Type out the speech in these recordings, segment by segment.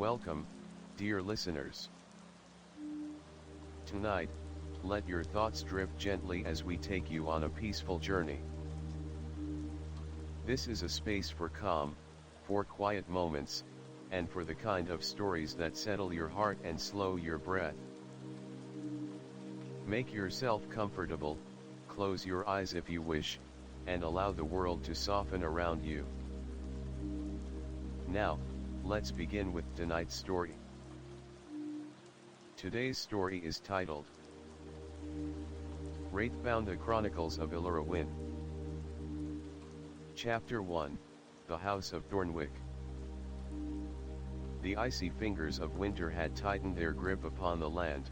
Welcome, dear listeners. Tonight, let your thoughts drift gently as we take you on a peaceful journey. This is a space for calm, for quiet moments, and for the kind of stories that settle your heart and slow your breath. Make yourself comfortable, close your eyes if you wish, and allow the world to soften around you. Now, let's begin with tonight's story. Today's story is titled Wraithbound, the Chronicles of Elara, Wynn. Chapter 1, The House of Thornwick. The icy fingers of winter had tightened their grip upon the land,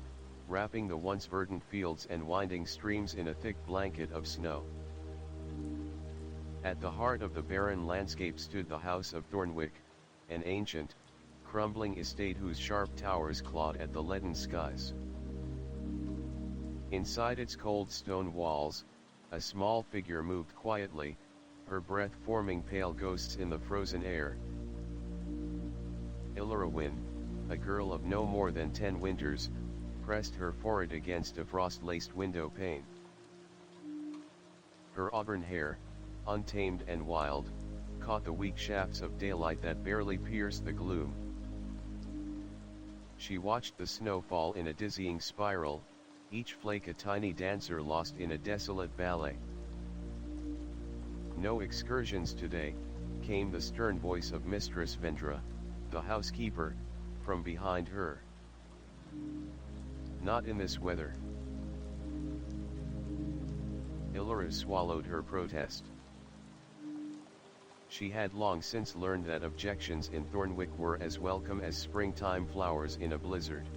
wrapping the once verdant fields and winding streams in a thick blanket of snow. At the heart of the barren landscape stood the House of Thornwick, an ancient, crumbling estate whose sharp towers clawed at the leaden skies. Inside its cold stone walls, a small figure moved quietly, her breath forming pale ghosts in the frozen air. Elara Wynn, a girl of no more than 10 winters, pressed her forehead against a frost-laced window pane. Her auburn hair, untamed and wild, caught the weak shafts of daylight that barely pierced the gloom. She watched the snow fall in a dizzying spiral, each flake a tiny dancer lost in a desolate ballet. "No excursions today," came the stern voice of Mistress Vendra, the housekeeper, from behind her. "Not in this weather." Elara swallowed her protest. She had long since learned that objections in Thornwick were as welcome as springtime flowers in a blizzard.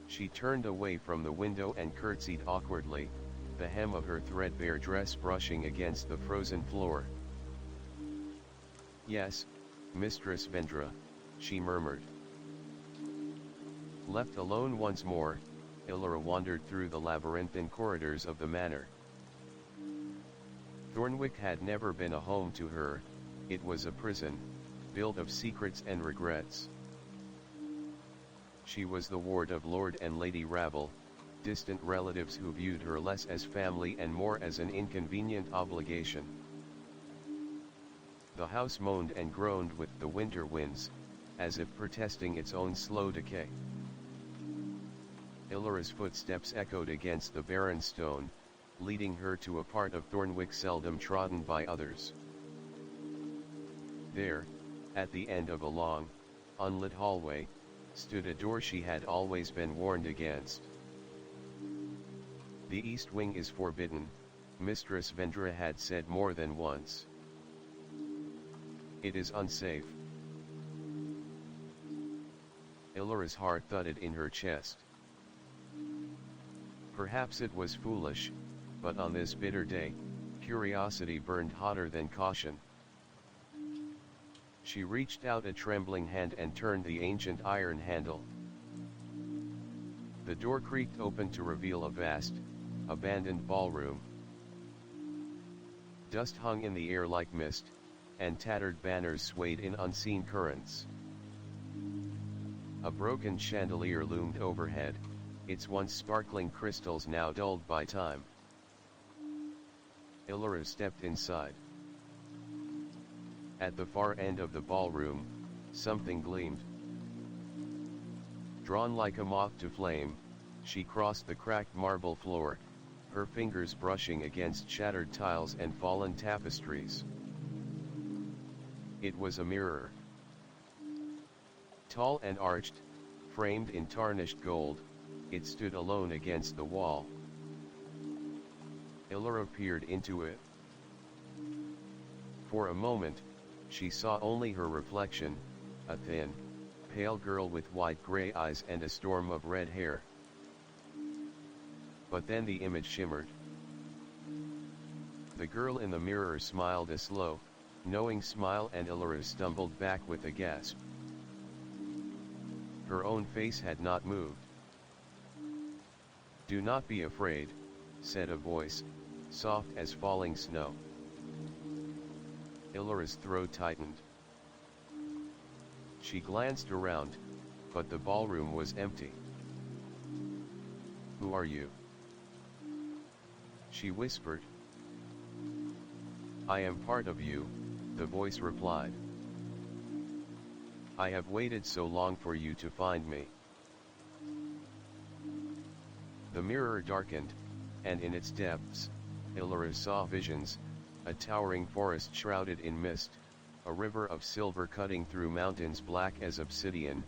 She turned away from the window and curtsied awkwardly, the hem of her threadbare dress brushing against the frozen floor. "Yes, Mistress Vendra," she murmured. Left alone once more, Elara wandered through the labyrinthine corridors of the manor. Thornwick had never been a home to her, it was a prison, built of secrets and regrets. She was the ward of Lord and Lady Rabble, distant relatives who viewed her less as family and more as an inconvenient obligation. The house moaned and groaned with the winter winds, as if protesting its own slow decay. Elara's footsteps echoed against the barren stone, leading her to a part of Thornwick seldom trodden by others. There, at the end of a long, unlit hallway, stood a door she had always been warned against. "The east wing is forbidden," Mistress Vendra had said more than once. "It is unsafe." Elara's heart thudded in her chest. Perhaps it was foolish, but on this bitter day, curiosity burned hotter than caution. She reached out a trembling hand and turned the ancient iron handle. The door creaked open to reveal a vast, abandoned ballroom. Dust hung in the air like mist, and tattered banners swayed in unseen currents. A broken chandelier loomed overhead, its once sparkling crystals now dulled by time. Elara stepped inside. At the far end of the ballroom, something gleamed. Drawn like a moth to flame, she crossed the cracked marble floor, her fingers brushing against shattered tiles and fallen tapestries. It was a mirror. Tall and arched, framed in tarnished gold, it stood alone against the wall. Elara peered into it. For a moment, she saw only her reflection, a thin, pale girl with wide gray eyes and a storm of red hair. But then the image shimmered. The girl in the mirror smiled a slow, knowing smile, and Elara stumbled back with a gasp. Her own face had not moved. "Do not be afraid," said a voice, soft as falling snow. Elara's throat tightened. She glanced around, but the ballroom was empty. "Who are you?" she whispered. "I am part of you," the voice replied. "I have waited so long for you to find me." The mirror darkened, and in its depths, Elara saw visions, a towering forest shrouded in mist, a river of silver cutting through mountains black as obsidian,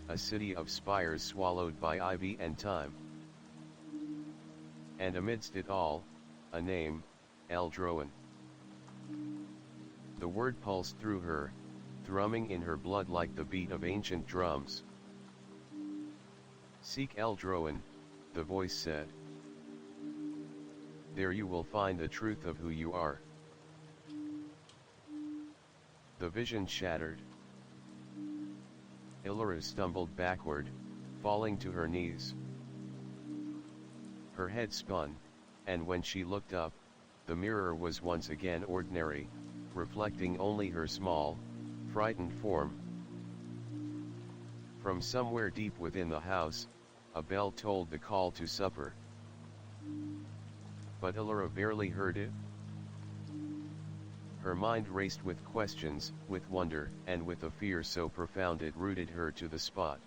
a city of spires swallowed by ivy and time. And amidst it all, a name, Eldroan. The word pulsed through her, thrumming in her blood like the beat of ancient drums. "Seek Eldroan," the voice said. "There you will find the truth of who you are." The vision shattered. Elara stumbled backward, falling to her knees. Her head spun, and when she looked up, the mirror was once again ordinary, reflecting only her small, frightened form. From somewhere deep within the house, a bell tolled the call to supper. But Elara barely heard it. Her mind raced with questions, with wonder, and with a fear so profound it rooted her to the spot.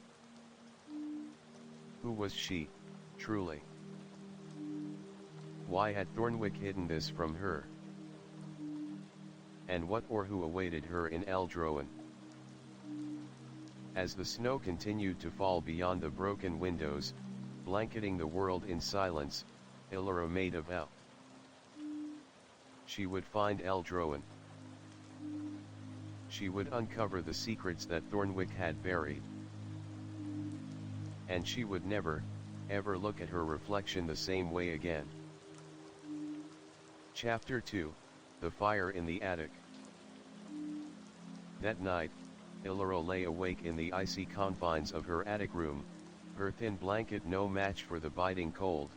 Who was she, truly? Why had Thornwick hidden this from her? And what or who awaited her in Eldroan? As the snow continued to fall beyond the broken windows, blanketing the world in silence, Elara made a vow. She would find Eldroan. She would uncover the secrets that Thornwick had buried. And she would never, ever look at her reflection the same way again. Chapter 2, The Fire in the Attic. That night, Elara lay awake in the icy confines of her attic room, her thin blanket no match for the biting cold.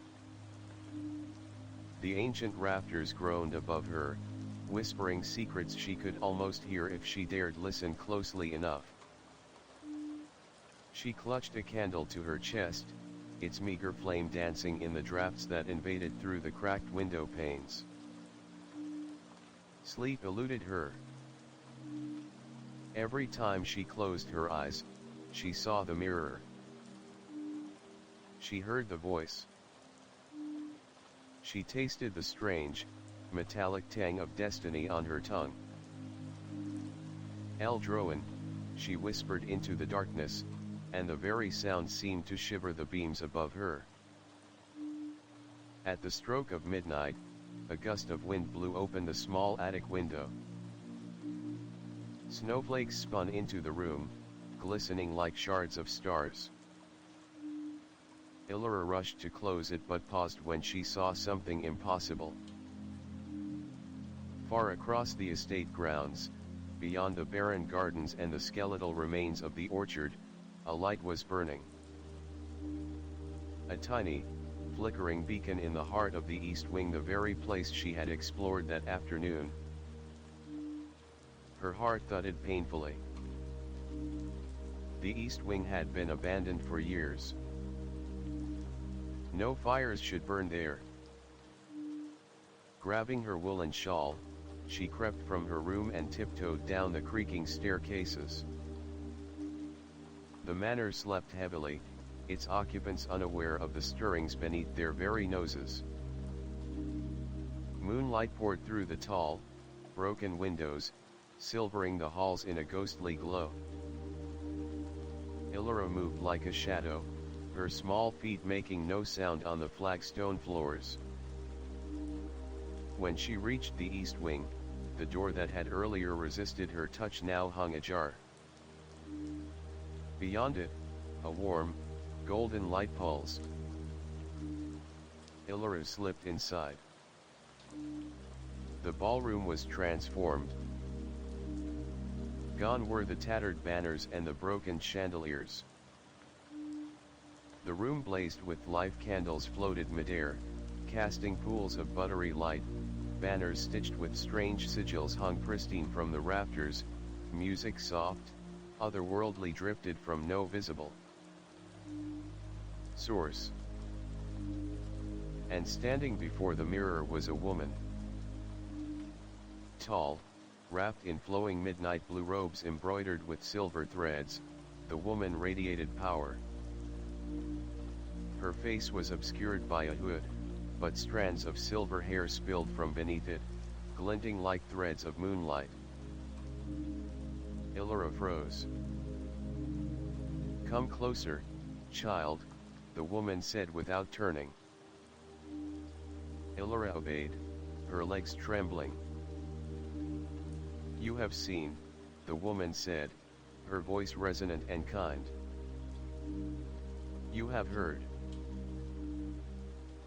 The ancient rafters groaned above her, whispering secrets she could almost hear if she dared listen closely enough. She clutched a candle to her chest, its meager flame dancing in the drafts that invaded through the cracked window panes. Sleep eluded her. Every time she closed her eyes, she saw the mirror. She heard the voice. She tasted the strange, metallic tang of destiny on her tongue. Eldroan, she whispered into the darkness, and the very sound seemed to shiver the beams above her. At the stroke of midnight, a gust of wind blew open the small attic window. Snowflakes spun into the room, glistening like shards of stars. Elara rushed to close it but paused when she saw something impossible. Far across the estate grounds, beyond the barren gardens and the skeletal remains of the orchard, a light was burning. A tiny, flickering beacon in the heart of the east wing, the very place she had explored that afternoon. Her heart thudded painfully. The east wing had been abandoned for years. No fires should burn there. Grabbing her woolen shawl, she crept from her room and tiptoed down the creaking staircases. The manor slept heavily, its occupants unaware of the stirrings beneath their very noses. Moonlight poured through the tall, broken windows, silvering the halls in a ghostly glow. Elara moved like a shadow, her small feet making no sound on the flagstone floors. When she reached the east wing, the door that had earlier resisted her touch now hung ajar. Beyond it, a warm, golden light pulsed. Elara slipped inside. The ballroom was transformed. Gone were the tattered banners and the broken chandeliers. The room blazed with live candles floated midair, casting pools of buttery light. Banners stitched with strange sigils hung pristine from the rafters, music soft, otherworldly drifted from no visible source. And standing before the mirror was a woman. Tall, wrapped in flowing midnight blue robes embroidered with silver threads, the woman radiated power. Her face was obscured by a hood, but strands of silver hair spilled from beneath it, glinting like threads of moonlight. Elara froze. "Come closer, child," the woman said without turning. Elara obeyed, her legs trembling. "You have seen," the woman said, her voice resonant and kind. "You have heard.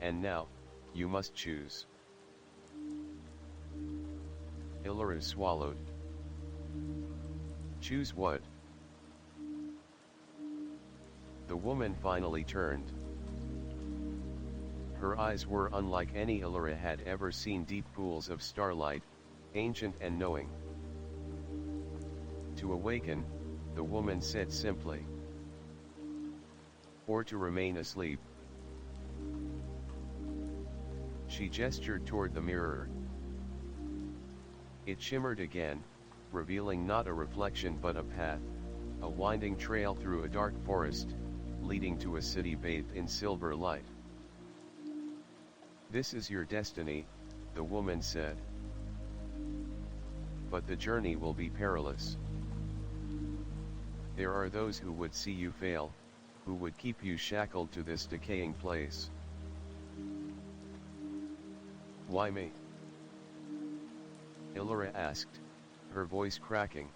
And now, you must choose." Elara swallowed. "Choose what?" The woman finally turned. Her eyes were unlike any Elara had ever seen, deep pools of starlight, ancient and knowing. "To awaken," the woman said simply. "Or to remain asleep." She gestured toward the mirror. It shimmered again, revealing not a reflection but a path, a winding trail through a dark forest, leading to a city bathed in silver light. "This is your destiny," the woman said. "But the journey will be perilous. There are those who would see you fail, who would keep you shackled to this decaying place." "Why me?" Elara asked, her voice cracking.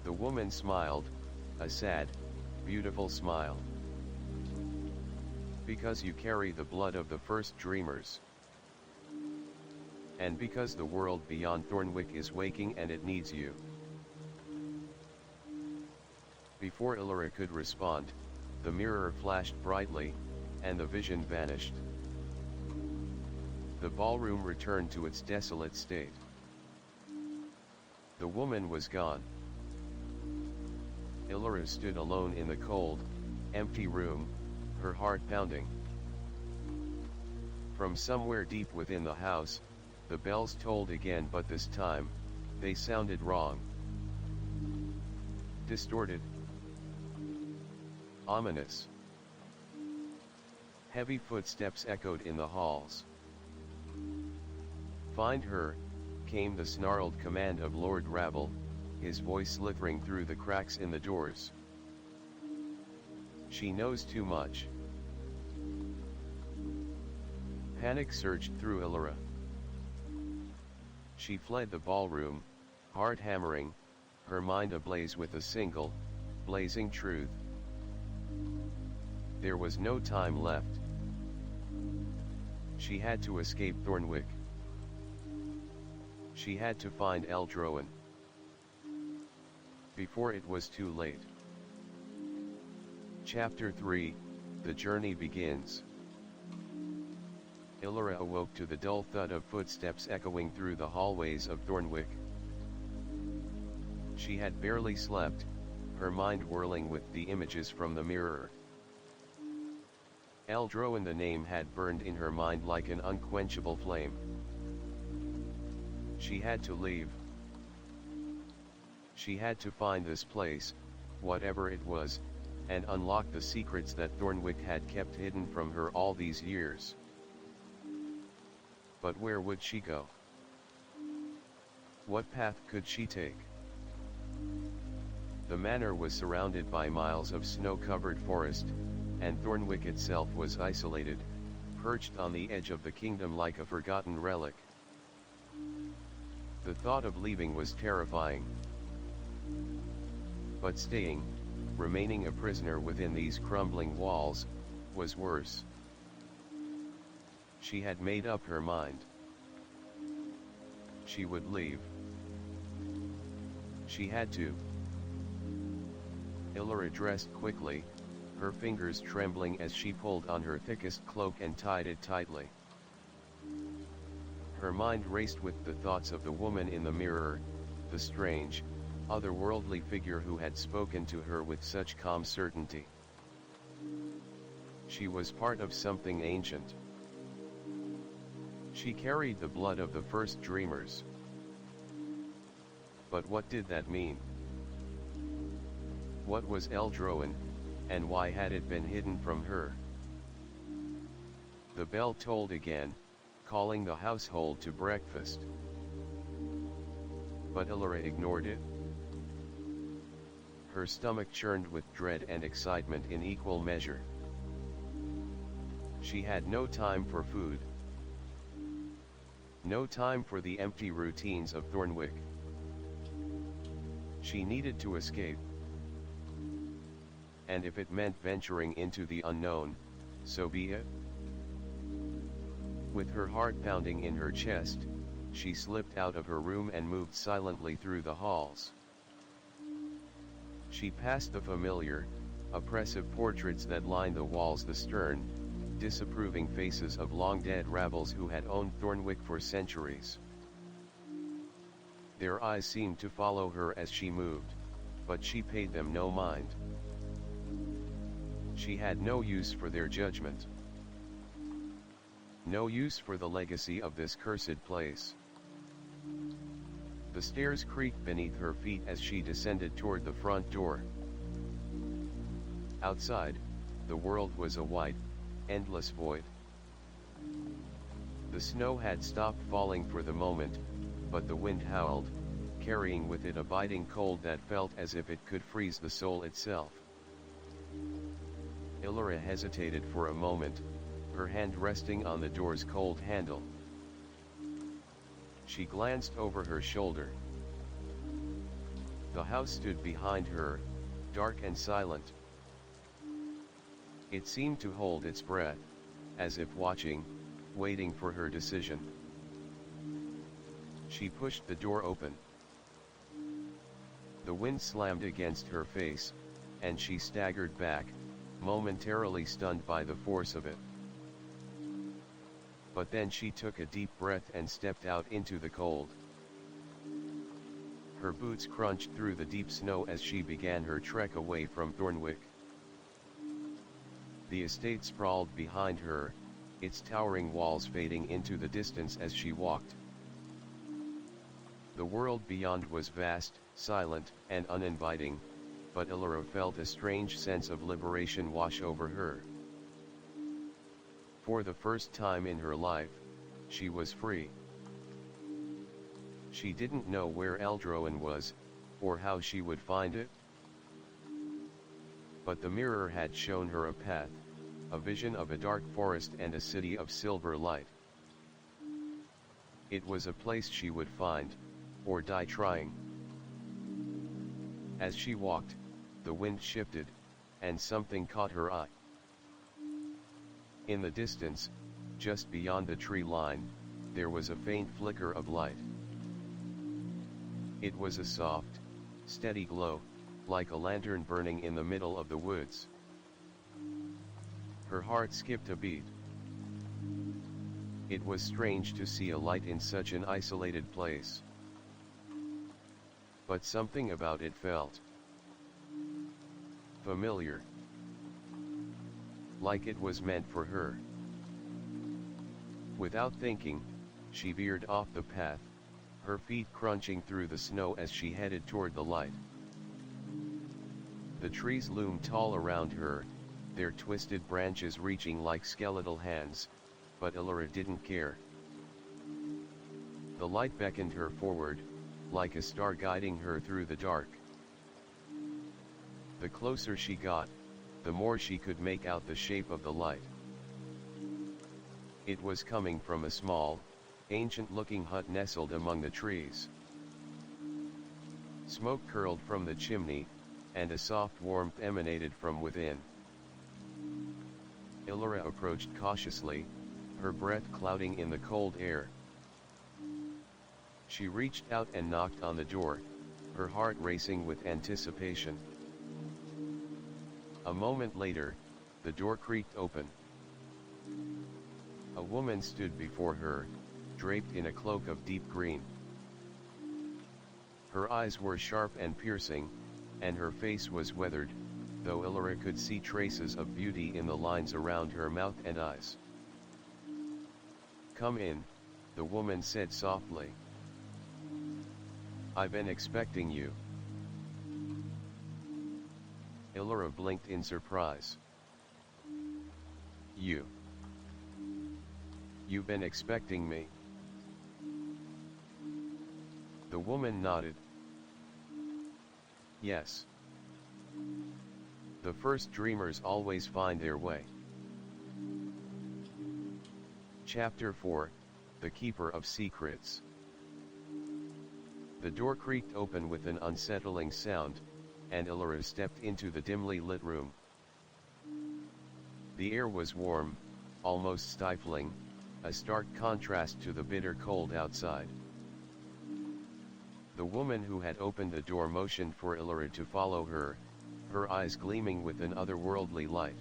The woman smiled, a sad, beautiful smile. "Because you carry the blood of the first dreamers. And because the world beyond Thornwick is waking and it needs you." Before Elara could respond, the mirror flashed brightly, and the vision vanished. The ballroom returned to its desolate state. The woman was gone. Elara stood alone in the cold, empty room, her heart pounding. From somewhere deep within the house, the bells tolled again, but this time, they sounded wrong. Distorted. Ominous. Heavy footsteps echoed in the halls. "Find her," came the snarled command of Lord Rabble, his voice slithering through the cracks in the doors. "She knows too much." Panic surged through Elara. She fled the ballroom, heart hammering, her mind ablaze with a single, blazing truth. There was no time left. She had to escape Thornwick. She had to find Eldrowan before it was too late. Chapter 3, The Journey Begins. Elara awoke to the dull thud of footsteps echoing through the hallways of Thornwick. She had barely slept, her mind whirling with the images from the mirror. Eldrowan, the name had burned in her mind like an unquenchable flame. She had to leave. She had to find this place, whatever it was, and unlock the secrets that Thornwick had kept hidden from her all these years. But where would she go? What path could she take? The manor was surrounded by miles of snow-covered forest, and Thornwick itself was isolated, perched on the edge of the kingdom like a forgotten relic. The thought of leaving was terrifying. But staying, remaining a prisoner within these crumbling walls, was worse. She had made up her mind. She would leave. She had to. Elara dressed quickly, her fingers trembling as she pulled on her thickest cloak and tied it tightly. Her mind raced with the thoughts of the woman in the mirror, the strange, otherworldly figure who had spoken to her with such calm certainty. She was part of something ancient. She carried the blood of the first dreamers. But what did that mean? What was Eldroin, and why had it been hidden from her? The bell tolled again, calling the household to breakfast. But Elara ignored it. Her stomach churned with dread and excitement in equal measure. She had no time for food. No time for the empty routines of Thornwick. She needed to escape. And if it meant venturing into the unknown, so be it. With her heart pounding in her chest, she slipped out of her room and moved silently through the halls. She passed the familiar, oppressive portraits that lined the walls, the stern, disapproving faces of long-dead rabbles who had owned Thornwick for centuries. Their eyes seemed to follow her as she moved, but she paid them no mind. She had no use for their judgment. No use for the legacy of this cursed place. The stairs creaked beneath her feet as she descended toward the front door. Outside, the world was a white, endless void. The snow had stopped falling for the moment, but the wind howled, carrying with it a biting cold that felt as if it could freeze the soul itself. Elara hesitated for a moment, her hand resting on the door's cold handle. She glanced over her shoulder. The house stood behind her, dark and silent. It seemed to hold its breath, as if watching, waiting for her decision. She pushed the door open. The wind slammed against her face, and she staggered back, momentarily stunned by the force of it. But then she took a deep breath and stepped out into the cold. Her boots crunched through the deep snow as she began her trek away from Thornwick. The estate sprawled behind her, its towering walls fading into the distance as she walked. The world beyond was vast, silent, and uninviting, but Elara felt a strange sense of liberation wash over her. For the first time in her life, she was free. She didn't know where Eldroin was, or how she would find it. But the mirror had shown her a path, a vision of a dark forest and a city of silver light. It was a place she would find, or die trying. As she walked, the wind shifted, and something caught her eye. In the distance, just beyond the tree line, there was a faint flicker of light. It was a soft, steady glow, like a lantern burning in the middle of the woods. Her heart skipped a beat. It was strange to see a light in such an isolated place. But something about it felt familiar. Like it was meant for her. Without thinking, she veered off the path, her feet crunching through the snow as she headed toward the light. The trees loomed tall around her, their twisted branches reaching like skeletal hands, but Elara didn't care. The light beckoned her forward, like a star guiding her through the dark. The closer she got, the more she could make out the shape of the light. It was coming from a small, ancient-looking hut nestled among the trees. Smoke curled from the chimney, and a soft warmth emanated from within. Elara approached cautiously, her breath clouding in the cold air. She reached out and knocked on the door, her heart racing with anticipation. A moment later, the door creaked open. A woman stood before her, draped in a cloak of deep green. Her eyes were sharp and piercing, and her face was weathered, though Elara could see traces of beauty in the lines around her mouth and eyes. "Come in," the woman said softly. "I've been expecting you." Elara blinked in surprise. You've been expecting me?" The woman nodded. "Yes. The first dreamers always find their way." Chapter 4, The Keeper of Secrets. The door creaked open with an unsettling sound, and Elara stepped into the dimly lit room. The air was warm, almost stifling, a stark contrast to the bitter cold outside. The woman who had opened the door motioned for Elara to follow her, her eyes gleaming with an otherworldly light.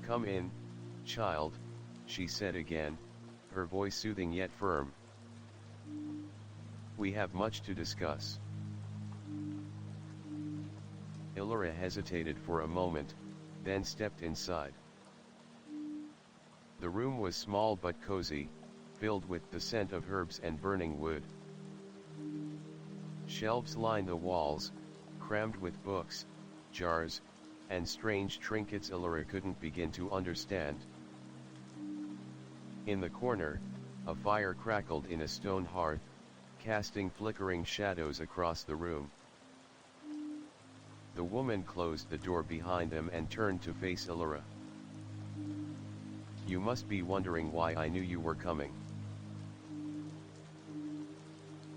"Come in, child," she said again, her voice soothing yet firm. "We have much to discuss." Elara hesitated for a moment, then stepped inside. The room was small but cozy, filled with the scent of herbs and burning wood. Shelves lined the walls, crammed with books, jars, and strange trinkets Elara couldn't begin to understand. In the corner, a fire crackled in a stone hearth, casting flickering shadows across the room. The woman closed the door behind them and turned to face Elara. "You must be wondering why I knew you were coming."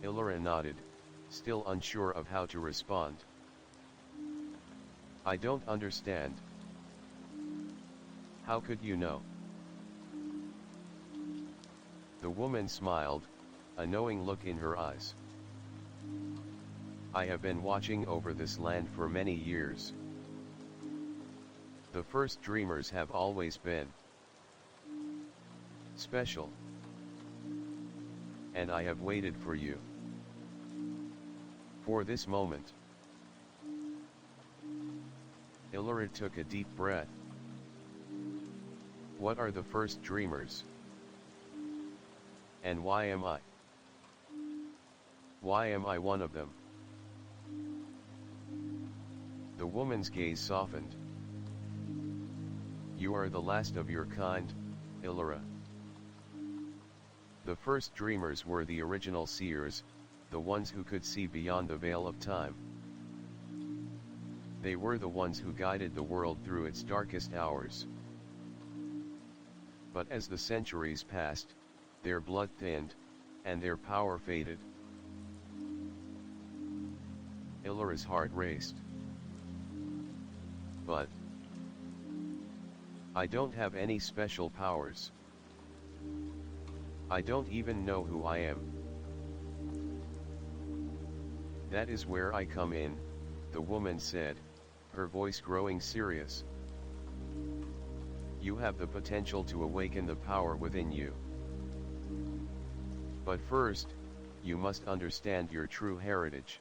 Elara nodded, still unsure of how to respond. "I don't understand." "How could you know?" The woman smiled, a knowing look in her eyes. "I have been watching over this land for many years. The first dreamers have always been special. And I have waited for you. For this moment." Elara took a deep breath. "What are the first dreamers? And why am I? Why am I one of them?" The woman's gaze softened. "You are the last of your kind, Elara. The first dreamers were the original seers, the ones who could see beyond the veil of time. They were the ones who guided the world through its darkest hours. But as the centuries passed, their blood thinned, and their power faded." Elara's heart raced. "But I don't have any special powers. I don't even know who I am." "That is where I come in," the woman said, her voice growing serious. "You have the potential to awaken the power within you. But first, you must understand your true heritage.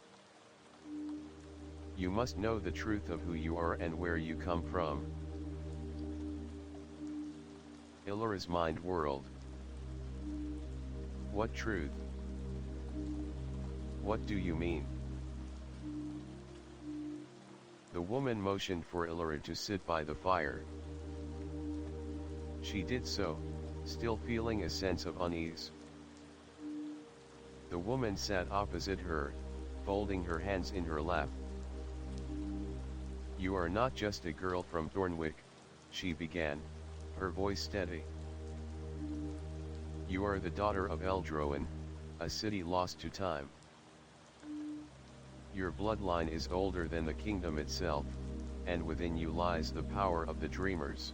You must know the truth of who you are and where you come from." Elara's mind whirled. "What truth? What do you mean?" The woman motioned for Elara to sit by the fire. She did so, still feeling a sense of unease. The woman sat opposite her, folding her hands in her lap. "You are not just a girl from Thornwick," she began, her voice steady. "You are the daughter of Eldroin, a city lost to time. Your bloodline is older than the kingdom itself, and within you lies the power of the dreamers.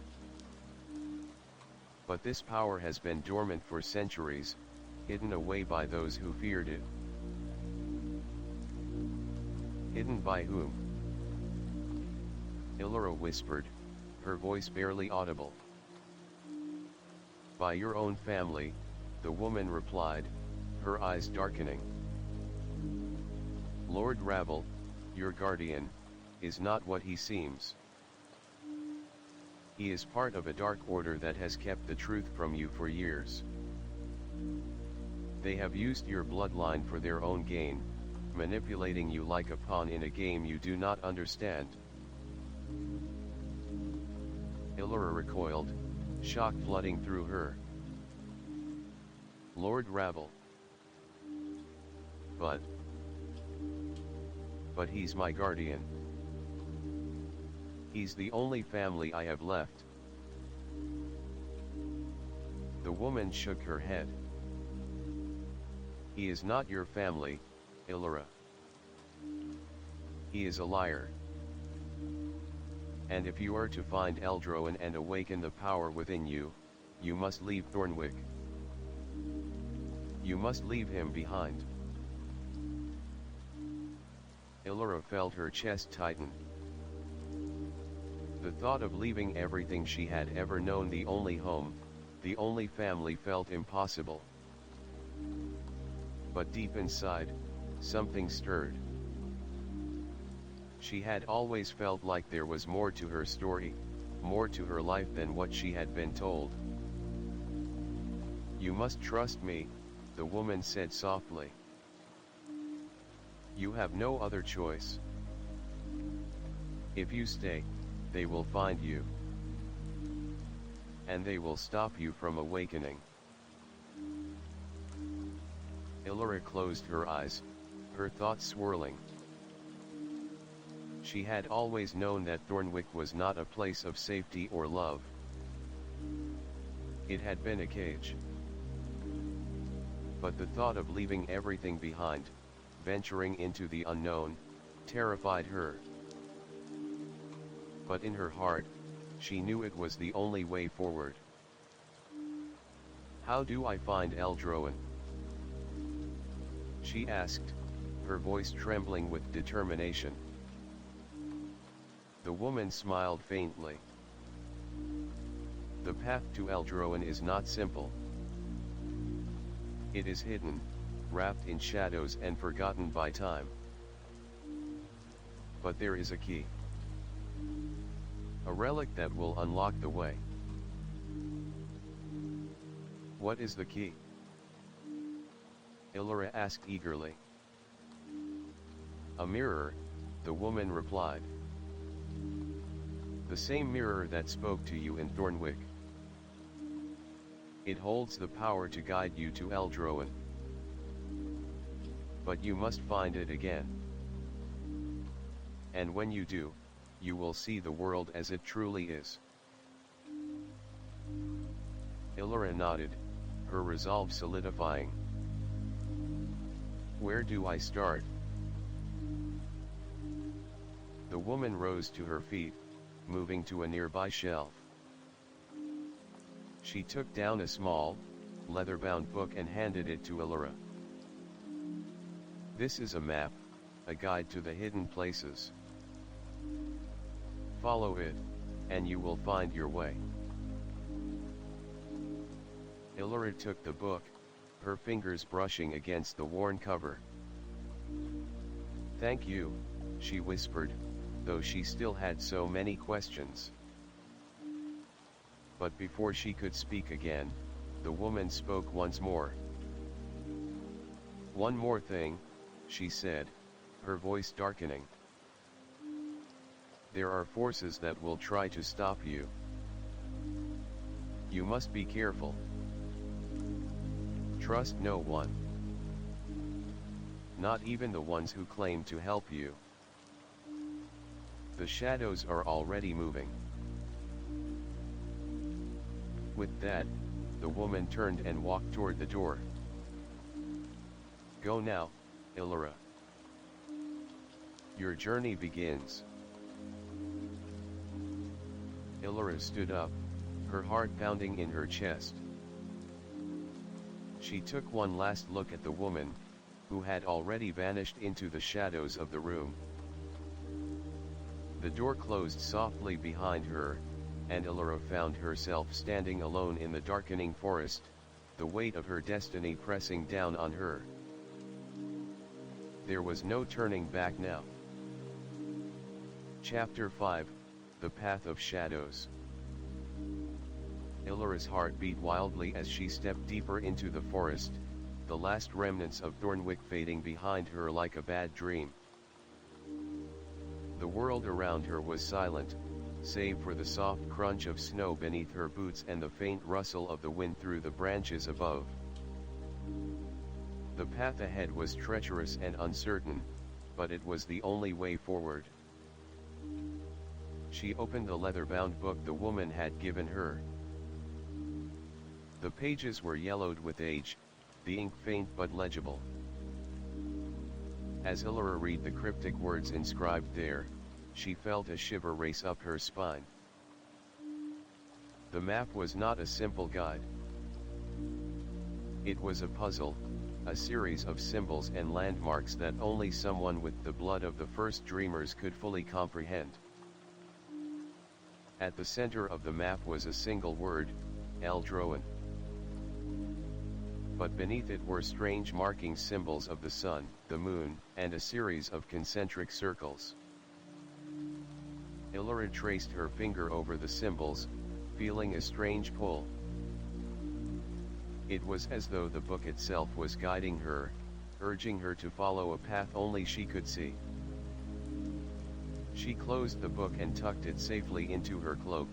But this power has been dormant for centuries, hidden away by those who feared it." "Hidden by whom?" Elara whispered, her voice barely audible. "By your own family," the woman replied, her eyes darkening. Lord Ravel, your guardian, is not what he seems. He is part of a dark order that has kept the truth from you for years. They have used your bloodline for their own gain, manipulating you like a pawn in a game you do not understand. Elara recoiled, shock flooding through her. Lord Ravel. But he's my guardian. He's the only family I have left. The woman shook her head. He is not your family, Elara. He is a liar. And if you are to find Eldroan and awaken the power within you, you must leave Thornwick. You must leave him behind. Elara felt her chest tighten. The thought of leaving everything she had ever known, the only home, the only family, felt impossible. But deep inside, something stirred. She had always felt like there was more to her story, more to her life than what she had been told. You must trust me, the woman said softly. You have no other choice. If you stay, they will find you. And they will stop you from awakening. Elara closed her eyes, her thoughts swirling. She had always known that Thornwick was not a place of safety or love. It had been a cage. But the thought of leaving everything behind, venturing into the unknown, terrified her. But in her heart, she knew it was the only way forward. How do I find Eldroan? She asked, her voice trembling with determination. The woman smiled faintly. The path to Eldroan is not simple. It is hidden, wrapped in shadows and forgotten by time. But there is a key. A relic that will unlock the way. What is the key? Elara asked eagerly. A mirror, the woman replied. The same mirror that spoke to you in Thornwick. It holds the power to guide you to Eldroan. But you must find it again. And when you do, you will see the world as it truly is. Elara nodded, her resolve solidifying. Where do I start? The woman rose to her feet, moving to a nearby shelf. She took down a small, leather-bound book and handed it to Elara. This is a map, a guide to the hidden places. Follow it, and you will find your way. Elara took the book, her fingers brushing against the worn cover. Thank you, she whispered, though she still had so many questions. But before she could speak again, the woman spoke once more. One more thing, she said, her voice darkening. There are forces that will try to stop you. You must be careful. Trust no one. Not even the ones who claim to help you. The shadows are already moving. With that, the woman turned and walked toward the door. Go now, Elara. Your journey begins. Elara stood up, her heart pounding in her chest. She took one last look at the woman, who had already vanished into the shadows of the room. The door closed softly behind her, and Elara found herself standing alone in the darkening forest, the weight of her destiny pressing down on her. There was no turning back now. Chapter 5, The Path of Shadows. Elara's heart beat wildly as she stepped deeper into the forest, the last remnants of Thornwick fading behind her like a bad dream. The world around her was silent, save for the soft crunch of snow beneath her boots and the faint rustle of the wind through the branches above. The path ahead was treacherous and uncertain, but it was the only way forward. She opened the leather-bound book the woman had given her. The pages were yellowed with age, the ink faint but legible. As Elara read the cryptic words inscribed there, she felt a shiver race up her spine. The map was not a simple guide. It was a puzzle, a series of symbols and landmarks that only someone with the blood of the first dreamers could fully comprehend. At the center of the map was a single word, Eldroan. But beneath it were strange marking symbols of the sun, the moon, and a series of concentric circles. Elara traced her finger over the symbols, feeling a strange pull. It was as though the book itself was guiding her, urging her to follow a path only she could see. She closed the book and tucked it safely into her cloak.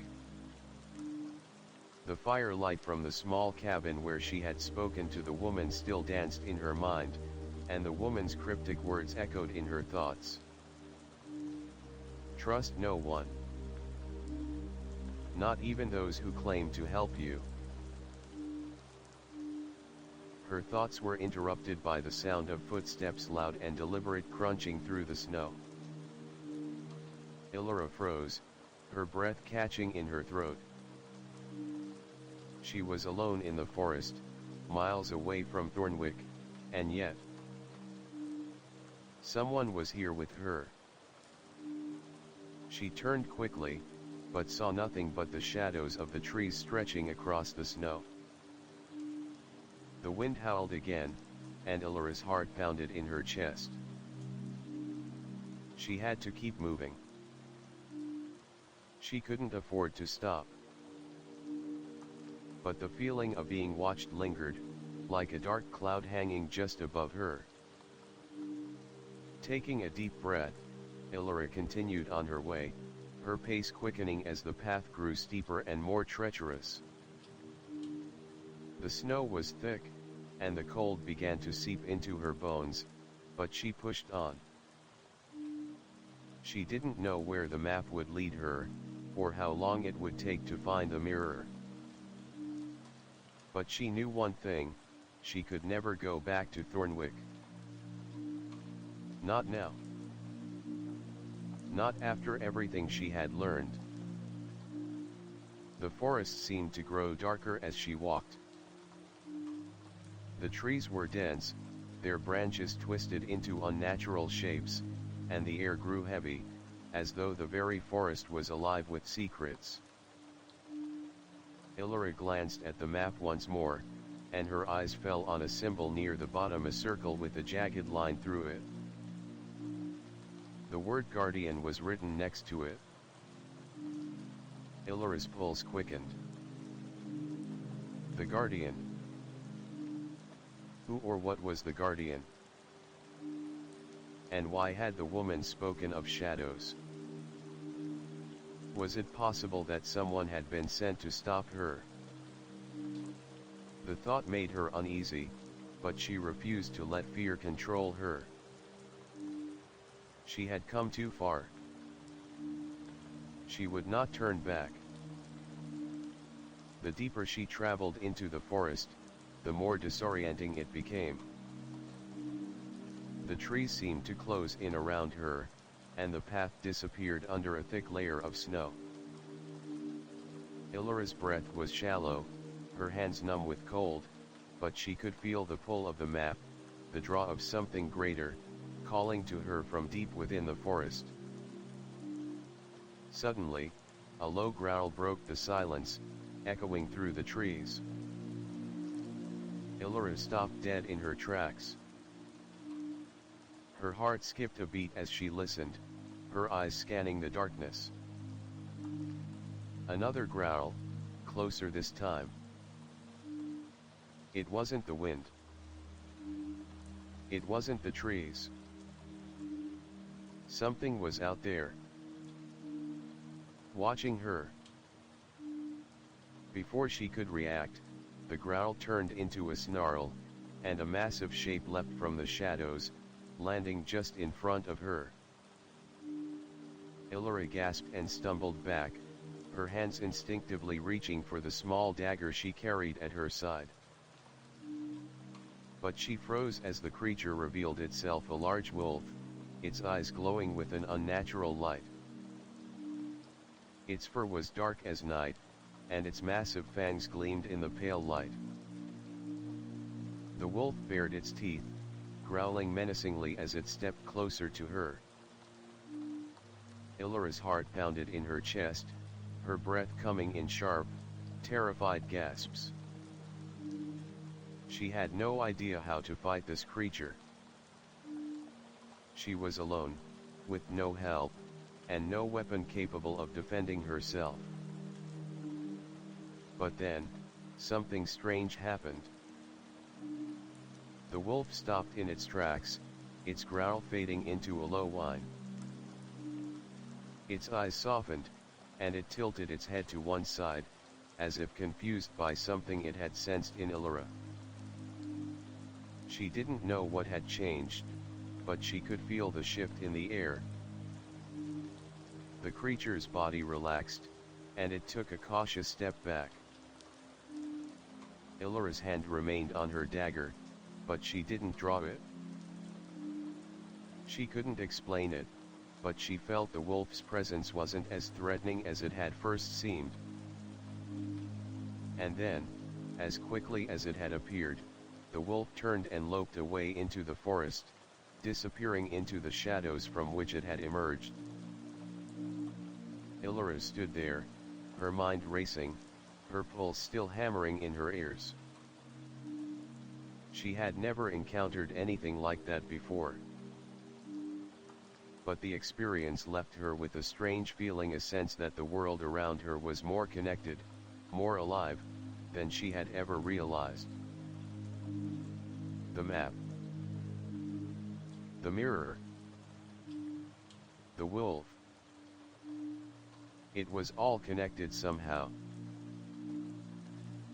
The firelight from the small cabin where she had spoken to the woman still danced in her mind, and the woman's cryptic words echoed in her thoughts. Trust no one. Not even those who claim to help you. Her thoughts were interrupted by the sound of footsteps, loud and deliberate crunching through the snow. Elara froze, her breath catching in her throat. She was alone in the forest, miles away from Thornwick, and yet someone was here with her. She turned quickly, but saw nothing but the shadows of the trees stretching across the snow. The wind howled again, and Elara's heart pounded in her chest. She had to keep moving. She couldn't afford to stop. But the feeling of being watched lingered, like a dark cloud hanging just above her. Taking a deep breath, Elara continued on her way, her pace quickening as the path grew steeper and more treacherous. The snow was thick, and the cold began to seep into her bones, but she pushed on. She didn't know where the map would lead her, or how long it would take to find the mirror. But she knew one thing, she could never go back to Thornwick. Not now. Not after everything she had learned. The forest seemed to grow darker as she walked. The trees were dense, their branches twisted into unnatural shapes, and the air grew heavy, as though the very forest was alive with secrets. Elara glanced at the map once more, and her eyes fell on a symbol near the bottom, a circle with a jagged line through it. The word Guardian was written next to it. Elara's pulse quickened. The Guardian. Who or what was the Guardian? And why had the woman spoken of shadows? Was it possible that someone had been sent to stop her? The thought made her uneasy, but she refused to let fear control her. She had come too far. She would not turn back. The deeper she traveled into the forest, the more disorienting it became. The trees seemed to close in around her, and the path disappeared under a thick layer of snow. Elara's breath was shallow, her hands numb with cold, but she could feel the pull of the map, the draw of something greater, calling to her from deep within the forest. Suddenly, a low growl broke the silence, echoing through the trees. Elara stopped dead in her tracks. Her heart skipped a beat as she listened, her eyes scanning the darkness. Another growl, closer this time. It wasn't the wind. It wasn't the trees. Something was out there, watching her. Before she could react, the growl turned into a snarl, and a massive shape leapt from the shadows, landing just in front of her. Elara gasped and stumbled back, her hands instinctively reaching for the small dagger she carried at her side. But she froze as the creature revealed itself a large wolf, its eyes glowing with an unnatural light. Its fur was dark as night, and its massive fangs gleamed in the pale light. The wolf bared its teeth, growling menacingly as it stepped closer to her. Elara's heart pounded in her chest, her breath coming in sharp, terrified gasps. She had no idea how to fight this creature. She was alone, with no help, and no weapon capable of defending herself. But then, something strange happened. The wolf stopped in its tracks, its growl fading into a low whine. Its eyes softened, and it tilted its head to one side, as if confused by something it had sensed in Elara. She didn't know what had changed, but she could feel the shift in the air. The creature's body relaxed, and it took a cautious step back. Elara's hand remained on her dagger, but she didn't draw it. She couldn't explain it, but she felt the wolf's presence wasn't as threatening as it had first seemed. And then, as quickly as it had appeared, the wolf turned and loped away into the forest, disappearing into the shadows from which it had emerged. Elara stood there, her mind racing, her pulse still hammering in her ears. She had never encountered anything like that before. But the experience left her with a strange feeling, a sense that the world around her was more connected, more alive, than she had ever realized. The map, the mirror, the wolf. It was all connected somehow.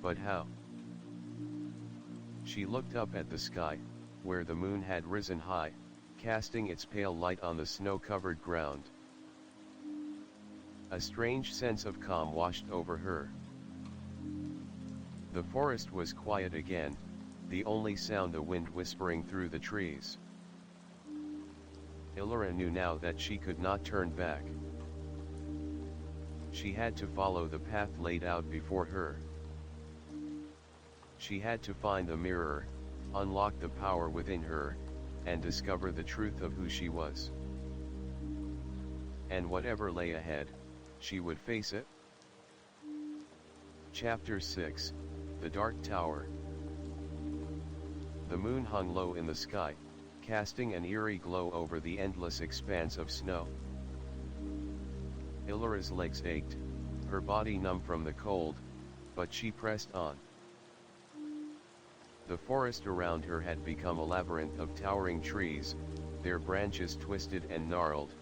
But how? She looked up at the sky, where the moon had risen high, casting its pale light on the snow-covered ground. A strange sense of calm washed over her. The forest was quiet again, the only sound the wind whispering through the trees. Elara knew now that she could not turn back. She had to follow the path laid out before her. She had to find the mirror, unlock the power within her, and discover the truth of who she was. And whatever lay ahead, she would face it. Chapter 6, The Dark Tower. The moon hung low in the sky, casting an eerie glow over the endless expanse of snow. Elara's legs ached, her body numb from the cold, but she pressed on. The forest around her had become a labyrinth of towering trees, their branches twisted and gnarled,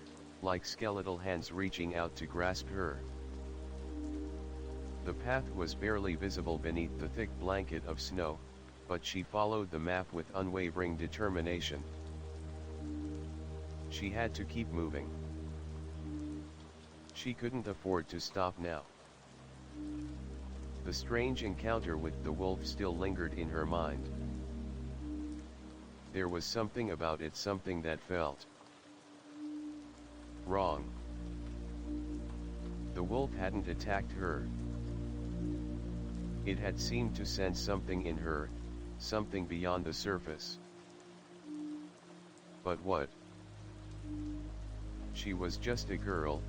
like skeletal hands reaching out to grasp her. The path was barely visible beneath the thick blanket of snow, but she followed the map with unwavering determination. She had to keep moving. She couldn't afford to stop now. The strange encounter with the wolf still lingered in her mind. There was something about it, something that felt wrong. The wolf hadn't attacked her. It had seemed to sense something in her, something beyond the surface. But what? She was just a girl,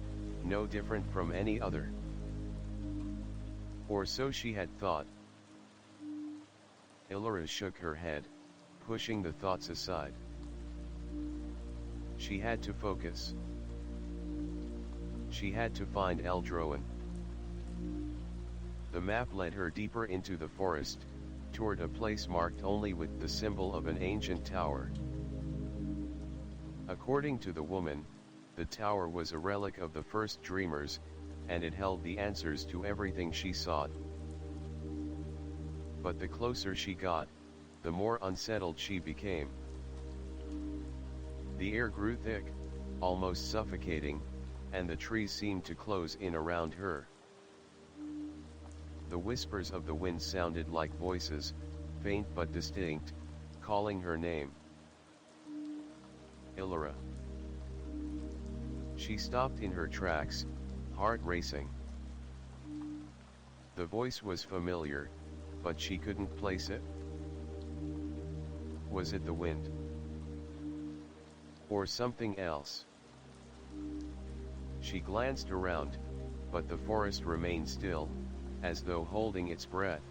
no different from any other. Or so she had thought. Elara shook her head, pushing the thoughts aside. She had to focus. She had to find Eldroen. The map led her deeper into the forest, toward a place marked only with the symbol of an ancient tower. According to the woman, the tower was a relic of the first dreamers, and it held the answers to everything she sought. But the closer she got, the more unsettled she became. The air grew thick, almost suffocating, and the trees seemed to close in around her. The whispers of the wind sounded like voices, faint but distinct, calling her name. Elara. She stopped in her tracks, heart racing. The voice was familiar, but she couldn't place it. Was it the wind? Or something else? She glanced around, but the forest remained still, as though holding its breath.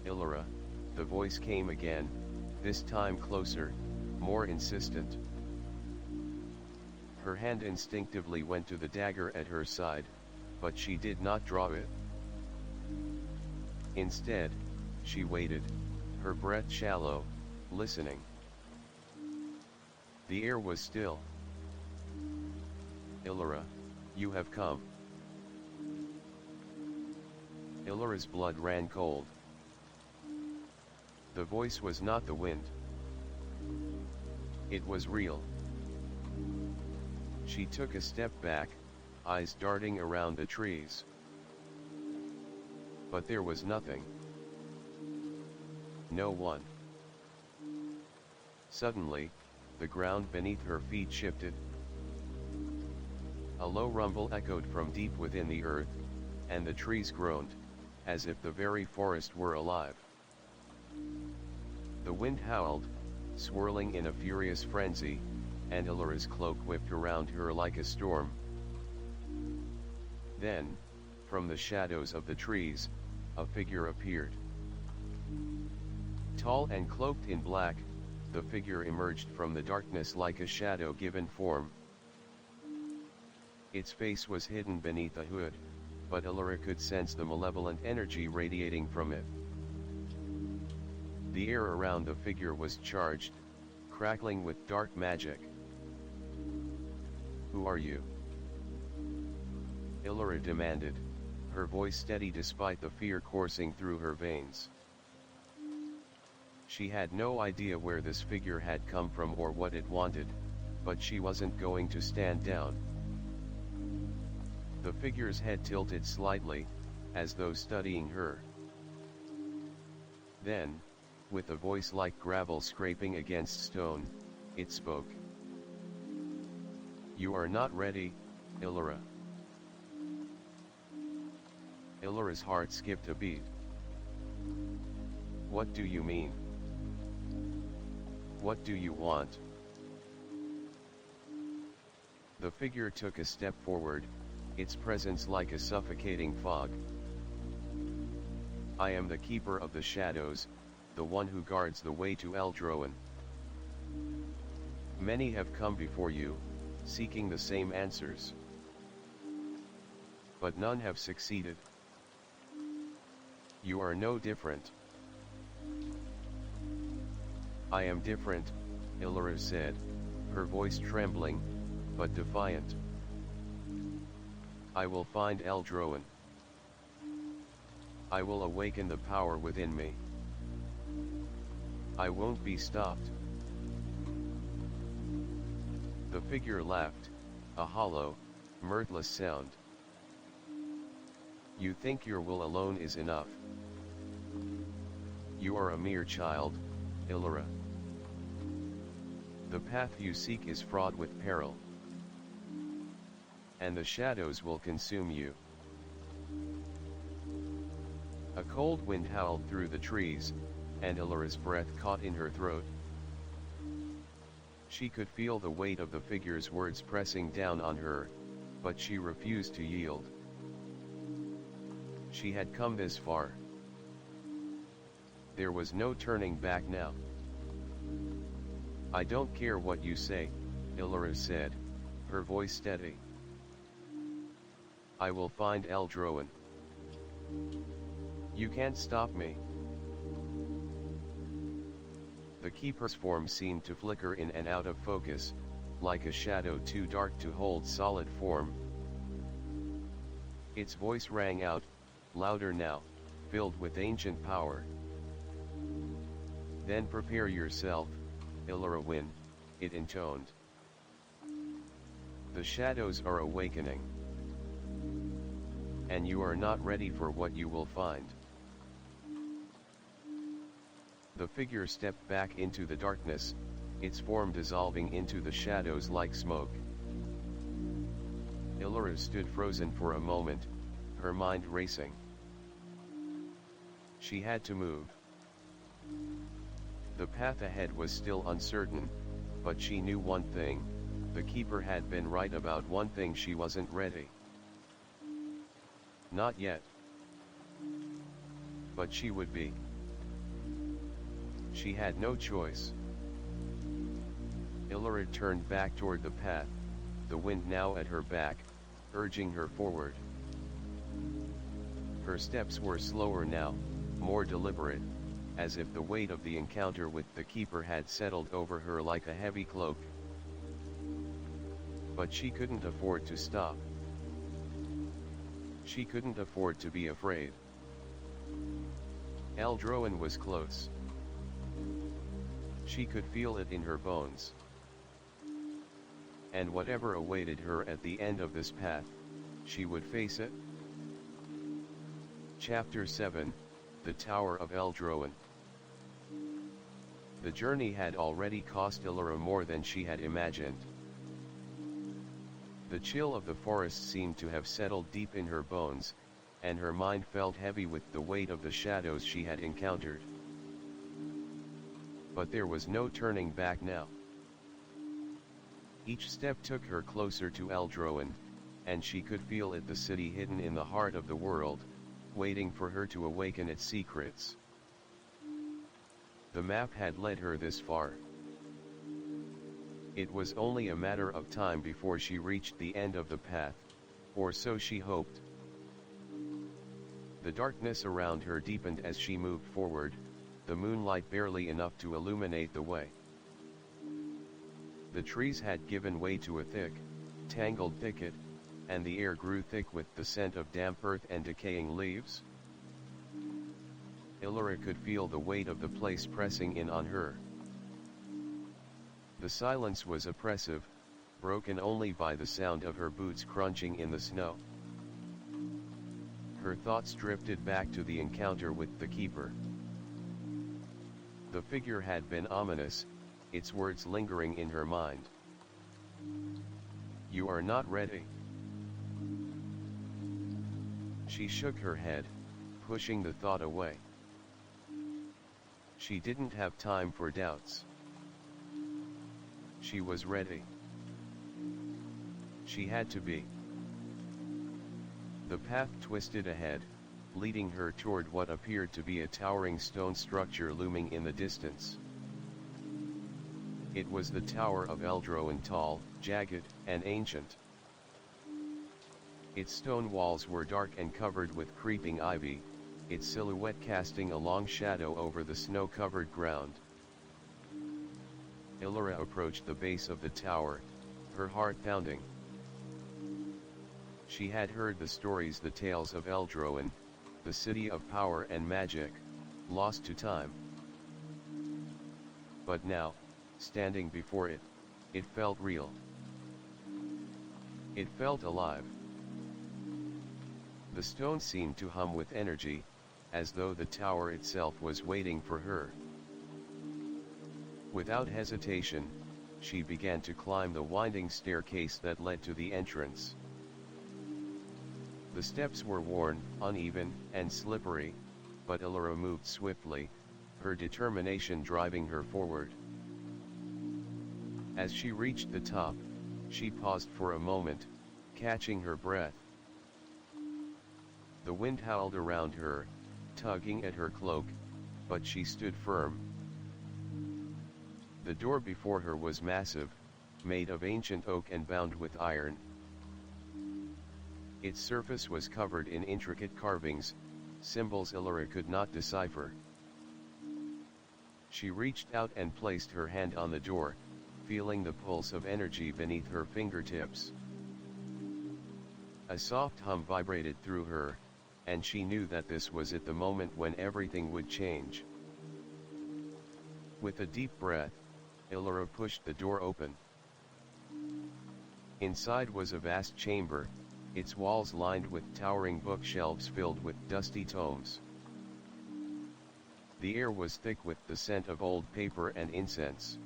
Elara, the voice came again, this time closer, more insistent. Her hand instinctively went to the dagger at her side, but she did not draw it. Instead, she waited, her breath shallow, listening. The air was still. Elara, you have come. Elara's blood ran cold. The voice was not the wind. It was real. She took a step back, eyes darting around the trees. But there was nothing. No one. Suddenly, the ground beneath her feet shifted. A low rumble echoed from deep within the earth, and the trees groaned, as if the very forest were alive. The wind howled, swirling in a furious frenzy, and Elara's cloak whipped around her like a storm. Then, from the shadows of the trees, a figure appeared. Tall and cloaked in black, the figure emerged from the darkness like a shadow given form. Its face was hidden beneath a hood, but Elara could sense the malevolent energy radiating from it. The air around the figure was charged, crackling with dark magic. Who are you? Elara demanded, her voice steady despite the fear coursing through her veins. She had no idea where this figure had come from or what it wanted, but she wasn't going to stand down. The figure's head tilted slightly, as though studying her. Then, with a voice like gravel scraping against stone, it spoke. You are not ready, Elara. Elara's heart skipped a beat. What do you mean? What do you want? The figure took a step forward, its presence like a suffocating fog. I am the keeper of the shadows, the one who guards the way to Eldroen. Many have come before you, seeking the same answers. But none have succeeded. You are no different. I am different, Elara said, her voice trembling, but defiant. I will find Eldroen. I will awaken the power within me. I won't be stopped. The figure laughed, a hollow, mirthless sound. You think your will alone is enough. You are a mere child, Elara. The path you seek is fraught with peril. And the shadows will consume you. A cold wind howled through the trees, and Elara's breath caught in her throat. She could feel the weight of the figure's words pressing down on her, but she refused to yield. She had come this far. There was no turning back now. "I don't care what you say," Elara said, her voice steady. "I will find Eldroen. You can't stop me." The keeper's form seemed to flicker in and out of focus, like a shadow too dark to hold solid form. Its voice rang out, louder now, filled with ancient power. "Then prepare yourself, Elara Wynn," it intoned. "The shadows are awakening. And you are not ready for what you will find." The figure stepped back into the darkness, its form dissolving into the shadows like smoke. Elara stood frozen for a moment, her mind racing. She had to move. The path ahead was still uncertain, but she knew one thing: the keeper had been right about one thing: she wasn't ready. Not yet. But she would be. She had no choice. Elara turned back toward the path, the wind now at her back, urging her forward. Her steps were slower now, more deliberate, as if the weight of the encounter with the keeper had settled over her like a heavy cloak. But she couldn't afford to stop. She couldn't afford to be afraid. Eldroen was close. She could feel it in her bones. And whatever awaited her at the end of this path, she would face it. Chapter 7, The Tower of Eldroen. The journey had already cost Elara more than she had imagined. The chill of the forest seemed to have settled deep in her bones, and her mind felt heavy with the weight of the shadows she had encountered. But there was no turning back now. Each step took her closer to Eldroen, and she could feel it: the city hidden in the heart of the world, waiting for her to awaken its secrets. The map had led her this far. It was only a matter of time before she reached the end of the path, or so she hoped. The darkness around her deepened as she moved forward, the moonlight barely enough to illuminate the way. The trees had given way to a thick, tangled thicket, and the air grew thick with the scent of damp earth and decaying leaves. Elara could feel the weight of the place pressing in on her. The silence was oppressive, broken only by the sound of her boots crunching in the snow. Her thoughts drifted back to the encounter with the keeper. The figure had been ominous, its words lingering in her mind. "You are not ready." She shook her head, pushing the thought away. She didn't have time for doubts. She was ready. She had to be. The path twisted ahead, leading her toward what appeared to be a towering stone structure looming in the distance. It was the Tower of Eldroen, tall, jagged, and ancient. Its stone walls were dark and covered with creeping ivy, its silhouette casting a long shadow over the snow-covered ground. Elara approached the base of the tower, her heart pounding. She had heard the stories, the tales of Eldroen, the city of power and magic, lost to time. But now, standing before it, it felt real. It felt alive. The stone seemed to hum with energy, as though the tower itself was waiting for her. Without hesitation, she began to climb the winding staircase that led to the entrance. The steps were worn, uneven, and slippery, but Elara moved swiftly, her determination driving her forward. As she reached the top, she paused for a moment, catching her breath. The wind howled around her, tugging at her cloak, but she stood firm. The door before her was massive, made of ancient oak and bound with iron. Its surface was covered in intricate carvings, symbols Elara could not decipher. She reached out and placed her hand on the door, feeling the pulse of energy beneath her fingertips. A soft hum vibrated through her, and she knew that this was at the moment when everything would change. With a deep breath, Elara pushed the door open. Inside was a vast chamber, its walls lined with towering bookshelves filled with dusty tomes. The air was thick with the scent of old paper and incense.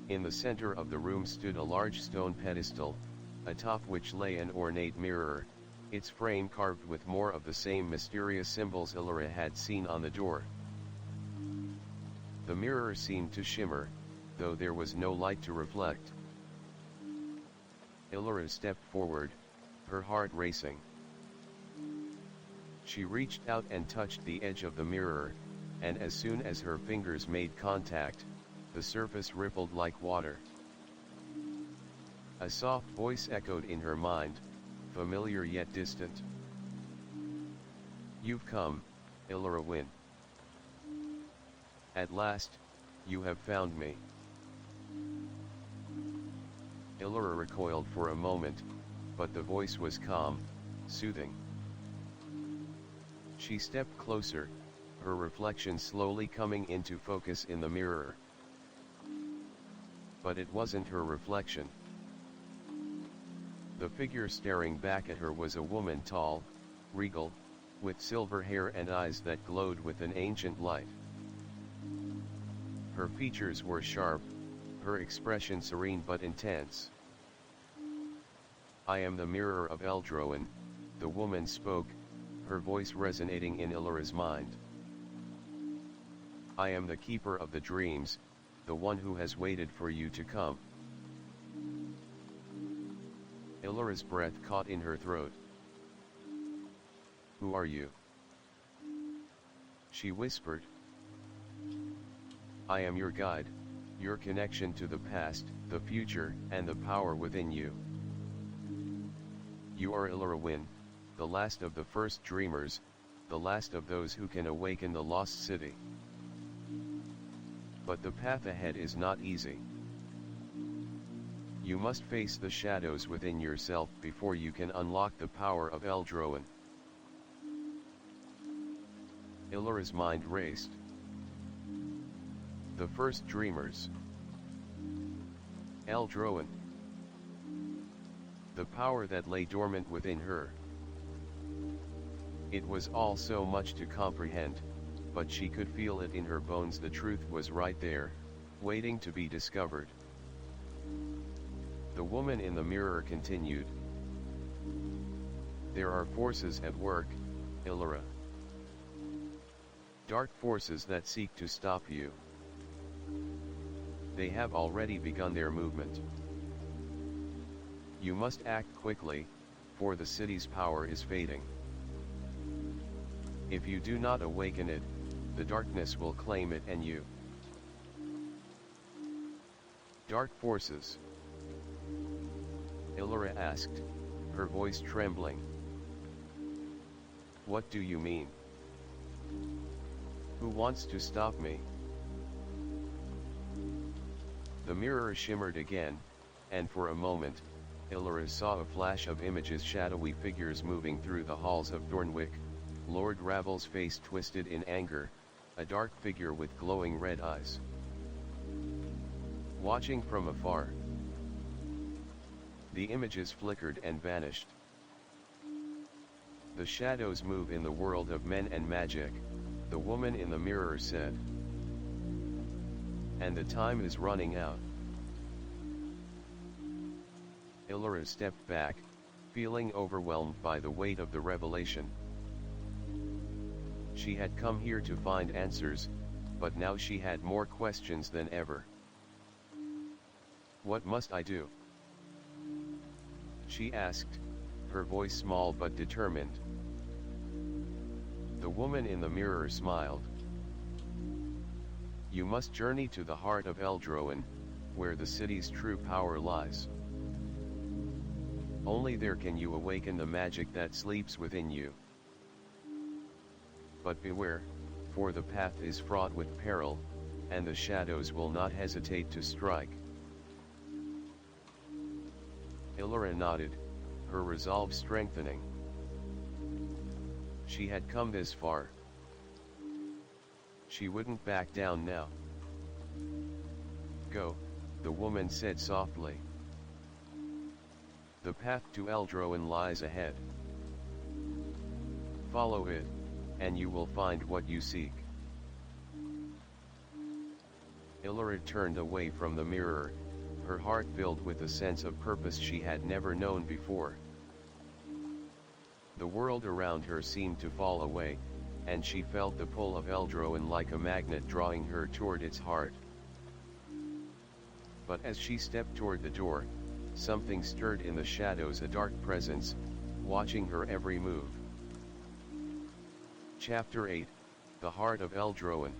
In the center of the room stood a large stone pedestal, atop which lay an ornate mirror, its frame carved with more of the same mysterious symbols Elara had seen on the door. The mirror seemed to shimmer, though there was no light to reflect. Elara stepped forward, her heart racing. She reached out and touched the edge of the mirror, and as soon as her fingers made contact, the surface rippled like water. A soft voice echoed in her mind, familiar yet distant. "You've come, Elara Wynn. At last, you have found me." Elara recoiled for a moment, but the voice was calm, soothing. She stepped closer, her reflection slowly coming into focus in the mirror. But it wasn't her reflection. The figure staring back at her was a woman tall, regal, with silver hair and eyes that glowed with an ancient light. Her features were sharp, her expression serene but intense. "I am the mirror of Eldroin," the woman spoke, her voice resonating in Elara's mind. "I am the keeper of the dreams, the one who has waited for you to come." Elara's breath caught in her throat. "Who are you?" she whispered. "I am your guide, your connection to the past, the future, and the power within you. You are Elara Wynn, the last of the first dreamers, the last of those who can awaken the lost city. But the path ahead is not easy. You must face the shadows within yourself before you can unlock the power of Eldroin." Elara's mind raced. The first dreamers. Eldroin. The power that lay dormant within her. It was all so much to comprehend, but she could feel it in her bones. The truth was right there, waiting to be discovered. The woman in the mirror continued. "There are forces at work, Elara. Dark forces that seek to stop you. They have already begun their movement. You must act quickly, for the city's power is fading. If you do not awaken it, the darkness will claim it and you." "Dark forces?" Elara asked, her voice trembling. "What do you mean? Who wants to stop me?" The mirror shimmered again, and for a moment, Elara saw a flash of images, shadowy figures moving through the halls of Thornwick, Lord Ravel's face twisted in anger, a dark figure with glowing red eyes. Watching from afar. The images flickered and vanished. "The shadows move in the world of men and magic," the woman in the mirror said. "And the time is running out." Elara stepped back, feeling overwhelmed by the weight of the revelation. She had come here to find answers, but now she had more questions than ever. "What must I do?" she asked, her voice small but determined. The woman in the mirror smiled. You must journey to the heart of Eldroin, where the city's true power lies. Only there can you awaken the magic that sleeps within you. But beware, for the path is fraught with peril, and the shadows will not hesitate to strike. Elara nodded, her resolve strengthening. She had come this far. She wouldn't back down now. Go, the woman said softly. The path to Eldroin lies ahead. Follow it, and you will find what you seek. Elara turned away from the mirror, her heart filled with a sense of purpose she had never known before. The world around her seemed to fall away, and she felt the pull of Eldroin like a magnet drawing her toward its heart. But as she stepped toward the door, something stirred in the shadows, a dark presence, watching her every move. Chapter 8, The Heart of Eldroin.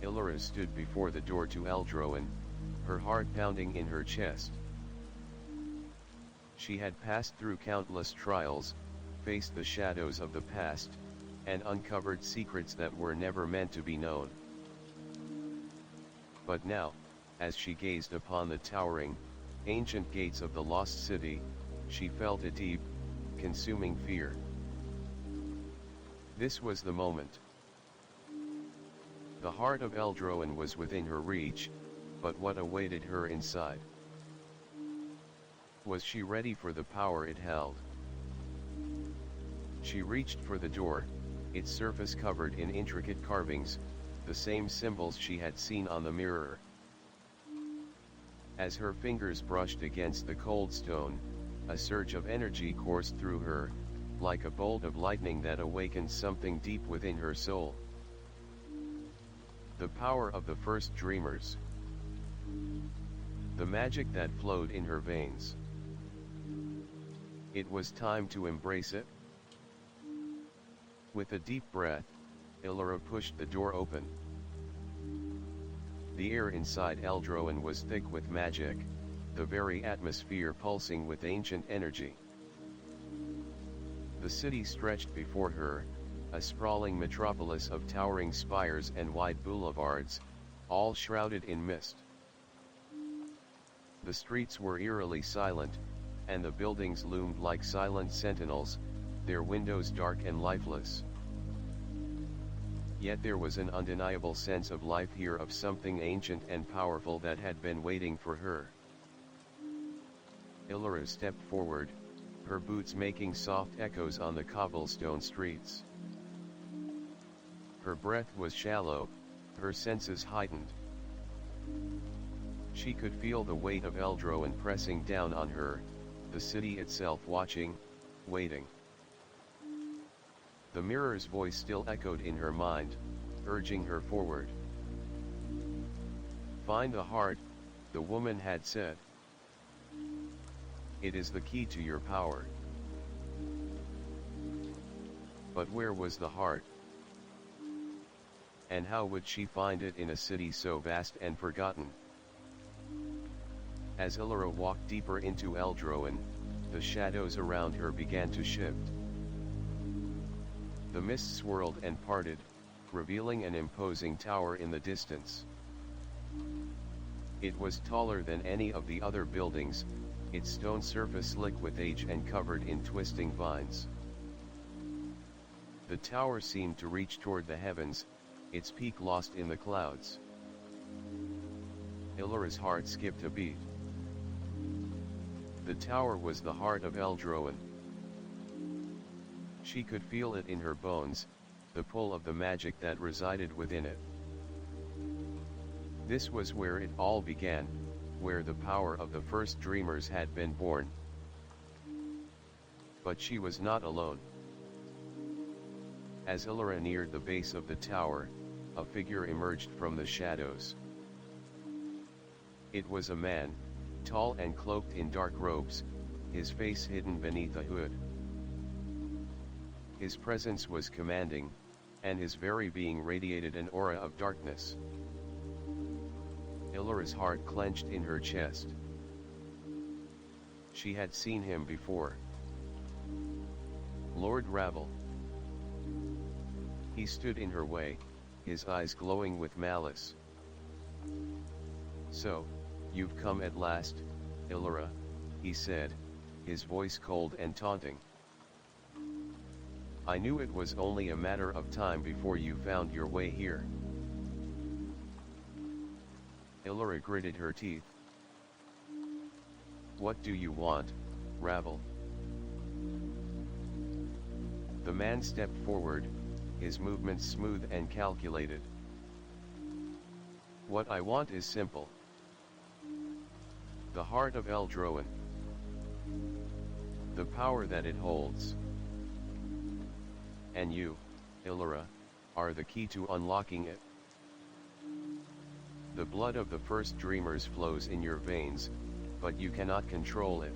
Elara stood before the door to Eldroin, her heart pounding in her chest. She had passed through countless trials, faced the shadows of the past, and uncovered secrets that were never meant to be known. But now, as she gazed upon the towering, ancient gates of the lost city, she felt a deep, consuming fear. This was the moment. The heart of Eldroin was within her reach, but what awaited her inside? Was she ready for the power it held? She reached for the door, its surface covered in intricate carvings, the same symbols she had seen on the mirror. As her fingers brushed against the cold stone, a surge of energy coursed through her, like a bolt of lightning that awakened something deep within her soul. The power of the first dreamers. The magic that flowed in her veins. It was time to embrace it. With a deep breath, Elara pushed the door open. The air inside Eldroin was thick with magic, the very atmosphere pulsing with ancient energy. The city stretched before her, a sprawling metropolis of towering spires and wide boulevards, all shrouded in mist. The streets were eerily silent, and the buildings loomed like silent sentinels, their windows dark and lifeless. Yet there was an undeniable sense of life here, of something ancient and powerful that had been waiting for her. Elara stepped forward, her boots making soft echoes on the cobblestone streets. Her breath was shallow, her senses heightened. She could feel the weight of Eldroin pressing down on her, the city itself watching, waiting. The mirror's voice still echoed in her mind, urging her forward. Find the heart, the woman had said. It is the key to your power. But where was the heart? And how would she find it in a city so vast and forgotten? As Elara walked deeper into Eldroin, the shadows around her began to shift. The mist swirled and parted, revealing an imposing tower in the distance. It was taller than any of the other buildings, its stone surface slick with age and covered in twisting vines. The tower seemed to reach toward the heavens, its peak lost in the clouds. Elara's heart skipped a beat. The tower was the heart of Eldroin. She could feel it in her bones, the pull of the magic that resided within it. This was where it all began, where the power of the first dreamers had been born. But she was not alone. As Elara neared the base of the tower, a figure emerged from the shadows. It was a man, tall and cloaked in dark robes, his face hidden beneath a hood. His presence was commanding, and his very being radiated an aura of darkness. Elara's heart clenched in her chest. She had seen him before. Lord Ravel. He stood in her way, his eyes glowing with malice. "So, you've come at last, Elara," he said, his voice cold and taunting. "I knew it was only a matter of time before you found your way here." Elara gritted her teeth. "What do you want, Ravel?" The man stepped forward, his movements smooth and calculated. "What I want is simple. The heart of Eldroan. The power that it holds. And you, Elara, are the key to unlocking it. The blood of the first dreamers flows in your veins, but you cannot control it.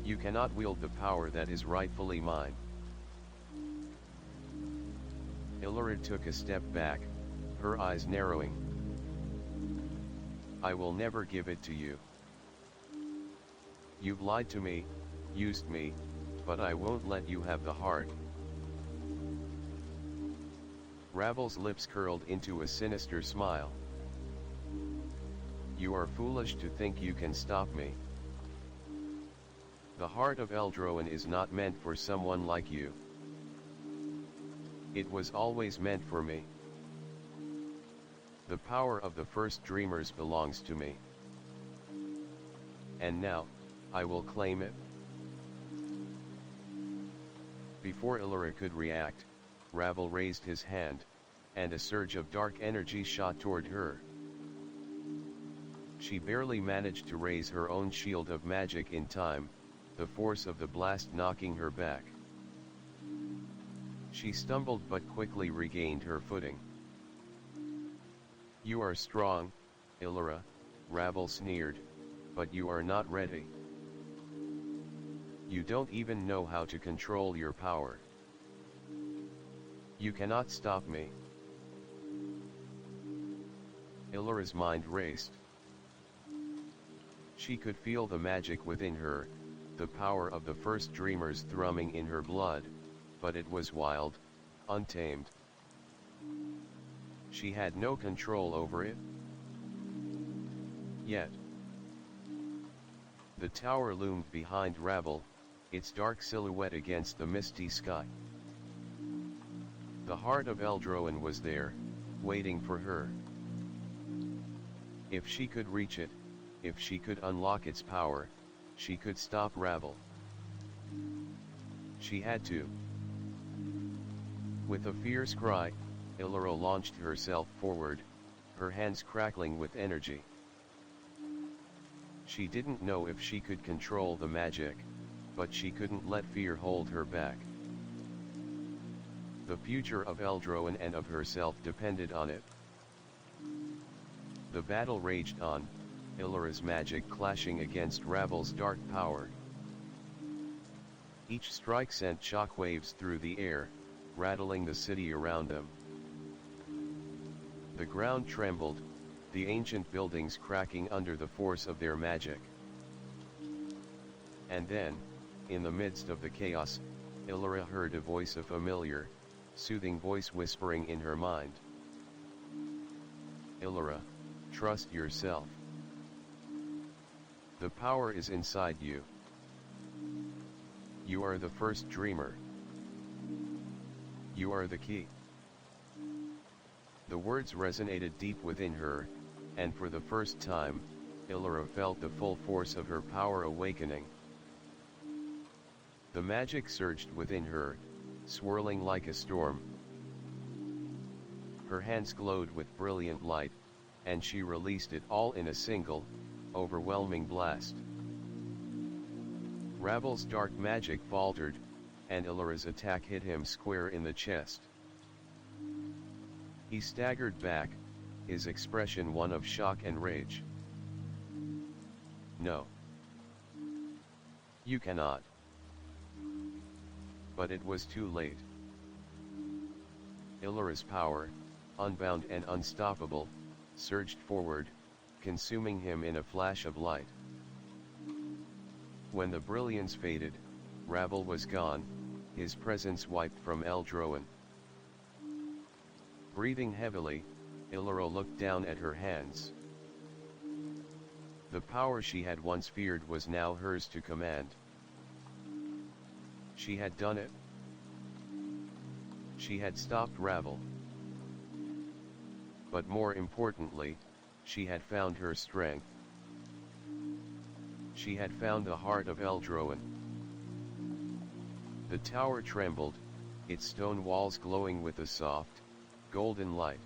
You cannot wield the power that is rightfully mine." Elara took a step back, her eyes narrowing. "I will never give it to you. You've lied to me, used me, but I won't let you have the heart." Ravel's lips curled into a sinister smile. "You are foolish to think you can stop me. The heart of Eldroan is not meant for someone like you. It was always meant for me. The power of the first dreamers belongs to me. And now, I will claim it." Before Elara could react, Ravel raised his hand, and a surge of dark energy shot toward her. She barely managed to raise her own shield of magic in time, the force of the blast knocking her back. She stumbled but quickly regained her footing. "You are strong, Elara," Ravel sneered, "but you are not ready. You don't even know how to control your power. You cannot stop me." Elara's mind raced. She could feel the magic within her, the power of the first dreamers thrumming in her blood, but it was wild, untamed. She had no control over it. Yet, the tower loomed behind Ravel, its dark silhouette against the misty sky. The heart of Eldroan was there, waiting for her. If she could reach it, if she could unlock its power, she could stop Ravel. She had to. With a fierce cry, Elara launched herself forward, her hands crackling with energy. She didn't know if she could control the magic, but she couldn't let fear hold her back. The future of Eldroan and of herself depended on it. The battle raged on, Elara's magic clashing against Ravel's dark power. Each strike sent shockwaves through the air, rattling the city around them. The ground trembled, the ancient buildings cracking under the force of their magic. And then, in the midst of the chaos, Elara heard a voice, a familiar, soothing voice whispering in her mind. "Elara, trust yourself. The power is inside you. You are the first dreamer. You are the key." The words resonated deep within her, and for the first time, Elara felt the full force of her power awakening. The magic surged within her, swirling like a storm. Her hands glowed with brilliant light, and she released it all in a single, overwhelming blast. Ravel's dark magic faltered, and Elara's attack hit him square in the chest. He staggered back, his expression one of shock and rage. "No. You cannot." But it was too late. Ilara's power, unbound and unstoppable, surged forward, consuming him in a flash of light. When the brilliance faded, Ravel was gone, his presence wiped from Eldroen. Breathing heavily, Ilara looked down at her hands. The power she had once feared was now hers to command. She had done it. She had stopped Ravel. But more importantly, she had found her strength. She had found the heart of Eldroen. The tower trembled, its stone walls glowing with a soft, golden light.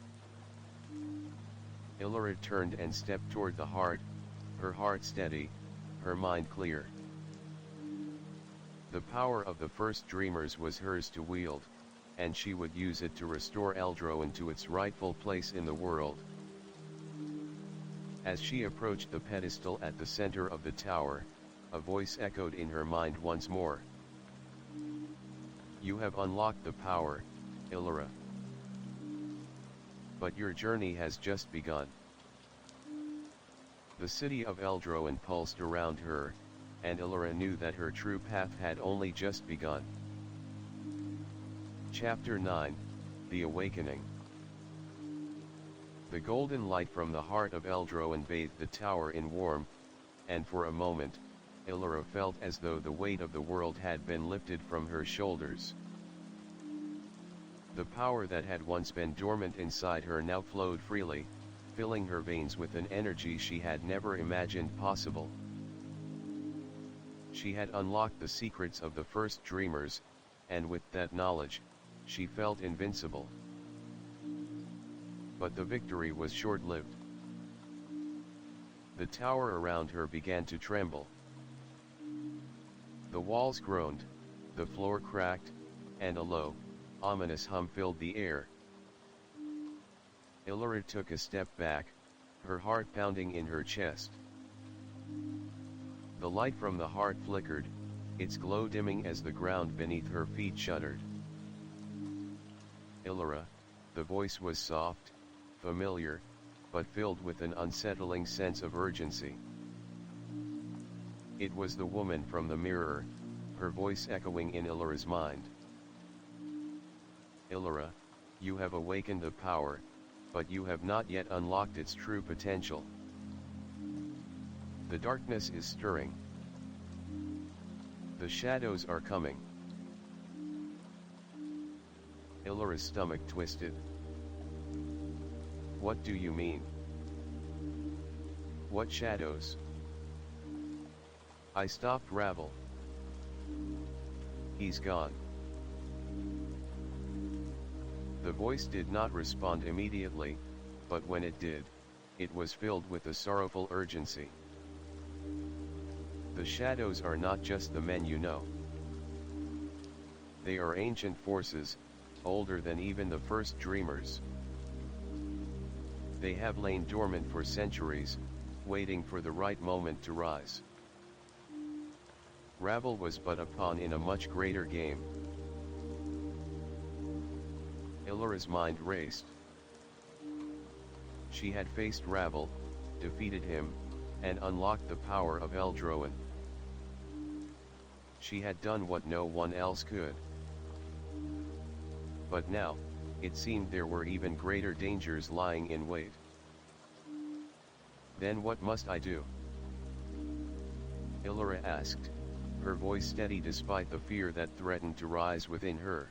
Ilara turned and stepped toward the heart, her heart steady, her mind clear. The power of the first dreamers was hers to wield, and she would use it to restore Eldroen to its rightful place in the world. As she approached the pedestal at the center of the tower, a voice echoed in her mind once more. You have unlocked the power, Ilara. But your journey has just begun. The city of Eldroen pulsed around her, and Ilara knew that her true path had only just begun. Chapter 9, The Awakening. The golden light from the heart of Eldroen bathed the tower in warmth, and for a moment, Ilara felt as though the weight of the world had been lifted from her shoulders. The power that had once been dormant inside her now flowed freely, filling her veins with an energy she had never imagined possible. She had unlocked the secrets of the first dreamers, and with that knowledge, she felt invincible. But the victory was short-lived. The tower around her began to tremble. The walls groaned, the floor cracked, and a low, ominous hum filled the air. Ilara took a step back, her heart pounding in her chest. The light from the heart flickered, its glow dimming as the ground beneath her feet shuddered. Ilara, the voice was soft, familiar, but filled with an unsettling sense of urgency. It was the woman from the mirror, her voice echoing in Ilara's mind. Ilara, you have awakened the power, but you have not yet unlocked its true potential. The darkness is stirring. The shadows are coming. Ilara's stomach twisted. What do you mean? What shadows? I stopped Ravel. He's gone. The voice did not respond immediately, but when it did, it was filled with a sorrowful urgency. The shadows are not just the men you know. They are ancient forces, older than even the first dreamers. They have lain dormant for centuries, waiting for the right moment to rise. Ravel was but a pawn in a much greater game. Ilara's mind raced. She had faced Ravel, defeated him, and unlocked the power of Eldroen. She had done what no one else could. But now, it seemed there were even greater dangers lying in wait. Then what must I do? Ilara asked, her voice steady despite the fear that threatened to rise within her.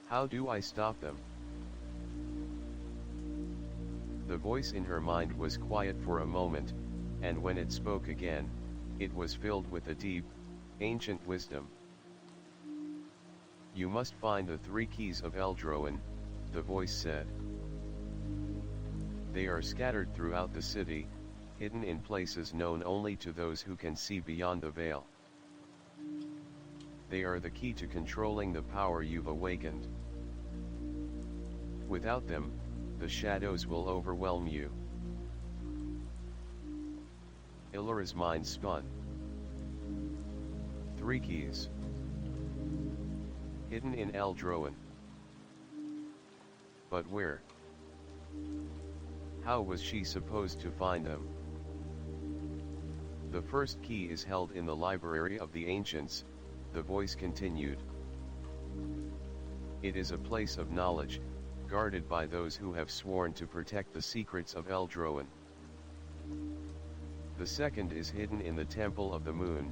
How do I stop them? The voice in her mind was quiet for a moment, and when it spoke again, it was filled with a deep, ancient wisdom. You must find the 3 keys of Eldroen, the voice said. They are scattered throughout the city, hidden in places known only to those who can see beyond the veil. They are the key to controlling the power you've awakened. Without them, the shadows will overwhelm you. Ilara's mind spun. 3 keys. Hidden in Eldroen. But where? How was she supposed to find them? The first key is held in the library of the ancients, the voice continued. It is a place of knowledge, guarded by those who have sworn to protect the secrets of Eldroen. The second is hidden in the Temple of the Moon,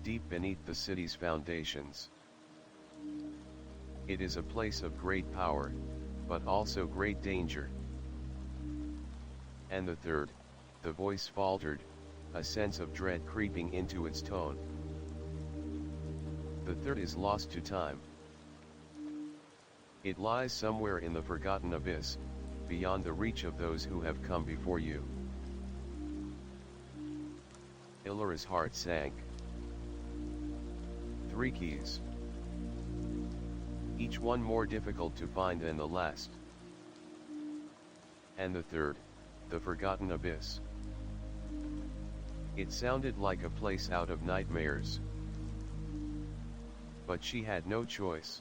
deep beneath the city's foundations. It is a place of great power, but also great danger. And the third, the voice faltered, a sense of dread creeping into its tone. The third is lost to time. It lies somewhere in the forgotten abyss, beyond the reach of those who have come before you. Elara's heart sank. 3 keys. Each one more difficult to find than the last. And the third, the forgotten abyss. It sounded like a place out of nightmares. But she had no choice.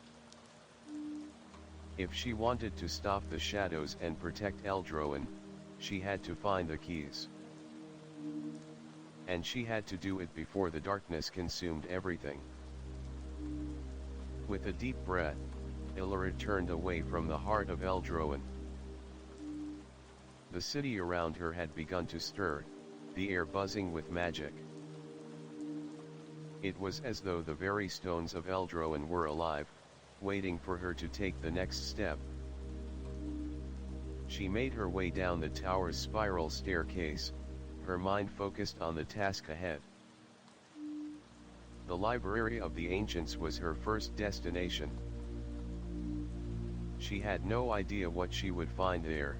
If she wanted to stop the shadows and protect Eldroen, she had to find the keys. And she had to do it before the darkness consumed everything. With a deep breath, Elara turned away from the heart of Eldroen. The city around her had begun to stir, the air buzzing with magic. It was as though the very stones of Eldroen were alive, waiting for her to take the next step. She made her way down the tower's spiral staircase, her mind focused on the task ahead. The library of the ancients was her first destination. She had no idea what she would find there,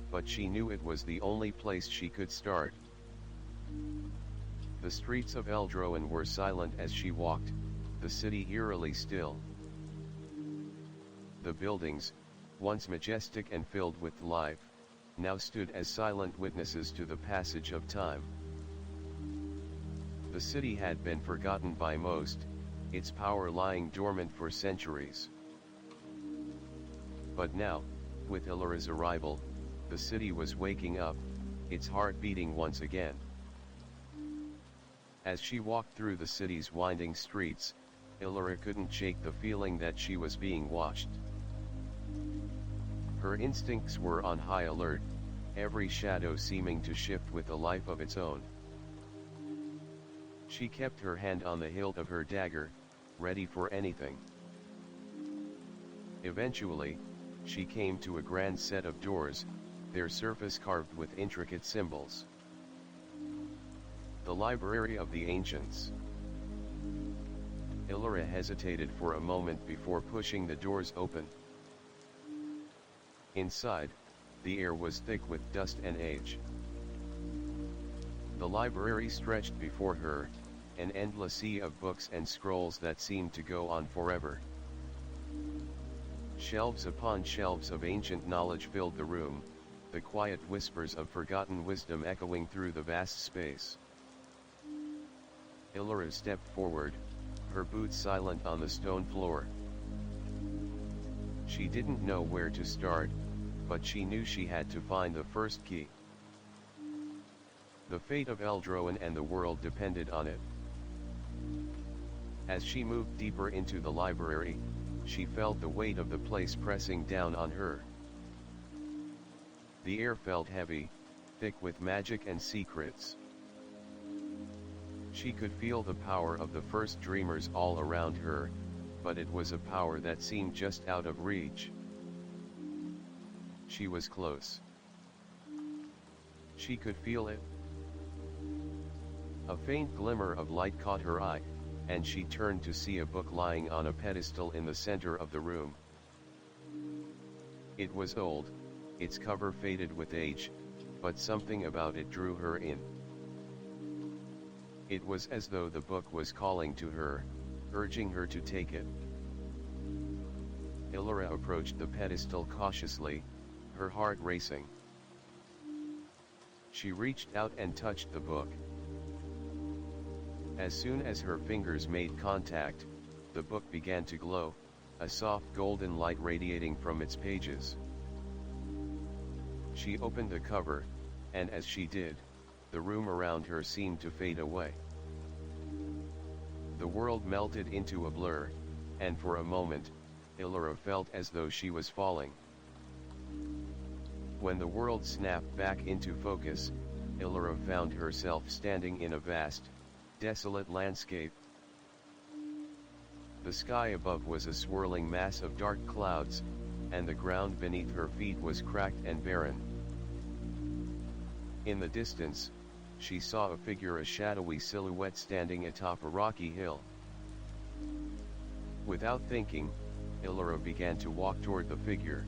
but she knew it was the only place she could start. The streets of Eldroen were silent as she walked, the city eerily still. The buildings, once majestic and filled with life, now stood as silent witnesses to the passage of time. The city had been forgotten by most, its power lying dormant for centuries. But now, with Elara's arrival, the city was waking up, its heart beating once again. As she walked through the city's winding streets, Elara couldn't shake the feeling that she was being watched. Her instincts were on high alert, every shadow seeming to shift with a life of its own. She kept her hand on the hilt of her dagger, ready for anything. Eventually, she came to a grand set of doors, their surface carved with intricate symbols. The library of the ancients. Elara hesitated for a moment before pushing the doors open. Inside, the air was thick with dust and age. The library stretched before her, an endless sea of books and scrolls that seemed to go on forever. Shelves upon shelves of ancient knowledge filled the room, the quiet whispers of forgotten wisdom echoing through the vast space. Elara stepped forward, her boots silent on the stone floor. She didn't know where to start, but she knew she had to find the first key. The fate of Eldroen and the world depended on it. As she moved deeper into the library, she felt the weight of the place pressing down on her. The air felt heavy, thick with magic and secrets. She could feel the power of the first dreamers all around her, but it was a power that seemed just out of reach. She was close. She could feel it. A faint glimmer of light caught her eye, and she turned to see a book lying on a pedestal in the center of the room. It was old, its cover faded with age, but something about it drew her in. It was as though the book was calling to her, urging her to take it. Elara approached the pedestal cautiously, her heart racing. She reached out and touched the book. As soon as her fingers made contact, the book began to glow, a soft golden light radiating from its pages. She opened the cover, and as she did, the room around her seemed to fade away. The world melted into a blur, and for a moment, Elara felt as though she was falling. When the world snapped back into focus, Elara found herself standing in a vast, desolate landscape. The sky above was a swirling mass of dark clouds, and the ground beneath her feet was cracked and barren. In the distance, she saw a figure, a shadowy silhouette standing atop a rocky hill. Without thinking, Elara began to walk toward the figure.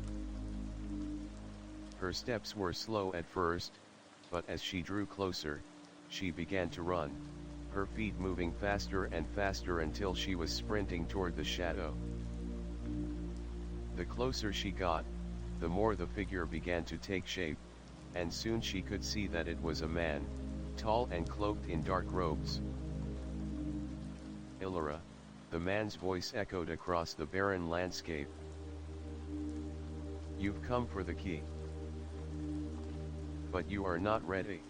Her steps were slow at first, but as she drew closer, she began to run, her feet moving faster and faster until she was sprinting toward the shadow. The closer she got, the more the figure began to take shape, and soon she could see that it was a man, tall and cloaked in dark robes. Elara, the man's voice echoed across the barren landscape. You've come for the key. But you are not ready.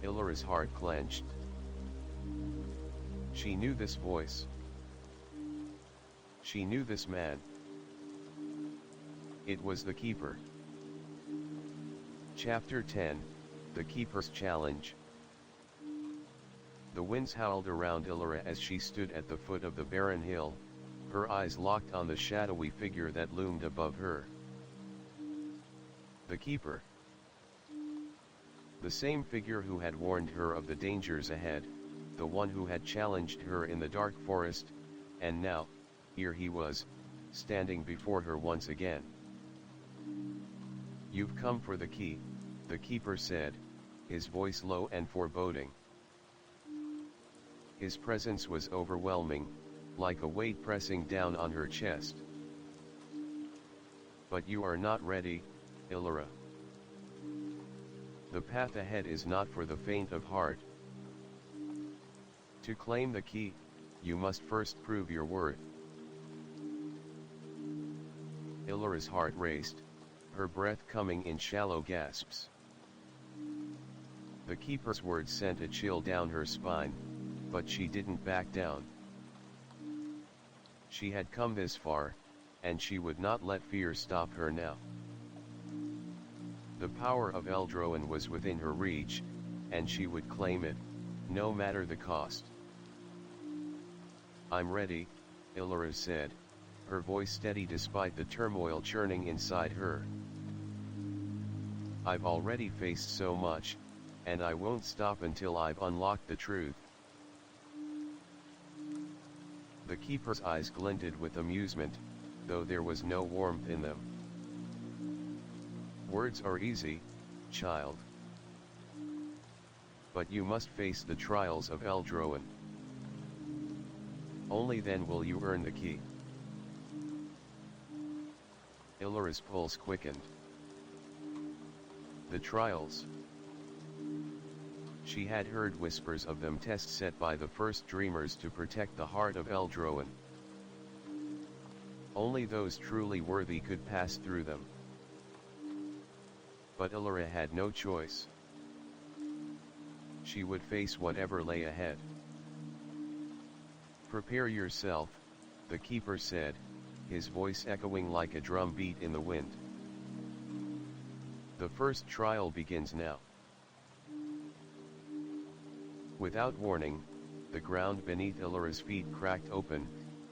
Elara's heart clenched. She knew this voice. She knew this man. It was the Keeper. Chapter 10, The Keeper's Challenge. The winds howled around Elara as she stood at the foot of the barren hill, her eyes locked on the shadowy figure that loomed above her. The Keeper. The same figure who had warned her of the dangers ahead, the one who had challenged her in the dark forest, and now, here he was, standing before her once again. You've come for the key, the Keeper said, his voice low and foreboding. His presence was overwhelming, like a weight pressing down on her chest. But you are not ready, Elara. The path ahead is not for the faint of heart. To claim the key, you must first prove your worth. Elara's heart raced, her breath coming in shallow gasps. The Keeper's words sent a chill down her spine, but she didn't back down. She had come this far, and she would not let fear stop her now. The power of Eldroan was within her reach, and she would claim it, no matter the cost. I'm ready, Elara said, her voice steady despite the turmoil churning inside her. I've already faced so much, and I won't stop until I've unlocked the truth. The Keeper's eyes glinted with amusement, though there was no warmth in them. Words are easy, child. But you must face the trials of Eldroan. Only then will you earn the key. Elara's pulse quickened. The trials. She had heard whispers of them, tests set by the first dreamers to protect the heart of Eldroan. Only those truly worthy could pass through them. But Elara had no choice. She would face whatever lay ahead. Prepare yourself, the Keeper said, his voice echoing like a drum beat in the wind. The first trial begins now. Without warning, the ground beneath Elara's feet cracked open,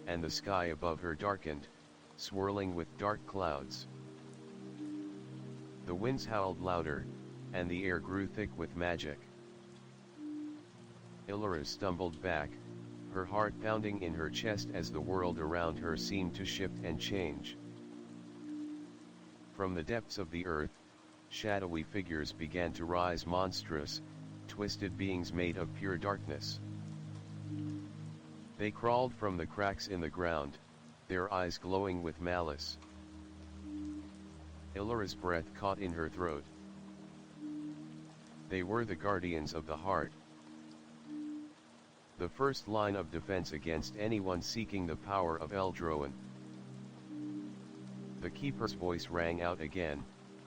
and the sky above her darkened, swirling with dark clouds. The winds howled louder, and the air grew thick with magic. Elara stumbled back, her heart pounding in her chest as the world around her seemed to shift and change. From the depths of the earth, shadowy figures began to rise, monstrous, twisted beings made of pure darkness. They crawled from the cracks in the ground, their eyes glowing with malice. Elara's breath caught in her throat. They were the guardians of the heart. The first line of defense against anyone seeking the power of Eldroan. The keeper's voice rang out again,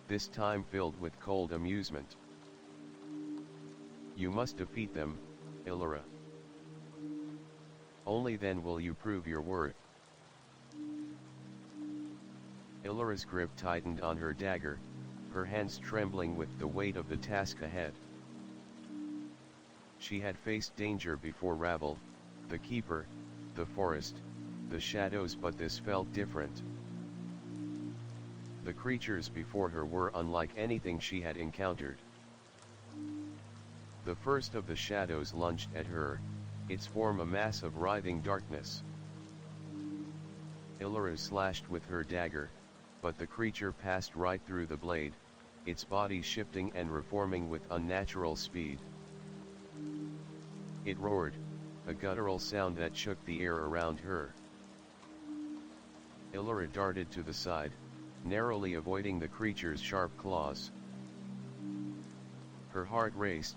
this time filled with cold amusement. You must defeat them, Elara. Only then will you prove your worth. Elara's grip tightened on her dagger, her hands trembling with the weight of the task ahead. She had faced danger before Rabble, the keeper, the forest, the shadows, but this felt different. The creatures before her were unlike anything she had encountered. The first of the shadows lunged at her, its form a mass of writhing darkness. Elara slashed with her dagger, but the creature passed right through the blade, its body shifting and reforming with unnatural speed. It roared, a guttural sound that shook the air around her. Elara darted to the side, narrowly avoiding the creature's sharp claws. Her heart raced,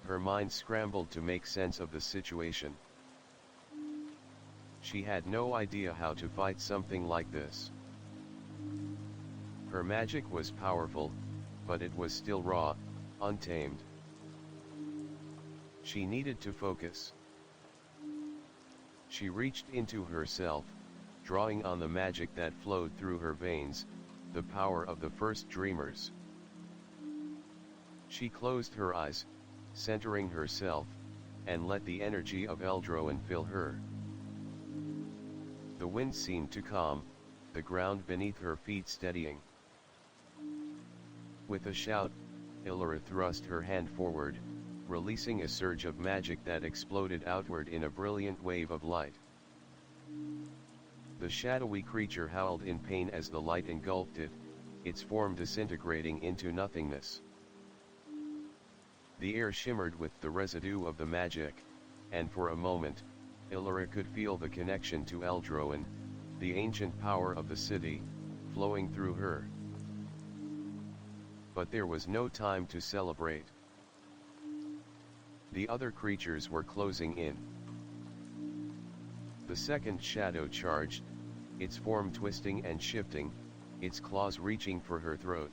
her mind scrambled to make sense of the situation. She had no idea how to fight something like this. Her magic was powerful, but it was still raw, untamed. She needed to focus. She reached into herself, drawing on the magic that flowed through her veins, the power of the first dreamers. She closed her eyes, centering herself, and let the energy of Eldroin fill her. The wind seemed to calm, the ground beneath her feet steadying. With a shout, Elara thrust her hand forward, releasing a surge of magic that exploded outward in a brilliant wave of light. The shadowy creature howled in pain as the light engulfed it, its form disintegrating into nothingness. The air shimmered with the residue of the magic, and for a moment, Elara could feel the connection to Eldroin, the ancient power of the city, flowing through her. But there was no time to celebrate. The other creatures were closing in. The second shadow charged, its form twisting and shifting, its claws reaching for her throat.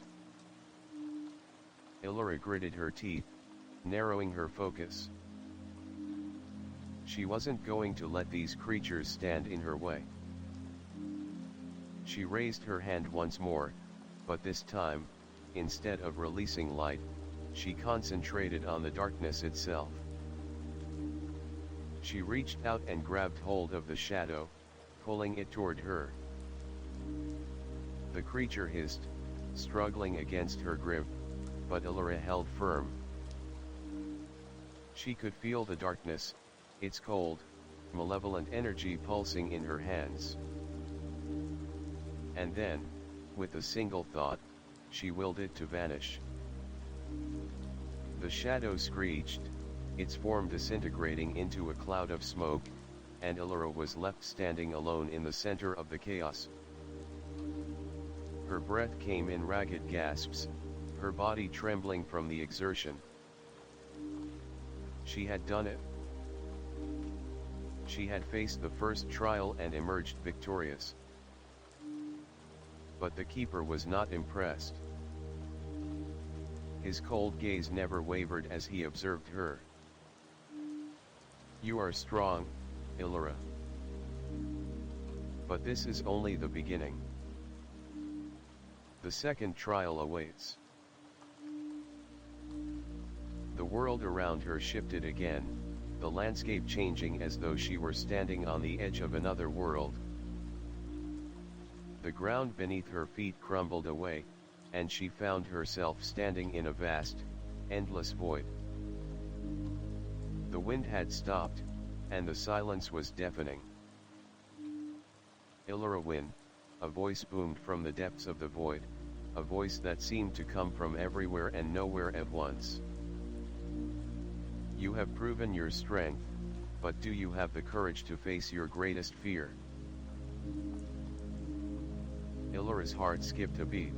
Elara gritted her teeth, narrowing her focus. She wasn't going to let these creatures stand in her way. She raised her hand once more, but this time, instead of releasing light, she concentrated on the darkness itself. She reached out and grabbed hold of the shadow, pulling it toward her. The creature hissed, struggling against her grip, but Elara held firm. She could feel the darkness, its cold, malevolent energy pulsing in her hands. And then, with a single thought, she willed it to vanish. The shadow screeched, its form disintegrating into a cloud of smoke, and Elara was left standing alone in the center of the chaos. Her breath came in ragged gasps, her body trembling from the exertion. She had done it. She had faced the first trial and emerged victorious. But the keeper was not impressed. His cold gaze never wavered as he observed her. You are strong, Elara. But this is only the beginning. The second trial awaits. The world around her shifted again, the landscape changing as though she were standing on the edge of another world. The ground beneath her feet crumbled away, and she found herself standing in a vast, endless void. The wind had stopped, and the silence was deafening. Elara Wynn, a voice boomed from the depths of the void, a voice that seemed to come from everywhere and nowhere at once. You have proven your strength, but do you have the courage to face your greatest fear? Elara's heart skipped a beat.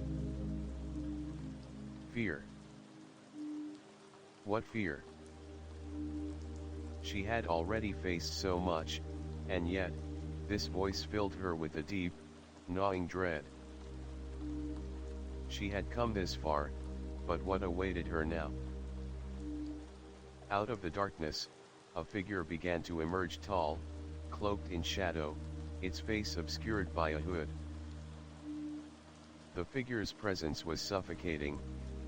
Fear. What fear? She had already faced so much, and yet, this voice filled her with a deep, gnawing dread. She had come this far, but what awaited her now? Out of the darkness, a figure began to emerge, tall, cloaked in shadow, its face obscured by a hood. The figure's presence was suffocating,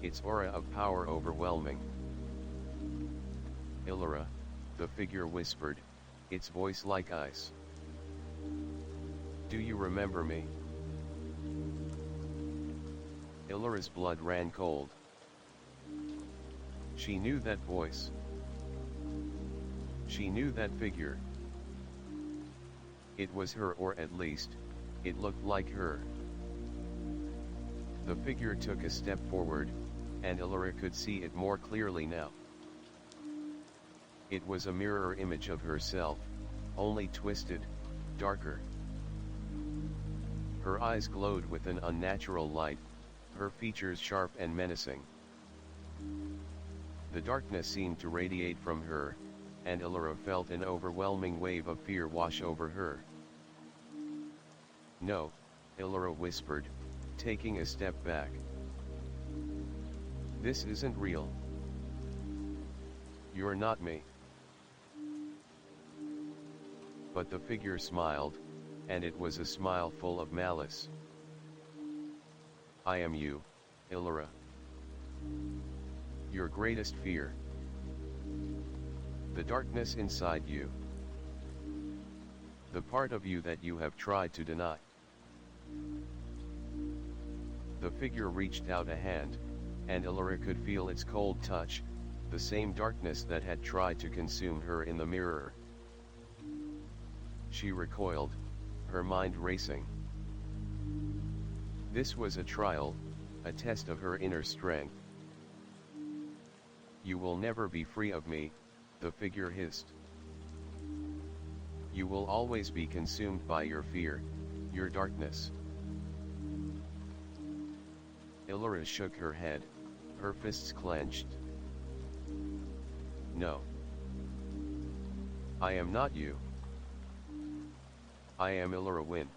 its aura of power overwhelming. "Elara," the figure whispered, its voice like ice. "Do you remember me?" Elara's blood ran cold. She knew that voice. She knew that figure. It was her, or at least, it looked like her. The figure took a step forward, and Elara could see it more clearly now. It was a mirror image of herself, only twisted, darker. Her eyes glowed with an unnatural light, her features sharp and menacing. The darkness seemed to radiate from her, and Elara felt an overwhelming wave of fear wash over her. "No," Elara whispered, taking a step back. "This isn't real. You're not me." But the figure smiled, and it was a smile full of malice. "I am you, Elara. Your greatest fear. The darkness inside you. The part of you that you have tried to deny." The figure reached out a hand, and Elara could feel its cold touch, the same darkness that had tried to consume her in the mirror. She recoiled, her mind racing. This was a trial, a test of her inner strength. "You will never be free of me," the figure hissed. "You will always be consumed by your fear, your darkness." Elara shook her head, her fists clenched. "No. I am not you. I am Elara Wynn.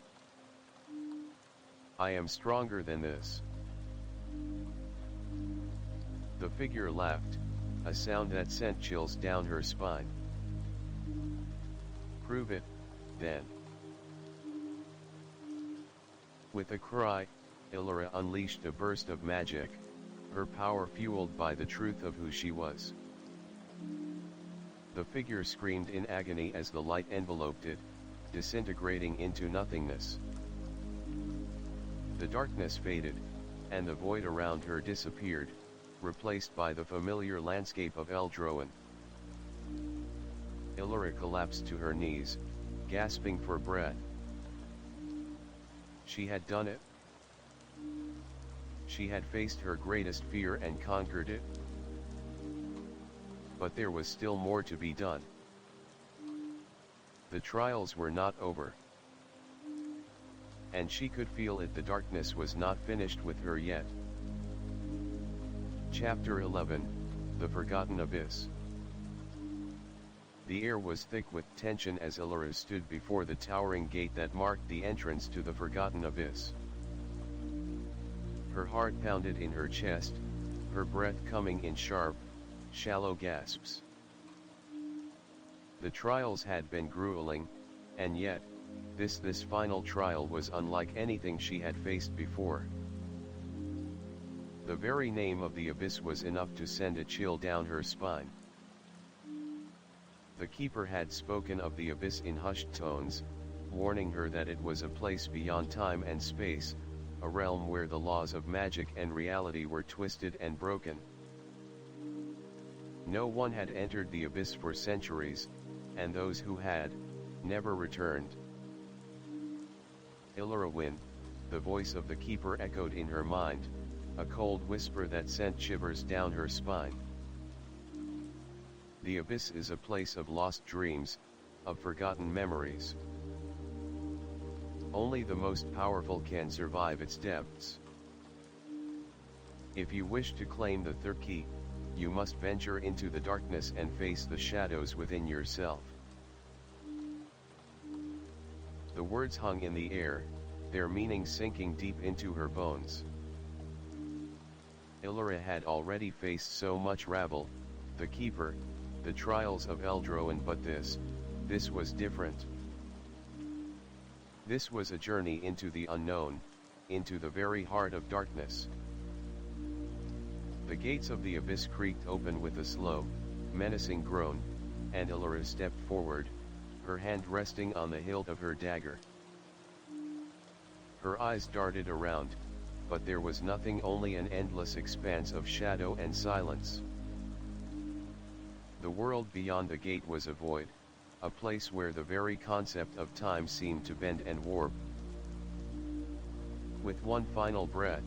I am stronger than this." The figure laughed, a sound that sent chills down her spine. "Prove it, then." With a cry, Elara unleashed a burst of magic, her power fueled by the truth of who she was. The figure screamed in agony as the light enveloped it, disintegrating into nothingness. The darkness faded, and the void around her disappeared, replaced by the familiar landscape of Eldroan. Elara collapsed to her knees, gasping for breath. She had done it. She had faced her greatest fear and conquered it. But there was still more to be done. The trials were not over. And she could feel it, the darkness was not finished with her yet. Chapter 11, The Forgotten Abyss. The air was thick with tension as Elara stood before the towering gate that marked the entrance to the Forgotten Abyss. Her heart pounded in her chest, her breath coming in sharp, shallow gasps. The trials had been grueling, and yet, this final trial was unlike anything she had faced before. The very name of the abyss was enough to send a chill down her spine. The keeper had spoken of the abyss in hushed tones, warning her that it was a place beyond time and space, a realm where the laws of magic and reality were twisted and broken. No one had entered the abyss for centuries, and those who had, never returned. Elara Wynn, the voice of the keeper echoed in her mind, a cold whisper that sent shivers down her spine. The abyss is a place of lost dreams, of forgotten memories. Only the most powerful can survive its depths. If you wish to claim the third key, you must venture into the darkness and face the shadows within yourself. The words hung in the air, their meaning sinking deep into her bones. Elara had already faced so much rabble, the Keeper, the trials of Eldroan, but this was different. This was a journey into the unknown, into the very heart of darkness. The gates of the abyss creaked open with a slow, menacing groan, and Elara stepped forward, her hand resting on the hilt of her dagger. Her eyes darted around, but there was nothing, only an endless expanse of shadow and silence. The world beyond the gate was a void, a place where the very concept of time seemed to bend and warp. With one final breath,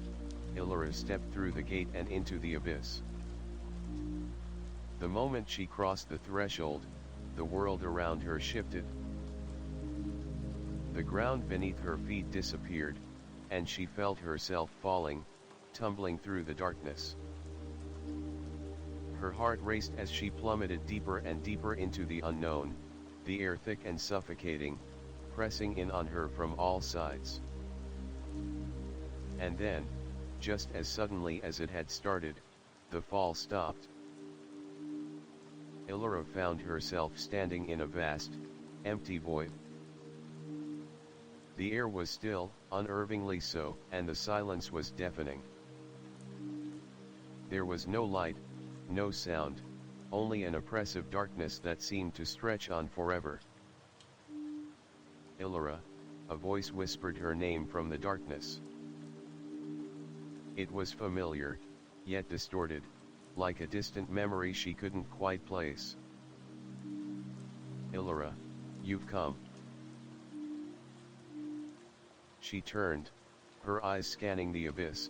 Elara stepped through the gate and into the abyss. The moment she crossed the threshold, the world around her shifted. The ground beneath her feet disappeared, and she felt herself falling, tumbling through the darkness. Her heart raced as she plummeted deeper and deeper into the unknown, the air thick and suffocating, pressing in on her from all sides. And then, just as suddenly as it had started, the fall stopped. Elara found herself standing in a vast, empty void. The air was still, unnervingly so, and the silence was deafening. There was no light, no sound, only an oppressive darkness that seemed to stretch on forever. Elara, a voice whispered her name from the darkness. It was familiar, yet distorted, like a distant memory she couldn't quite place. Elara, you've come. She turned, her eyes scanning the abyss,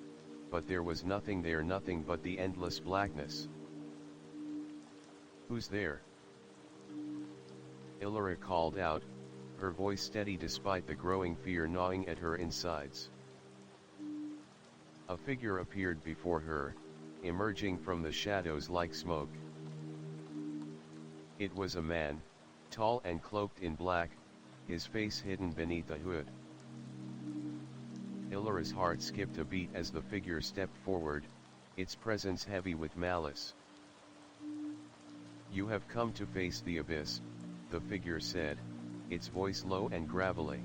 but there was nothing there, nothing but the endless blackness. Who's there? Elara called out, her voice steady despite the growing fear gnawing at her insides. A figure appeared before her, emerging from the shadows like smoke. It was a man, tall and cloaked in black, his face hidden beneath a hood. Elara's heart skipped a beat as the figure stepped forward, its presence heavy with malice. You have come to face the abyss, the figure said, its voice low and gravelly.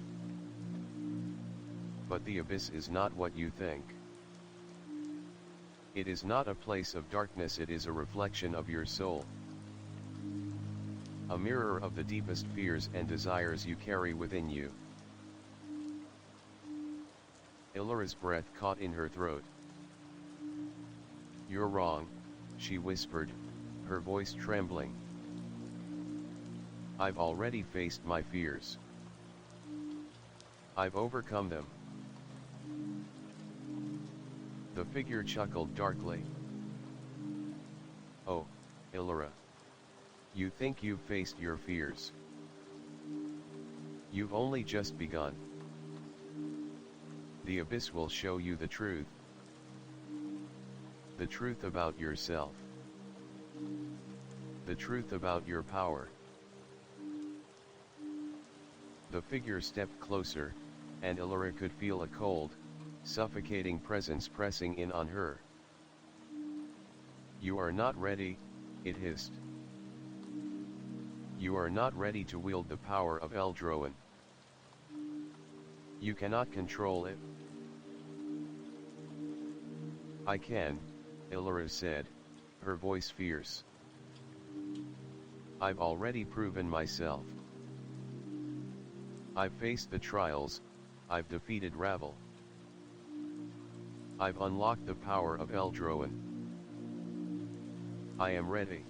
But the abyss is not what you think. It is not a place of darkness, it is a reflection of your soul. A mirror of the deepest fears and desires you carry within you. Elara's breath caught in her throat. You're wrong, she whispered, her voice trembling. I've already faced my fears. I've overcome them. The figure chuckled darkly. Oh, Elara. You think you've faced your fears. You've only just begun. The abyss will show you the truth. The truth about yourself. The truth about your power. The figure stepped closer, and Elara could feel a cold, suffocating presence pressing in on her. You are not ready, it hissed. You are not ready to wield the power of Eldroan. You cannot control it. I can, Elara said, her voice fierce. I've already proven myself. I've faced the trials, I've defeated Ravel. I've unlocked the power of Eldroan. I am ready.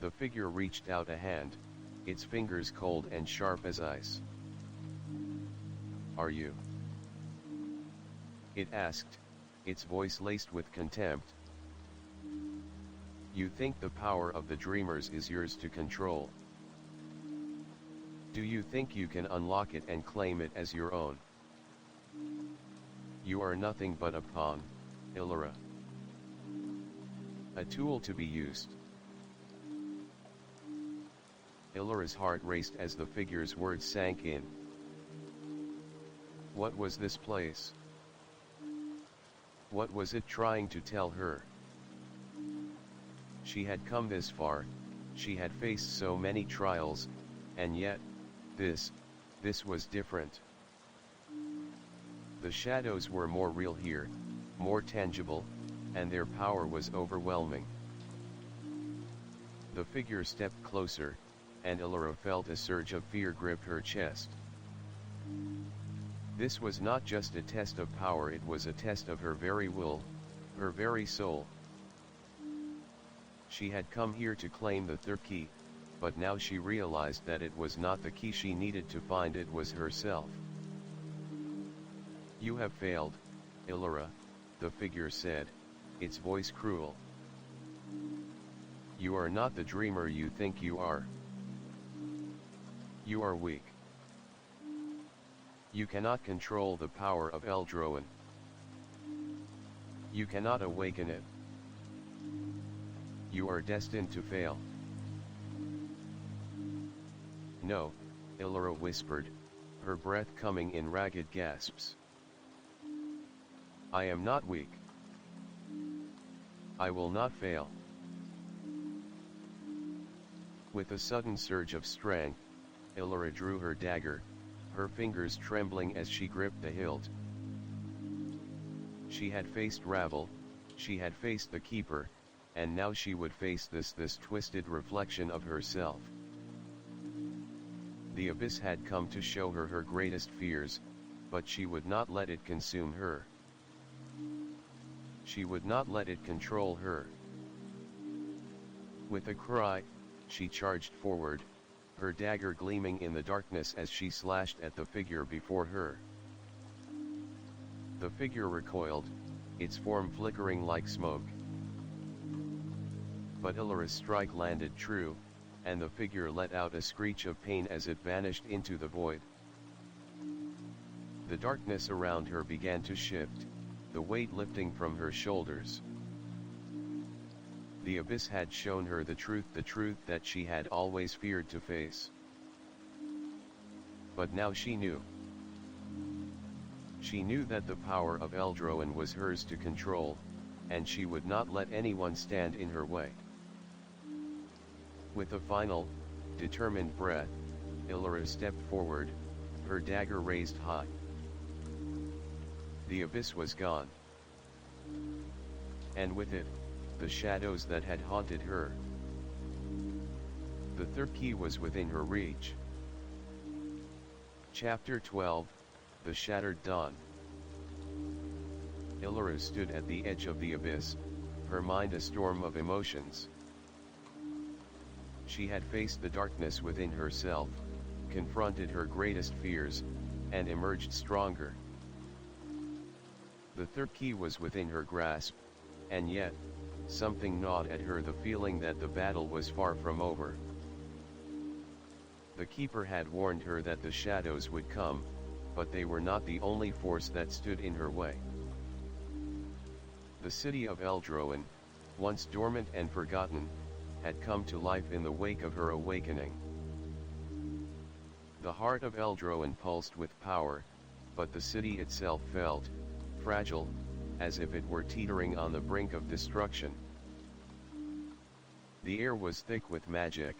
The figure reached out a hand, its fingers cold and sharp as ice. Are you? It asked, its voice laced with contempt. You think the power of the dreamers is yours to control? Do you think you can unlock it and claim it as your own? You are nothing but a pawn, Elara. A tool to be used. Elara's heart raced as the figure's words sank in. What was this place? What was it trying to tell her? She had come this far, she had faced so many trials, and yet, this was different. The shadows were more real here, more tangible, and their power was overwhelming. The figure stepped closer, and Elara felt a surge of fear grip her chest. This was not just a test of power, it was a test of her very will, her very soul. She had come here to claim the third key, but now she realized that it was not the key she needed to find, it was herself. "You have failed, Elara," the figure said, its voice cruel. "You are not the dreamer you think you are. You are weak. You cannot control the power of Eldroan. You cannot awaken it. You are destined to fail." "No," Elara whispered, her breath coming in ragged gasps. "I am not weak. I will not fail." With a sudden surge of strength, Elara drew her dagger, her fingers trembling as she gripped the hilt. She had faced Ravel, she had faced the Keeper, and now she would face this twisted reflection of herself. The abyss had come to show her her greatest fears, but she would not let it consume her. She would not let it control her. With a cry, she charged forward, her dagger gleaming in the darkness as she slashed at the figure before her. The figure recoiled, its form flickering like smoke. But Elara's strike landed true, and the figure let out a screech of pain as it vanished into the void. The darkness around her began to shift, the weight lifting from her shoulders. The abyss had shown her the truth that she had always feared to face. But now she knew. She knew that the power of Eldroan was hers to control, and she would not let anyone stand in her way. With a final, determined breath, Elara stepped forward, her dagger raised high. The abyss was gone. And with it, the shadows that had haunted her. The third key was within her reach. Chapter 12, The Shattered Dawn. Elara stood at the edge of the abyss, her mind a storm of emotions. She had faced the darkness within herself, confronted her greatest fears, and emerged stronger. The third key was within her grasp, and yet, something gnawed at her, the feeling that the battle was far from over. The Keeper had warned her that the shadows would come, but they were not the only force that stood in her way. The city of Eldroan, once dormant and forgotten, had come to life in the wake of her awakening. The heart of Eldroan pulsed with power, but the city itself felt fragile, as if it were teetering on the brink of destruction. The air was thick with magic,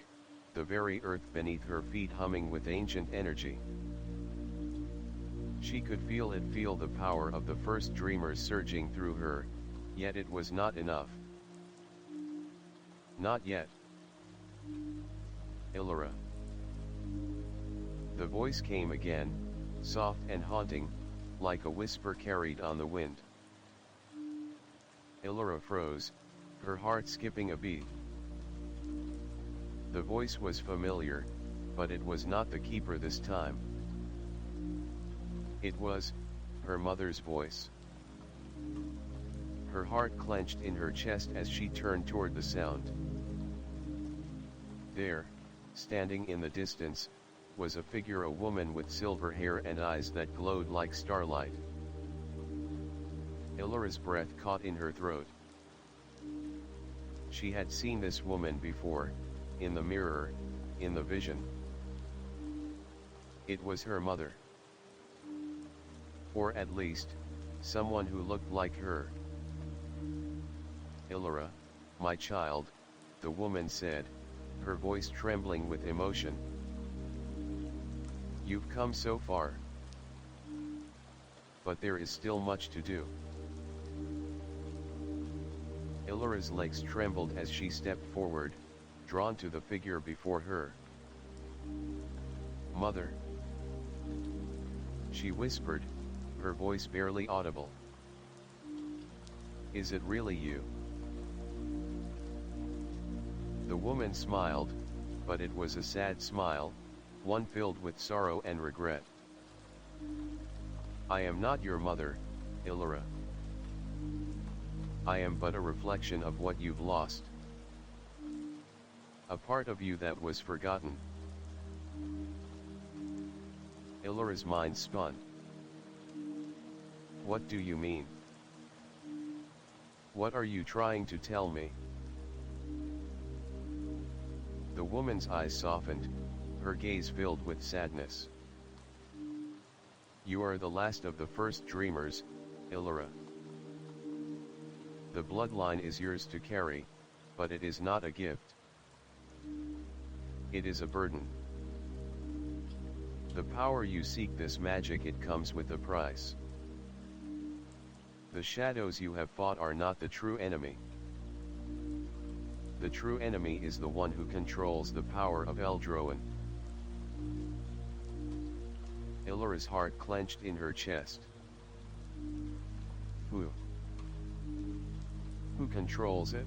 the very earth beneath her feet humming with ancient energy. She could feel the power of the first dreamers surging through her, yet it was not enough. Not yet. Elara. The voice came again, soft and haunting, like a whisper carried on the wind. Elara froze, her heart skipping a beat. The voice was familiar, but it was not the Keeper this time. It was her mother's voice. Her heart clenched in her chest as she turned toward the sound. There, standing in the distance, was a figure, a woman with silver hair and eyes that glowed like starlight. Elara's breath caught in her throat. She had seen this woman before, in the mirror, in the vision. It was her mother. Or at least, someone who looked like her. Elara, my child, the woman said, her voice trembling with emotion. You've come so far. But there is still much to do. Elara's legs trembled as she stepped forward, drawn to the figure before her. Mother, she whispered, her voice barely audible. Is it really you? The woman smiled, but it was a sad smile, one filled with sorrow and regret. I am not your mother, Elara. I am but a reflection of what you've lost. A part of you that was forgotten. Elara's mind spun. What do you mean? What are you trying to tell me? The woman's eyes softened, her gaze filled with sadness. You are the last of the first dreamers, Elara. The bloodline is yours to carry, but it is not a gift. It is a burden. The power you seek, this magic, it comes with a price. The shadows you have fought are not the true enemy. The true enemy is the one who controls the power of Eldroan. Elara's heart clenched in her chest. Who controls it?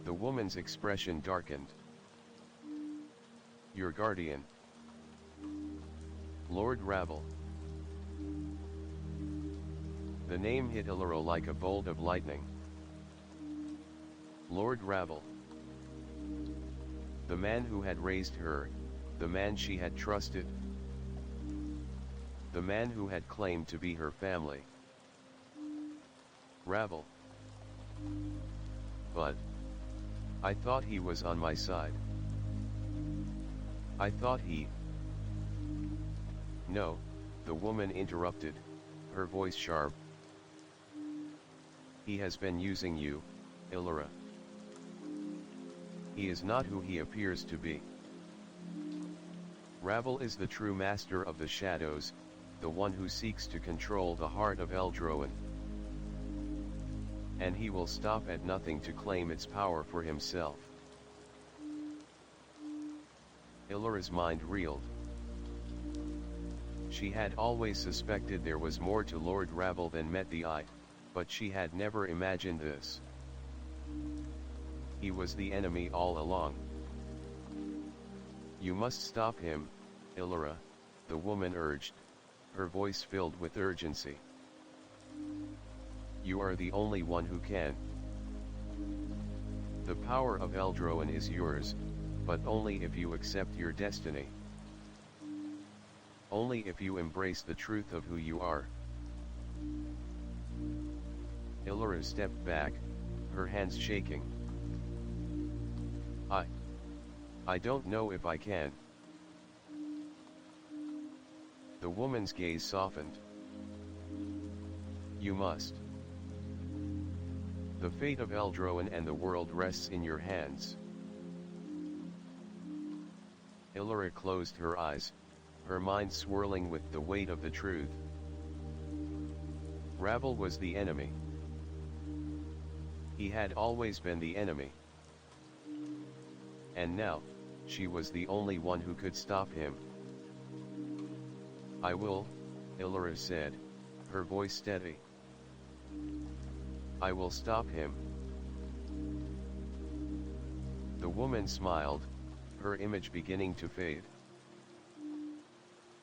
The woman's expression darkened. Your guardian. Lord Ravel. The name hit Elara like a bolt of lightning. Lord Ravel. The man who had raised her, the man she had trusted. The man who had claimed to be her family. Ravel. But I thought he was on my side. I thought he... No, the woman interrupted, her voice sharp. He has been using you, Elara. He is not who he appears to be. Ravel is the true master of the shadows, the one who seeks to control the heart of Eldroan. And he will stop at nothing to claim its power for himself. Elara's mind reeled. She had always suspected there was more to Lord Ravel than met the eye, but she had never imagined this. He was the enemy all along. You must stop him, Elara, the woman urged, her voice filled with urgency. You are the only one who can. The power of Eldroan is yours, but only if you accept your destiny. Only if you embrace the truth of who you are. Elara stepped back, her hands shaking. I don't know if I can. The woman's gaze softened. You must. The fate of Eldroan and the world rests in your hands. Elara closed her eyes, her mind swirling with the weight of the truth. Ravel was the enemy. He had always been the enemy. And now, she was the only one who could stop him. I will, Elara said, her voice steady. I will stop him. The woman smiled, her image beginning to fade.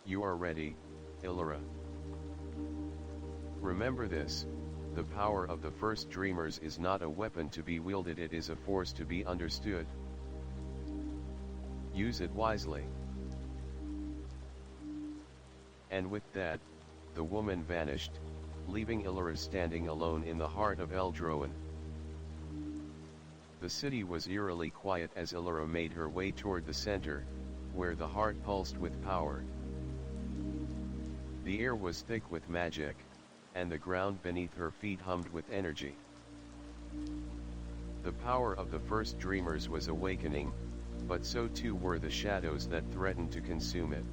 You are ready, Elara. Remember this, the power of the first dreamers is not a weapon to be wielded, it is a force to be understood. Use it wisely. And with that, the woman vanished, leaving Elara standing alone in the heart of Eldroan. The city was eerily quiet as Elara made her way toward the center, where the heart pulsed with power. The air was thick with magic, and the ground beneath her feet hummed with energy. The power of the first dreamers was awakening, but so too were the shadows that threatened to consume it.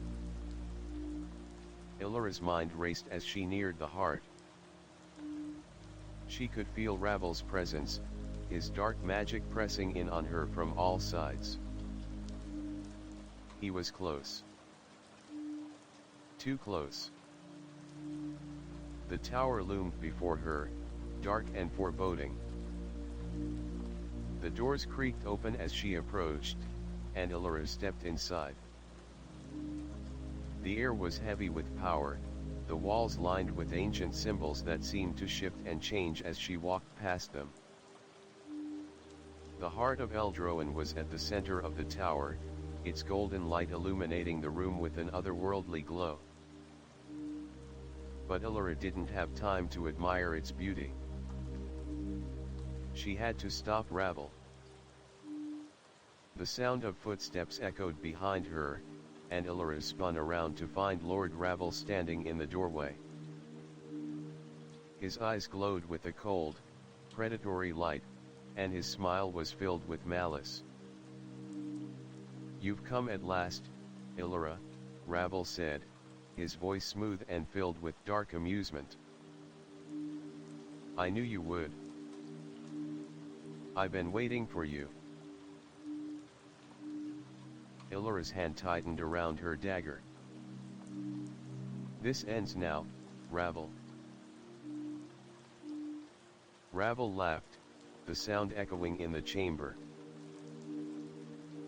Elara's mind raced as she neared the heart. She could feel Ravel's presence, his dark magic pressing in on her from all sides. He was close. Too close. The tower loomed before her, dark and foreboding. The doors creaked open as she approached, and Elara stepped inside. The air was heavy with power, the walls lined with ancient symbols that seemed to shift and change as she walked past them. The heart of Eldroen was at the center of the tower, its golden light illuminating the room with an otherworldly glow. But Elara didn't have time to admire its beauty. She had to stop Ravel. The sound of footsteps echoed behind her, and Elara spun around to find Lord Ravel standing in the doorway. His eyes glowed with a cold, predatory light, and his smile was filled with malice. "You've come at last, Elara," Ravel said, his voice smooth and filled with dark amusement. "I knew you would. I've been waiting for you." Elara's hand tightened around her dagger. "This ends now, Ravel." Ravel laughed, the sound echoing in the chamber.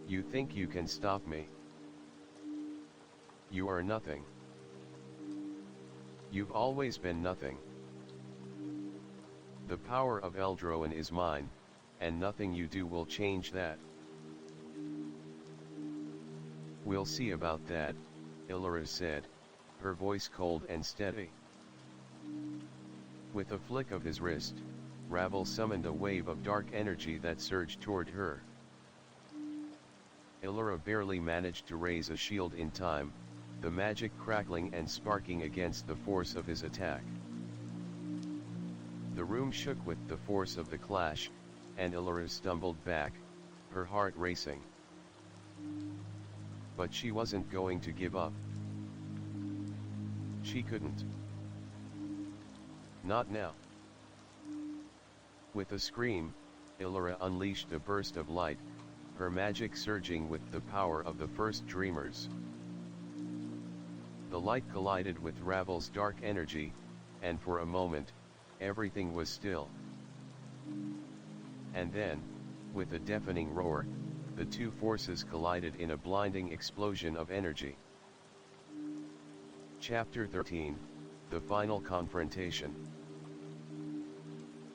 "You think you can stop me? You are nothing. You've always been nothing. The power of Eldroen is mine, and nothing you do will change that." "We'll see about that," Elara said, her voice cold and steady. With a flick of his wrist, Ravel summoned a wave of dark energy that surged toward her. Elara barely managed to raise a shield in time, the magic crackling and sparking against the force of his attack. The room shook with the force of the clash, and Elara stumbled back, her heart racing. But she wasn't going to give up. She couldn't. Not now. With a scream, Elara unleashed a burst of light, her magic surging with the power of the first dreamers. The light collided with Ravel's dark energy, and for a moment, everything was still. And then, with a deafening roar, the two forces collided in a blinding explosion of energy. Chapter 13, The Final Confrontation.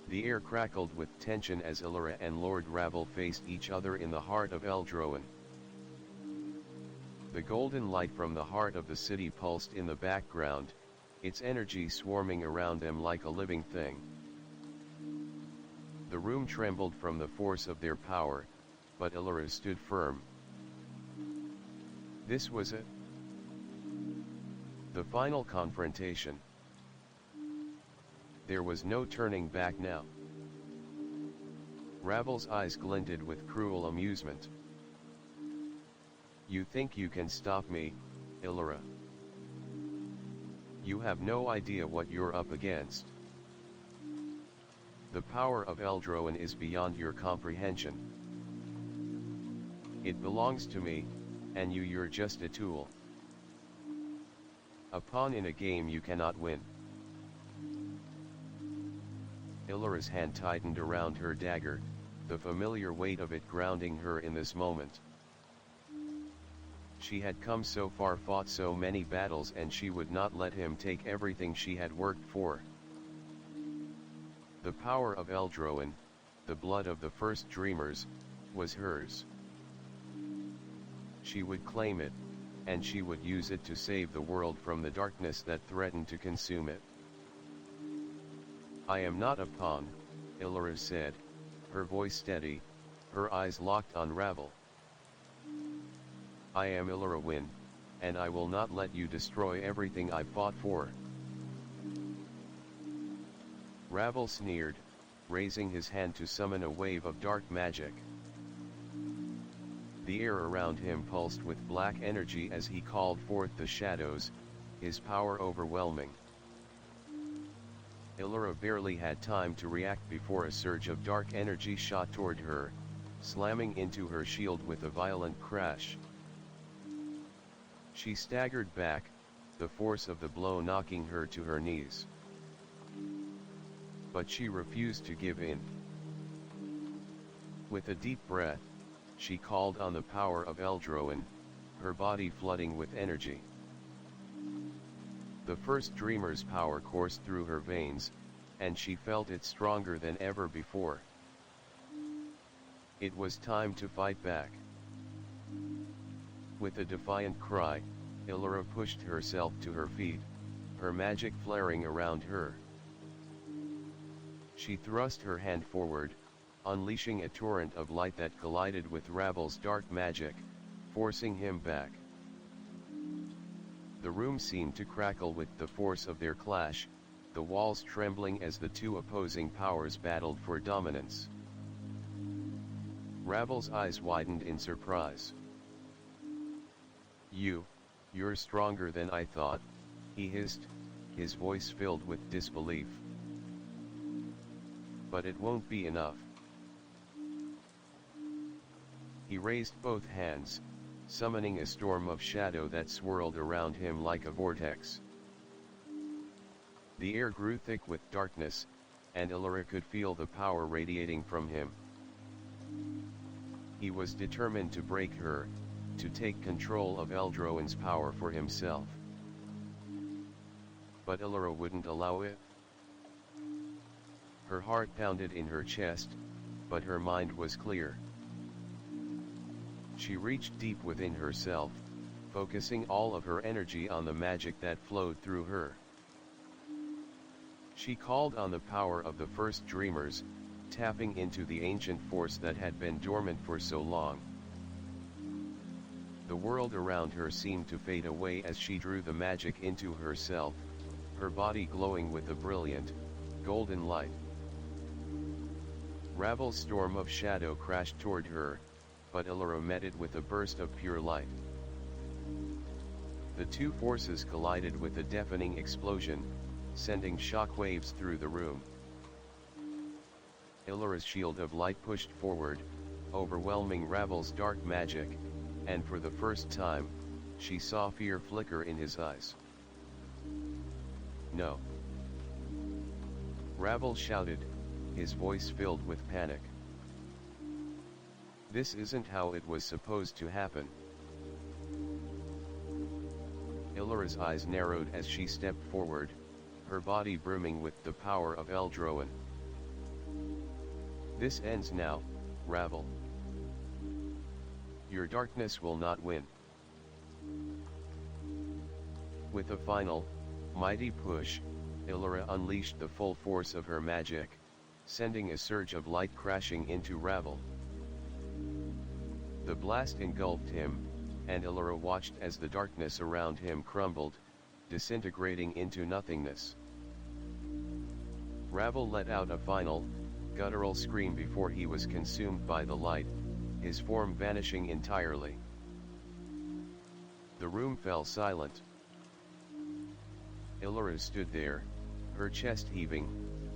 The air crackled with tension as Elara and Lord Ravel faced each other in the heart of Eldroen. The golden light from the heart of the city pulsed in the background, its energy swarming around them like a living thing. The room trembled from the force of their power, but Elara stood firm. This was it. The final confrontation. There was no turning back now. Ravel's eyes glinted with cruel amusement. "You think you can stop me, Elara? You have no idea what you're up against. The power of Eldroen is beyond your comprehension. It belongs to me, and you're just a tool. A pawn in a game you cannot win." Elara's hand tightened around her dagger, the familiar weight of it grounding her in this moment. She had come so far, fought so many battles, and she would not let him take everything she had worked for. The power of Eldroen, the blood of the first dreamers, was hers. She would claim it, and she would use it to save the world from the darkness that threatened to consume it. "I am not a pawn," Elara said, her voice steady, her eyes locked on Ravel. "I am Elara Wynn, and I will not let you destroy everything I fought for." Ravel sneered, raising his hand to summon a wave of dark magic. The air around him pulsed with black energy as he called forth the shadows, his power overwhelming. Elara barely had time to react before a surge of dark energy shot toward her, slamming into her shield with a violent crash. She staggered back, the force of the blow knocking her to her knees. But she refused to give in. With a deep breath, she called on the power of Eldroin, her body flooding with energy. The first dreamer's power coursed through her veins, and she felt it stronger than ever before. It was time to fight back. With a defiant cry, Elara pushed herself to her feet, her magic flaring around her. She thrust her hand forward, unleashing a torrent of light that collided with Ravel's dark magic, forcing him back. The room seemed to crackle with the force of their clash, the walls trembling as the two opposing powers battled for dominance. Ravel's eyes widened in surprise. You're stronger than I thought," he hissed, his voice filled with disbelief. "But it won't be enough." He raised both hands, summoning a storm of shadow that swirled around him like a vortex. The air grew thick with darkness, and Elara could feel the power radiating from him. He was determined to break her, to take control of Eldroin's power for himself. But Elara wouldn't allow it. Her heart pounded in her chest, but her mind was clear. She reached deep within herself, focusing all of her energy on the magic that flowed through her. She called on the power of the first dreamers, tapping into the ancient force that had been dormant for so long. The world around her seemed to fade away as she drew the magic into herself, her body glowing with a brilliant, golden light. Ravel's storm of shadow crashed toward her, but Elara met it with a burst of pure light. The two forces collided with a deafening explosion, sending shockwaves through the room. Elara's shield of light pushed forward, overwhelming Ravel's dark magic, and for the first time, she saw fear flicker in his eyes. "No!" Ravel shouted, his voice filled with panic. "This isn't how it was supposed to happen." Elara's eyes narrowed as she stepped forward, her body brimming with the power of Eldroin. "This ends now, Ravel. Your darkness will not win." With a final, mighty push, Elara unleashed the full force of her magic, sending a surge of light crashing into Ravel. The blast engulfed him, and Elara watched as the darkness around him crumbled, disintegrating into nothingness. Ravel let out a final, guttural scream before he was consumed by the light, his form vanishing entirely. The room fell silent. Elara stood there, her chest heaving,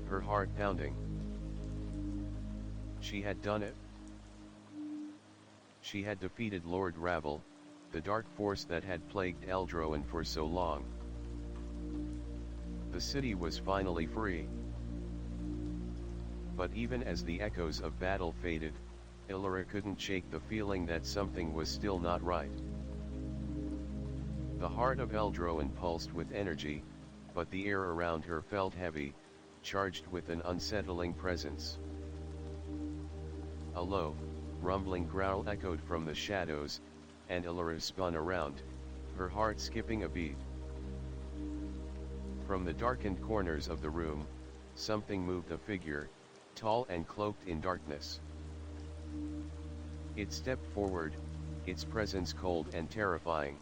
her heart pounding. She had done it. She had defeated Lord Ravel, the dark force that had plagued Eldroin for so long. The city was finally free. But even as the echoes of battle faded, Elara couldn't shake the feeling that something was still not right. The heart of Eldroin pulsed with energy, but the air around her felt heavy, charged with an unsettling presence. A low, rumbling growl echoed from the shadows, and Elara spun around, her heart skipping a beat. From the darkened corners of the room, something moved, a figure, tall and cloaked in darkness. It stepped forward, its presence cold and terrifying.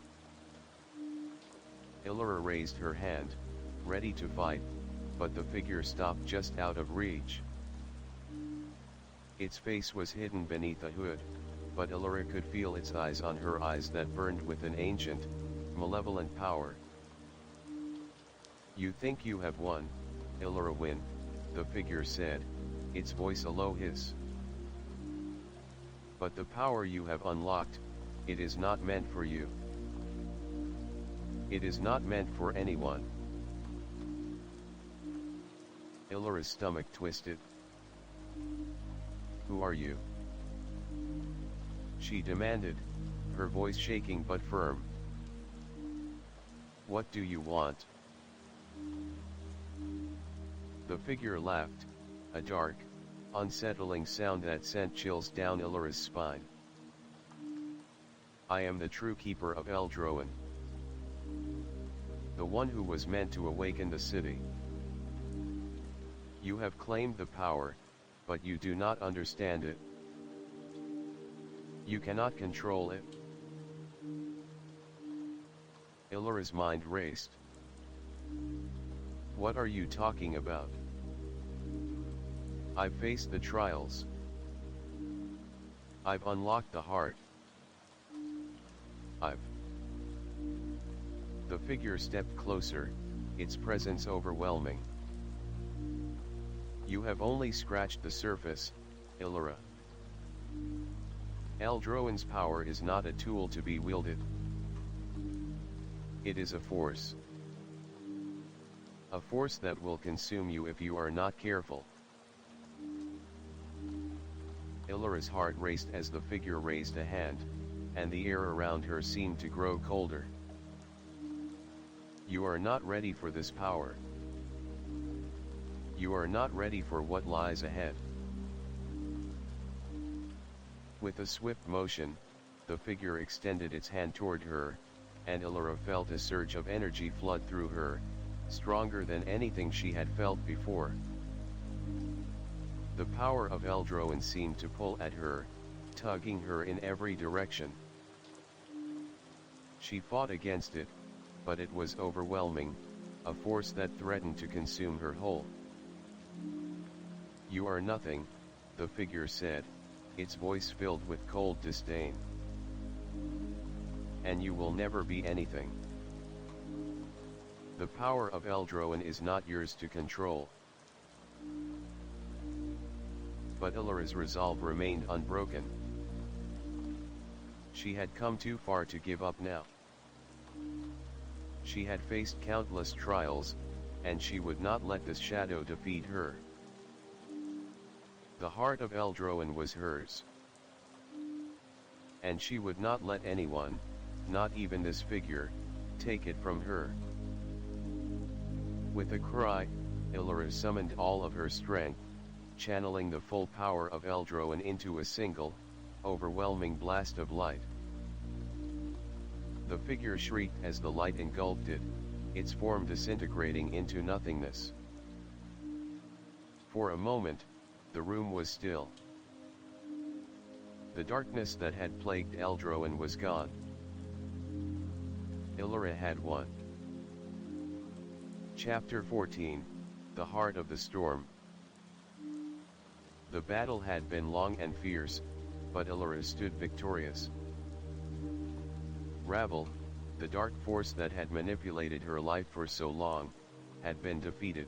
Elara raised her hand, ready to fight, but the figure stopped just out of reach. Its face was hidden beneath a hood, but Elara could feel its eyes on her eyes that burned with an ancient, malevolent power. "You think you have won, Elara Wynn," the figure said, its voice a low hiss. "But the power you have unlocked, it is not meant for you. It is not meant for anyone." Elara's stomach twisted. "Who are you?" she demanded, her voice shaking but firm. "What do you want?" The figure laughed, a dark, unsettling sound that sent chills down Elara's spine. "I am the true keeper of Eldroen. The one who was meant to awaken the city. You have claimed the power, but you do not understand it. You cannot control it." Elara's mind raced. "What are you talking about? I've faced the trials. I've unlocked the heart. The figure stepped closer, its presence overwhelming. "You have only scratched the surface, Elara. Eldroen's power is not a tool to be wielded. It is a force. A force that will consume you if you are not careful." Elara's heart raced as the figure raised a hand, and the air around her seemed to grow colder. "You are not ready for this power. You are not ready for what lies ahead." With a swift motion, the figure extended its hand toward her, and Elara felt a surge of energy flood through her, stronger than anything she had felt before. The power of Eldroen seemed to pull at her, tugging her in every direction. She fought against it, but it was overwhelming, a force that threatened to consume her whole. "You are nothing," the figure said, its voice filled with cold disdain. "And you will never be anything. The power of Eldroen is not yours to control." But Elara's resolve remained unbroken. She had come too far to give up now. She had faced countless trials, and she would not let this shadow defeat her. The heart of Eldroen was hers. And she would not let anyone, not even this figure, take it from her. With a cry, Elara summoned all of her strength, channeling the full power of Eldroen into a single, overwhelming blast of light. The figure shrieked as the light engulfed it, its form disintegrating into nothingness. For a moment, the room was still. The darkness that had plagued Eldroen was gone. Elara had won. Chapter 14, The Heart of the Storm. The battle had been long and fierce, but Elara stood victorious. Rabble, the dark force that had manipulated her life for so long, had been defeated,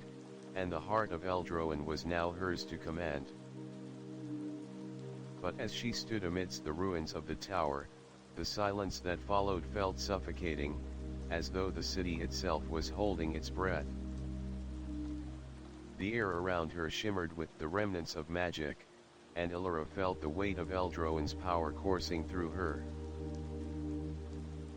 and the heart of Eldroen was now hers to command. But as she stood amidst the ruins of the tower, the silence that followed felt suffocating, as though the city itself was holding its breath. The air around her shimmered with the remnants of magic, and Elara felt the weight of Eldroen's power coursing through her.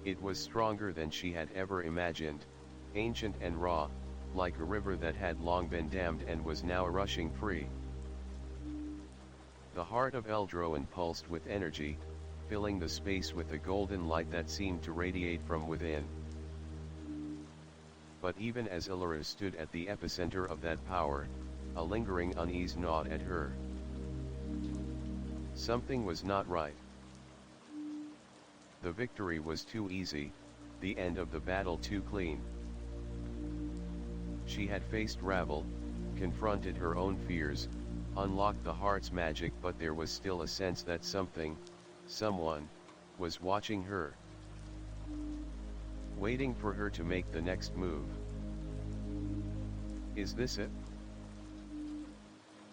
It was stronger than she had ever imagined, ancient and raw, like a river that had long been dammed and was now rushing free. The heart of Eldroen pulsed with energy, filling the space with a golden light that seemed to radiate from within. But even as Elara stood at the epicenter of that power, a lingering unease gnawed at her. Something was not right. The victory was too easy, the end of the battle too clean. She had faced Ravel, confronted her own fears, unlocked the heart's magic, but there was still a sense that something, someone, was watching her, waiting for her to make the next move. Is this it?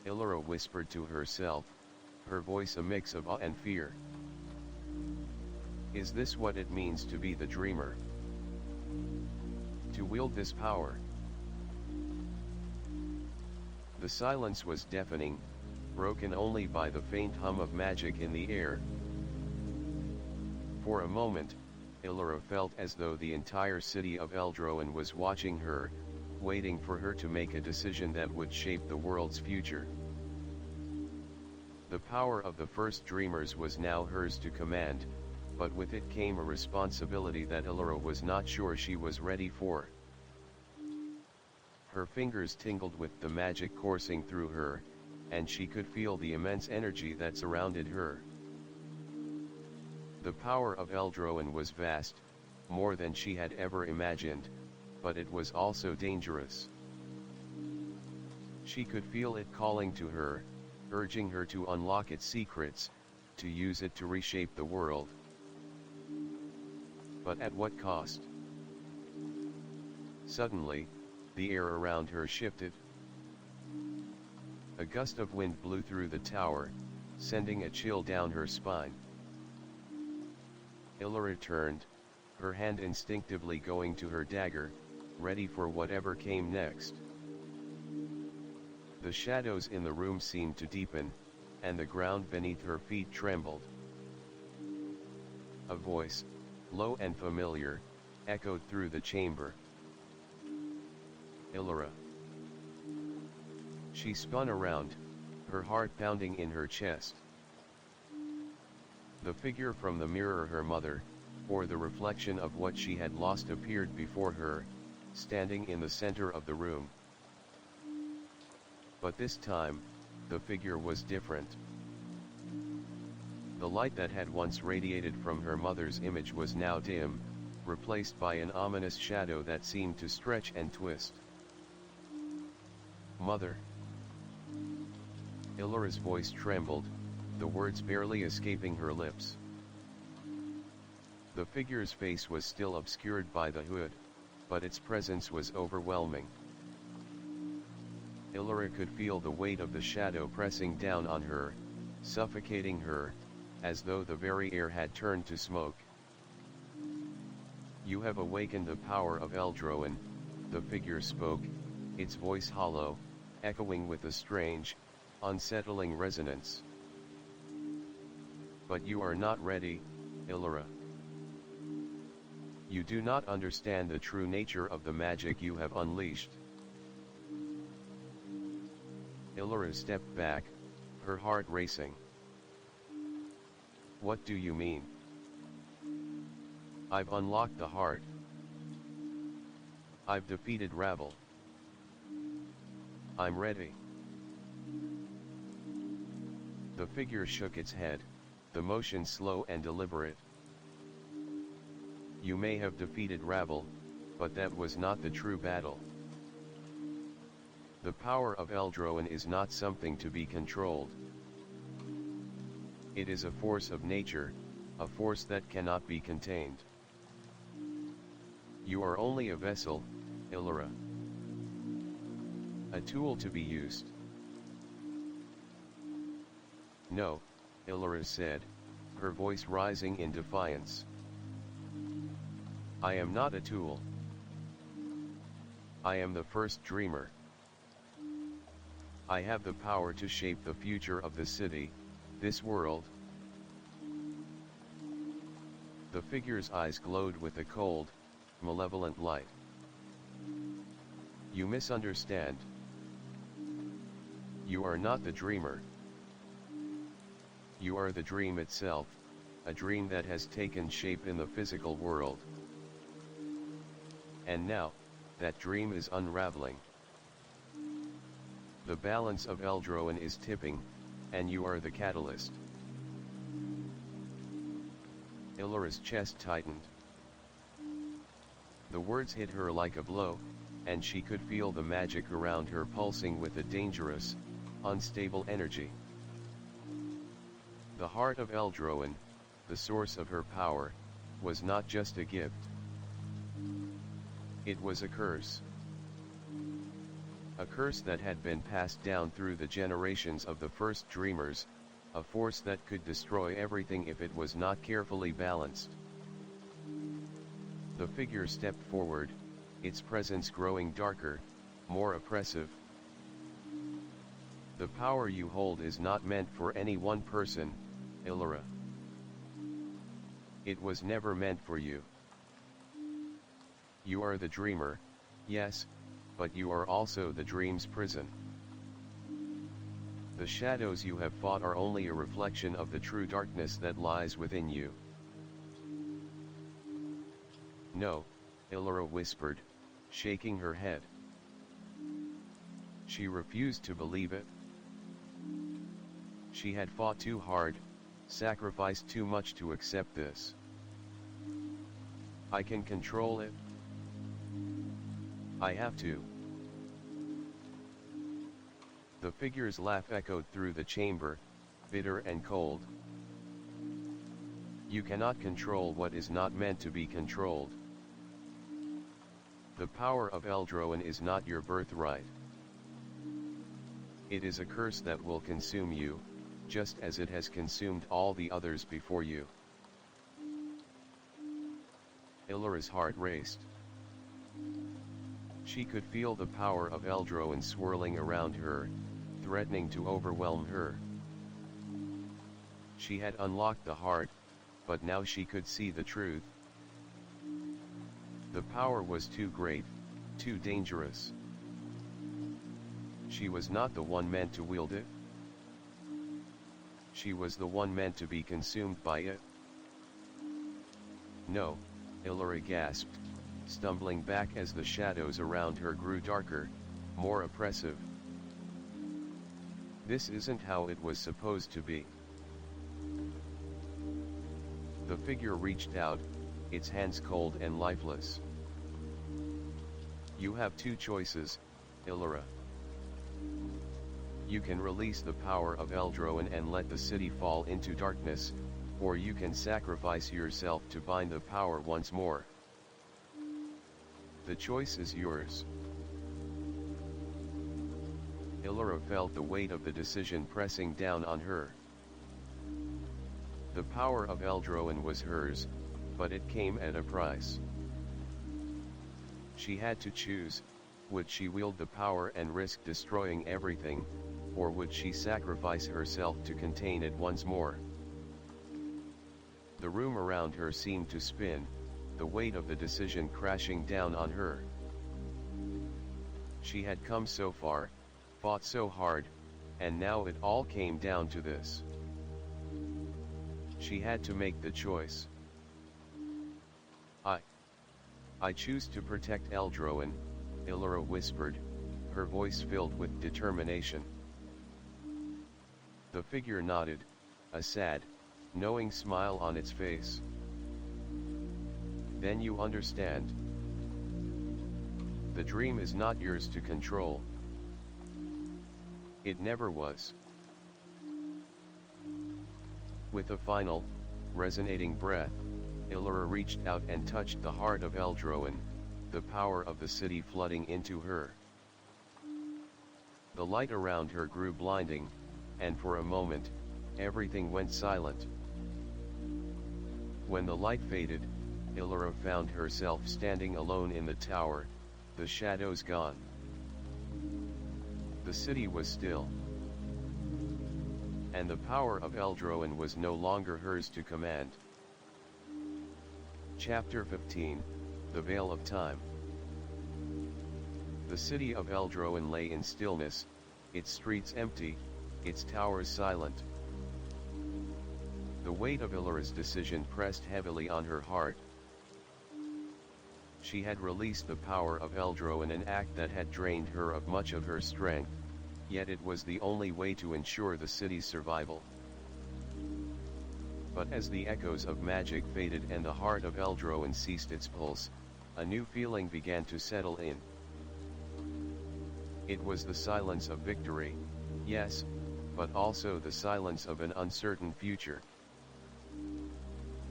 Elara whispered to herself, her voice a mix of awe and fear. Is this what it means to be the dreamer? To wield this power? The silence was deafening, broken only by the faint hum of magic in the air. For a moment, Elara felt as though the entire city of Eldroen was watching her, waiting for her to make a decision that would shape the world's future. The power of the first dreamers was now hers to command, but with it came a responsibility that Elara was not sure she was ready for. Her fingers tingled with the magic coursing through her, and she could feel the immense energy that surrounded her. The power of Eldroen was vast, more than she had ever imagined, but it was also dangerous. She could feel it calling to her, urging her to unlock its secrets, to use it to reshape the world. But at what cost? Suddenly, the air around her shifted. A gust of wind blew through the tower, sending a chill down her spine. Elara turned, her hand instinctively going to her dagger, ready for whatever came next. The shadows in the room seemed to deepen, and the ground beneath her feet trembled. A voice, low and familiar, echoed through the chamber. Elara. She spun around, her heart pounding in her chest. The figure from the mirror, her mother, or the reflection of what she had lost, appeared before her, standing in the center of the room. But this time, the figure was different. The light that had once radiated from her mother's image was now dim, replaced by an ominous shadow that seemed to stretch and twist. Mother. Elara's voice trembled, the words barely escaping her lips. The figure's face was still obscured by the hood, but its presence was overwhelming. Elara could feel the weight of the shadow pressing down on her, suffocating her, as though the very air had turned to smoke. You have awakened the power of Eldroen, the figure spoke, its voice hollow, echoing with a strange, unsettling resonance. But you are not ready, Elara. You do not understand the true nature of the magic you have unleashed. Elara stepped back, her heart racing. What do you mean? I've unlocked the heart. I've defeated Ravel. I'm ready. The figure shook its head, the motion slow and deliberate. You may have defeated Ravel, but that was not the true battle. The power of Eldroen is not something to be controlled. It is a force of nature, a force that cannot be contained. You are only a vessel, Elara. A tool to be used. No, Elara said, her voice rising in defiance. I am not a tool. I am the first dreamer. I have the power to shape the future of the city, this world. The figure's eyes glowed with a cold, malevolent light. You misunderstand. You are not the dreamer. You are the dream itself, a dream that has taken shape in the physical world. And now, that dream is unraveling. The balance of Eldroen is tipping, and you are the catalyst. Elara's chest tightened. The words hit her like a blow, and she could feel the magic around her pulsing with a dangerous, unstable energy. The heart of Eldroin, the source of her power, was not just a gift. It was a curse. A curse that had been passed down through the generations of the first dreamers, a force that could destroy everything if it was not carefully balanced. The figure stepped forward, its presence growing darker, more oppressive. The power you hold is not meant for any one person, Elara. It was never meant for you. You are the dreamer, yes, but you are also the dream's prison. The shadows you have fought are only a reflection of the true darkness that lies within you. No, Elara whispered, shaking her head. She refused to believe it. She had fought too hard, sacrificed too much to accept this. I can control it. I have to. The figure's laugh echoed through the chamber, bitter and cold. You cannot control what is not meant to be controlled. The power of Eldroin is not your birthright. It is a curse that will consume you, just as it has consumed all the others before you. Elara's heart raced. She could feel the power of Eldroin swirling around her, threatening to overwhelm her. She had unlocked the heart, but now she could see the truth. The power was too great, too dangerous. She was not the one meant to wield it. She was the one meant to be consumed by it. No, Elara gasped, stumbling back as the shadows around her grew darker, more oppressive. This isn't how it was supposed to be. The figure reached out, its hands cold and lifeless. You have two choices, Elara. You can release the power of Eldroin and let the city fall into darkness, or you can sacrifice yourself to bind the power once more. The choice is yours. Elara felt the weight of the decision pressing down on her. The power of Eldroin was hers, but it came at a price. She had to choose, would she wield the power and risk destroying everything, or would she sacrifice herself to contain it once more? The room around her seemed to spin, the weight of the decision crashing down on her. She had come so far, fought so hard, and now it all came down to this. She had to make the choice. I choose to protect Eldroin, Elara whispered, her voice filled with determination. The figure nodded, a sad, knowing smile on its face. Then you understand. The dream is not yours to control. It never was. With a final, resonating breath, Elara reached out and touched the heart of Eldroin, the power of the city flooding into her. The light around her grew blinding, and for a moment, everything went silent. When the light faded, Elara found herself standing alone in the tower, the shadows gone. The city was still. And the power of Eldroin was no longer hers to command. Chapter 15, The Veil of Time. The city of Eldroin lay in stillness, its streets empty, its towers silent. The weight of Elara's decision pressed heavily on her heart. She had released the power of Eldroin, an act that had drained her of much of her strength, yet it was the only way to ensure the city's survival. But as the echoes of magic faded and the heart of Eldroin ceased its pulse, a new feeling began to settle in. It was the silence of victory, yes, but also the silence of an uncertain future.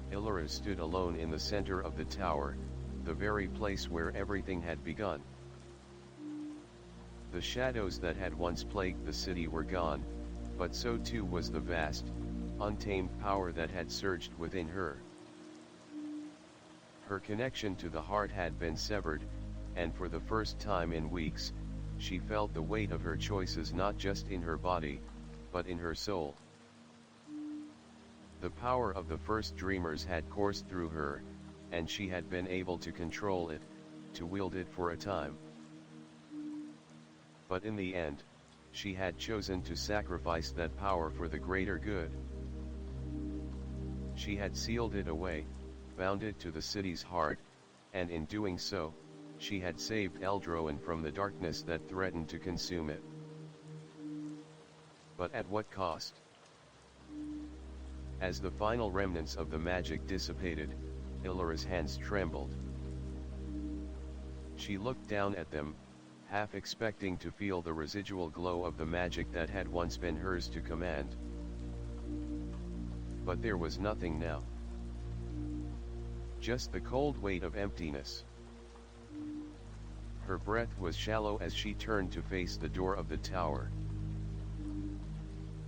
Elara stood alone in the center of the tower, the very place where everything had begun. The shadows that had once plagued the city were gone, but so too was the vast, untamed power that had surged within her. Her connection to the heart had been severed, and for the first time in weeks, she felt the weight of her choices not just in her body, but in her soul. The power of the first dreamers had coursed through her, and she had been able to control it, to wield it for a time. But in the end, she had chosen to sacrifice that power for the greater good. She had sealed it away, bound it to the city's heart, and in doing so, she had saved Eldroen from the darkness that threatened to consume it. But at what cost? As the final remnants of the magic dissipated, Elara's hands trembled. She looked down at them, half expecting to feel the residual glow of the magic that had once been hers to command. But there was nothing now. Just the cold weight of emptiness. Her breath was shallow as she turned to face the door of the tower.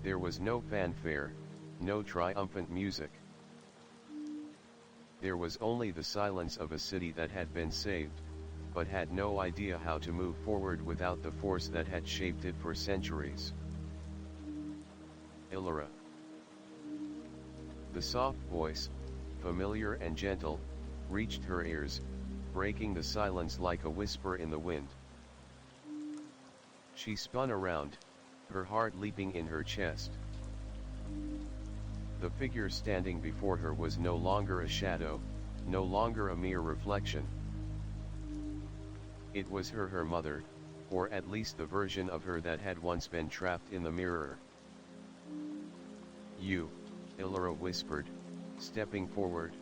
There was no fanfare, no triumphant music. There was only the silence of a city that had been saved, but had no idea how to move forward without the force that had shaped it for centuries. Elara. The soft voice, familiar and gentle, reached her ears, breaking the silence like a whisper in the wind. She spun around, her heart leaping in her chest. The figure standing before her was no longer a shadow, no longer a mere reflection. It was her mother, or at least the version of her that had once been trapped in the mirror. "You," Elara whispered, stepping forward.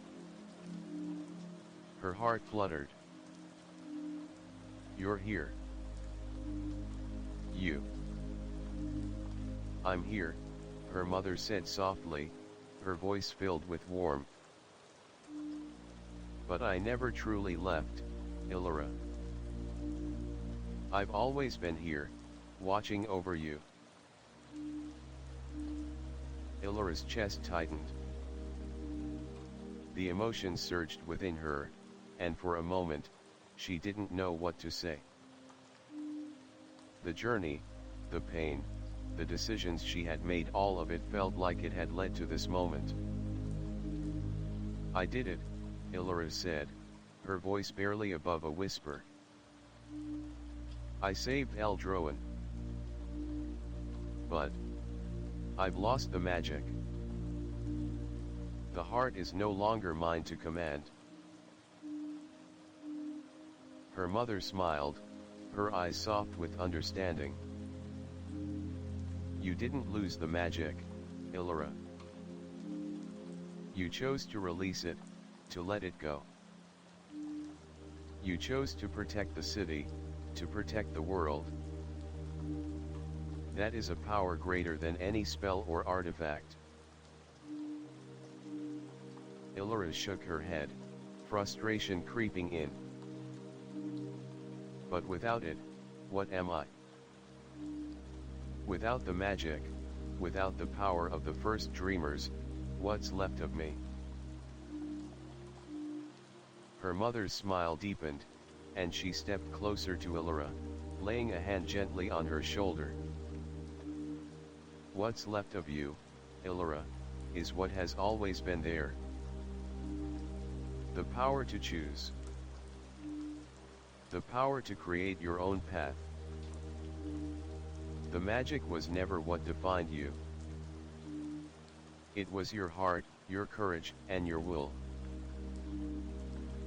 Her heart fluttered. "You're here." "You." "I'm here," her mother said softly, her voice filled with warmth. "But I never truly left, Elara. I've always been here, watching over you." Elara's chest tightened. The emotion surged within her, and for a moment, she didn't know what to say. The journey, the pain, the decisions she had made, all of it felt like it had led to this moment. "I did it," Elara said, her voice barely above a whisper. "I saved Eldroen. But I've lost the magic. The heart is no longer mine to command." Her mother smiled, her eyes soft with understanding. "You didn't lose the magic, Elara. You chose to release it, to let it go. You chose to protect the city, to protect the world. That is a power greater than any spell or artifact." Elara shook her head, frustration creeping in. "But without it, what am I? Without the magic, without the power of the first dreamers, what's left of me?" Her mother's smile deepened, and she stepped closer to Elara, laying a hand gently on her shoulder. "What's left of you, Elara, is what has always been there. The power to choose. The power to create your own path. The magic was never what defined you. It was your heart, your courage, and your will.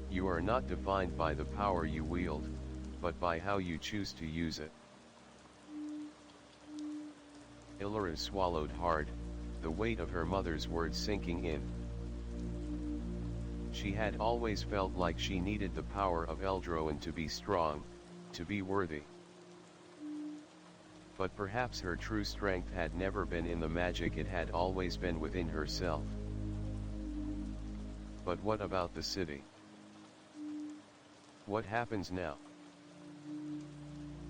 You are not defined by the power you wield, but by how you choose to use it." Elara swallowed hard, the weight of her mother's words sinking in. She had always felt like she needed the power of Eldroen to be strong, to be worthy. But perhaps her true strength had never been in the magic, it had always been within herself. But what about the city? What happens now?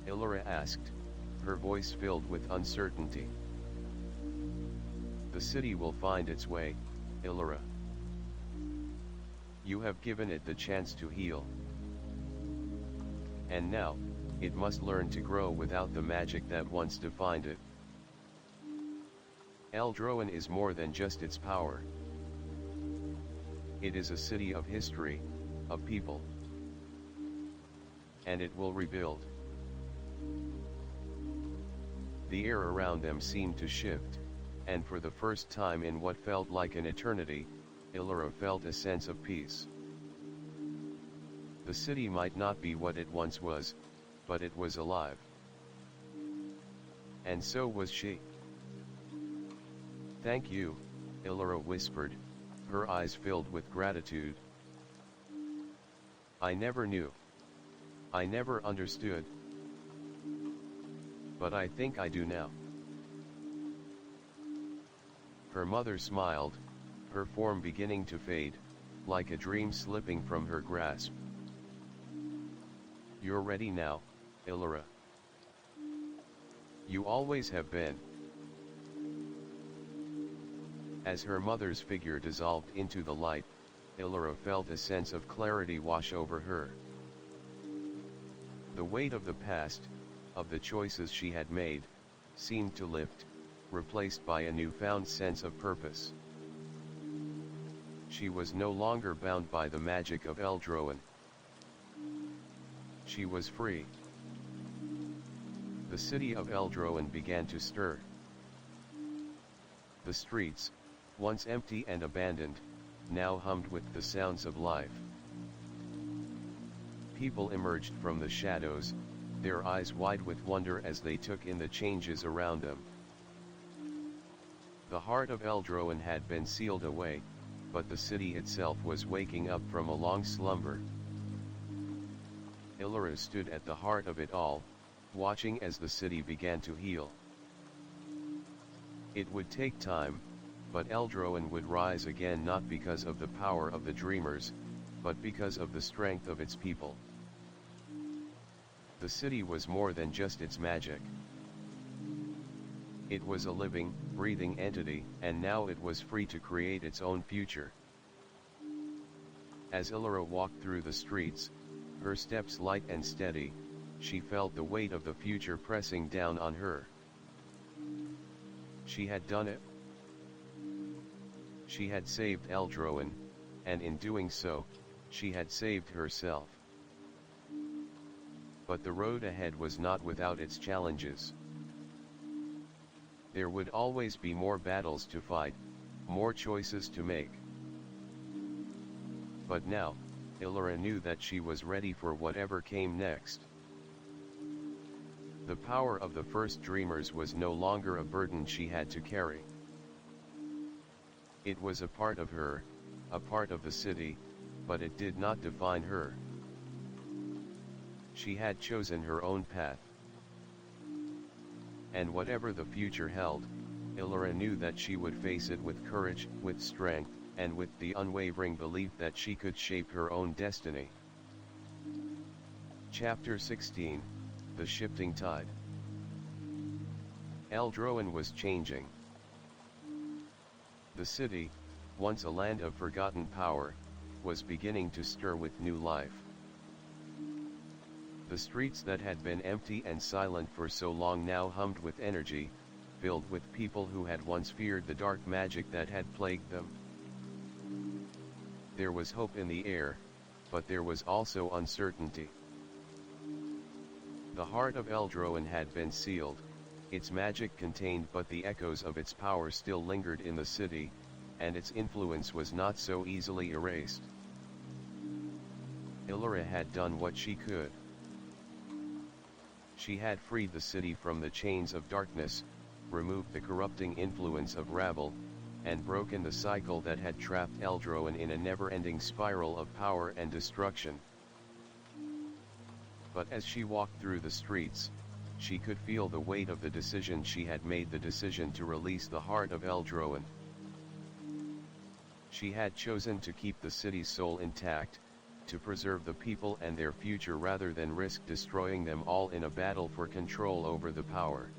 Elara asked, her voice filled with uncertainty. The city will find its way, Elara. You have given it the chance to heal. And now, it must learn to grow without the magic that once defined it. Eldroen is more than just its power. It is a city of history, of people. And it will rebuild. The air around them seemed to shift, and for the first time in what felt like an eternity, Elara felt a sense of peace. The city might not be what it once was, but it was alive. And so was she. Thank you, Elara whispered, her eyes filled with gratitude. I never knew. I never understood. But I think I do now. Her mother smiled, her form beginning to fade, like a dream slipping from her grasp. You're ready now, Elara. You always have been. As her mother's figure dissolved into the light, Elara felt a sense of clarity wash over her. The weight of the past, of the choices she had made, seemed to lift, replaced by a newfound sense of purpose. She was no longer bound by the magic of Eldroen. She was free. The city of Eldroen began to stir. The streets, once empty and abandoned, now hummed with the sounds of life. People emerged from the shadows, their eyes wide with wonder as they took in the changes around them. The heart of Eldroen had been sealed away, but the city itself was waking up from a long slumber. Elara stood at the heart of it all, watching as the city began to heal. It would take time, but Eldroen would rise again, not because of the power of the dreamers, but because of the strength of its people. The city was more than just its magic. It was a living, breathing entity, and now it was free to create its own future. As Elara walked through the streets, her steps light and steady, she felt the weight of the future pressing down on her. She had done it. She had saved Eldroen, and in doing so, she had saved herself. But the road ahead was not without its challenges. There would always be more battles to fight, more choices to make. But now, Elara knew that she was ready for whatever came next. The power of the first dreamers was no longer a burden she had to carry. It was a part of her, a part of the city, but it did not define her. She had chosen her own path. And whatever the future held, Elara knew that she would face it with courage, with strength, and with the unwavering belief that she could shape her own destiny. Chapter 16, The Shifting Tide. Eldroen was changing. The city, once a land of forgotten power, was beginning to stir with new life. The streets that had been empty and silent for so long now hummed with energy, filled with people who had once feared the dark magic that had plagued them. There was hope in the air, but there was also uncertainty. The heart of Eldroen had been sealed, its magic contained, but the echoes of its power still lingered in the city, and its influence was not so easily erased. Elara had done what she could. She had freed the city from the chains of darkness, removed the corrupting influence of rabble, and broken the cycle that had trapped Eldroen in a never-ending spiral of power and destruction. But as she walked through the streets, she could feel the weight of the decision she had made, the decision to release the heart of Eldroan. She had chosen to keep the city's soul intact, to preserve the people and their future rather than risk destroying them all in a battle for control over the power.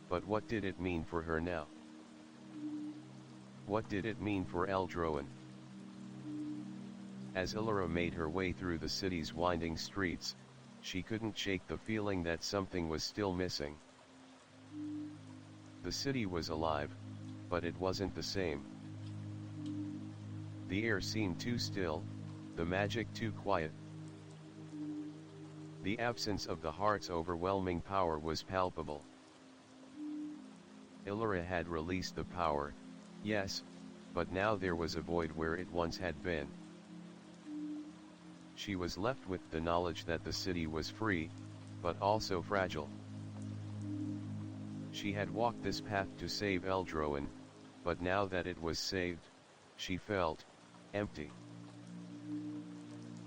But what did it mean for her now? What did it mean for Eldroan? As Elara made her way through the city's winding streets, she couldn't shake the feeling that something was still missing. The city was alive, but it wasn't the same. The air seemed too still, the magic too quiet. The absence of the heart's overwhelming power was palpable. Elara had released the power, yes, but now there was a void where it once had been. She was left with the knowledge that the city was free, but also fragile. She had walked this path to save Eldroan, but now that it was saved, she felt empty.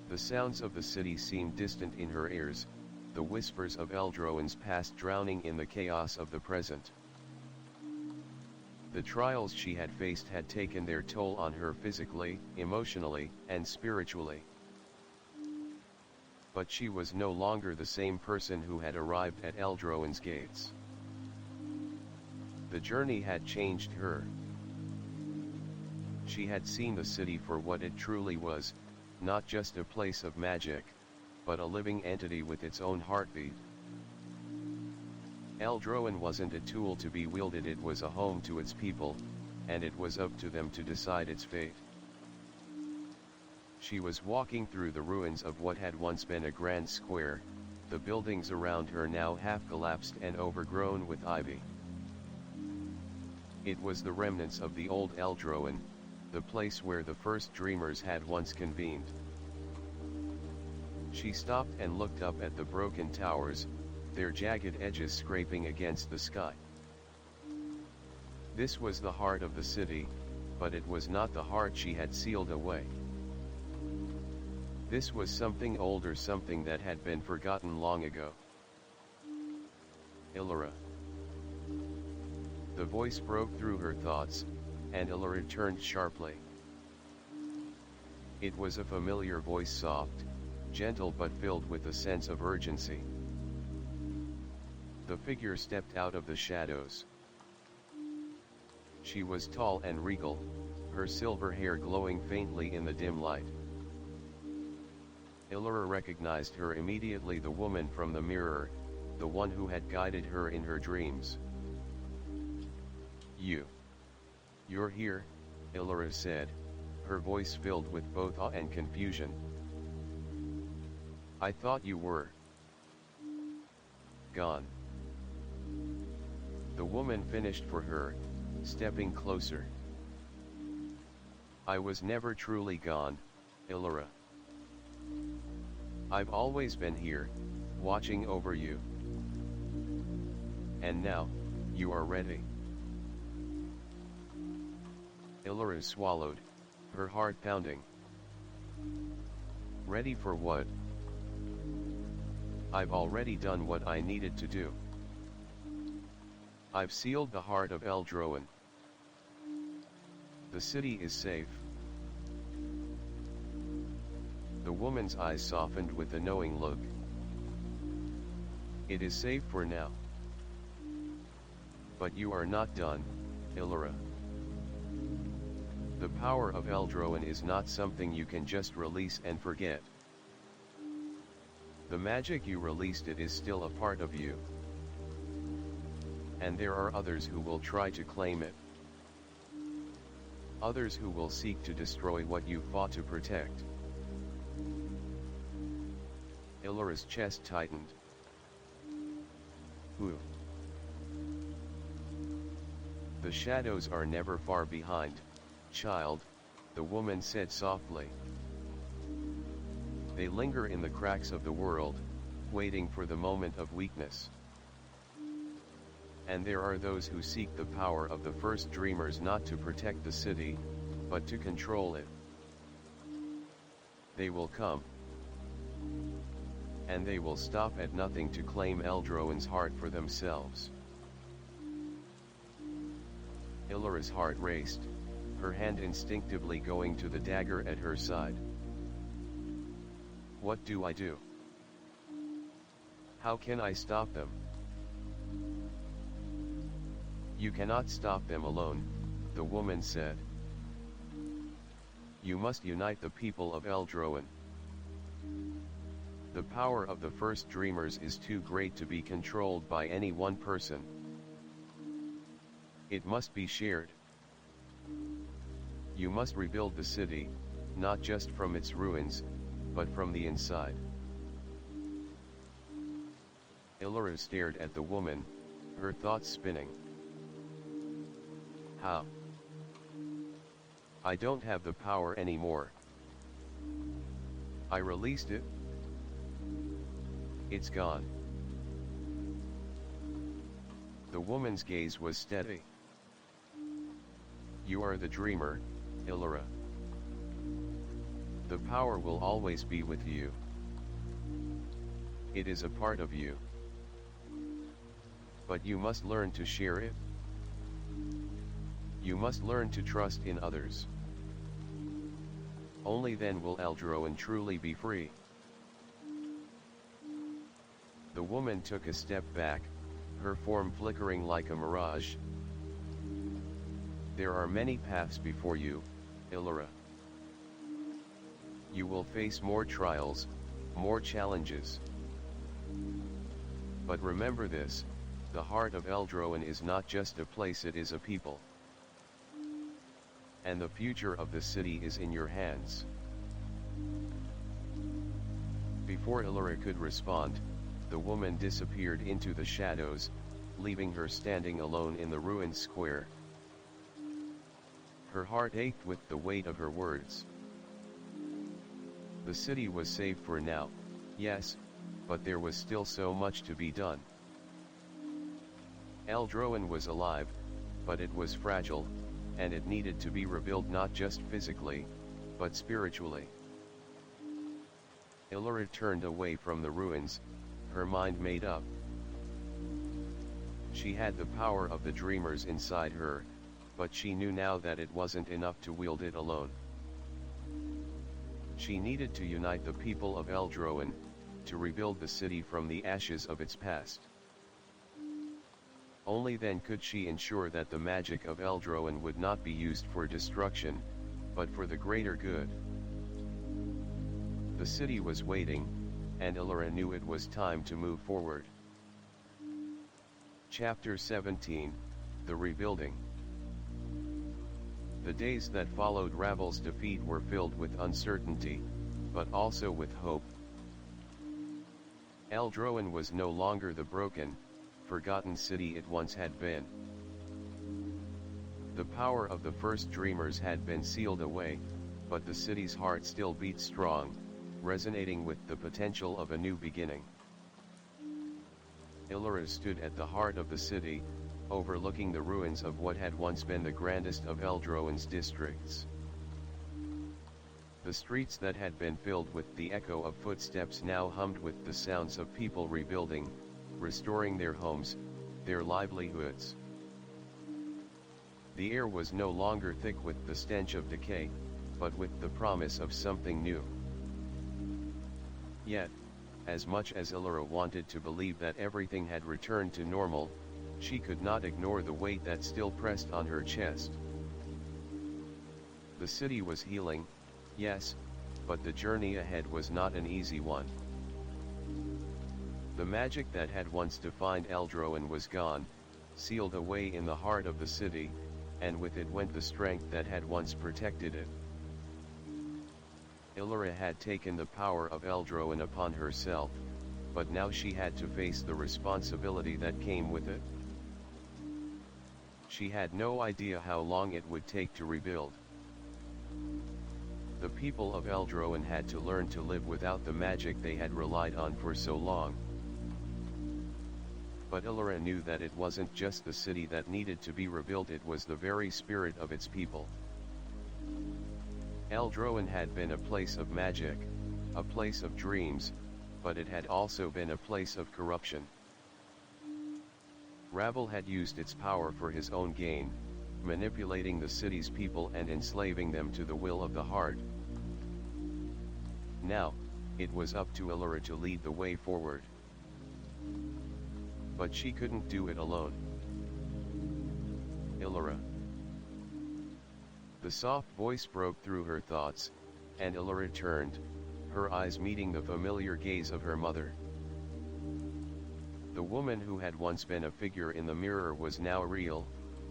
The sounds of the city seemed distant in her ears, the whispers of Eldroan's past drowning in the chaos of the present. The trials she had faced had taken their toll on her physically, emotionally, and spiritually. But she was no longer the same person who had arrived at Eldroan's gates. The journey had changed her. She had seen the city for what it truly was, not just a place of magic, but a living entity with its own heartbeat. Eldroan wasn't a tool to be wielded, it was a home to its people, and it was up to them to decide its fate. She was walking through the ruins of what had once been a grand square, the buildings around her now half collapsed and overgrown with ivy. It was the remnants of the old Eldroan, the place where the first dreamers had once convened. She stopped and looked up at the broken towers, their jagged edges scraping against the sky. This was the heart of the city, but it was not the heart she had sealed away. This was something older, something that had been forgotten long ago. Elara. The voice broke through her thoughts, and Elara turned sharply. It was a familiar voice, soft, gentle but filled with a sense of urgency. The figure stepped out of the shadows. She was tall and regal, her silver hair glowing faintly in the dim light. Elara recognized her immediately, the woman from the mirror, the one who had guided her in her dreams. You're here, Elara said, her voice filled with both awe and confusion. I thought you were gone. The woman finished for her, stepping closer. I was never truly gone, Elara. I've always been here, watching over you. And now, you are ready. Elara swallowed, her heart pounding. Ready for what? I've already done what I needed to do. I've sealed the heart of Eldroan. The city is safe. The woman's eyes softened with a knowing look. It is safe for now. But you are not done, Elara. The power of Eldroan is not something you can just release and forget. The magic you released, it is still a part of you. And there are others who will try to claim it. Others who will seek to destroy what you fought to protect. Elara's chest tightened. Who? The shadows are never far behind, child, the woman said softly. They linger in the cracks of the world, waiting for the moment of weakness. And there are those who seek the power of the first dreamers, not to protect the city, but to control it. They will come. and they will stop at nothing to claim Eldroan's heart for themselves. Elara's heart raced, her hand instinctively going to the dagger at her side. What do I do? How can I stop them? You cannot stop them alone, the woman said. You must unite the people of Eldroan. The power of the first dreamers is too great to be controlled by any one person. It must be shared. You must rebuild the city, not just from its ruins, but from the inside. Elara stared at the woman, her thoughts spinning. How? I don't have the power anymore. I released it. It's gone. The woman's gaze was steady. You are the dreamer, Elara. The power will always be with you. It is a part of you. But you must learn to share it. You must learn to trust in others. Only then will Eldroan truly be free. The woman took a step back, her form flickering like a mirage. There are many paths before you, Elara. You will face more trials, more challenges. But remember this, the heart of Eldroan is not just a place, it is a people. And the future of the city is in your hands. Before Elara could respond, the woman disappeared into the shadows, leaving her standing alone in the ruined square. Her heart ached with the weight of her words. The city was saved for now, yes, but there was still so much to be done. Eldroan was alive, but it was fragile, and it needed to be rebuilt not just physically, but spiritually. Elara turned away from the ruins, her mind made up. She had the power of the dreamers inside her, but she knew now that it wasn't enough to wield it alone. She needed to unite the people of Eldroan, to rebuild the city from the ashes of its past. Only then could she ensure that the magic of Eldroan would not be used for destruction, but for the greater good. The city was waiting, and Elara knew it was time to move forward. Chapter 17, The Rebuilding. The days that followed Ravel's defeat were filled with uncertainty, but also with hope. Eldroan was no longer the broken, forgotten city it once had been. The power of the first dreamers had been sealed away, but the city's heart still beat strong, resonating with the potential of a new beginning. Elara stood at the heart of the city, overlooking the ruins of what had once been the grandest of Eldroan's districts. The streets that had been filled with the echo of footsteps now hummed with the sounds of people rebuilding, restoring their homes, their livelihoods. The air was no longer thick with the stench of decay, but with the promise of something new. Yet, as much as Elara wanted to believe that everything had returned to normal, she could not ignore the weight that still pressed on her chest. The city was healing, yes, but the journey ahead was not an easy one. The magic that had once defined Eldroan was gone, sealed away in the heart of the city, and with it went the strength that had once protected it. Elara had taken the power of Eldroan upon herself, but now she had to face the responsibility that came with it. She had no idea how long it would take to rebuild. The people of Eldroan had to learn to live without the magic they had relied on for so long. But Elara knew that it wasn't just the city that needed to be rebuilt, it was the very spirit of its people. Eldroan had been a place of magic, a place of dreams, but it had also been a place of corruption. Ravel had used its power for his own gain, manipulating the city's people and enslaving them to the will of the heart. Now, it was up to Elara to lead the way forward. But she couldn't do it alone. Elara. The soft voice broke through her thoughts, and Elara turned, her eyes meeting the familiar gaze of her mother. The woman who had once been a figure in the mirror was now real,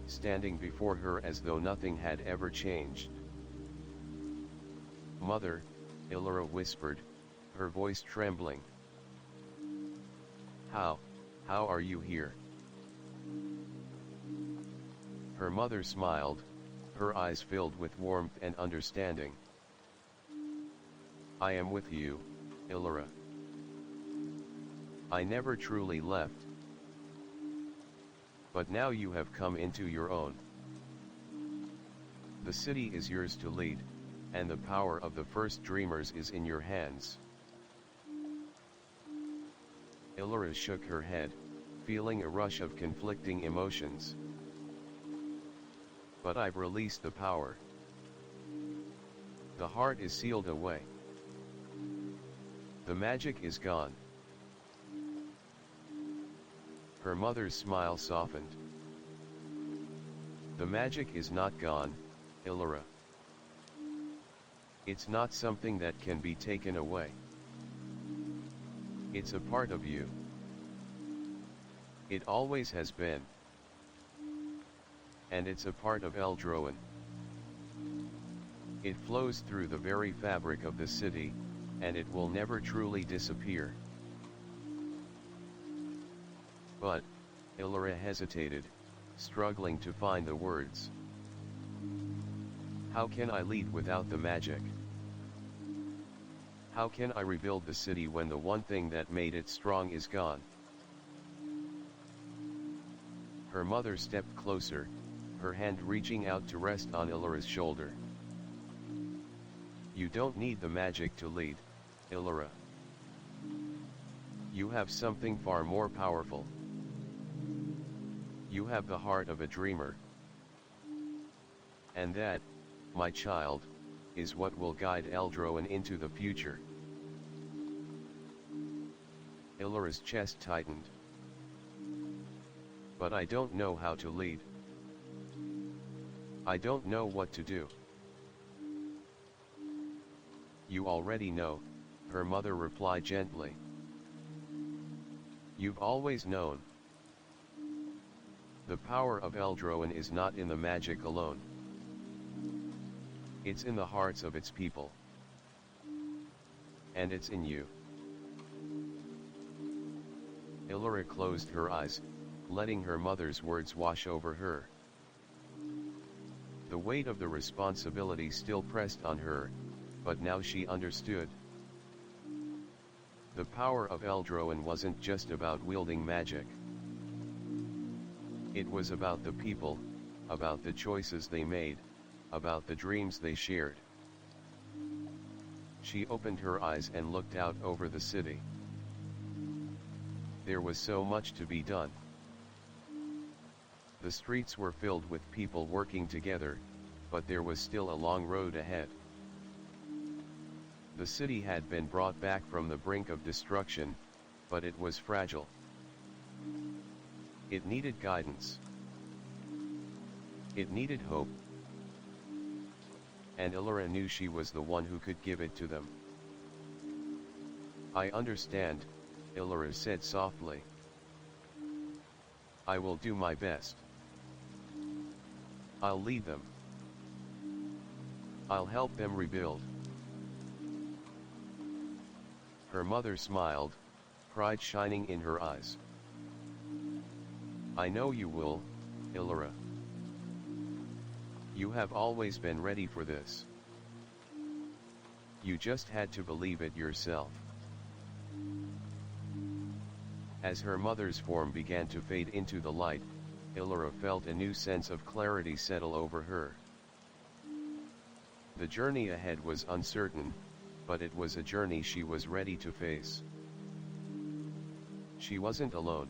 standing before her as though nothing had ever changed. "Mother," Elara whispered, her voice trembling. How are you here?" Her mother smiled, her eyes filled with warmth and understanding. "I am with you, Elara. I never truly left. But now you have come into your own. The city is yours to lead, and the power of the first dreamers is in your hands." Elara shook her head, feeling a rush of conflicting emotions. "But I've released the power. The heart is sealed away. The magic is gone." Her mother's smile softened. "The magic is not gone, Elara. It's not something that can be taken away. It's a part of you. It always has been. And it's a part of Eldroan. It flows through the very fabric of the city, and it will never truly disappear." "But," Elara hesitated, struggling to find the words. "How can I lead without the magic? How can I rebuild the city when the one thing that made it strong is gone?" Her mother stepped closer, her hand reaching out to rest on Elara's shoulder. "You don't need the magic to lead, Elara. You have something far more powerful. You have the heart of a dreamer. And that, my child, is what will guide Eldroan into the future." Elara's chest tightened. "But I don't know how to lead. I don't know what to do." "You already know," her mother replied gently. "You've always known. The power of Eldroan is not in the magic alone. It's in the hearts of its people. And it's in you." Elara closed her eyes, letting her mother's words wash over her. The weight of the responsibility still pressed on her, but now she understood. The power of Eldroan wasn't just about wielding magic. It was about the people, about the choices they made, about the dreams they shared. She opened her eyes and looked out over the city. There was so much to be done. The streets were filled with people working together, but there was still a long road ahead. The city had been brought back from the brink of destruction, but it was fragile. It needed guidance. It needed hope. And Elara knew she was the one who could give it to them. "I understand," Elara said softly. "I will do my best. I'll lead them. I'll help them rebuild." Her mother smiled, pride shining in her eyes. "I know you will, Elara. You have always been ready for this. You just had to believe it yourself." As her mother's form began to fade into the light, Elara felt a new sense of clarity settle over her. The journey ahead was uncertain, but it was a journey she was ready to face. She wasn't alone.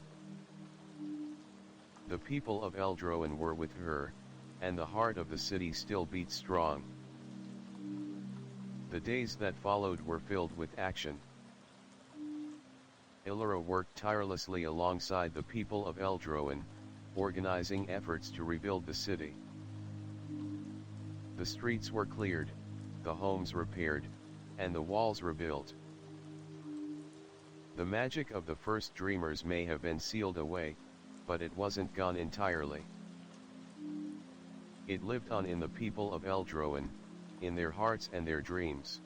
The people of Eldroen were with her, and the heart of the city still beat strong. The days that followed were filled with action. Elara worked tirelessly alongside the people of Eldroen, organizing efforts to rebuild the city. The streets were cleared, the homes repaired, and the walls rebuilt. The magic of the first dreamers may have been sealed away, but it wasn't gone entirely. It lived on in the people of Eldroen, in their hearts and their dreams.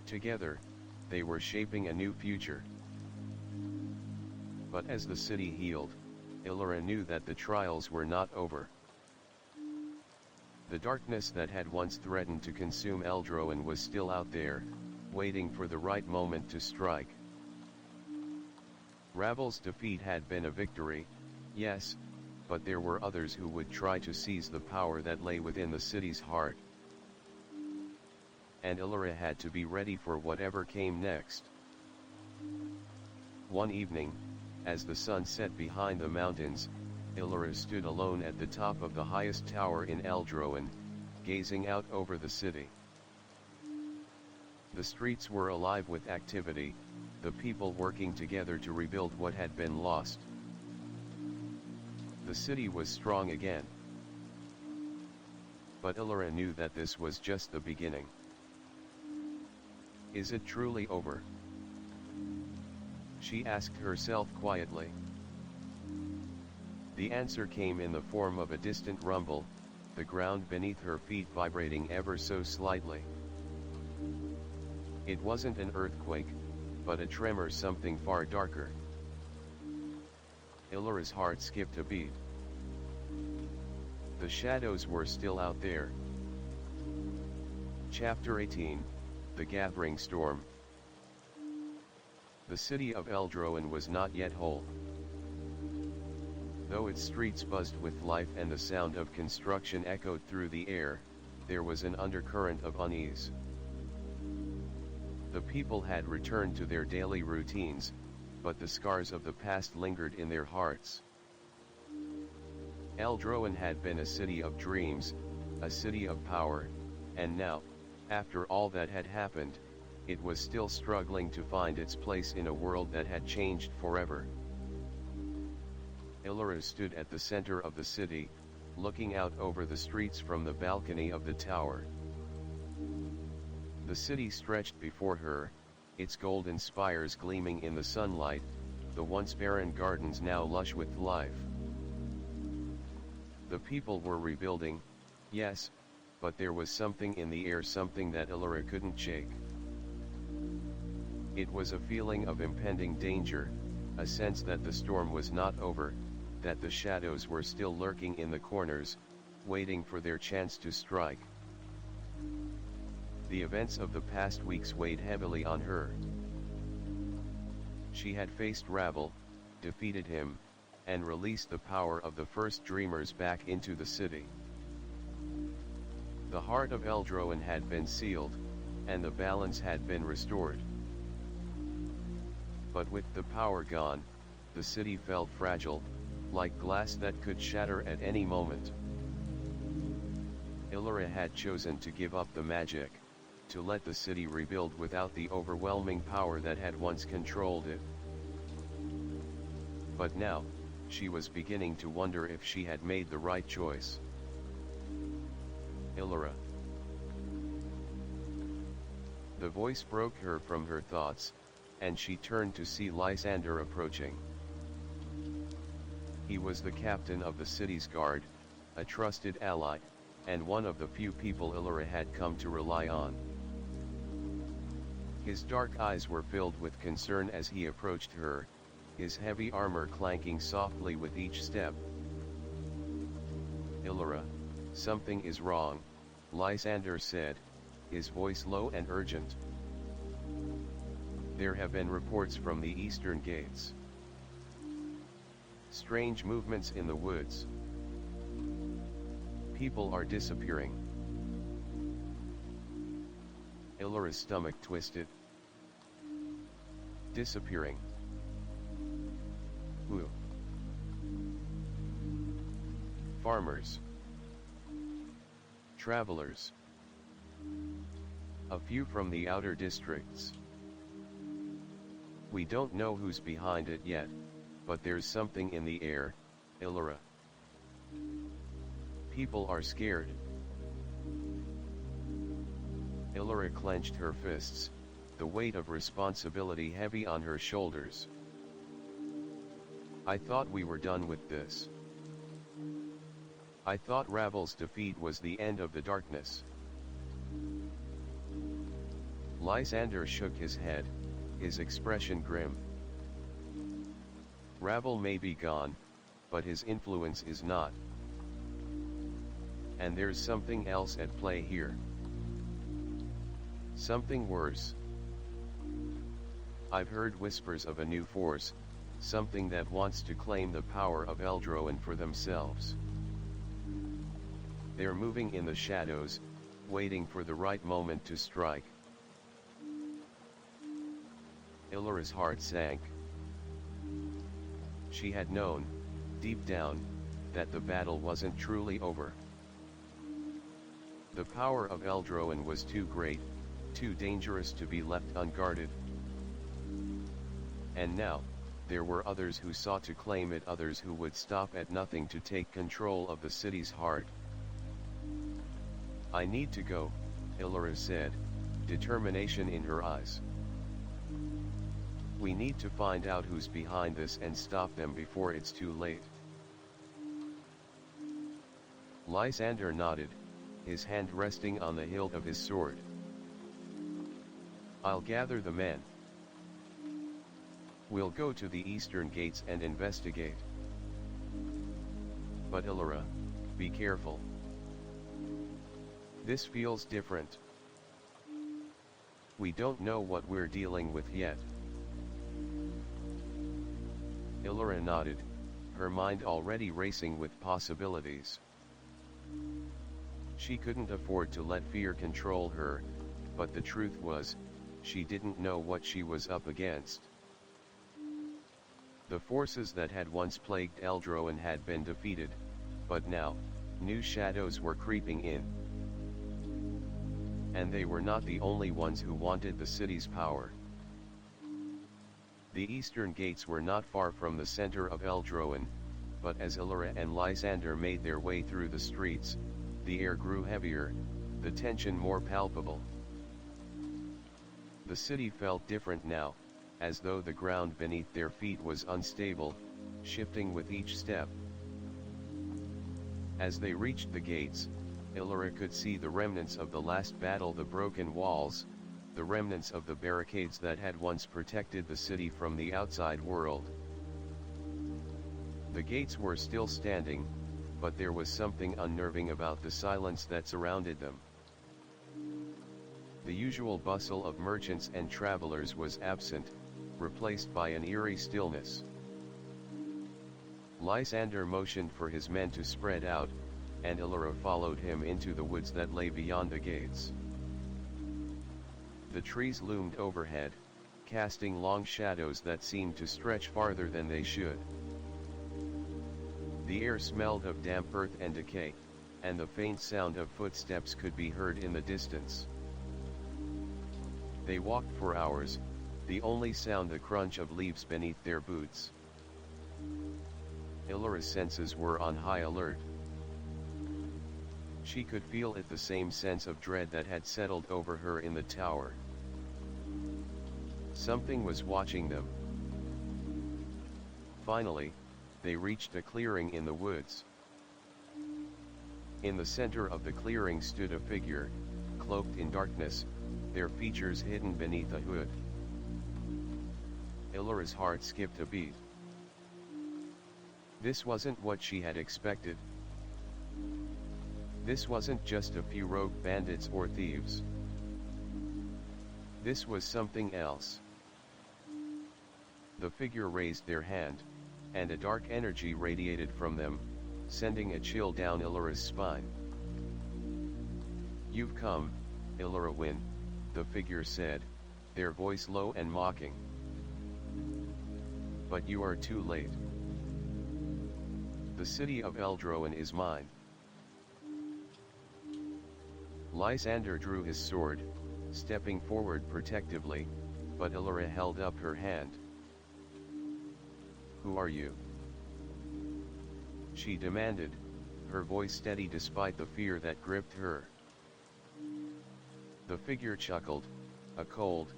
Together, they were shaping a new future. But as the city healed, Elara knew that the trials were not over. The darkness that had once threatened to consume Eldroen was still out there, waiting for the right moment to strike. Ravel's defeat had been a victory, yes, but there were others who would try to seize the power that lay within the city's heart. And Elara had to be ready for whatever came next. One evening, as the sun set behind the mountains, Elara stood alone at the top of the highest tower in Eldroen, gazing out over the city. The streets were alive with activity, the people working together to rebuild what had been lost. The city was strong again. But Elara knew that this was just the beginning. Is it truly over? She asked herself quietly. The answer came in the form of a distant rumble, the ground beneath her feet vibrating ever so slightly. It wasn't an earthquake, but a tremor, something far darker. Elara's heart skipped a beat. The shadows were still out there. Chapter 18, The Gathering Storm. The city of Eldroen was not yet whole. Though its streets buzzed with life and the sound of construction echoed through the air, there was an undercurrent of unease. The people had returned to their daily routines, but the scars of the past lingered in their hearts. Eldroen had been a city of dreams, a city of power, and now, after all that had happened, it was still struggling to find its place in a world that had changed forever. Elara stood at the center of the city, looking out over the streets from the balcony of the tower. The city stretched before her, its golden spires gleaming in the sunlight, the once barren gardens now lush with life. The people were rebuilding, yes, but there was something in the air, something that Elara couldn't shake. It was a feeling of impending danger, a sense that the storm was not over, that the shadows were still lurking in the corners, waiting for their chance to strike. The events of the past weeks weighed heavily on her. She had faced Ravel, defeated him, and released the power of the first dreamers back into the city. The heart of Eldroen had been sealed, and the balance had been restored. But with the power gone, the city felt fragile, like glass that could shatter at any moment. Elara had chosen to give up the magic, to let the city rebuild without the overwhelming power that had once controlled it. But now, she was beginning to wonder if she had made the right choice. Elara. The voice broke her from her thoughts, and she turned to see Lysander approaching. He was the captain of the city's guard, a trusted ally, and one of the few people Elara had come to rely on. His dark eyes were filled with concern as he approached her, his heavy armor clanking softly with each step. Elara, something is wrong, Lysander said, his voice low and urgent. There have been reports from the eastern gates. Strange movements in the woods. People are disappearing. Elara's stomach twisted. Disappearing. farmers, travelers, a few from the outer districts. We don't know who's behind it yet, but there's something in the air, Elara. People are scared. Elara clenched her fists, the weight of responsibility heavy on her shoulders. I thought we were done with this. I thought Ravel's defeat was the end of the darkness. Lysander shook his head, his expression grim. Ravel may be gone, but his influence is not. And there's something else at play here. Something worse. I've heard whispers of a new force, something that wants to claim the power of Eldroin for themselves. They're moving in the shadows, waiting for the right moment to strike. Elara's heart sank. She had known, deep down, that the battle wasn't truly over. The power of Eldroin was too great, too dangerous to be left unguarded. And now, there were others who sought to claim it, others who would stop at nothing to take control of the city's heart. I need to go, Elara said, determination in her eyes. We need to find out who's behind this and stop them before it's too late. Lysander nodded, his hand resting on the hilt of his sword. I'll gather the men. We'll go to the eastern gates and investigate. But Elara, be careful. This feels different. We don't know what we're dealing with yet. Elara nodded, her mind already racing with possibilities. She couldn't afford to let fear control her, but the truth was, she didn't know what she was up against. The forces that had once plagued Eldroin had been defeated, but now, new shadows were creeping in. And they were not the only ones who wanted the city's power. The eastern gates were not far from the center of Eldroin, but as Elara and Lysander made their way through the streets, the air grew heavier, the tension more palpable. The city felt different now, as though the ground beneath their feet was unstable, shifting with each step. As they reached the gates, Elara could see the remnants of the last battle, the broken walls, the remnants of the barricades that had once protected the city from the outside world. The gates were still standing, but there was something unnerving about the silence that surrounded them. The usual bustle of merchants and travelers was absent, replaced by an eerie stillness. Lysander motioned for his men to spread out, and Elara followed him into the woods that lay beyond the gates. The trees loomed overhead, casting long shadows that seemed to stretch farther than they should. The air smelled of damp earth and decay, and the faint sound of footsteps could be heard in the distance. They walked for hours, the only sound the crunch of leaves beneath their boots. Elara's senses were on high alert. She could feel it, the same sense of dread that had settled over her in the tower. Something was watching them. Finally, they reached a clearing in the woods. In the center of the clearing stood a figure, cloaked in darkness, their features hidden beneath a hood. Elara's heart skipped a beat. This wasn't what she had expected. This wasn't just a few rogue bandits or thieves. This was something else. The figure raised their hand, and a dark energy radiated from them, sending a chill down Elara's spine. You've come, Elara Wynn, the figure said, their voice low and mocking. But you are too late. The city of Eldroin is mine. Lysander drew his sword, stepping forward protectively, but Elara held up her hand. Who are you? She demanded, her voice steady despite the fear that gripped her. The figure chuckled, a cold,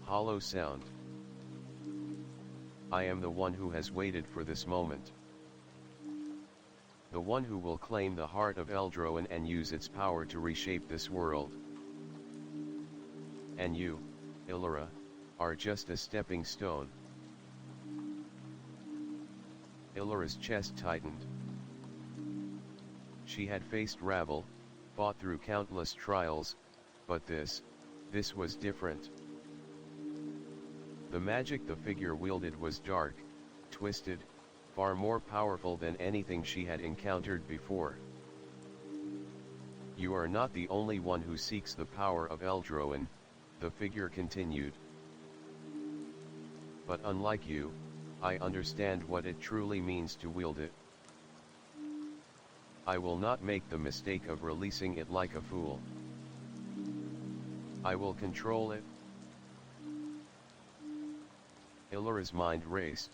hollow sound. I am the one who has waited for this moment. The one who will claim the heart of Eldroin and use its power to reshape this world. And you, Elara, are just a stepping stone. Ilara's chest tightened. She had faced rabble, fought through countless trials, but this was different. The magic the figure wielded was dark, twisted, far more powerful than anything she had encountered before. You are not the only one who seeks the power of Eldroin, the figure continued. But unlike you, I understand what it truly means to wield it. I will not make the mistake of releasing it like a fool. I will control it. Ilara's mind raced.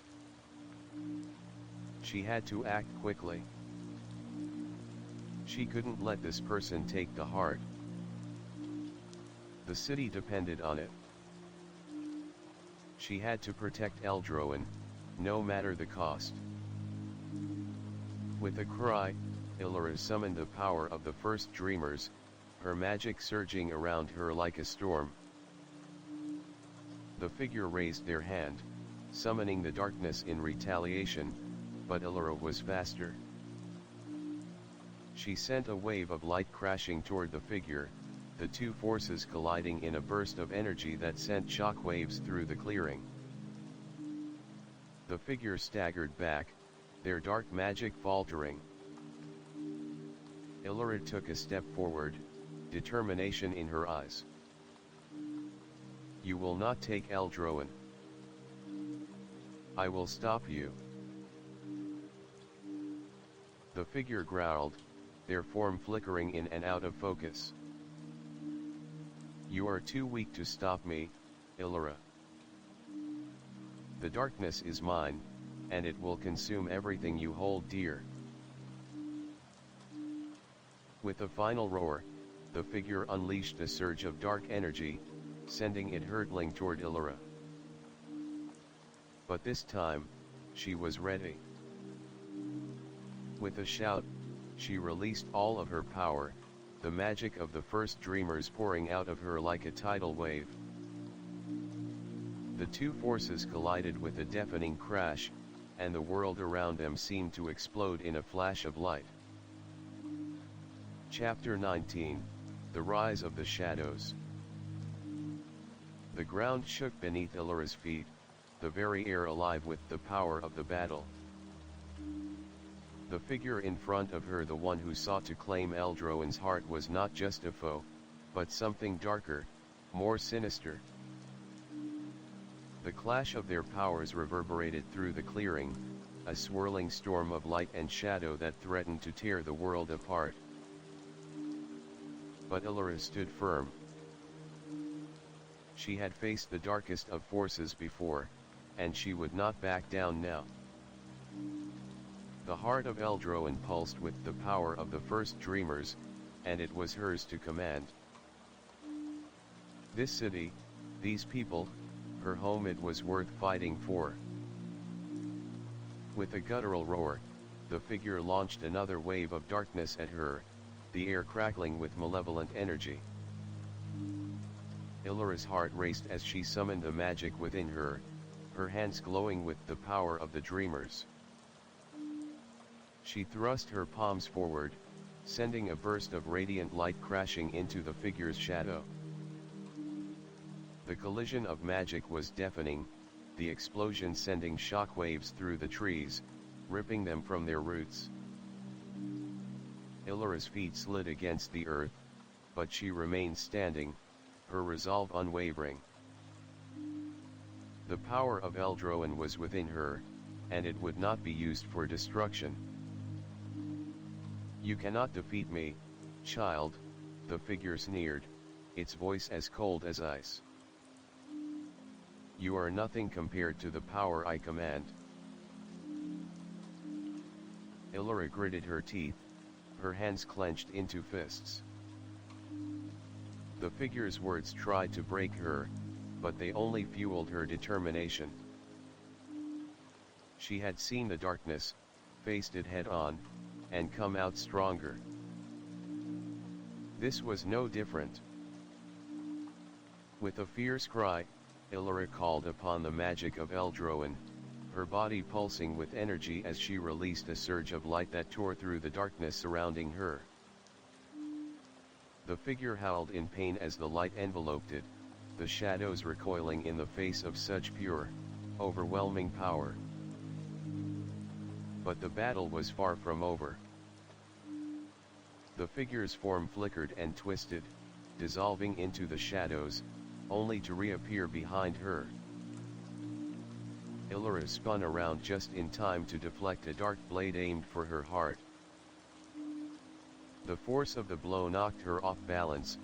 She had to act quickly. She couldn't let this person take the heart. The city depended on it. She had to protect Eldroin, no matter the cost. With a cry, Elara summoned the power of the first dreamers, her magic surging around her like a storm. The figure raised their hand, summoning the darkness in retaliation, but Elara was faster. She sent a wave of light crashing toward the figure, the two forces colliding in a burst of energy that sent shockwaves through the clearing. The figure staggered back, their dark magic faltering. Elara took a step forward, determination in her eyes. You will not take Eldroin. I will stop you. The figure growled, their form flickering in and out of focus. You are too weak to stop me, Elara. The darkness is mine, and it will consume everything you hold dear. With a final roar, the figure unleashed a surge of dark energy, sending it hurtling toward Elara. But this time, she was ready. With a shout, she released all of her power, the magic of the first dreamers pouring out of her like a tidal wave. The two forces collided with a deafening crash, and the world around them seemed to explode in a flash of light. Chapter 19, The Rise of the Shadows. The ground shook beneath Elara's feet, the very air alive with the power of the battle. The figure in front of her, the one who sought to claim Eldroin's heart, was not just a foe, but something darker, more sinister. The clash of their powers reverberated through the clearing, a swirling storm of light and shadow that threatened to tear the world apart. But Elara stood firm. She had faced the darkest of forces before, and she would not back down now. The heart of Eldroin pulsed with the power of the first dreamers, and it was hers to command. This city, these people, her home, it was worth fighting for. With a guttural roar, the figure launched another wave of darkness at her, the air crackling with malevolent energy. Ilara's heart raced as she summoned the magic within her, her hands glowing with the power of the dreamers. She thrust her palms forward, sending a burst of radiant light crashing into the figure's shadow. The collision of magic was deafening, the explosion sending shockwaves through the trees, ripping them from their roots. Ilara's feet slid against the earth, but she remained standing, her resolve unwavering. The power of Eldroin was within her, and it would not be used for destruction. You cannot defeat me, child, the figure sneered, its voice as cold as ice. You are nothing compared to the power I command. Elara gritted her teeth, her hands clenched into fists. The figure's words tried to break her, but they only fueled her determination. She had seen the darkness, faced it head-on, and come out stronger. This was no different. With a fierce cry, Elara called upon the magic of Eldroin, her body pulsing with energy as she released a surge of light that tore through the darkness surrounding her. The figure howled in pain as the light enveloped it, the shadows recoiling in the face of such pure, overwhelming power. But the battle was far from over. The figure's form flickered and twisted, dissolving into the shadows, only to reappear behind her. Elara spun around just in time to deflect a dark blade aimed for her heart. The force of the blow knocked her off balance,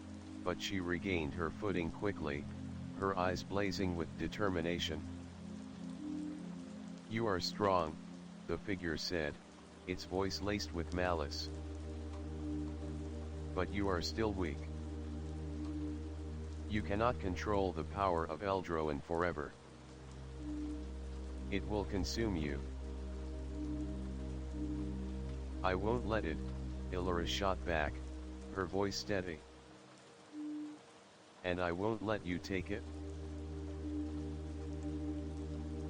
but she regained her footing quickly, her eyes blazing with determination. You are strong, the figure said, its voice laced with malice. But you are still weak. You cannot control the power of Eldroin forever. It will consume you. I won't let it, Elara shot back, her voice steady. And I won't let you take it.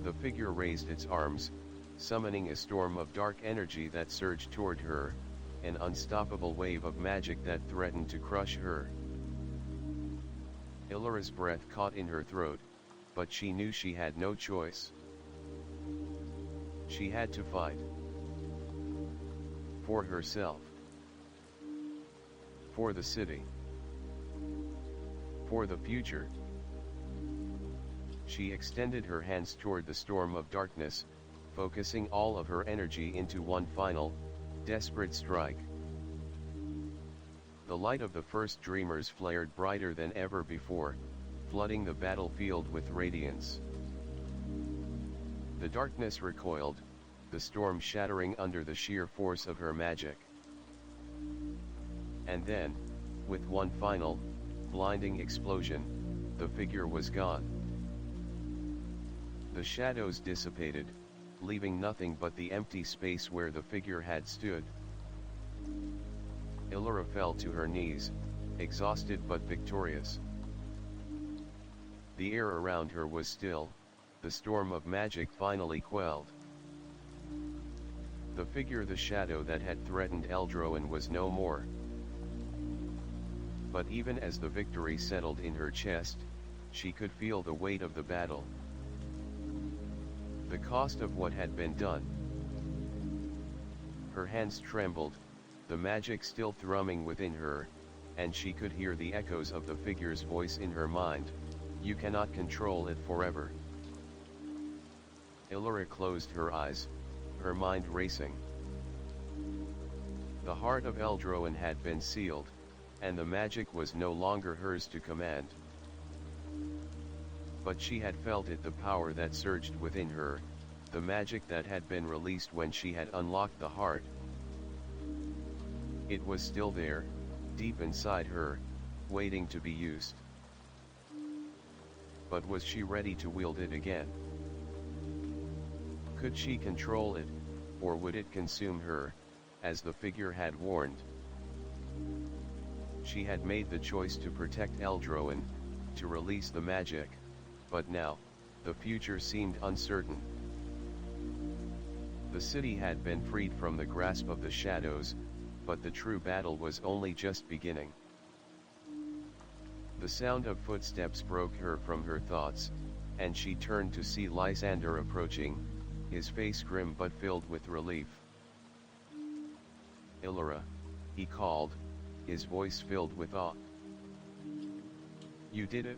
The figure raised its arms, summoning a storm of dark energy that surged toward her, an unstoppable wave of magic that threatened to crush her. Elara's breath caught in her throat, but she knew she had no choice. She had to fight. For herself. For the city. For the future. She extended her hands toward the storm of darkness, focusing all of her energy into one final, desperate strike. The light of the first dreamers flared brighter than ever before, flooding the battlefield with radiance. The darkness recoiled, the storm shattering under the sheer force of her magic. And then, with one final, blinding explosion, the figure was gone. The shadows dissipated, leaving nothing but the empty space where the figure had stood. Elara fell to her knees, exhausted but victorious. The air around her was still, the storm of magic finally quelled. The figure, the shadow that had threatened Eldroin, was no more. But even as the victory settled in her chest, she could feel the weight of the battle. The cost of what had been done. Her hands trembled, the magic still thrumming within her, and she could hear the echoes of the figure's voice in her mind. You cannot control it forever. Elara closed her eyes, her mind racing. The heart of Eldroin had been sealed, and the magic was no longer hers to command. But she had felt it, the power that surged within her, the magic that had been released when she had unlocked the heart. It was still there, deep inside her, waiting to be used. But was she ready to wield it again? Could she control it, or would it consume her, as the figure had warned? She had made the choice to protect Eldroin, to release the magic, but now, the future seemed uncertain. The city had been freed from the grasp of the shadows, but the true battle was only just beginning. The sound of footsteps broke her from her thoughts, and she turned to see Lysander approaching, his face grim but filled with relief. Elara, he called, his voice filled with awe. You did it?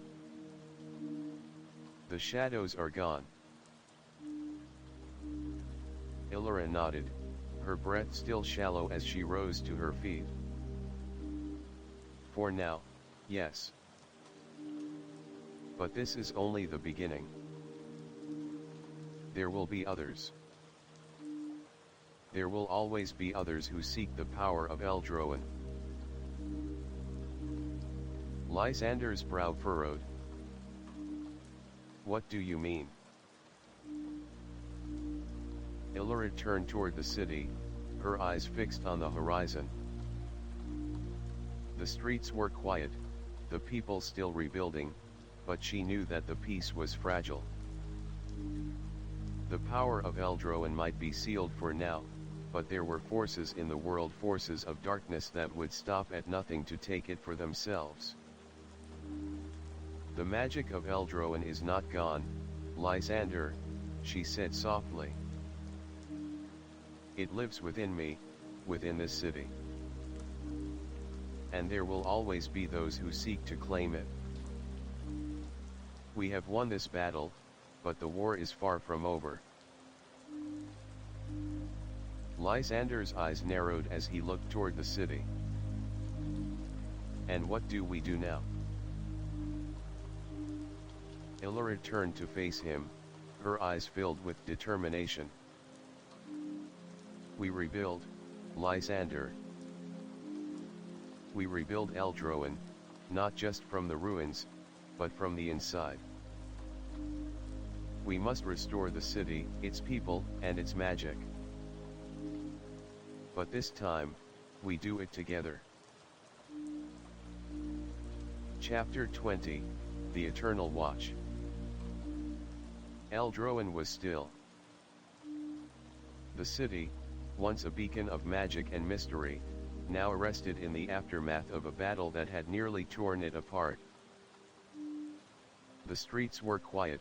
The shadows are gone. Elara nodded, her breath still shallow as she rose to her feet. For now, yes. But this is only the beginning. There will be others. There will always be others who seek the power of Eldroen. Lysander's brow furrowed. What do you mean? Elara turned toward the city, her eyes fixed on the horizon. The streets were quiet, the people still rebuilding, but she knew that the peace was fragile. The power of Eldroen might be sealed for now, but there were forces in the world, forces of darkness that would stop at nothing to take it for themselves. The magic of Eldroen is not gone, Lysander, she said softly. It lives within me, within this city. And there will always be those who seek to claim it. We have won this battle, but the war is far from over. Lysander's eyes narrowed as he looked toward the city. And what do we do now? Elara turned to face him, her eyes filled with determination. We rebuild, Lysander. We rebuild Eldroen, not just from the ruins, but from the inside. We must restore the city, its people, and its magic. But this time, we do it together. Chapter 20, The Eternal Watch. Eldroen was still. The city, once a beacon of magic and mystery, now arrested in the aftermath of a battle that had nearly torn it apart. The streets were quiet,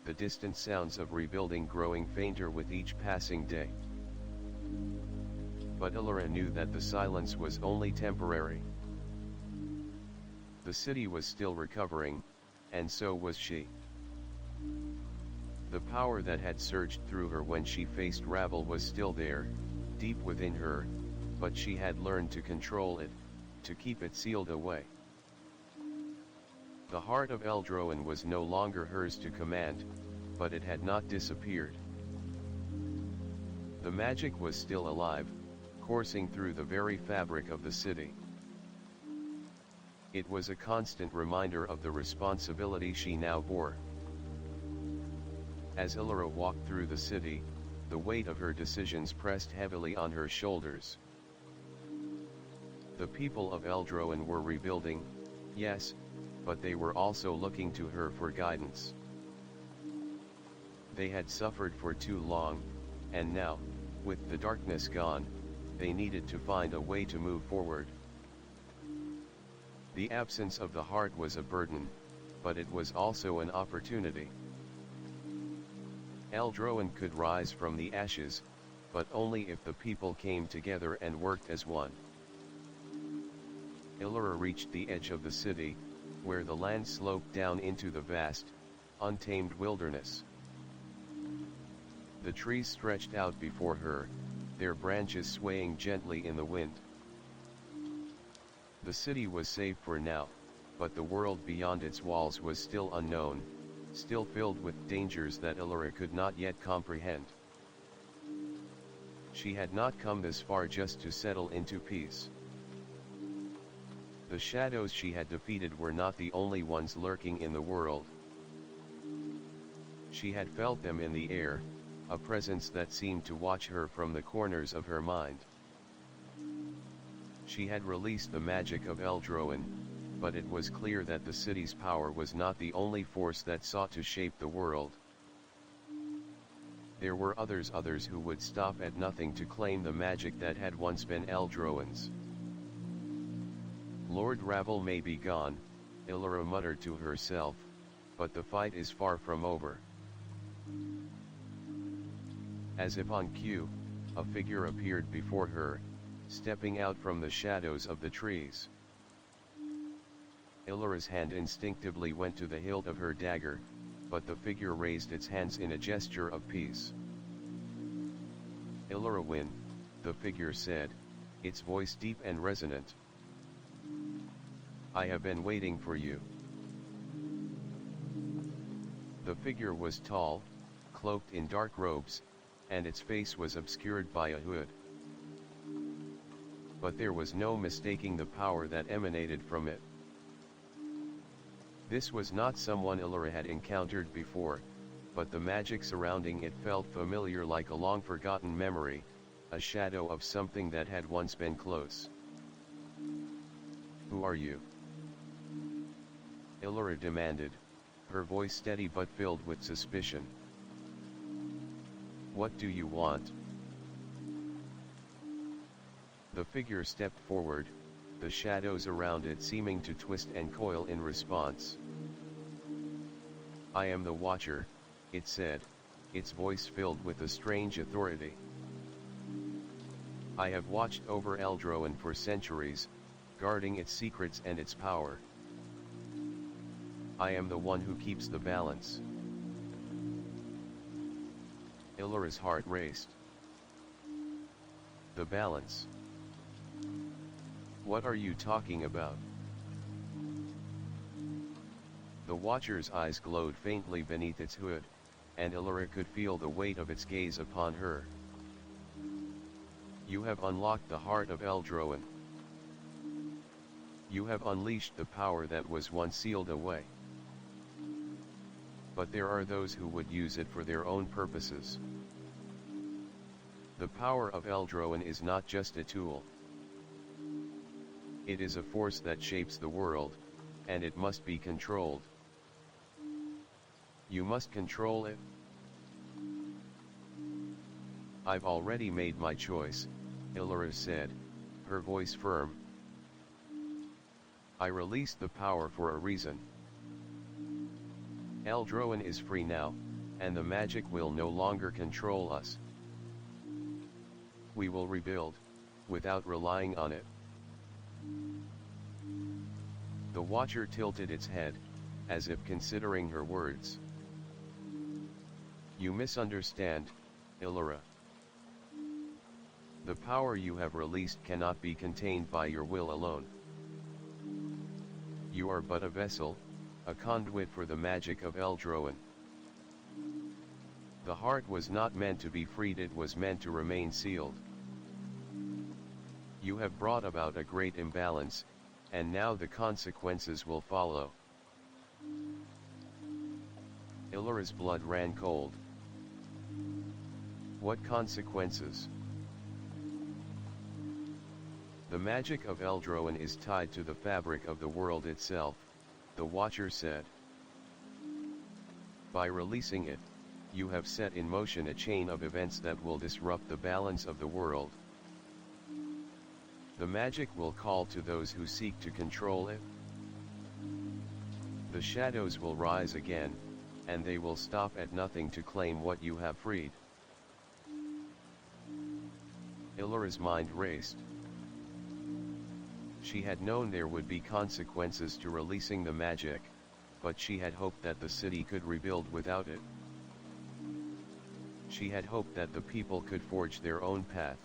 the distant sounds of rebuilding growing fainter with each passing day. But Elara knew that the silence was only temporary. The city was still recovering, and so was she. The power that had surged through her when she faced Ravel was still there, deep within her, but she had learned to control it, to keep it sealed away. The heart of Eldroen was no longer hers to command, but it had not disappeared. The magic was still alive, coursing through the very fabric of the city. It was a constant reminder of the responsibility she now bore. As Elara walked through the city, the weight of her decisions pressed heavily on her shoulders. The people of Eldroen were rebuilding, yes, but they were also looking to her for guidance. They had suffered for too long, and now, with the darkness gone, they needed to find a way to move forward. The absence of the heart was a burden, but it was also an opportunity. Eldroen could rise from the ashes, but only if the people came together and worked as one. Elara reached the edge of the city, where the land sloped down into the vast, untamed wilderness. The trees stretched out before her, their branches swaying gently in the wind. The city was safe for now, but the world beyond its walls was still unknown, still filled with dangers that Elara could not yet comprehend. She had not come this far just to settle into peace. The shadows she had defeated were not the only ones lurking in the world. She had felt them in the air, a presence that seemed to watch her from the corners of her mind. She had released the magic of Eldroen, but it was clear that the city's power was not the only force that sought to shape the world. There were others who would stop at nothing to claim the magic that had once been Eldroen's. Lord Ravel may be gone, Elara muttered to herself, but the fight is far from over. As if on cue, a figure appeared before her, stepping out from the shadows of the trees. Elara's hand instinctively went to the hilt of her dagger, but the figure raised its hands in a gesture of peace. Elara, Wynn, the figure said, its voice deep and resonant. "I have been waiting for you." The figure was tall, cloaked in dark robes, and its face was obscured by a hood. But there was no mistaking the power that emanated from it. This was not someone Elara had encountered before, but the magic surrounding it felt familiar, like a long-forgotten memory, a shadow of something that had once been close. "Who are you?" Elara demanded, her voice steady but filled with suspicion. "What do you want?" The figure stepped forward, the shadows around it seeming to twist and coil in response. "I am the Watcher," it said, its voice filled with a strange authority. "I have watched over Eldroen for centuries, guarding its secrets and its power. I am the one who keeps the balance." Elara's heart raced. "The balance? What are you talking about?" The Watcher's eyes glowed faintly beneath its hood, and Elara could feel the weight of its gaze upon her. "You have unlocked the heart of Eldroen. You have unleashed the power that was once sealed away. But there are those who would use it for their own purposes. The power of Eldroen is not just a tool. It is a force that shapes the world, and it must be controlled. You must control it." "I've already made my choice," Elara said, her voice firm. "I released the power for a reason. Eldroen is free now, and the magic will no longer control us. We will rebuild, without relying on it." The Watcher tilted its head, as if considering her words. "You misunderstand, Elara. The power you have released cannot be contained by your will alone. You are but a vessel, a conduit for the magic of Eldroen. The heart was not meant to be freed, it was meant to remain sealed. You have brought about a great imbalance, and now the consequences will follow." Elara's blood ran cold. "What consequences?" "The magic of Eldroen is tied to the fabric of the world itself," the Watcher said. "By releasing it, you have set in motion a chain of events that will disrupt the balance of the world. The magic will call to those who seek to control it. The shadows will rise again, and they will stop at nothing to claim what you have freed." Elara's mind raced. She had known there would be consequences to releasing the magic, but she had hoped that the city could rebuild without it. She had hoped that the people could forge their own path.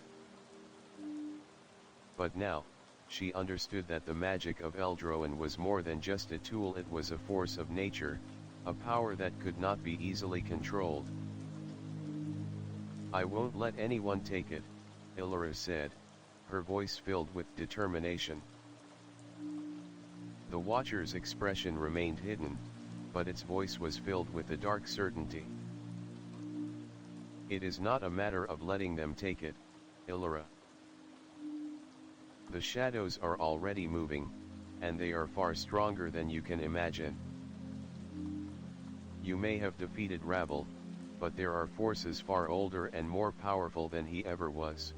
But now, she understood that the magic of Eldroen was more than just a tool, it was a force of nature, a power that could not be easily controlled. "I won't let anyone take it," Elara said, her voice filled with determination. The Watcher's expression remained hidden, but its voice was filled with a dark certainty. "It is not a matter of letting them take it, Elara. The shadows are already moving, and they are far stronger than you can imagine. You may have defeated Rabble, but there are forces far older and more powerful than he ever was."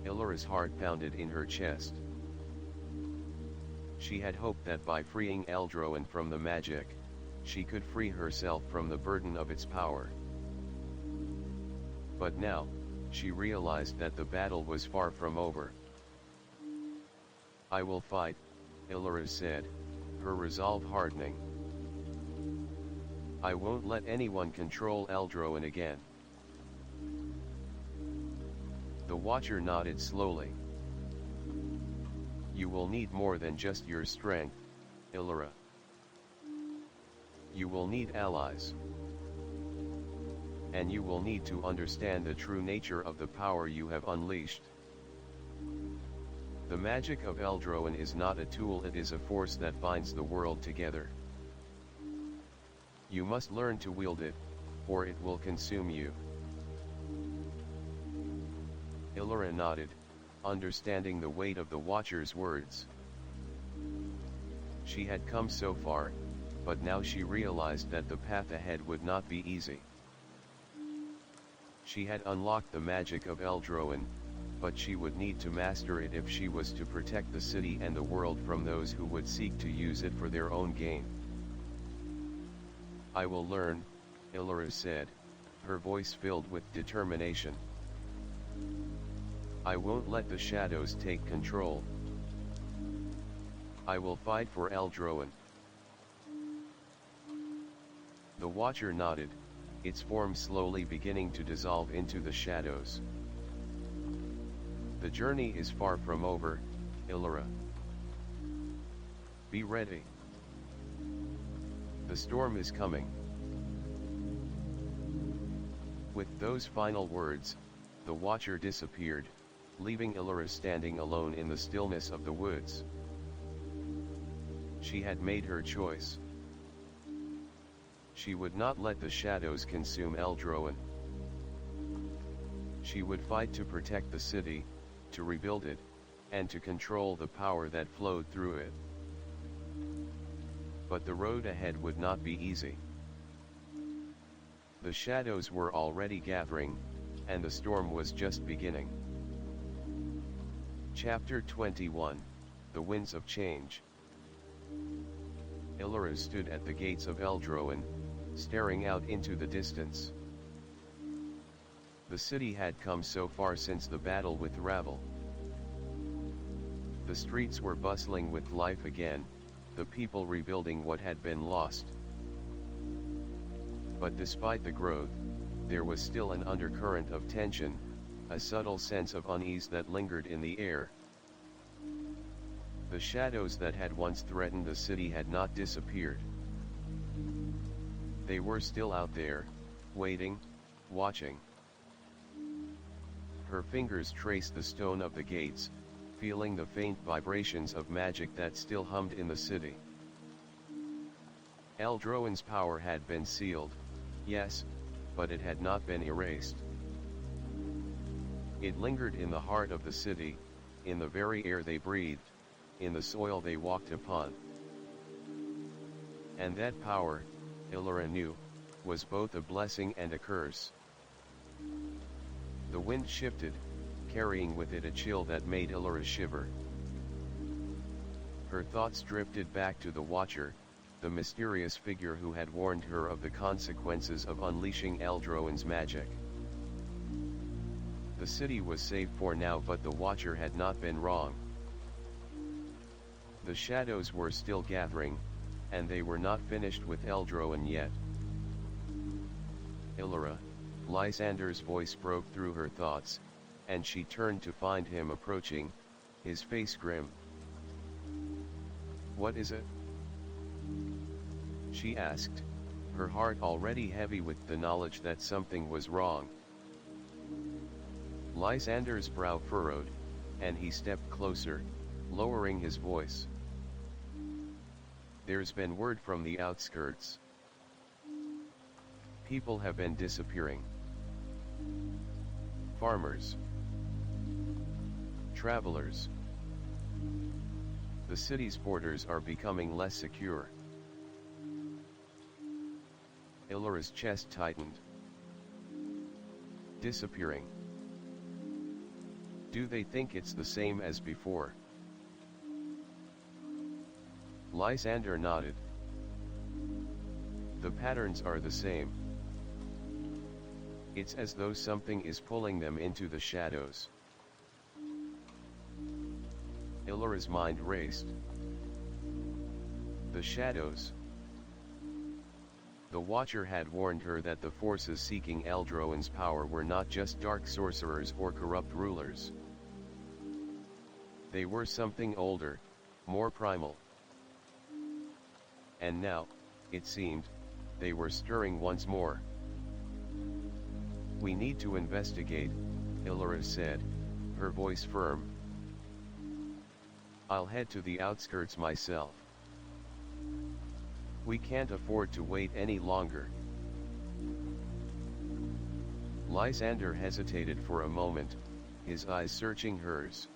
Elara's heart pounded in her chest. She had hoped that by freeing Eldroen from the magic, she could free herself from the burden of its power. But now, she realized that the battle was far from over. "I will fight," Elara said, her resolve hardening. "I won't let anyone control Eldroen again." The Watcher nodded slowly. You will need more than just your strength, Elara. You will need allies. And you will need to understand the true nature of the power you have unleashed. The magic of Eldroen is not a tool, it is a force that binds the world together. You must learn to wield it, or it will consume you. Elara nodded, understanding the weight of the Watcher's words. She had come so far, but now she realized that the path ahead would not be easy. She had unlocked the magic of Eldroen, but she would need to master it if she was to protect the city and the world from those who would seek to use it for their own gain. I will learn, Elara said, her voice filled with determination. I won't let the shadows take control. I will fight for Eldroen. The Watcher nodded, its form slowly beginning to dissolve into the shadows. The journey is far from over, Elara. Be ready. The storm is coming. With those final words, the Watcher disappeared, leaving Elara standing alone in the stillness of the woods. She had made her choice. She would not let the shadows consume Eldroen. She would fight to protect the city, to rebuild it, and to control the power that flowed through it. But the road ahead would not be easy. The shadows were already gathering, and the storm was just beginning. Chapter 21, The Winds of Change. Elara stood at the gates of Eldroen, staring out into the distance. The city had come so far since the battle with Ravel. The streets were bustling with life again, the people rebuilding what had been lost. But despite the growth, there was still an undercurrent of tension, a subtle sense of unease that lingered in the air. The shadows that had once threatened the city had not disappeared. They were still out there, waiting, watching. Her fingers traced the stone of the gates, feeling the faint vibrations of magic that still hummed in the city. Eldroen's power had been sealed, yes, but it had not been erased. It lingered in the heart of the city, in the very air they breathed, in the soil they walked upon. And that power, Elara knew, was both a blessing and a curse. The wind shifted, carrying with it a chill that made Elara shiver. Her thoughts drifted back to the Watcher, the mysterious figure who had warned her of the consequences of unleashing Eldroen's magic. The city was safe for now, but the Watcher had not been wrong. The shadows were still gathering, and they were not finished with Eldroen yet. Elara, Lysander's voice broke through her thoughts, and she turned to find him approaching, his face grim. "What is it?" she asked, her heart already heavy with the knowledge that something was wrong. Lysander's brow furrowed, and he stepped closer, lowering his voice. "There's been word from the outskirts. People have been disappearing. Farmers. Travelers. The city's borders are becoming less secure." Elara's chest tightened. "Disappearing? Do they think it's the same as before?" Lysander nodded. "The patterns are the same. It's as though something is pulling them into the shadows." Elara's mind raced. The shadows. The Watcher had warned her that the forces seeking Eldroan's power were not just dark sorcerers or corrupt rulers. They were something older, more primal. And now, it seemed, they were stirring once more. "We need to investigate," Elara said, her voice firm. "I'll head to the outskirts myself. We can't afford to wait any longer." Lysander hesitated for a moment, his eyes searching hers.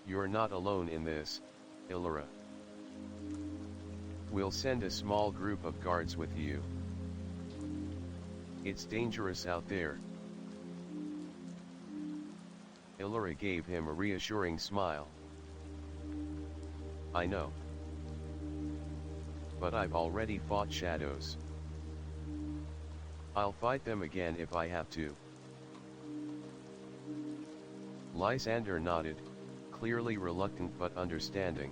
"You're not alone in this, Elara. We'll send a small group of guards with you. It's dangerous out there." Elara gave him a reassuring smile. "I know. But I've already fought shadows. I'll fight them again if I have to." Lysander nodded, clearly reluctant but understanding.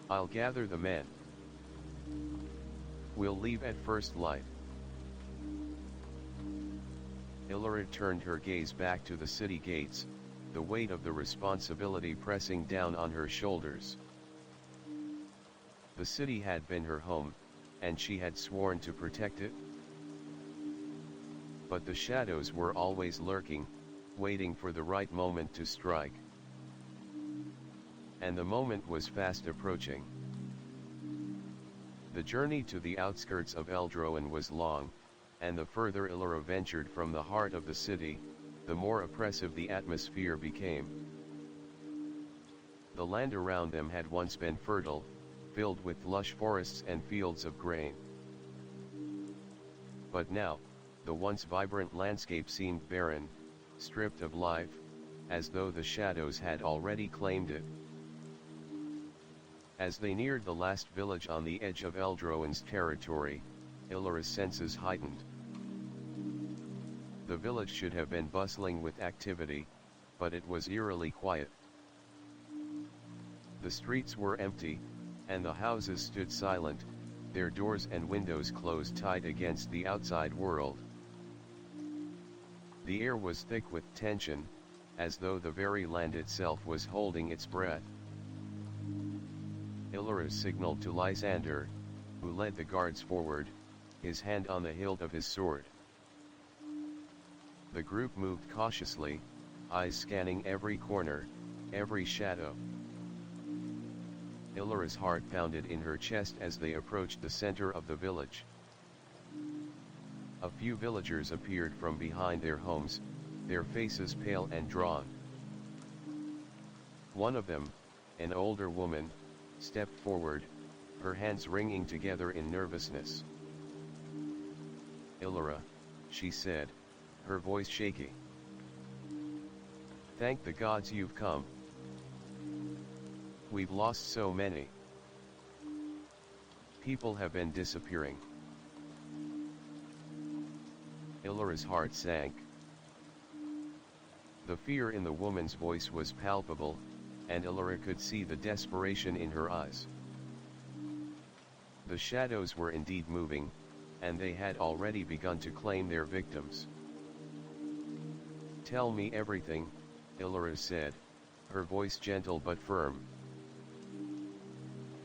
"I'll gather the men. We'll leave at first light." Elara turned her gaze back to the city gates, the weight of the responsibility pressing down on her shoulders. The city had been her home, and she had sworn to protect it. But the shadows were always lurking, waiting for the right moment to strike. And the moment was fast approaching. The journey to the outskirts of Eldroan was long, and the further Elara ventured from the heart of the city, the more oppressive the atmosphere became. The land around them had once been fertile, filled with lush forests and fields of grain. But now, the once vibrant landscape seemed barren, stripped of life, as though the shadows had already claimed it. As they neared the last village on the edge of Eldroan's territory, Elara's senses heightened. The village should have been bustling with activity, but it was eerily quiet. The streets were empty, and the houses stood silent, their doors and windows closed tight against the outside world. The air was thick with tension, as though the very land itself was holding its breath. Elara signaled to Lysander, who led the guards forward, his hand on the hilt of his sword. The group moved cautiously, eyes scanning every corner, every shadow. Elara's heart pounded in her chest as they approached the center of the village. A few villagers appeared from behind their homes, their faces pale and drawn. One of them, an older woman, stepped forward, her hands wringing together in nervousness. "Elara," she said, her voice shaky. "Thank the gods you've come. We've lost so many. People have been disappearing." Elara's heart sank. The fear in the woman's voice was palpable, and Elara could see the desperation in her eyes. The shadows were indeed moving, and they had already begun to claim their victims. "Tell me everything," Elara said, her voice gentle but firm.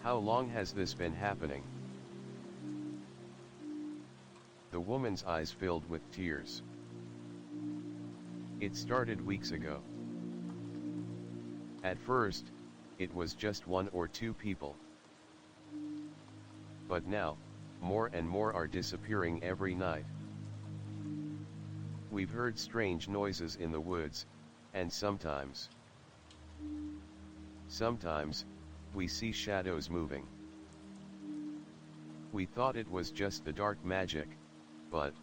"How long has this been happening?" The woman's eyes filled with tears. "It started weeks ago. At first, it was just one or two people. But now, more and more are disappearing every night. We've heard strange noises in the woods, and sometimes, we see shadows moving. We thought it was just the dark magic, but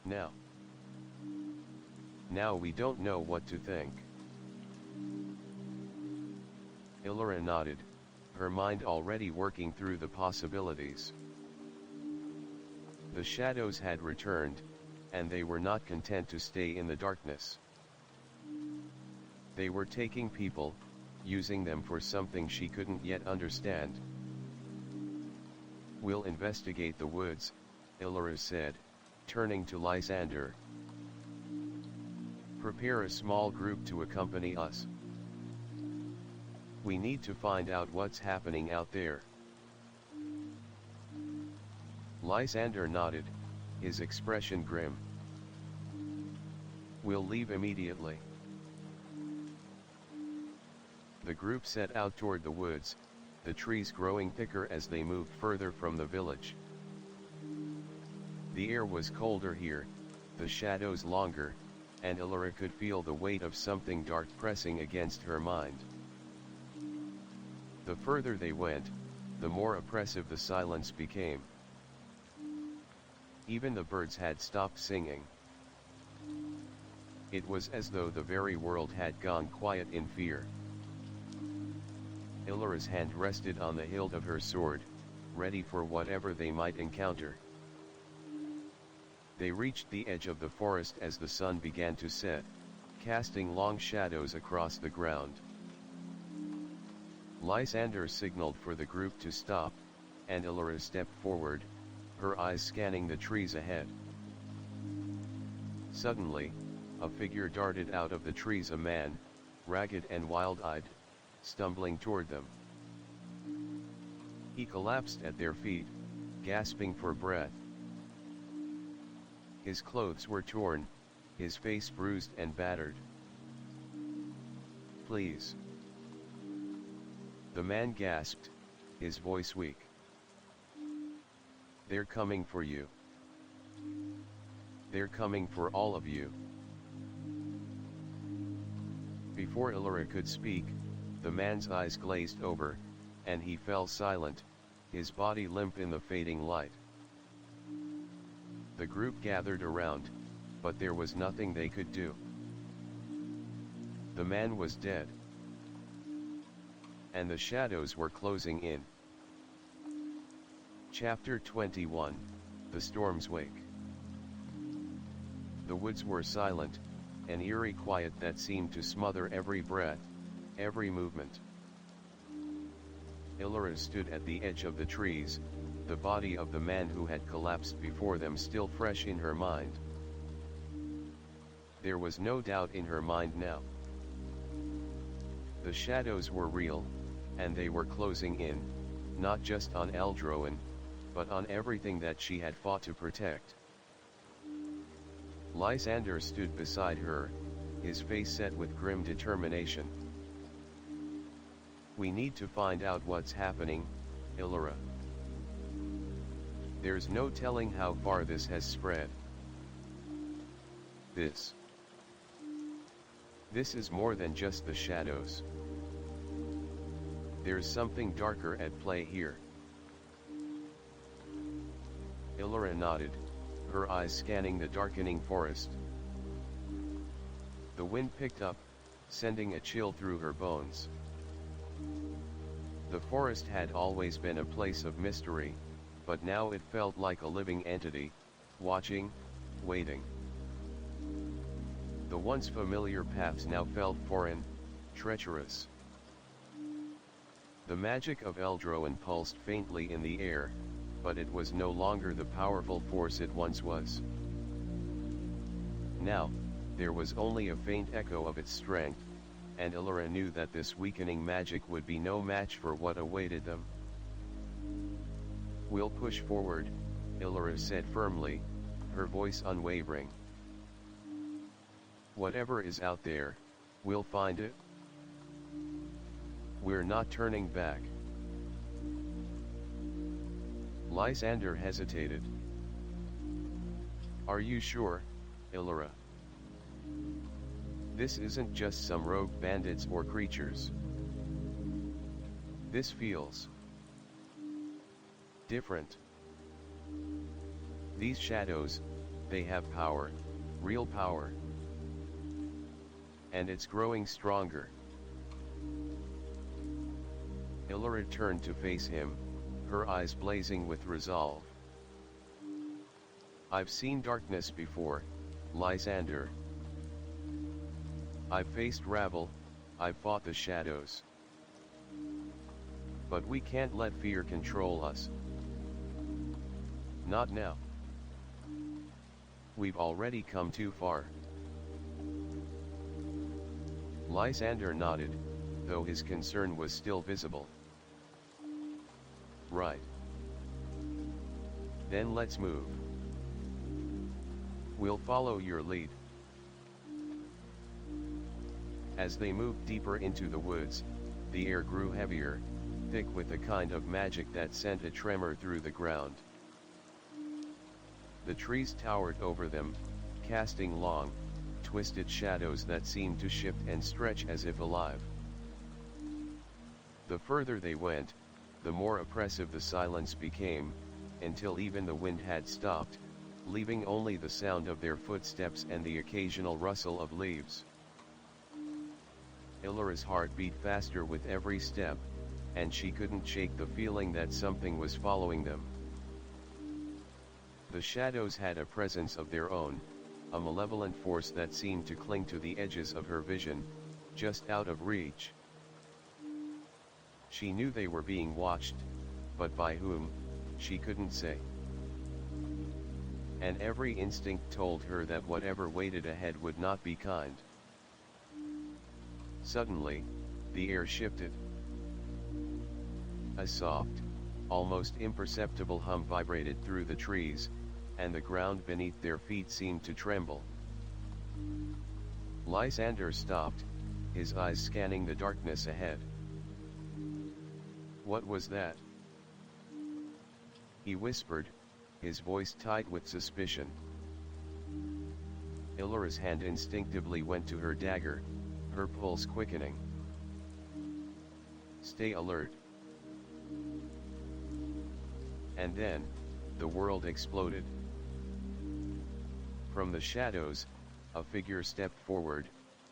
now we don't know what to think." Elara nodded, her mind already working through the possibilities. The shadows had returned, and they were not content to stay in the darkness. They were taking people, using them for something she couldn't yet understand. We'll investigate the woods, Elara said, turning to Lysander. Prepare a small group to accompany us. We need to find out what's happening out there. Lysander nodded, his expression grim. We'll leave immediately. The group set out toward the woods, the trees growing thicker as they moved further from the village. The air was colder here, the shadows longer, and Elara could feel the weight of something dark pressing against her mind. The further they went, the more oppressive the silence became. Even the birds had stopped singing. It was as though the very world had gone quiet in fear. Elara's hand rested on the hilt of her sword, ready for whatever they might encounter. They reached the edge of the forest as the sun began to set, casting long shadows across the ground. Lysander signaled for the group to stop, and Elara stepped forward, her eyes scanning the trees ahead. Suddenly, a figure darted out of the trees, a man, ragged and wild-eyed, stumbling toward them. He collapsed at their feet, gasping for breath. His clothes were torn, his face bruised and battered. Please. The man gasped, his voice weak. They're coming for you. They're coming for all of you. Before Elara could speak, the man's eyes glazed over, and he fell silent, his body limp in the fading light. The group gathered around, but there was nothing they could do. The man was dead. And the shadows were closing in. Chapter 21, The Storm's Wake. The woods were silent, an eerie quiet that seemed to smother every breath, every movement. Elara stood at the edge of the trees, the body of the man who had collapsed before them still fresh in her mind. There was no doubt in her mind now. The shadows were real, and they were closing in, not just on Eldroin, but on everything that she had fought to protect. Lysander stood beside her, his face set with grim determination. We need to find out what's happening, Elara. There's no telling how far this has spread. This is more than just the shadows. There's something darker at play here. Elara nodded, her eyes scanning the darkening forest. The wind picked up, sending a chill through her bones. The forest had always been a place of mystery, but now it felt like a living entity, watching, waiting. The once familiar paths now felt foreign, treacherous. The magic of Eldroin pulsed faintly in the air, but it was no longer the powerful force it once was. Now, there was only a faint echo of its strength, and Elara knew that this weakening magic would be no match for what awaited them. We'll push forward, Elara said firmly, her voice unwavering. Whatever is out there, we'll find it. We're not turning back. Lysander hesitated. Are you sure, Elara? This isn't just some rogue bandits or creatures. This feels different. These shadows, they have power, real power. And it's growing stronger. Elara turned to face him, her eyes blazing with resolve. I've seen darkness before, Lysander. I've faced rabble, I've fought the shadows. But we can't let fear control us. Not now. We've already come too far. Lysander nodded, though his concern was still visible. Right. Then let's move. We'll follow your lead. As they moved deeper into the woods, the air grew heavier, thick with a kind of magic that sent a tremor through the ground. The trees towered over them, casting long, twisted shadows that seemed to shift and stretch as if alive. The further they went, the more oppressive the silence became, until even the wind had stopped, leaving only the sound of their footsteps and the occasional rustle of leaves. Elara's heart beat faster with every step, and she couldn't shake the feeling that something was following them. The shadows had a presence of their own, a malevolent force that seemed to cling to the edges of her vision, just out of reach. She knew they were being watched, but by whom, she couldn't say. And every instinct told her that whatever waited ahead would not be kind. Suddenly, the air shifted. A soft, almost imperceptible hum vibrated through the trees, and the ground beneath their feet seemed to tremble. Lysander stopped, his eyes scanning the darkness ahead. What was that? He whispered, his voice tight with suspicion. Elara's hand instinctively went to her dagger, her pulse quickening. Stay alert. And then, the world exploded. From the shadows, a figure stepped forward,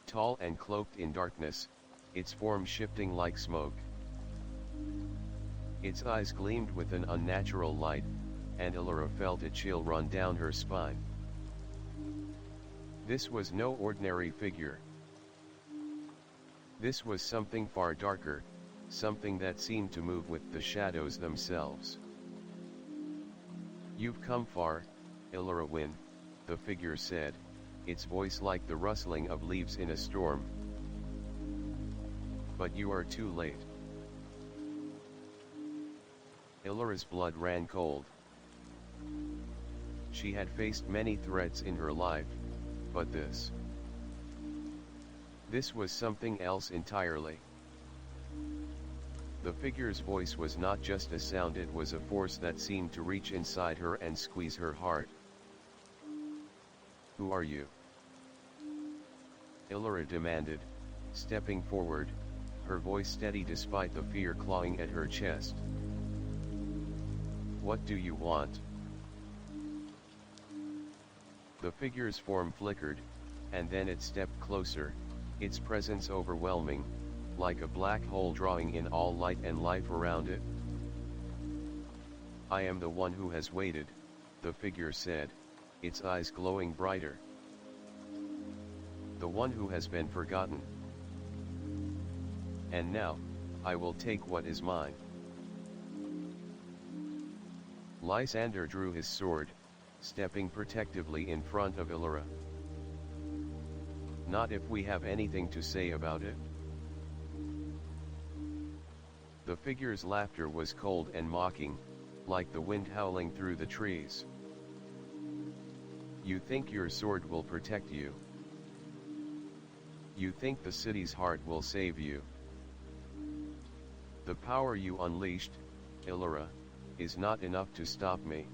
tall and cloaked in darkness, its form shifting like smoke. Its eyes gleamed with an unnatural light, and Elara felt a chill run down her spine. This was no ordinary figure. This was something far darker, something that seemed to move with the shadows themselves. You've come far, Elara Wynn, the figure said, its voice like the rustling of leaves in a storm. But you are too late. Elara's blood ran cold. She had faced many threats in her life, but this was something else entirely. The figure's voice was not just a sound, it was a force that seemed to reach inside her and squeeze her heart. Who are you? Elara demanded, stepping forward, her voice steady despite the fear clawing at her chest. What do you want? The figure's form flickered, and then it stepped closer, its presence overwhelming, like a black hole drawing in all light and life around it. I am the one who has waited, the figure said, its eyes glowing brighter. The one who has been forgotten. And now, I will take what is mine. Lysander drew his sword, stepping protectively in front of Elara. Not if we have anything to say about it. The figure's laughter was cold and mocking, like the wind howling through the trees. You think your sword will protect you? You think the city's heart will save you? The power you unleashed, Elara, is not enough to stop me.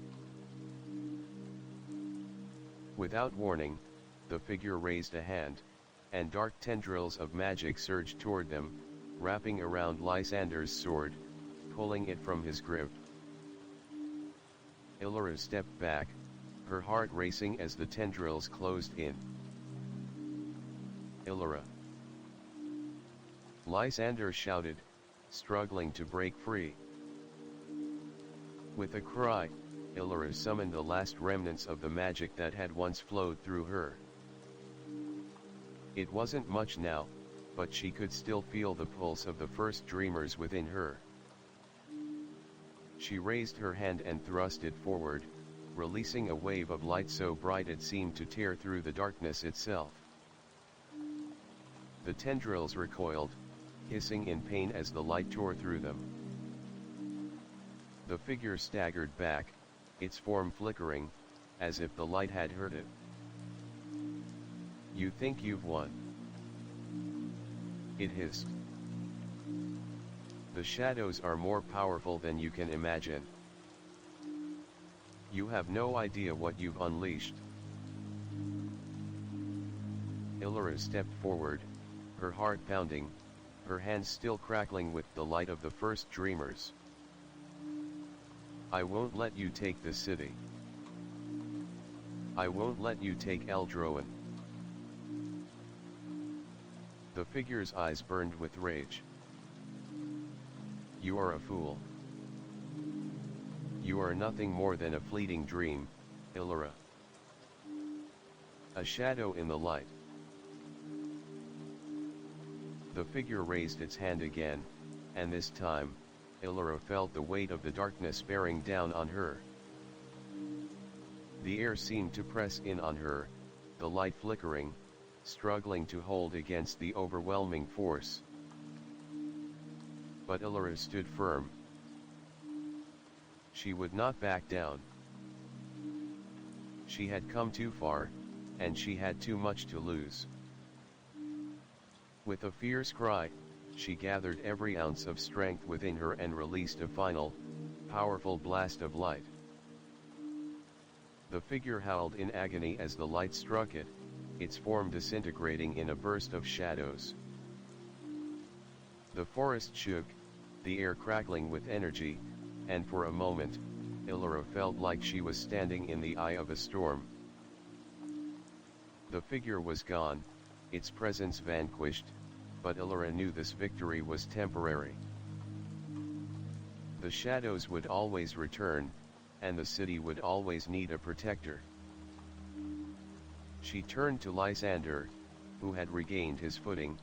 Without warning, the figure raised a hand, and dark tendrils of magic surged toward them, wrapping around Lysander's sword, pulling it from his grip. Elara stepped back, her heart racing as the tendrils closed in. Elara! Lysander shouted, struggling to break free. With a cry, Elara summoned the last remnants of the magic that had once flowed through her. It wasn't much now, but she could still feel the pulse of the first dreamers within her. She raised her hand and thrust it forward, releasing a wave of light so bright it seemed to tear through the darkness itself. The tendrils recoiled, hissing in pain as the light tore through them. The figure staggered back, its form flickering, as if the light had hurt it. "You think you've won?" it hissed. "The shadows are more powerful than you can imagine. You have no idea what you've unleashed." Elara stepped forward, her heart pounding, her hands still crackling with the light of the first dreamers. "I won't let you take the city. I won't let you take Eldroen." The figure's eyes burned with rage. "You are a fool. You are nothing more than a fleeting dream, Elara. A shadow in the light." The figure raised its hand again, and this time, Elara felt the weight of the darkness bearing down on her. The air seemed to press in on her, the light flickering, struggling to hold against the overwhelming force. But Elara stood firm. She would not back down. She had come too far, and she had too much to lose. With a fierce cry, she gathered every ounce of strength within her and released a final, powerful blast of light. The figure howled in agony as the light struck it, its form disintegrating in a burst of shadows. The forest shook, the air crackling with energy, and for a moment, Elara felt like she was standing in the eye of a storm. The figure was gone, its presence vanquished, but Elara knew this victory was temporary. The shadows would always return, and the city would always need a protector. She turned to Lysander, who had regained his footing,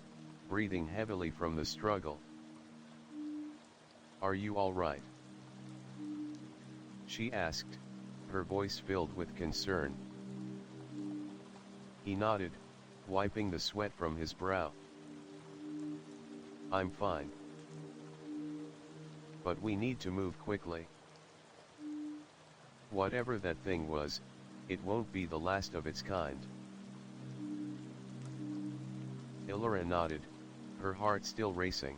breathing heavily from the struggle. "Are you all right?" she asked, her voice filled with concern. He nodded, wiping the sweat from his brow. "I'm fine. But we need to move quickly. Whatever that thing was, it won't be the last of its kind." Elara nodded, her heart still racing.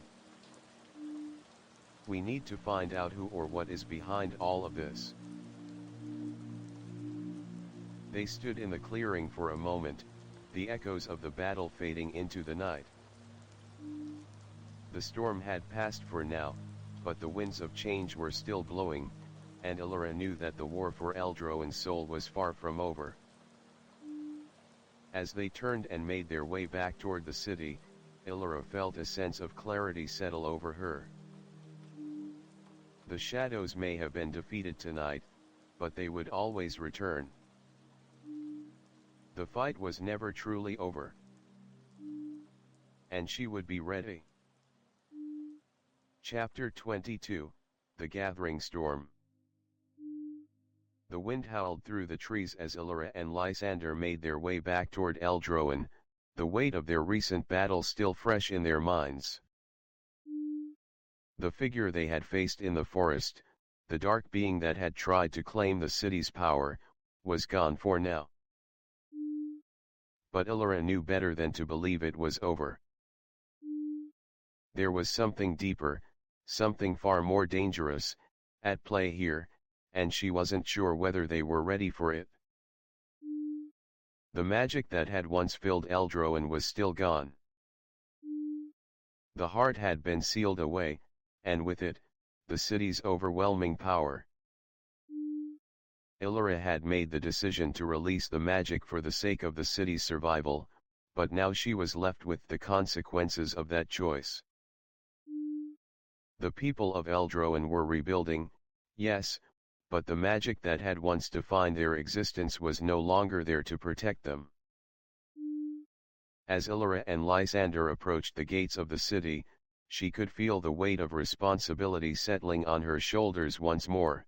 "We need to find out who or what is behind all of this." They stood in the clearing for a moment, the echoes of the battle fading into the night. The storm had passed for now, but the winds of change were still blowing, and Elara knew that the war for Eldroen's soul was far from over. As they turned and made their way back toward the city, Elara felt a sense of clarity settle over her. The shadows may have been defeated tonight, but they would always return. The fight was never truly over. And she would be ready. Chapter 22, The Gathering Storm. The wind howled through the trees as Elara and Lysander made their way back toward Eldroen, the weight of their recent battle still fresh in their minds. The figure they had faced in the forest, the dark being that had tried to claim the city's power, was gone for now. But Elara knew better than to believe it was over. There was something deeper, something far more dangerous, at play here, and she wasn't sure whether they were ready for it. The magic that had once filled Eldroen was still gone. The heart had been sealed away, and with it, the city's overwhelming power. Elara had made the decision to release the magic for the sake of the city's survival, but now she was left with the consequences of that choice. The people of Eldroen were rebuilding, yes, but the magic that had once defined their existence was no longer there to protect them. As Elara and Lysander approached the gates of the city, she could feel the weight of responsibility settling on her shoulders once more.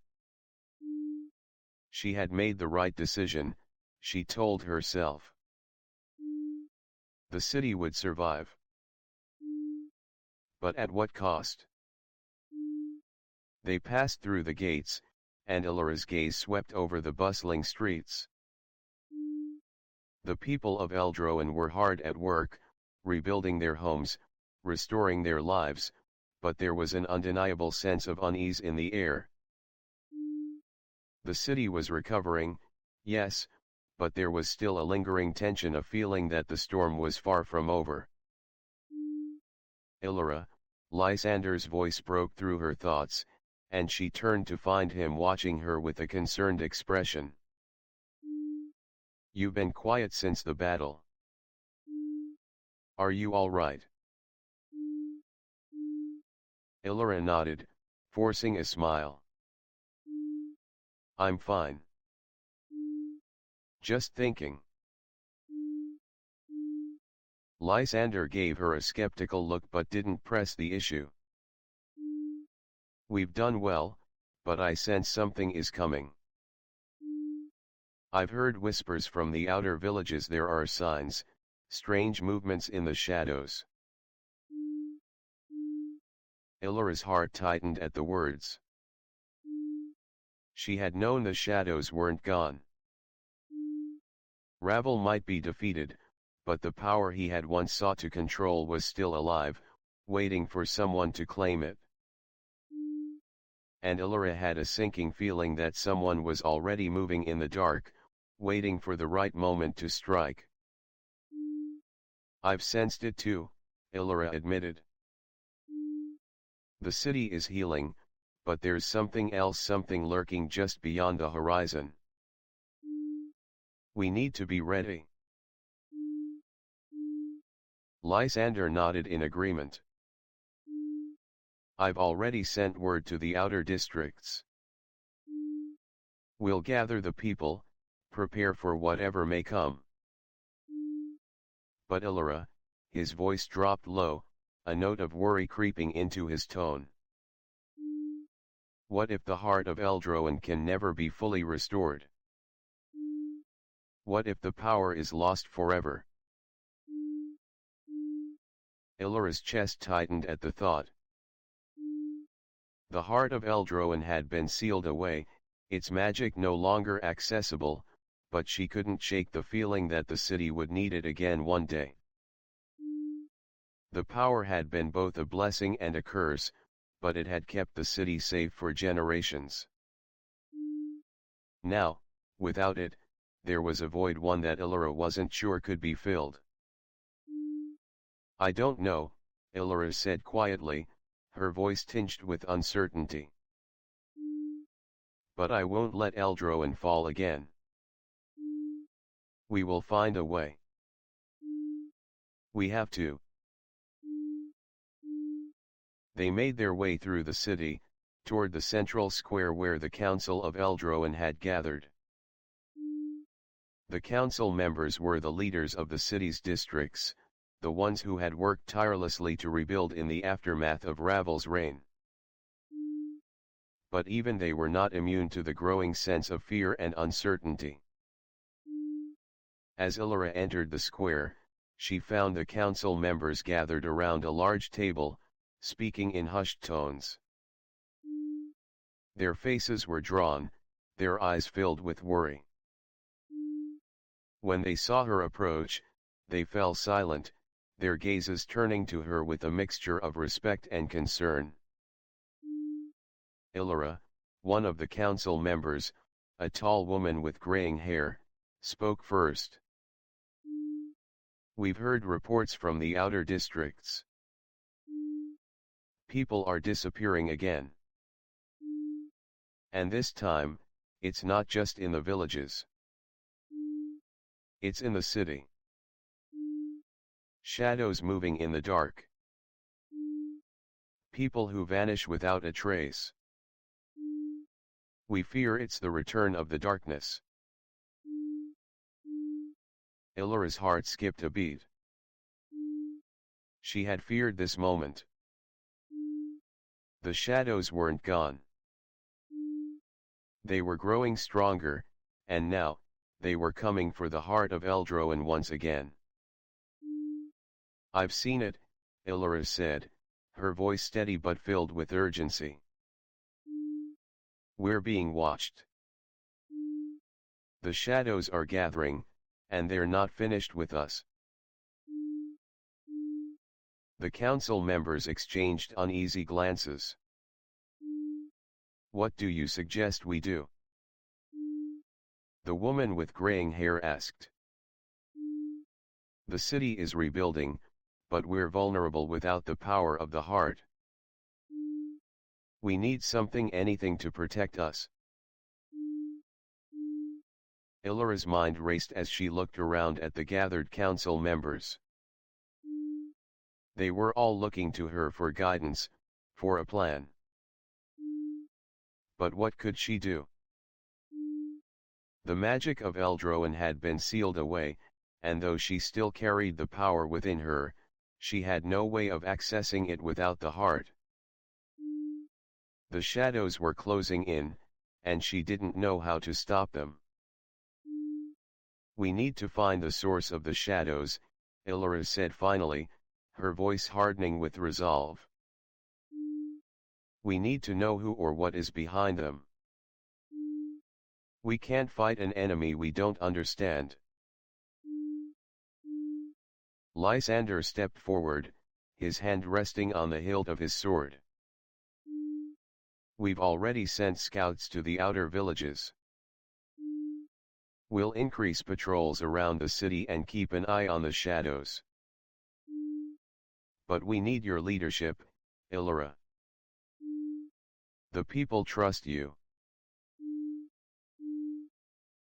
She had made the right decision, she told herself. The city would survive. But at what cost? They passed through the gates, and Elara's gaze swept over the bustling streets. The people of Eldroen were hard at work, rebuilding their homes, restoring their lives, but there was an undeniable sense of unease in the air. The city was recovering, yes, but there was still a lingering tension, a feeling that the storm was far from over. Elara, Lysander's voice broke through her thoughts, and she turned to find him watching her with a concerned expression. You've been quiet since the battle. Are you all right? Elara nodded, forcing a smile. I'm fine. Just thinking. Lysander gave her a skeptical look but didn't press the issue. We've done well, but I sense something is coming. I've heard whispers from the outer villages. There are signs, strange movements in the shadows. Elara's heart tightened at the words. She had known the shadows weren't gone. Ravel might be defeated, but the power he had once sought to control was still alive, waiting for someone to claim it. And Elara had a sinking feeling that someone was already moving in the dark, waiting for the right moment to strike. I've sensed it too, Elara admitted. The city is healing, but there's something else, something lurking just beyond the horizon. We need to be ready. Lysander nodded in agreement. I've already sent word to the outer districts. We'll gather the people, prepare for whatever may come. But Elara, his voice dropped low, a note of worry creeping into his tone. What if the heart of Eldroen can never be fully restored? What if the power is lost forever? Elara's chest tightened at the thought. The heart of Eldroen had been sealed away, its magic no longer accessible, but she couldn't shake the feeling that the city would need it again one day. The power had been both a blessing and a curse, but it had kept the city safe for generations. Now, without it, there was a void, one that Elara wasn't sure could be filled. I don't know, Elara said quietly, her voice tinged with uncertainty. But I won't let Eldroen fall again. We will find a way. We have to. They made their way through the city, toward the central square where the Council of Eldroen had gathered. The council members were the leaders of the city's districts, the ones who had worked tirelessly to rebuild in the aftermath of Ravel's reign. But even they were not immune to the growing sense of fear and uncertainty. As Elara entered the square, she found the council members gathered around a large table, speaking in hushed tones. Their faces were drawn, their eyes filled with worry. When they saw her approach, they fell silent, their gazes turning to her with a mixture of respect and concern. Elara, one of the council members, a tall woman with graying hair, spoke first. We've heard reports from the outer districts. People are disappearing again. And this time, it's not just in the villages. It's in the city. Shadows moving in the dark. People who vanish without a trace. We fear it's the return of the darkness. Elara's heart skipped a beat. She had feared this moment. The shadows weren't gone. They were growing stronger, and now, they were coming for the heart of Eldroan once again. "I've seen it," Elara said, her voice steady but filled with urgency. "We're being watched. The shadows are gathering, and they're not finished with us." The council members exchanged uneasy glances. "What do you suggest we do?" the woman with graying hair asked. "The city is rebuilding, but we're vulnerable without the power of the heart. We need anything to protect us." Ilara's mind raced as she looked around at the gathered council members. They were all looking to her for guidance, for a plan. But what could she do? The magic of Eldroan had been sealed away, and though she still carried the power within her, she had no way of accessing it without the heart. The shadows were closing in, and she didn't know how to stop them. "We need to find the source of the shadows," Elara said finally, her voice hardening with resolve. "We need to know who or what is behind them. We can't fight an enemy we don't understand." Lysander stepped forward, his hand resting on the hilt of his sword. "We've already sent scouts to the outer villages. We'll increase patrols around the city and keep an eye on the shadows. But we need your leadership, Elara. The people trust you."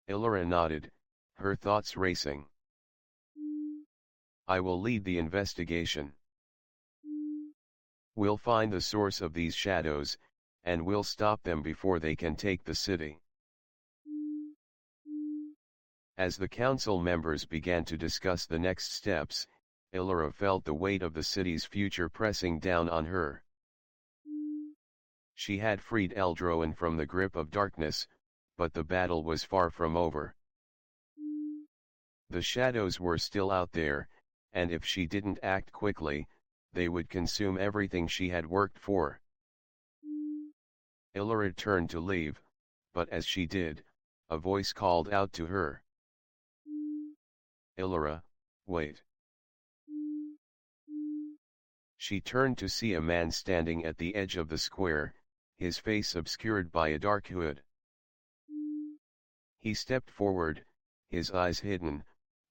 Elara nodded, her thoughts racing. "I will lead the investigation. We'll find the source of these shadows, and we'll stop them before they can take the city." As the council members began to discuss the next steps, Elara felt the weight of the city's future pressing down on her. She had freed Eldroan from the grip of darkness, but the battle was far from over. The shadows were still out there, and if she didn't act quickly, they would consume everything she had worked for. Elara turned to leave, but as she did, a voice called out to her. "Elara, wait." She turned to see a man standing at the edge of the square, his face obscured by a dark hood. He stepped forward, his eyes hidden,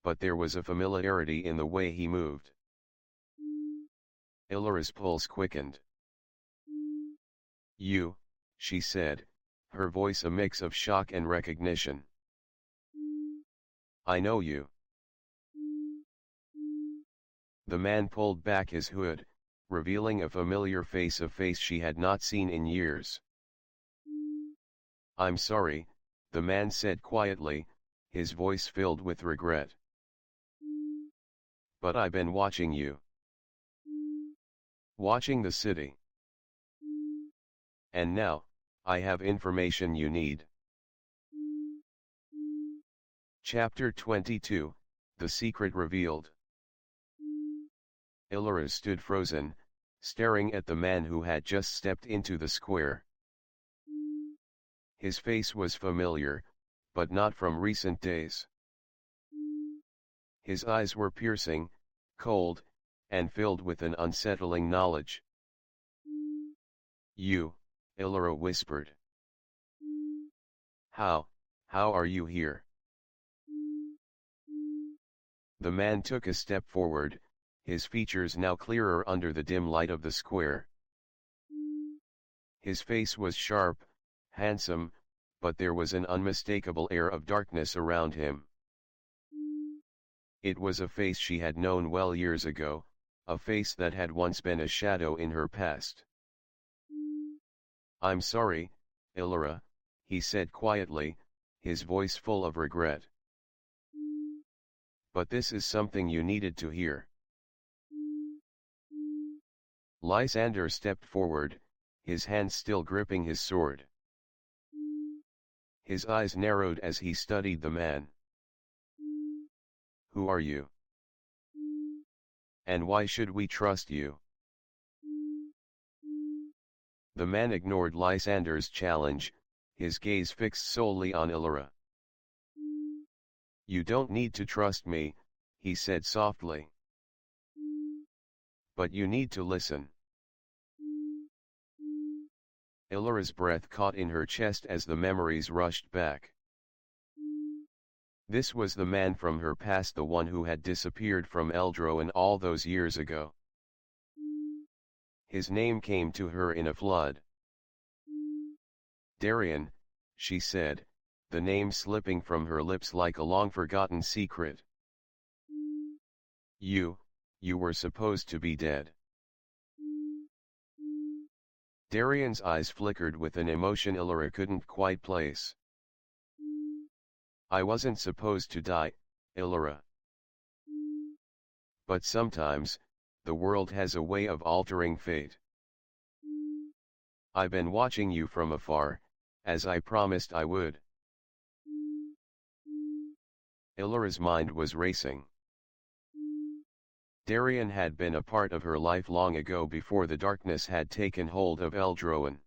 but there was a familiarity in the way he moved. Elara's pulse quickened. "You," she said, her voice a mix of shock and recognition. "I know you." The man pulled back his hood, revealing a familiar face she had not seen in years. "I'm sorry," the man said quietly, his voice filled with regret. "But I've been watching you. Watching the city. And now, I have information you need." Chapter 22, The Secret Revealed. Elara stood frozen, staring at the man who had just stepped into the square. His face was familiar, but not from recent days. His eyes were piercing, cold, and filled with an unsettling knowledge. "You," Elara whispered. How are you here?" The man took a step forward, his features now clearer under the dim light of the square. His face was sharp, handsome, but there was an unmistakable air of darkness around him. It was a face she had known well years ago, a face that had once been a shadow in her past. "I'm sorry, Elara," he said quietly, his voice full of regret. "But this is something you needed to hear." Lysander stepped forward, his hand still gripping his sword. His eyes narrowed as he studied the man. Who are you? And why should we trust you? The man ignored Lysander's challenge, his gaze fixed solely on Elara. You don't need to trust me, he said softly. But you need to listen. Elara's breath caught in her chest as the memories rushed back. This was the man from her past, the one who had disappeared from Eldroan all those years ago. His name came to her in a flood. Darian, she said, the name slipping from her lips like a long-forgotten secret. You were supposed to be dead. Darian's eyes flickered with an emotion Elara couldn't quite place. I wasn't supposed to die, Elara. But sometimes, the world has a way of altering fate. I've been watching you from afar, as I promised I would. Elara's mind was racing. Darian had been a part of her life long ago, before the darkness had taken hold of Eldroan.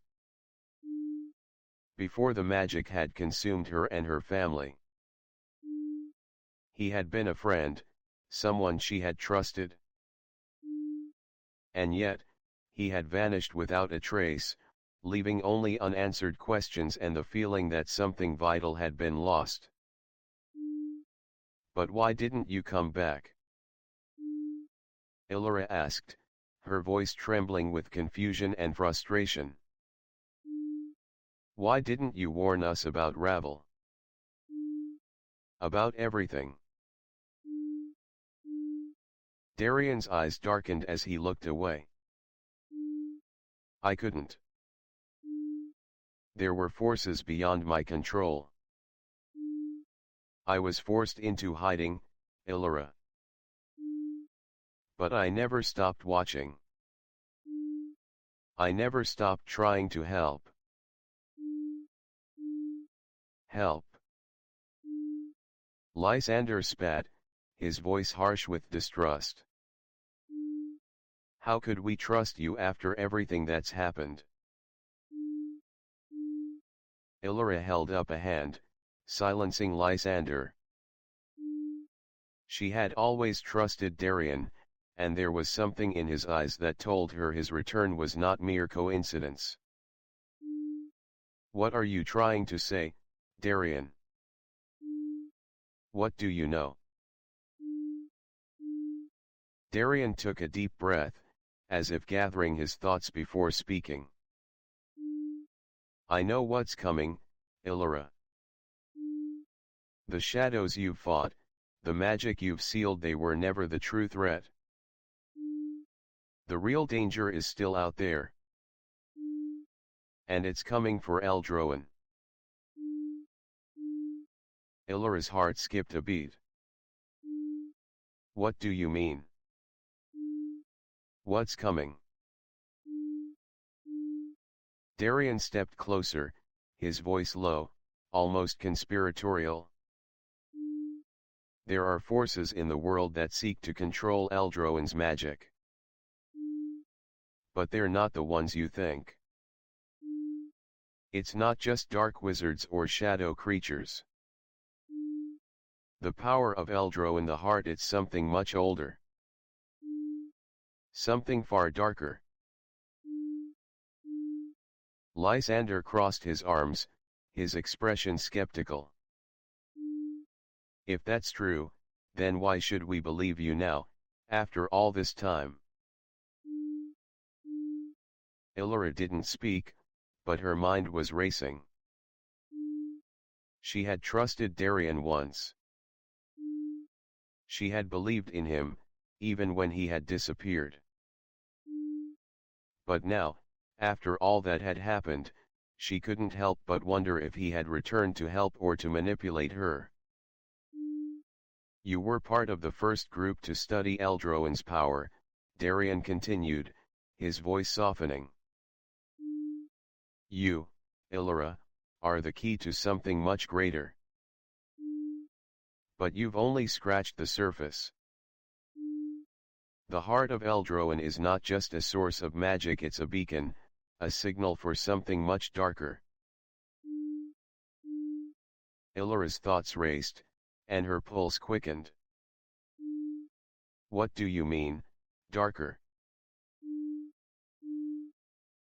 Before the magic had consumed her and her family. He had been a friend, someone she had trusted. And yet, he had vanished without a trace, leaving only unanswered questions and the feeling that something vital had been lost. But why didn't you come back? Elara asked, her voice trembling with confusion and frustration. Why didn't you warn us about Ravel? About everything. Darian's eyes darkened as he looked away. I couldn't. There were forces beyond my control. I was forced into hiding, Elara. But I never stopped watching. I never stopped trying to help. Help. Lysander spat, his voice harsh with distrust. How could we trust you after everything that's happened? Elara held up a hand, silencing Lysander. She had always trusted Darian, and there was something in his eyes that told her his return was not mere coincidence. What are you trying to say, Darian? What do you know? Darian took a deep breath, as if gathering his thoughts before speaking. I know what's coming, Elara. The shadows you've fought, the magic you've sealed, they were never the true threat. The real danger is still out there. And it's coming for Eldroan. Elara's heart skipped a beat. What do you mean? What's coming? Darian stepped closer, his voice low, almost conspiratorial. There are forces in the world that seek to control Eldroan's magic. But they're not the ones you think. It's not just dark wizards or shadow creatures. The power of Eldroan, the heart, it's something much older. Something far darker. Lysander crossed his arms, his expression skeptical. If that's true, then why should we believe you now, after all this time? Elara didn't speak, but her mind was racing. She had trusted Darian once. She had believed in him, even when he had disappeared. But now, after all that had happened, she couldn't help but wonder if he had returned to help or to manipulate her. You were part of the first group to study Eldroan's power, Darian continued, his voice softening. You, Elara, are the key to something much greater. But you've only scratched the surface. The heart of Eldroan is not just a source of magic, it's a beacon, a signal for something much darker. Elara's thoughts raced, and her pulse quickened. What do you mean, darker?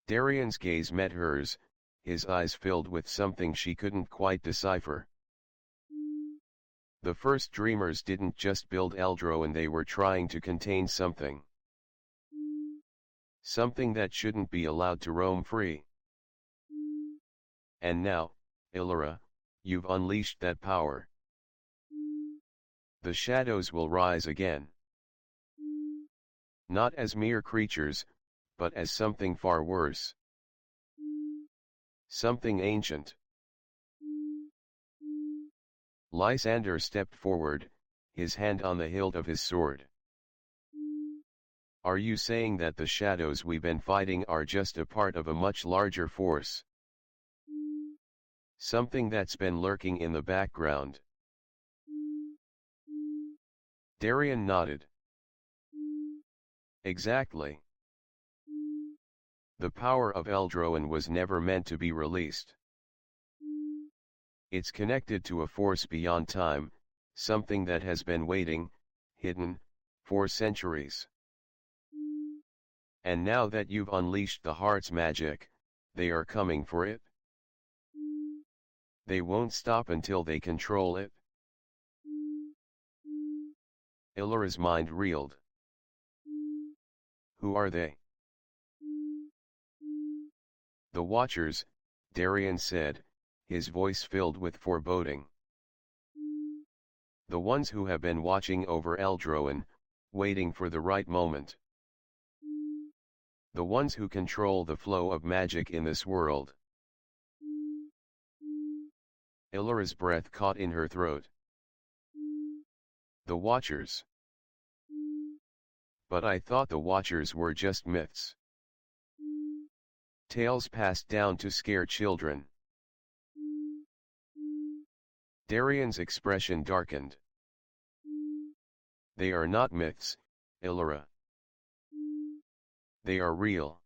Darian's gaze met hers, his eyes filled with something she couldn't quite decipher. The first dreamers didn't just build Eldroan, they were trying to contain something. Something that shouldn't be allowed to roam free. And now, Elara, you've unleashed that power. The shadows will rise again. Not as mere creatures, but as something far worse. Something ancient. Lysander stepped forward, his hand on the hilt of his sword. Are you saying that the shadows we've been fighting are just a part of a much larger force? Something that's been lurking in the background? Darian nodded. Exactly. The power of Eldroan was never meant to be released. It's connected to a force beyond time, something that has been waiting, hidden, for centuries. And now that you've unleashed the heart's magic, they are coming for it. They won't stop until they control it. Elara's mind reeled. Who are they? The Watchers, Darian said, his voice filled with foreboding. The ones who have been watching over Eldroan, waiting for the right moment. The ones who control the flow of magic in this world. Elara's breath caught in her throat. The Watchers. But I thought the Watchers were just myths. Tales passed down to scare children. Darian's expression darkened. They are not myths, Elara. They are real.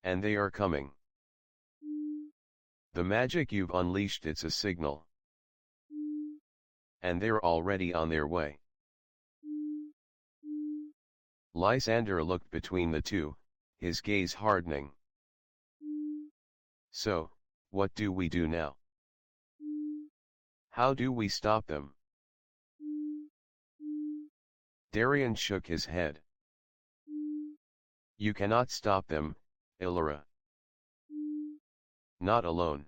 And they are coming. The magic you've unleashed, it's a signal. And they're already on their way. Lysander looked between the two, his gaze hardening. So, what do we do now? How do we stop them? Darian shook his head. You cannot stop them, Elara. Not alone.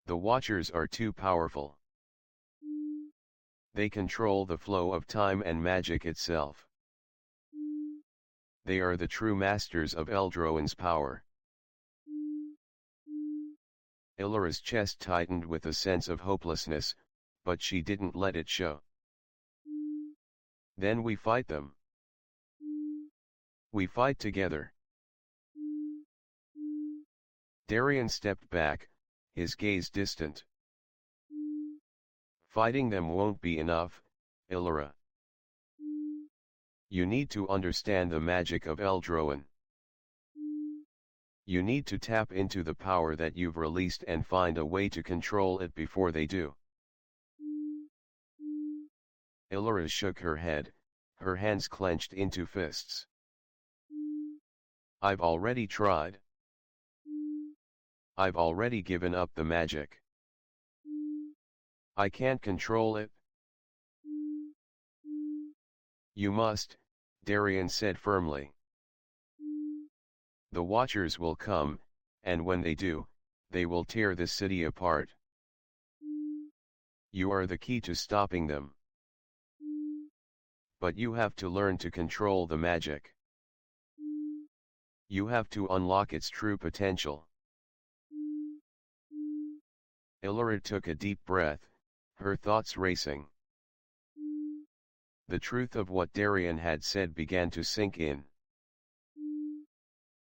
The Watchers are too powerful. They control the flow of time and magic itself. They are the true masters of Eldroan's power. Elara's chest tightened with a sense of hopelessness, but she didn't let it show. Then we fight them. We fight together. Darian stepped back, his gaze distant. Fighting them won't be enough, Elara. You need to understand the magic of Eldroan. You need to tap into the power that you've released and find a way to control it before they do. Elara shook her head, her hands clenched into fists. I've already tried. I've already given up the magic. I can't control it. You must, Darian said firmly. The Watchers will come, and when they do, they will tear this city apart. You are the key to stopping them. But you have to learn to control the magic. You have to unlock its true potential. Elara took a deep breath, her thoughts racing. The truth of what Darian had said began to sink in.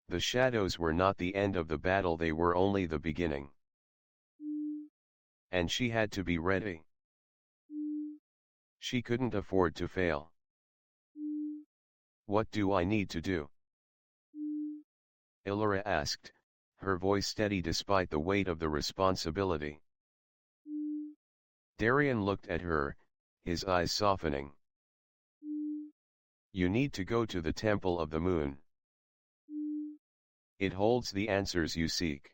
The shadows were not the end of the battle, they were only the beginning. And she had to be ready. She couldn't afford to fail. What do I need to do? Elara asked, her voice steady despite the weight of the responsibility. Darien looked at her, his eyes softening. You need to go to the Temple of the Moon. It holds the answers you seek.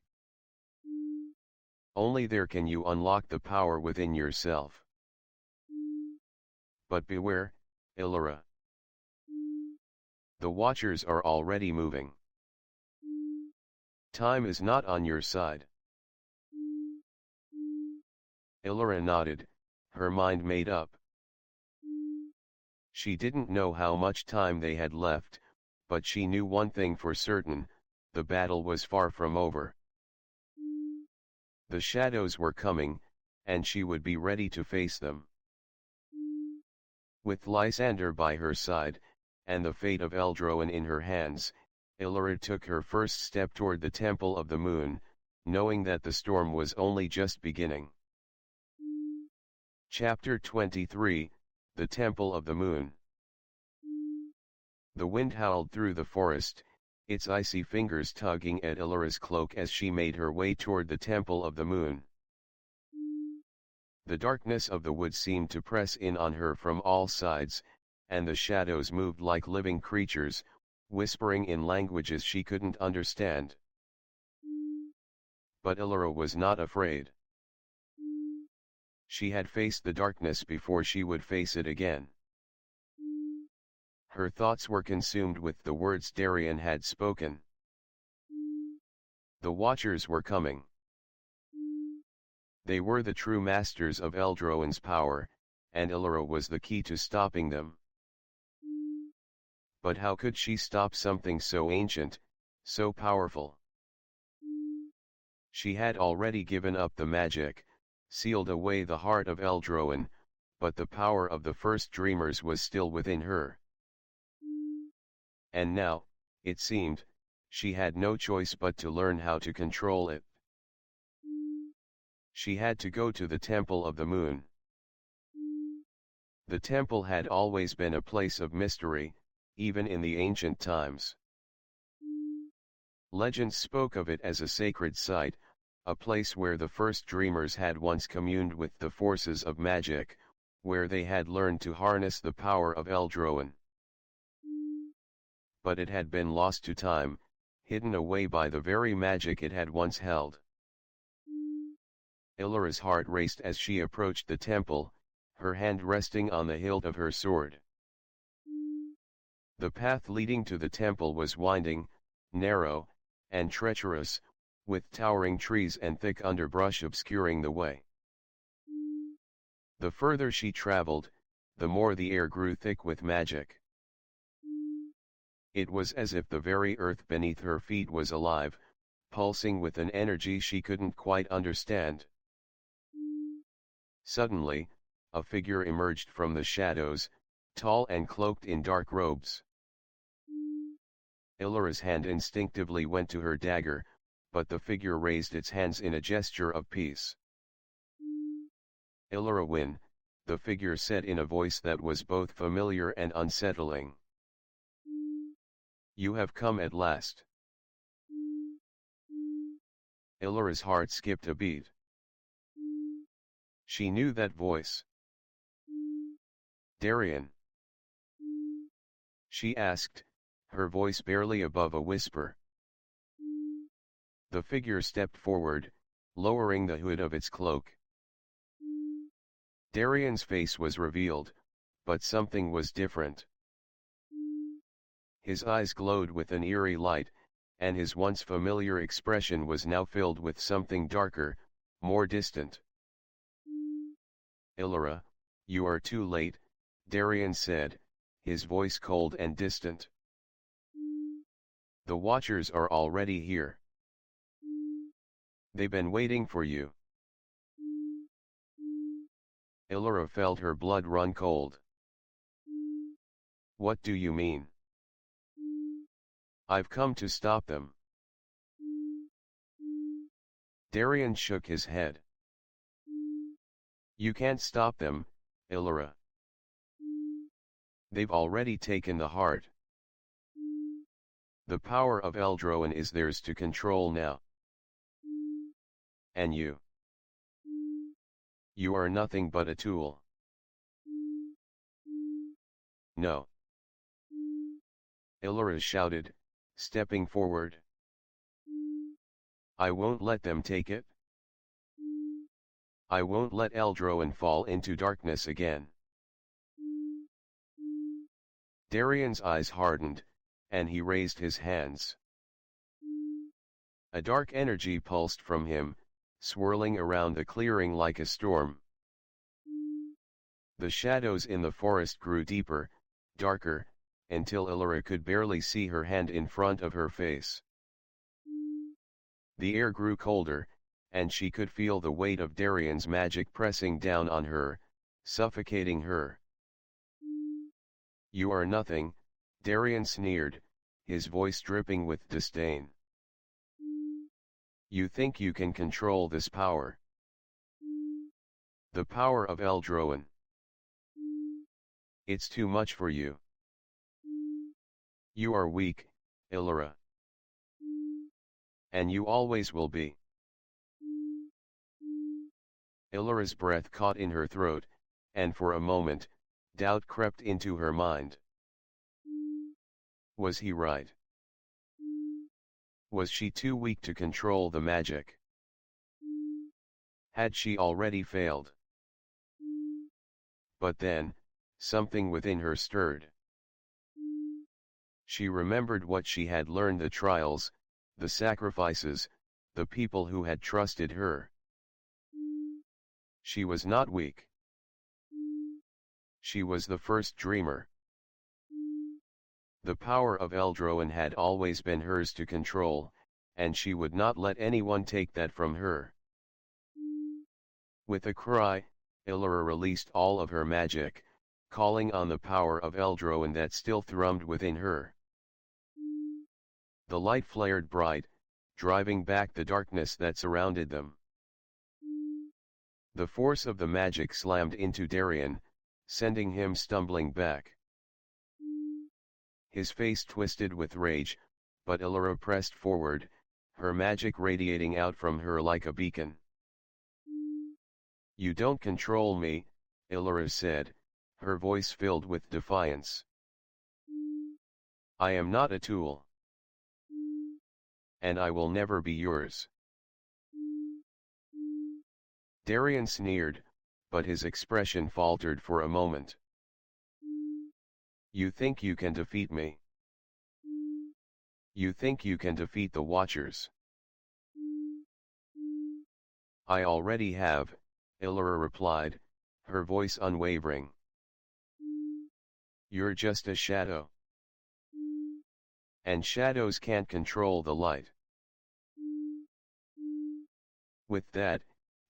Only there can you unlock the power within yourself. But beware, Elara. The Watchers are already moving. Time is not on your side. Elara nodded, her mind made up. She didn't know how much time they had left, but she knew one thing for certain, the battle was far from over. The shadows were coming, and she would be ready to face them. With Lysander by her side, and the fate of Eldroan in her hands, Elara took her first step toward the Temple of the Moon, knowing that the storm was only just beginning. Chapter 23, The Temple of the Moon. The wind howled through the forest, its icy fingers tugging at Elara's cloak as she made her way toward the Temple of the Moon. The darkness of the woods seemed to press in on her from all sides, and the shadows moved like living creatures, whispering in languages she couldn't understand. But Elara was not afraid. She had faced the darkness before, she would face it again. Her thoughts were consumed with the words Darien had spoken. The Watchers were coming. They were the true masters of Eldroan's power, and Elara was the key to stopping them. But how could she stop something so ancient, so powerful? She had already given up the magic, sealed away the heart of Eldroan, but the power of the first dreamers was still within her. And now, it seemed, she had no choice but to learn how to control it. She had to go to the Temple of the Moon. The temple had always been a place of mystery, even in the ancient times. Legends spoke of it as a sacred site, a place where the first dreamers had once communed with the forces of magic, where they had learned to harness the power of Eldroan. But it had been lost to time, hidden away by the very magic it had once held. Elara's heart raced as she approached the temple, her hand resting on the hilt of her sword. The path leading to the temple was winding, narrow, and treacherous, with towering trees and thick underbrush obscuring the way. The further she traveled, the more the air grew thick with magic. It was as if the very earth beneath her feet was alive, pulsing with an energy she couldn't quite understand. Suddenly, a figure emerged from the shadows, tall and cloaked in dark robes. Elara's hand instinctively went to her dagger, but the figure raised its hands in a gesture of peace. Elara Wynn, the figure said in a voice that was both familiar and unsettling. You have come at last. Elara's heart skipped a beat. She knew that voice. Darien? She asked, her voice barely above a whisper. The figure stepped forward, lowering the hood of its cloak. Darien's face was revealed, but something was different. His eyes glowed with an eerie light, and his once familiar expression was now filled with something darker, more distant. Elara, you are too late, Darien said, his voice cold and distant. The Watchers are already here. They've been waiting for you. Elara felt her blood run cold. What do you mean? I've come to stop them. Darien shook his head. You can't stop them, Elara. They've already taken the heart. The power of Eldroin is theirs to control now. And you? You are nothing but a tool. No. Elara shouted, stepping forward. I won't let them take it. I won't let Eldroin fall into darkness again. Darien's eyes hardened, and he raised his hands. A dark energy pulsed from him, swirling around the clearing like a storm. The shadows in the forest grew deeper, darker, until Elara could barely see her hand in front of her face. The air grew colder, and she could feel the weight of Darien's magic pressing down on her, suffocating her. You are nothing, Darien sneered, his voice dripping with disdain. You think you can control this power? The power of Eldroin. It's too much for you. You are weak, Elara. And you always will be. Elara's breath caught in her throat, and for a moment, doubt crept into her mind. Was he right? Was she too weak to control the magic? Had she already failed? But then, something within her stirred. She remembered what she had learned: the trials, the sacrifices, the people who had trusted her. She was not weak. She was the first dreamer. The power of Eldroin had always been hers to control, and she would not let anyone take that from her. With a cry, Elara released all of her magic, calling on the power of Eldroin that still thrummed within her. The light flared bright, driving back the darkness that surrounded them. The force of the magic slammed into Darien, sending him stumbling back. His face twisted with rage, but Elara pressed forward, her magic radiating out from her like a beacon. You don't control me, Elara said, her voice filled with defiance. I am not a tool. And I will never be yours. Darien sneered, but his expression faltered for a moment. You think you can defeat me? You think you can defeat the Watchers? I already have, Elara replied, her voice unwavering. You're just a shadow. And shadows can't control the light. With that,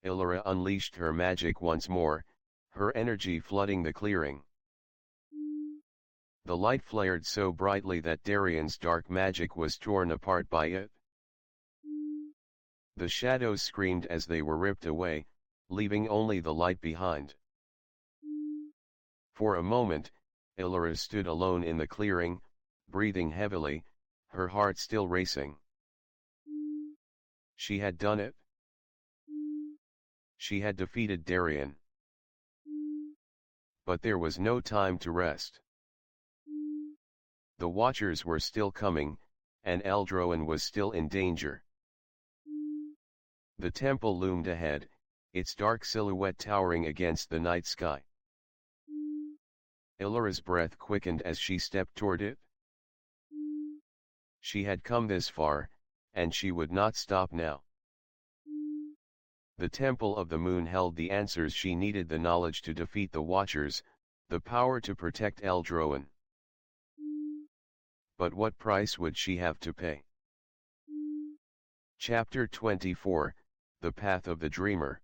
Elara unleashed her magic once more, her energy flooding the clearing. The light flared so brightly that Darien's dark magic was torn apart by it. The shadows screamed as they were ripped away, leaving only the light behind. For a moment, Elara stood alone in the clearing, breathing heavily, her heart still racing. She had done it. She had defeated Darien. But there was no time to rest. The Watchers were still coming, and Eldroin was still in danger. The temple loomed ahead, its dark silhouette towering against the night sky. Elara's breath quickened as she stepped toward it. She had come this far, and she would not stop now. The Temple of the Moon held the answers she needed: the knowledge to defeat the Watchers, the power to protect Eldroin. But what price would she have to pay? Chapter 24, The Path of the Dreamer.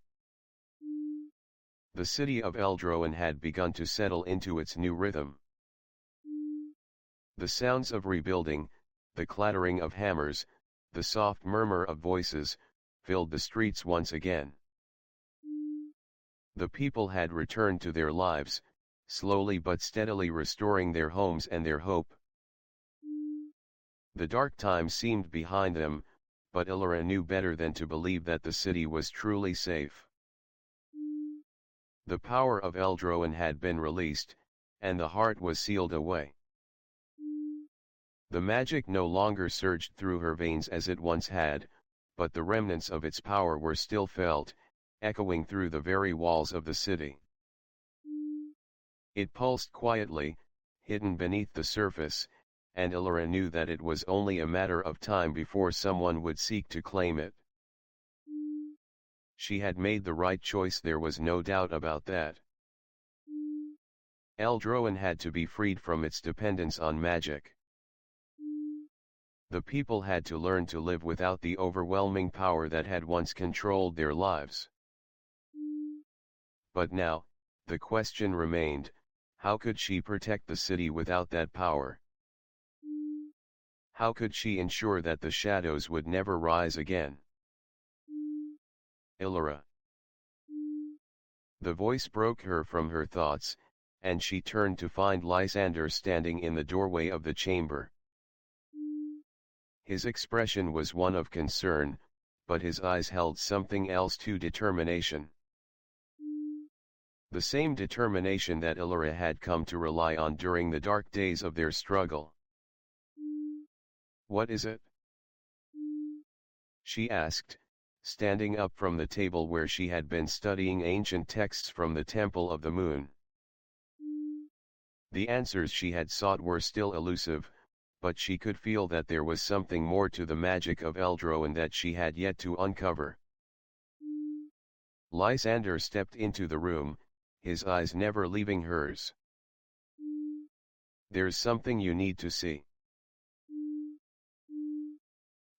The city of Eldroin had begun to settle into its new rhythm. The sounds of rebuilding, the clattering of hammers, the soft murmur of voices, filled the streets once again. The people had returned to their lives, slowly but steadily restoring their homes and their hope. The dark times seemed behind them, but Elara knew better than to believe that the city was truly safe. The power of Eldroin had been released, and the heart was sealed away. The magic no longer surged through her veins as it once had, but the remnants of its power were still felt, echoing through the very walls of the city. It pulsed quietly, hidden beneath the surface, and Elara knew that it was only a matter of time before someone would seek to claim it. She had made the right choice, there was no doubt about that. Eldroin had to be freed from its dependence on magic. The people had to learn to live without the overwhelming power that had once controlled their lives. But now, the question remained, how could she protect the city without that power? How could she ensure that the shadows would never rise again? Elara. The voice broke her from her thoughts, and she turned to find Lysander standing in the doorway of the chamber. His expression was one of concern, but his eyes held something else too: determination. The same determination that Elara had come to rely on during the dark days of their struggle. What is it? She asked, standing up from the table where she had been studying ancient texts from the Temple of the Moon. The answers she had sought were still elusive, but she could feel that there was something more to the magic of Eldroin that she had yet to uncover. Lysander stepped into the room, his eyes never leaving hers. There's something you need to see.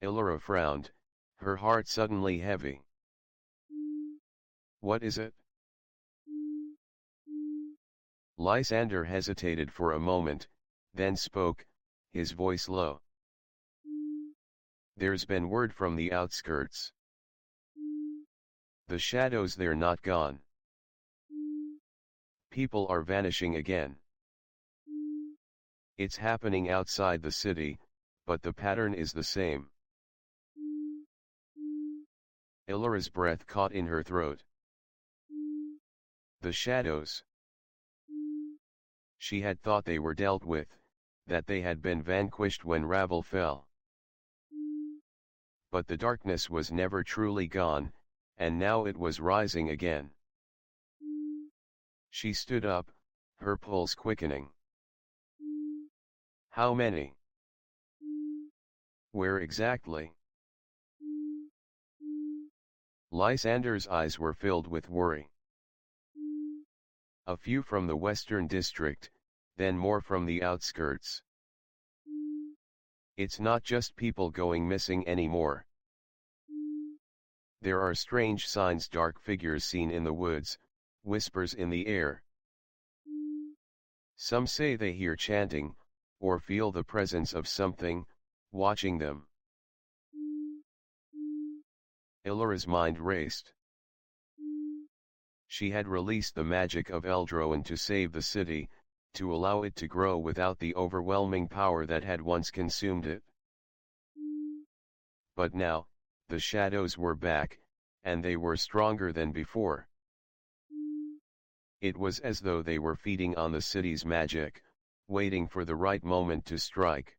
Elara frowned, her heart suddenly heavy. What is it? Lysander hesitated for a moment, then spoke, his voice low. There's been word from the outskirts. The shadows, they're not gone. People are vanishing again. It's happening outside the city, but the pattern is the same. Elara's breath caught in her throat. The shadows. She had thought they were dealt with, that they had been vanquished when Ravel fell. But the darkness was never truly gone, and now it was rising again. She stood up, her pulse quickening. How many? Where exactly? Lysander's eyes were filled with worry. A few from the western district, then more from the outskirts. It's not just people going missing anymore. There are strange signs, dark figures seen in the woods, whispers in the air. Some say they hear chanting, or feel the presence of something, watching them. Elara's mind raced. She had released the magic of Eldroin to save the city, to allow it to grow without the overwhelming power that had once consumed it. But now, the shadows were back, and they were stronger than before. It was as though they were feeding on the city's magic, waiting for the right moment to strike.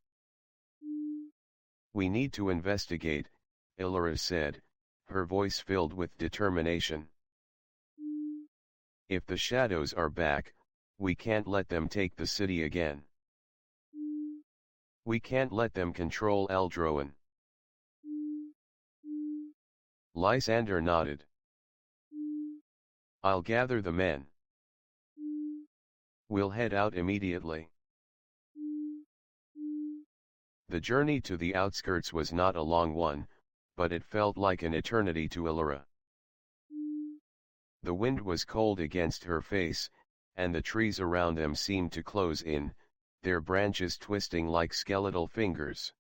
We need to investigate, Elara said, her voice filled with determination. If the shadows are back, we can't let them take the city again. We can't let them control Eldroin. Lysander nodded. I'll gather the men. We'll head out immediately. The journey to the outskirts was not a long one, but it felt like an eternity to Elara. The wind was cold against her face, and the trees around them seemed to close in, their branches twisting like skeletal fingers.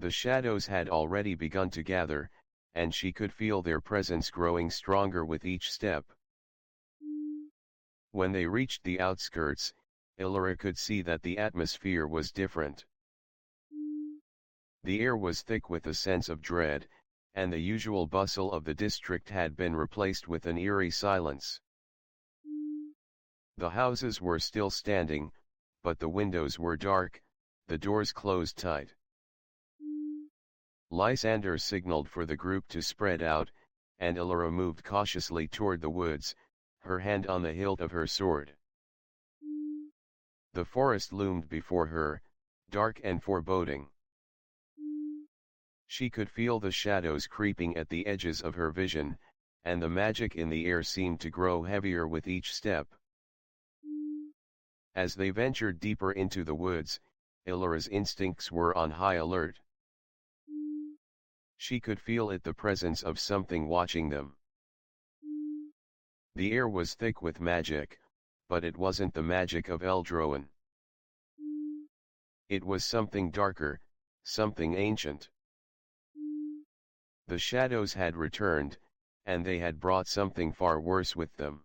The shadows had already begun to gather, and she could feel their presence growing stronger with each step. When they reached the outskirts, Elara could see that the atmosphere was different. The air was thick with a sense of dread, and the usual bustle of the district had been replaced with an eerie silence. The houses were still standing, but the windows were dark, the doors closed tight. Lysander signaled for the group to spread out, and Elara moved cautiously toward the woods, her hand on the hilt of her sword. The forest loomed before her, dark and foreboding. She could feel the shadows creeping at the edges of her vision, and the magic in the air seemed to grow heavier with each step. As they ventured deeper into the woods, Elara's instincts were on high alert. She could feel the presence of something watching them. The air was thick with magic, but it wasn't the magic of Eldroan. It was something darker, something ancient. The shadows had returned, and they had brought something far worse with them.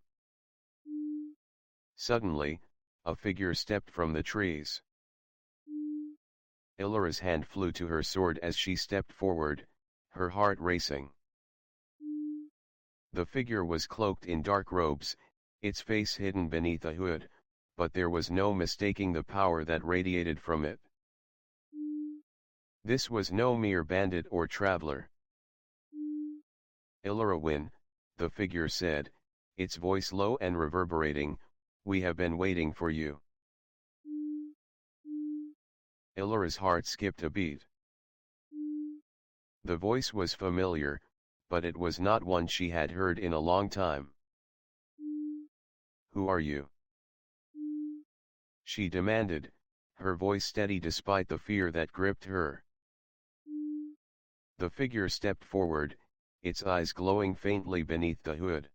Suddenly, a figure stepped from the trees. Elara's hand flew to her sword as she stepped forward, her heart racing. The figure was cloaked in dark robes, its face hidden beneath a hood, but there was no mistaking the power that radiated from it. This was no mere bandit or traveler. Elara Wynn, the figure said, its voice low and reverberating, "We have been waiting for you." Elara's heart skipped a beat. The voice was familiar, but it was not one she had heard in a long time. "Who are you?" she demanded, her voice steady despite the fear that gripped her. The figure stepped forward, its eyes glowing faintly beneath the hood.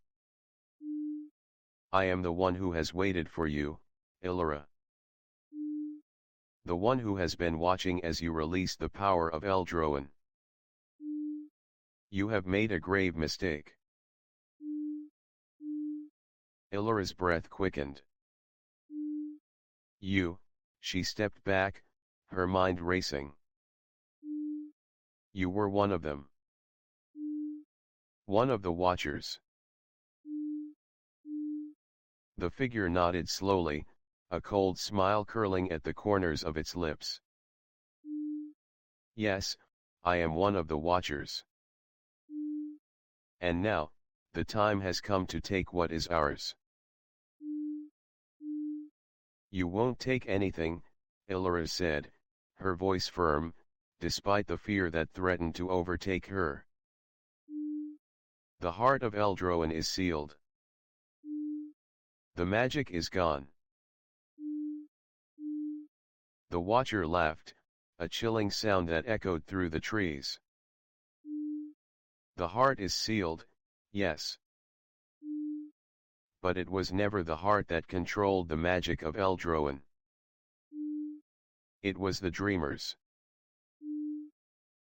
"I am the one who has waited for you, Elara. The one who has been watching as you release the power of Eldroan. You have made a grave mistake." Elara's breath quickened. "You," she stepped back, her mind racing. "You were one of them. One of the Watchers." The figure nodded slowly, a cold smile curling at the corners of its lips. "Yes, I am one of the Watchers. And now, the time has come to take what is ours." "You won't take anything," Elara said, her voice firm, despite the fear that threatened to overtake her. "The heart of Eldroan is sealed. The magic is gone." The Watcher laughed, a chilling sound that echoed through the trees. "The heart is sealed, yes. But it was never the heart that controlled the magic of Eldroan. It was the dreamers.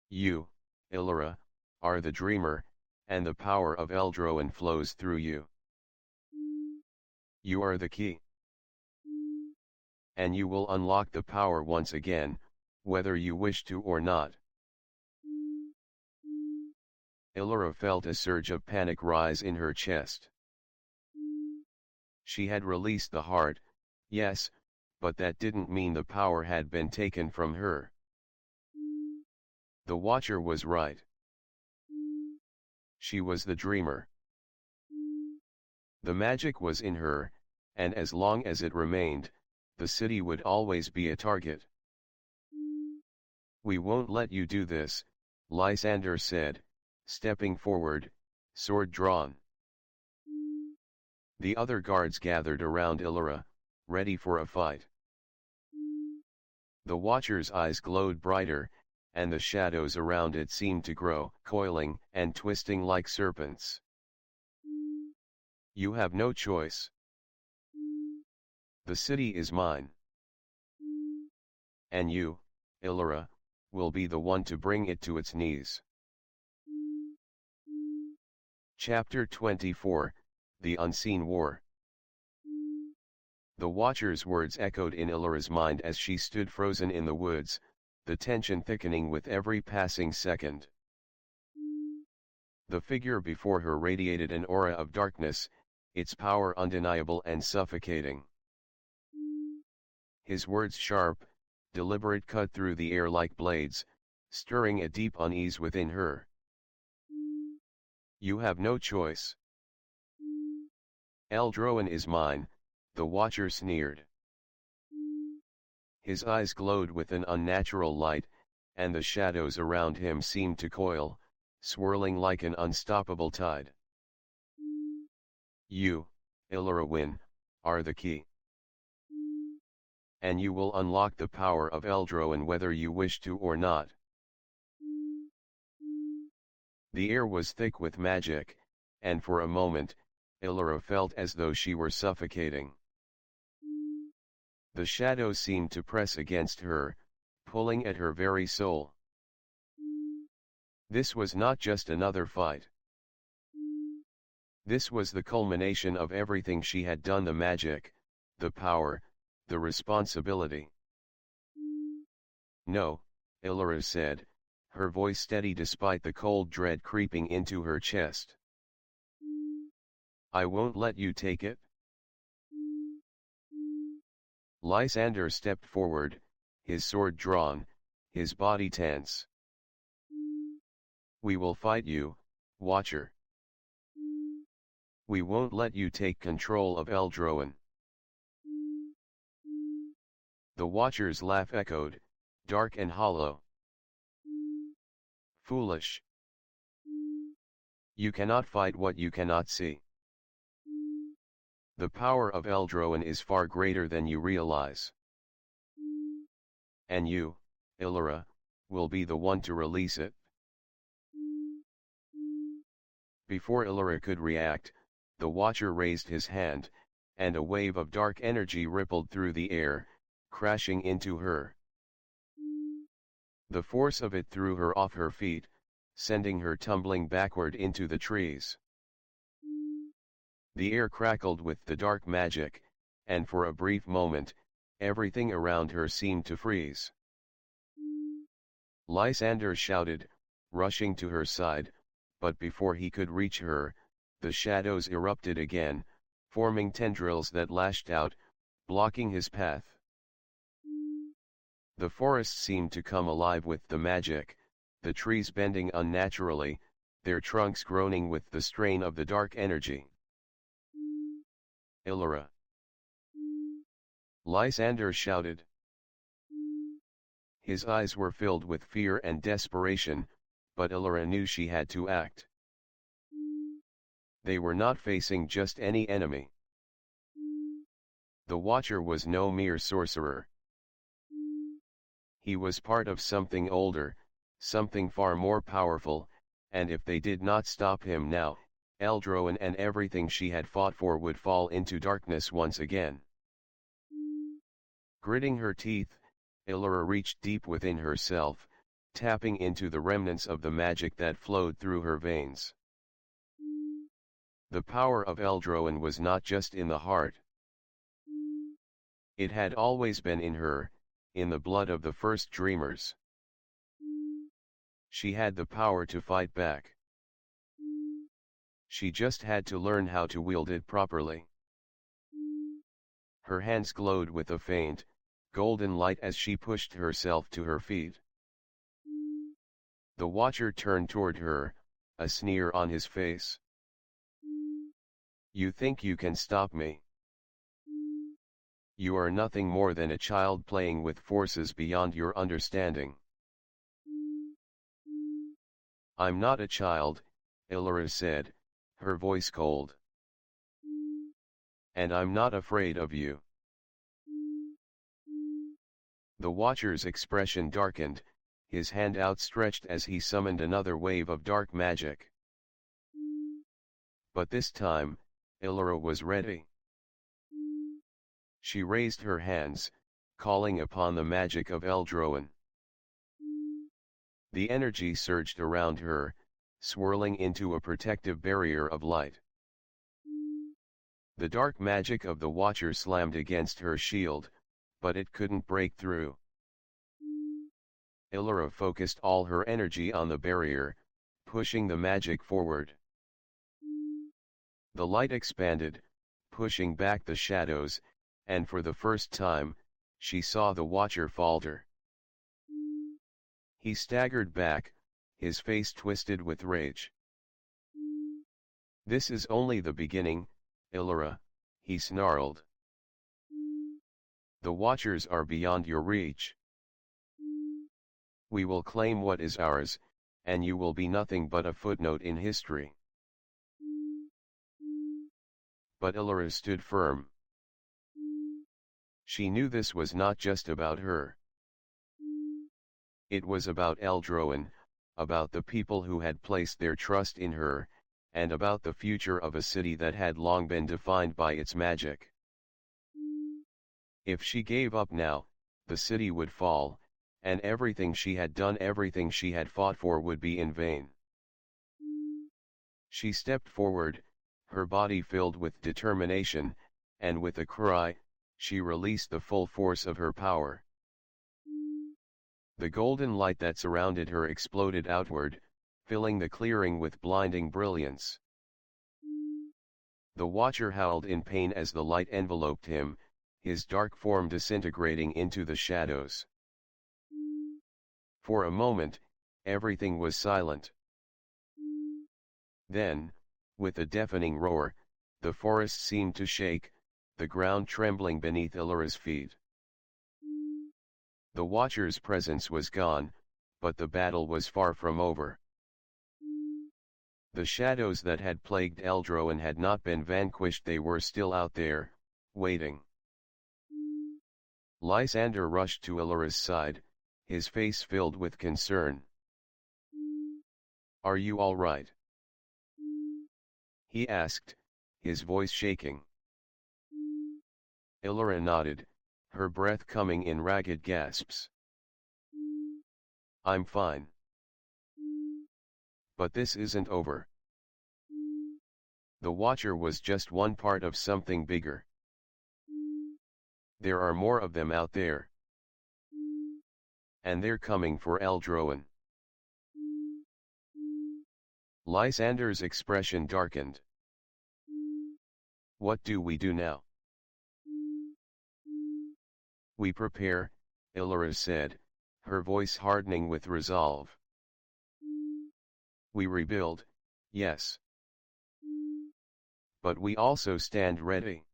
You, Elara, are the dreamer, and the power of Eldroan flows through you. You are the key. And you will unlock the power once again, whether you wish to or not." Elara felt a surge of panic rise in her chest. She had released the heart, yes, but that didn't mean the power had been taken from her. The Watcher was right. She was the dreamer. The magic was in her, and as long as it remained, the city would always be a target. "We won't let you do this," Lysander said, stepping forward, sword drawn. The other guards gathered around Elara, ready for a fight. The Watcher's eyes glowed brighter, and the shadows around it seemed to grow, coiling and twisting like serpents. "You have no choice. The city is mine. And you, Elara, will be the one to bring it to its knees. Chapter 24, The Unseen War. The Watcher's words echoed in Elara's mind as she stood frozen in the woods, the tension thickening with every passing second. The figure before her radiated an aura of darkness, its power undeniable and suffocating. His words sharp, deliberate, cut through the air like blades, stirring a deep unease within her. You have no choice. Eldroan is mine, the Watcher sneered. His eyes glowed with an unnatural light, and the shadows around him seemed to coil, swirling like an unstoppable tide. You, Elara Wynn, are the key. And you will unlock the power of Eldroan whether you wish to or not. The air was thick with magic, and for a moment, Elara felt as though she were suffocating. The shadows seemed to press against her, pulling at her very soul. This was not just another fight. This was the culmination of everything she had done: the magic, the power, the responsibility. No, Elara said, her voice steady despite the cold dread creeping into her chest. I won't let you take it. Lysander stepped forward, his sword drawn, his body tense. We will fight you, Watcher. We won't let you take control of Eldroan. The Watcher's laugh echoed, dark and hollow. Foolish. You cannot fight what you cannot see. The power of Eldroan is far greater than you realize. And you, Elara, will be the one to release it. Before Elara could react, the Watcher raised his hand, and a wave of dark energy rippled through the air, crashing into her. The force of it threw her off her feet, sending her tumbling backward into the trees. The air crackled with the dark magic, and for a brief moment, everything around her seemed to freeze. Lysander shouted, rushing to her side, but before he could reach her, the shadows erupted again, forming tendrils that lashed out, blocking his path. The forest seemed to come alive with the magic, the trees bending unnaturally, their trunks groaning with the strain of the dark energy. Elara! Lysander shouted. His eyes were filled with fear and desperation, but Elara knew she had to act. They were not facing just any enemy. The Watcher was no mere sorcerer. He was part of something older, something far more powerful, and if they did not stop him now, Eldroan and everything she had fought for would fall into darkness once again. Gritting her teeth, Elara reached deep within herself, tapping into the remnants of the magic that flowed through her veins. The power of Eldroan was not just in the heart. It had always been in her, in the blood of the first dreamers. She had the power to fight back. She just had to learn how to wield it properly. Her hands glowed with a faint, golden light as she pushed herself to her feet. The Watcher turned toward her, a sneer on his face. You think you can stop me? You are nothing more than a child playing with forces beyond your understanding. I'm not a child, Elara said, her voice cold. And I'm not afraid of you. The Watcher's expression darkened, his hand outstretched as he summoned another wave of dark magic. But this time, Elara was ready. She raised her hands, calling upon the magic of Eldroan. The energy surged around her, swirling into a protective barrier of light. The dark magic of the Watcher slammed against her shield, but it couldn't break through. Elara focused all her energy on the barrier, pushing the magic forward. The light expanded, pushing back the shadows, and for the first time, she saw the Watcher falter. He staggered back, his face twisted with rage. "This is only the beginning, Elara," he snarled. "The Watchers are beyond your reach. We will claim what is ours, and you will be nothing but a footnote in history." But Elara stood firm. She knew this was not just about her. It was about Eldroen, about the people who had placed their trust in her, and about the future of a city that had long been defined by its magic. If she gave up now, the city would fall, and everything she had done, everything she had fought for, would be in vain. She stepped forward, her body filled with determination, and with a cry, she released the full force of her power. The golden light that surrounded her exploded outward, filling the clearing with blinding brilliance. The Watcher howled in pain as the light enveloped him, his dark form disintegrating into the shadows. For a moment, everything was silent. Then, with a deafening roar, the forest seemed to shake, the ground trembling beneath Elara's feet. The Watcher's presence was gone, but the battle was far from over. The shadows that had plagued Eldroen had not been vanquished, they were still out there, waiting. Lysander rushed to Elara's side, his face filled with concern. "Are you all right?" he asked, his voice shaking. Elara nodded, her breath coming in ragged gasps. "I'm fine. But this isn't over. The Watcher was just one part of something bigger. There are more of them out there. And they're coming for Eldroen." Lysander's expression darkened. "What do we do now?" "We prepare," Elara said, her voice hardening with resolve. "We rebuild, yes. But we also stand ready.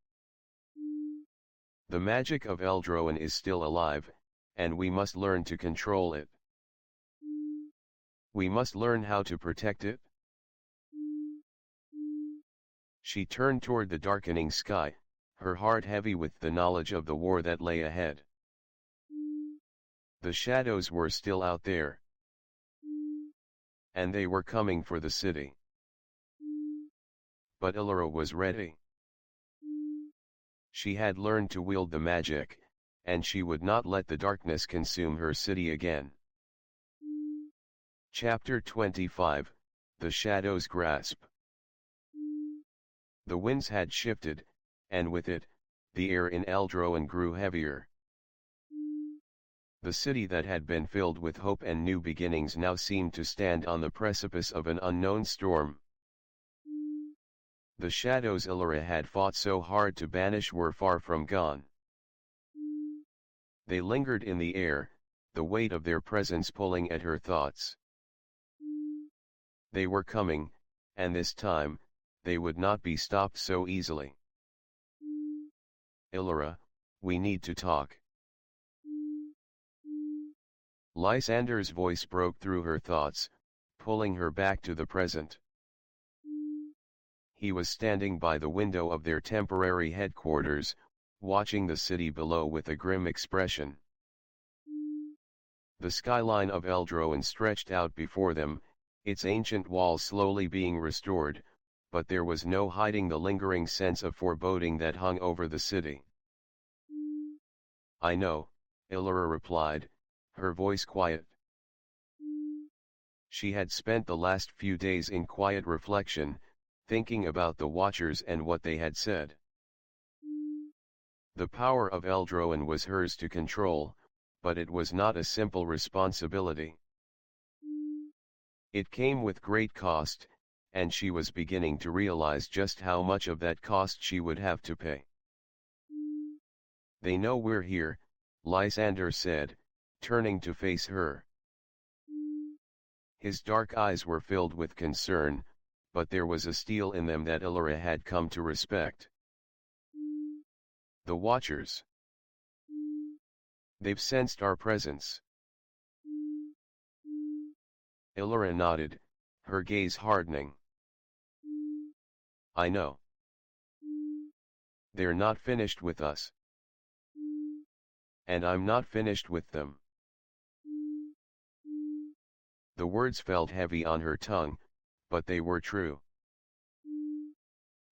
The magic of Eldroen is still alive, and we must learn to control it. We must learn how to protect it." She turned toward the darkening sky, her heart heavy with the knowledge of the war that lay ahead. The shadows were still out there. And they were coming for the city. But Elara was ready. She had learned to wield the magic, and she would not let the darkness consume her city again. Chapter 25, The Shadow's Grasp. The winds had shifted, and with it, the air in Eldroen grew heavier. The city that had been filled with hope and new beginnings now seemed to stand on the precipice of an unknown storm. The shadows Elara had fought so hard to banish were far from gone. They lingered in the air, the weight of their presence pulling at her thoughts. They were coming, and this time, they would not be stopped so easily. "Elara, we need to talk." Lysander's voice broke through her thoughts, pulling her back to the present. He was standing by the window of their temporary headquarters, watching the city below with a grim expression. The skyline of Eldroen stretched out before them, its ancient walls slowly being restored, but there was no hiding the lingering sense of foreboding that hung over the city. "I know," Elara replied, her voice quiet. She had spent the last few days in quiet reflection, thinking about the Watchers and what they had said. The power of Eldroan was hers to control, but it was not a simple responsibility. It came with great cost, and she was beginning to realize just how much of that cost she would have to pay. "They know we're here," Lysander said, turning to face her. His dark eyes were filled with concern, but there was a steel in them that Elara had come to respect. "The Watchers. They've sensed our presence." Elara nodded, her gaze hardening. "I know. They're not finished with us. And I'm not finished with them." The words felt heavy on her tongue, but they were true.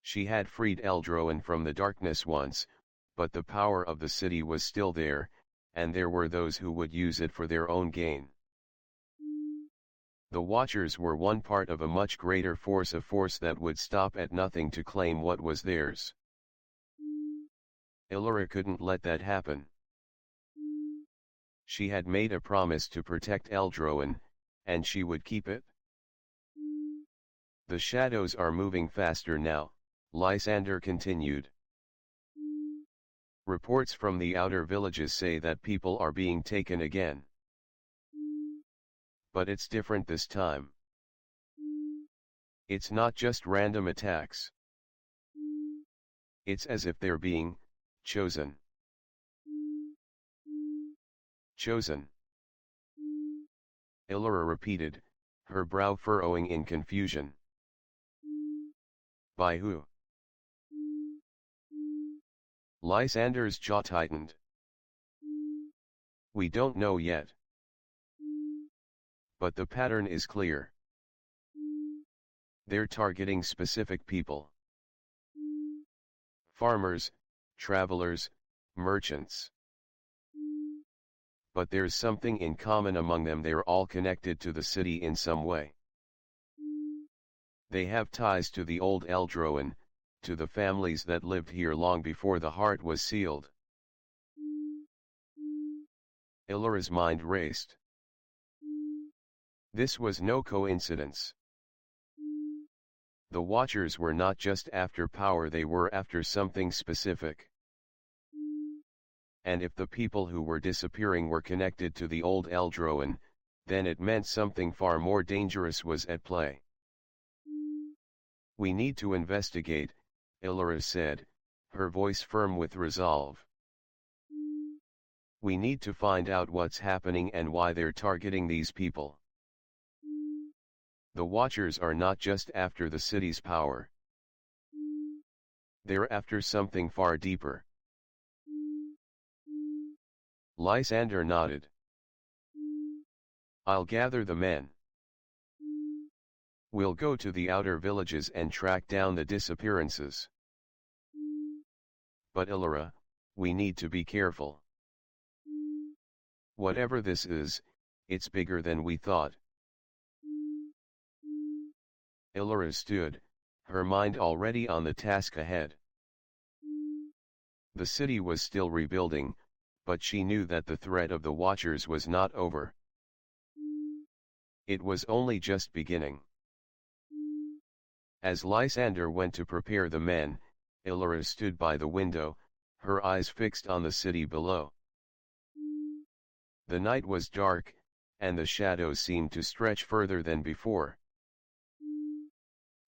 She had freed Eldroan from the darkness once, but the power of the city was still there, and there were those who would use it for their own gain. The Watchers were one part of a much greater force, a force that would stop at nothing to claim what was theirs. Elara couldn't let that happen. She had made a promise to protect Eldroan, and she would keep it. "The shadows are moving faster now," Lysander continued. "Reports from the outer villages say that people are being taken again. But it's different this time. It's not just random attacks. It's as if they're being chosen." "Chosen?" Elara repeated, her brow furrowing in confusion. "By who?" Lysander's jaw tightened. "We don't know yet. But the pattern is clear. They're targeting specific people. Farmers, travelers, merchants. But there's something in common among them. They're all connected to the city in some way. They have ties to the old Eldroan, to the families that lived here long before the heart was sealed." Elara's mind raced. This was no coincidence. The Watchers were not just after power, they were after something specific. And if the people who were disappearing were connected to the old Eldroan, then it meant something far more dangerous was at play. "We need to investigate," Elara said, her voice firm with resolve. "We need to find out what's happening and why they're targeting these people. The Watchers are not just after the city's power. They're after something far deeper." Lysander nodded. "I'll gather the men. We'll go to the outer villages and track down the disappearances. But Elara, we need to be careful. Whatever this is, it's bigger than we thought." Elara stood, her mind already on the task ahead. The city was still rebuilding, but she knew that the threat of the Watchers was not over. It was only just beginning. As Lysander went to prepare the men, Elara stood by the window, her eyes fixed on the city below. The night was dark, and the shadows seemed to stretch further than before.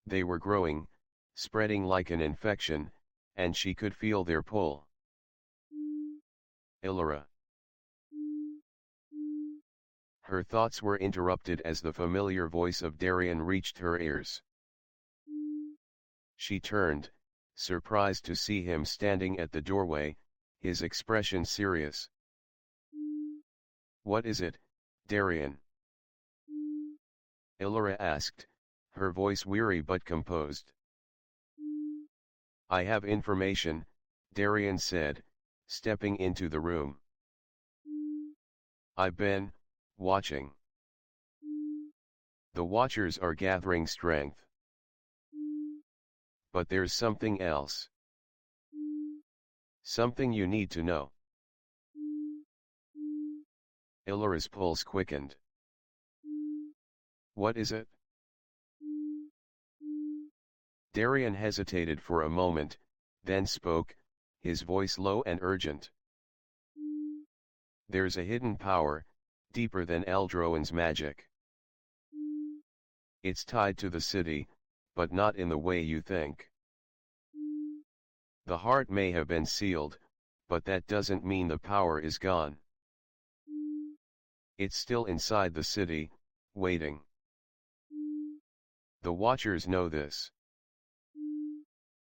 They were growing, spreading like an infection, and she could feel their pull. "Elara." Her thoughts were interrupted as the familiar voice of Darian reached her ears. She turned, surprised to see him standing at the doorway, his expression serious. "What is it, Darian?" Elara asked, her voice weary but composed. "I have information," Darian said, stepping into the room. "I've been watching." The Watchers are gathering strength. But there's something else. Something you need to know. Elara's pulse quickened. What is it? Darian hesitated for a moment, then spoke, his voice low and urgent. There's a hidden power, deeper than Eldroan's magic. It's tied to the city, but not in the way you think. The heart may have been sealed, but that doesn't mean the power is gone. It's still inside the city, waiting. The Watchers know this.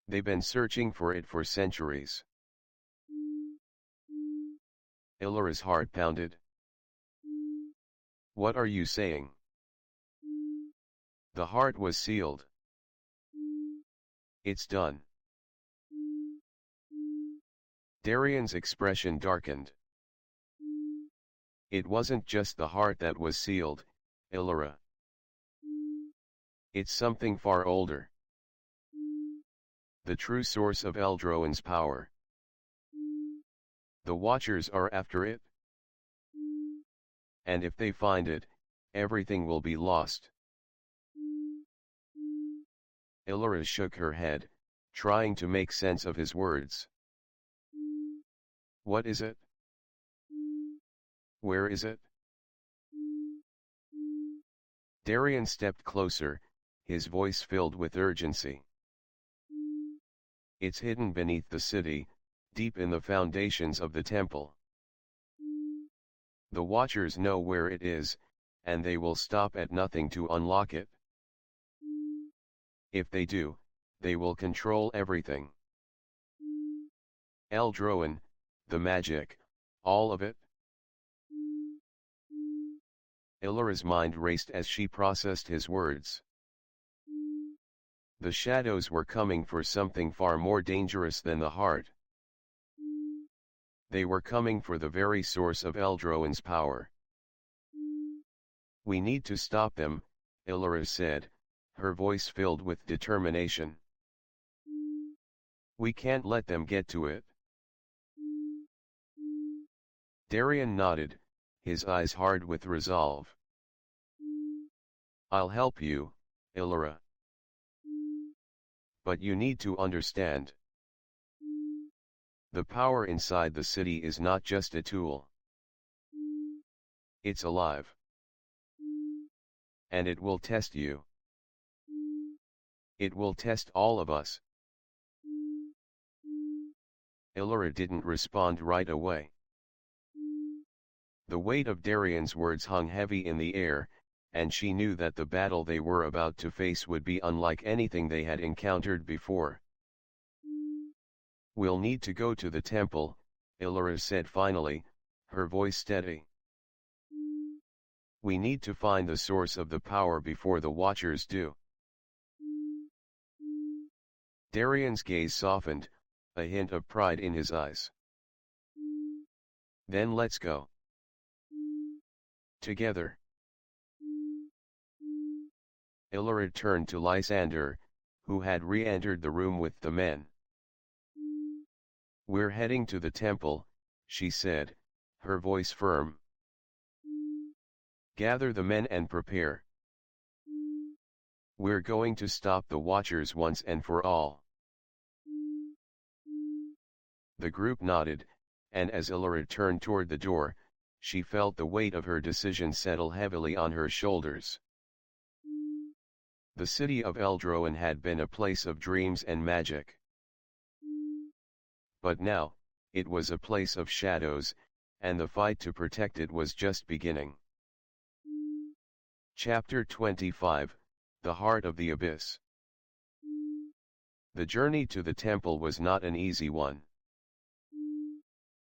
They've been searching for it for centuries. Elara's heart pounded. What are you saying? The heart was sealed. It's done. Darian's expression darkened. It wasn't just the heart that was sealed, Elara. It's something far older. The true source of Eldroan's power. The Watchers are after it. And if they find it, everything will be lost. Elara shook her head, trying to make sense of his words. What is it? Where is it? Darian stepped closer, his voice filled with urgency. It's hidden beneath the city, deep in the foundations of the temple. The Watchers know where it is, and they will stop at nothing to unlock it. If they do, they will control everything. Eldroan, the magic, all of it. Elara's mind raced as she processed his words. The shadows were coming for something far more dangerous than the heart. They were coming for the very source of Eldroan's power. We need to stop them, Elara said, her voice filled with determination. We can't let them get to it. Darian nodded, his eyes hard with resolve. I'll help you, Elara. But you need to understand. The power inside the city is not just a tool. It's alive. And it will test you. It will test all of us. Elara didn't respond right away. The weight of Darian's words hung heavy in the air, and she knew that the battle they were about to face would be unlike anything they had encountered before. We'll need to go to the temple, Elara said finally, her voice steady. We need to find the source of the power before the Watchers do. Darian's gaze softened, a hint of pride in his eyes. Then let's go. Together. Elara turned to Lysander, who had re-entered the room with the men. We're heading to the temple, she said, her voice firm. Gather the men and prepare. We're going to stop the Watchers once and for all. The group nodded, and as Elara turned toward the door, she felt the weight of her decision settle heavily on her shoulders. The city of Eldroan had been a place of dreams and magic. But now, it was a place of shadows, and the fight to protect it was just beginning. Chapter 25, The Heart of the Abyss. The journey to the temple was not an easy one.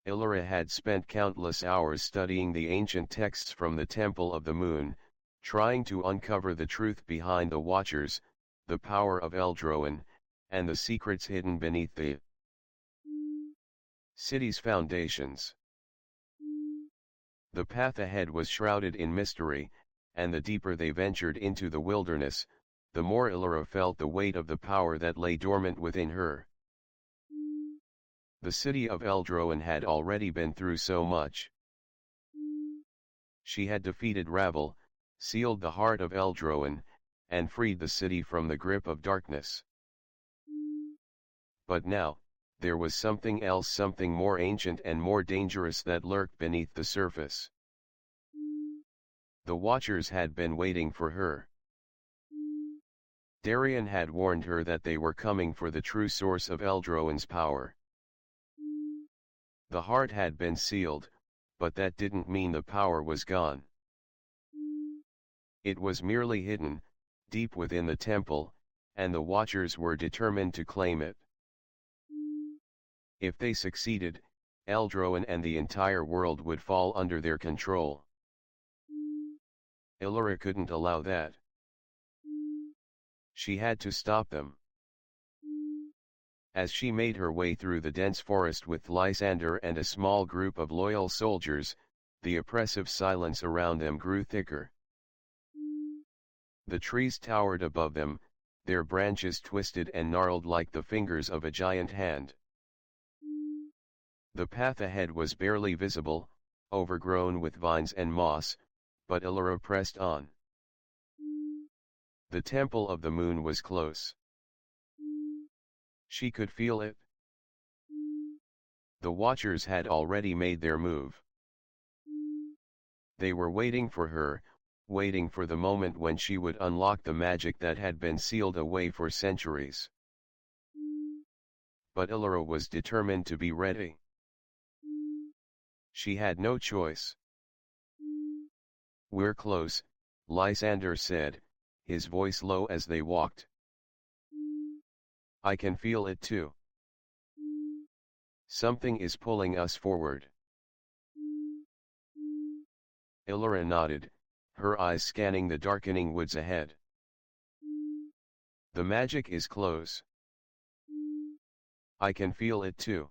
Elara had spent countless hours studying the ancient texts from the Temple of the Moon, trying to uncover the truth behind the Watchers, the power of Eldroan, and the secrets hidden beneath the city's foundations. The path ahead was shrouded in mystery, and the deeper they ventured into the wilderness, the more Elara felt the weight of the power that lay dormant within her. The city of Eldroen had already been through so much. She had defeated Ravel, sealed the heart of Eldroen, and freed the city from the grip of darkness. But now, there was something else, something more ancient and more dangerous that lurked beneath the surface. The Watchers had been waiting for her. Darien had warned her that they were coming for the true source of Eldroen's power. The heart had been sealed, but that didn't mean the power was gone. It was merely hidden, deep within the temple, and the Watchers were determined to claim it. If they succeeded, Eldroen and the entire world would fall under their control. Elara couldn't allow that. She had to stop them. As she made her way through the dense forest with Lysander and a small group of loyal soldiers, the oppressive silence around them grew thicker. The trees towered above them, their branches twisted and gnarled like the fingers of a giant hand. The path ahead was barely visible, overgrown with vines and moss, but Elara pressed on. The Temple of the Moon was close. She could feel it. The Watchers had already made their move. They were waiting for her, waiting for the moment when she would unlock the magic that had been sealed away for centuries. But Elara was determined to be ready. She had no choice. "We're close," Lysander said, his voice low as they walked. "I can feel it too. Something is pulling us forward." Elara nodded, her eyes scanning the darkening woods ahead. "The magic is close. I can feel it too."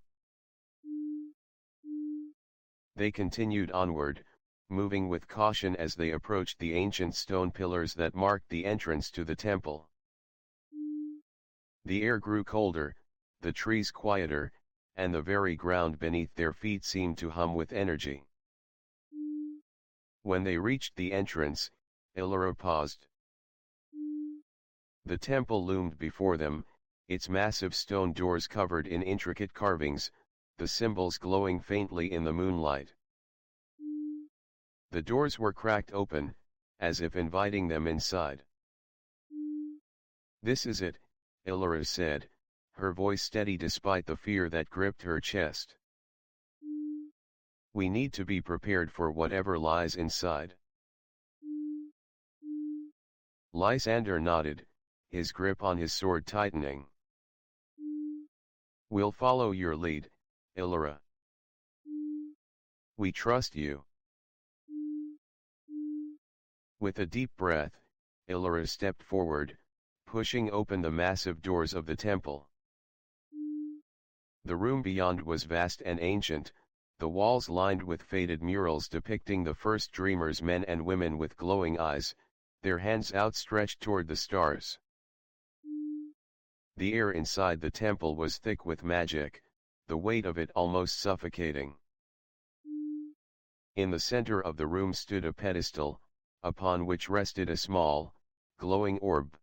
They continued onward, moving with caution as they approached the ancient stone pillars that marked the entrance to the temple. The air grew colder, the trees quieter, and the very ground beneath their feet seemed to hum with energy. When they reached the entrance, Elara paused. The temple loomed before them, its massive stone doors covered in intricate carvings, the symbols glowing faintly in the moonlight. The doors were cracked open, as if inviting them inside. "This is it," Elara said, her voice steady despite the fear that gripped her chest. "We need to be prepared for whatever lies inside." Lysander nodded, his grip on his sword tightening. "We'll follow your lead, Elara. We trust you." With a deep breath, Elara stepped forward, pushing open the massive doors of the temple. The room beyond was vast and ancient, the walls lined with faded murals depicting the first dreamers, men and women with glowing eyes, their hands outstretched toward the stars. The air inside the temple was thick with magic, the weight of it almost suffocating. In the center of the room stood a pedestal, upon which rested a small, glowing orb.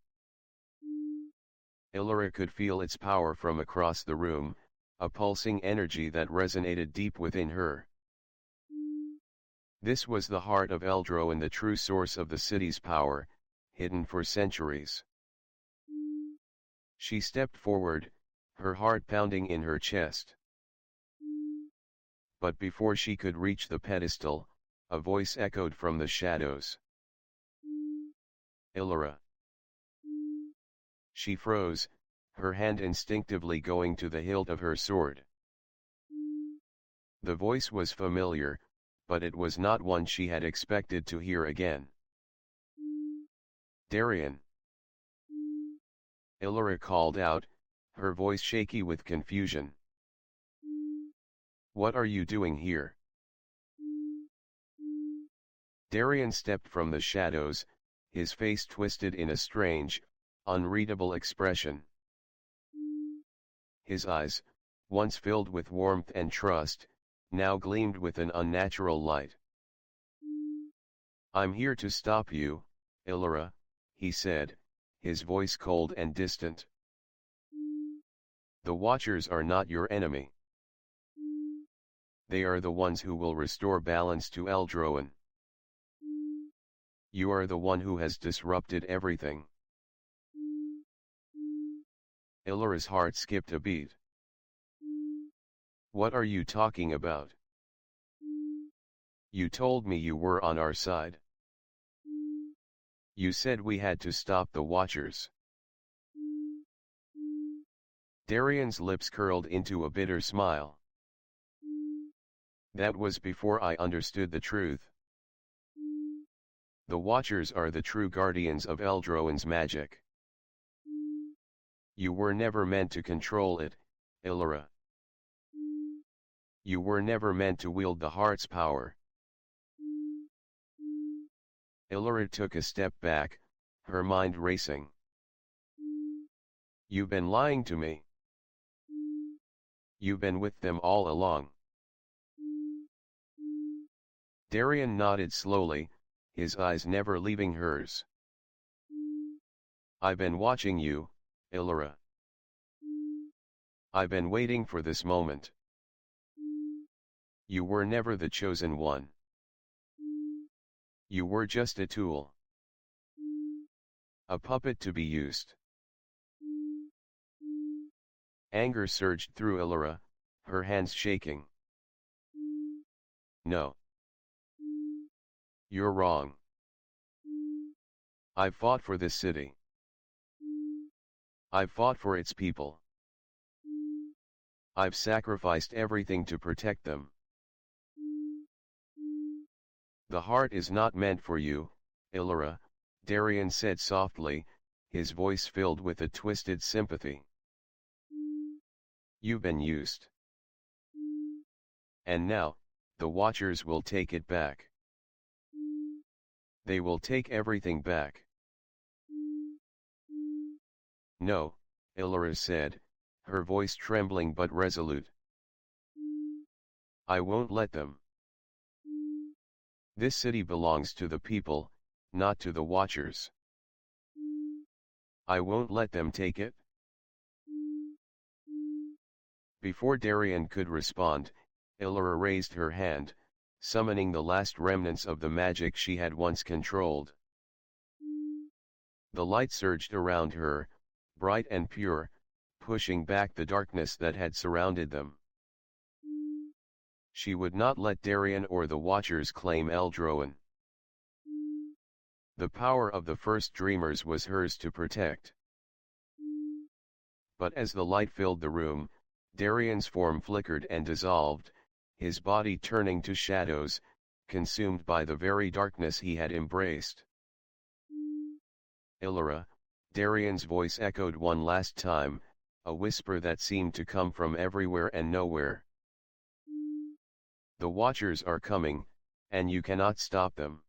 Elara could feel its power from across the room, a pulsing energy that resonated deep within her. This was the heart of Eldroen, the true source of the city's power, hidden for centuries. She stepped forward, her heart pounding in her chest. But before she could reach the pedestal, a voice echoed from the shadows. "Elara." She froze, her hand instinctively going to the hilt of her sword. The voice was familiar, but it was not one she had expected to hear again. "Darien." Elara called out, her voice shaky with confusion. "What are you doing here?" Darian stepped from the shadows, his face twisted in a strange, unreadable expression. His eyes, once filled with warmth and trust, now gleamed with an unnatural light. "I'm here to stop you, Elara," he said, his voice cold and distant. "The Watchers are not your enemy. They are the ones who will restore balance to Eldroan. You are the one who has disrupted everything." Elara's heart skipped a beat. "What are you talking about? You told me you were on our side. You said we had to stop the Watchers." Darian's lips curled into a bitter smile. "That was before I understood the truth. The Watchers are the true guardians of Eldroan's magic. You were never meant to control it, Elara. You were never meant to wield the heart's power." Elara took a step back, her mind racing. "You've been lying to me. You've been with them all along." Darian nodded slowly, his eyes never leaving hers. "I've been watching you, Elara. I've been waiting for this moment. You were never the chosen one. You were just a tool. A puppet to be used." Anger surged through Elara, her hands shaking. "No. You're wrong. I've fought for this city. I've fought for its people. I've sacrificed everything to protect them. The heart is not meant for you, Elara," Darian said softly, his voice filled with a twisted sympathy. "You've been used. And now, the Watchers will take it back. They will take everything back." "No," Elara said, her voice trembling but resolute. "I won't let them. This city belongs to the people, not to the Watchers. I won't let them take it." Before Darian could respond, Elara raised her hand, summoning the last remnants of the magic she had once controlled. The light surged around her, bright and pure, pushing back the darkness that had surrounded them. She would not let Darian or the Watchers claim Eldroan. The power of the first dreamers was hers to protect. But as the light filled the room, Darian's form flickered and dissolved, his body turning to shadows, consumed by the very darkness he had embraced. "Elara," Darian's voice echoed one last time, a whisper that seemed to come from everywhere and nowhere. "The Watchers are coming, and you cannot stop them."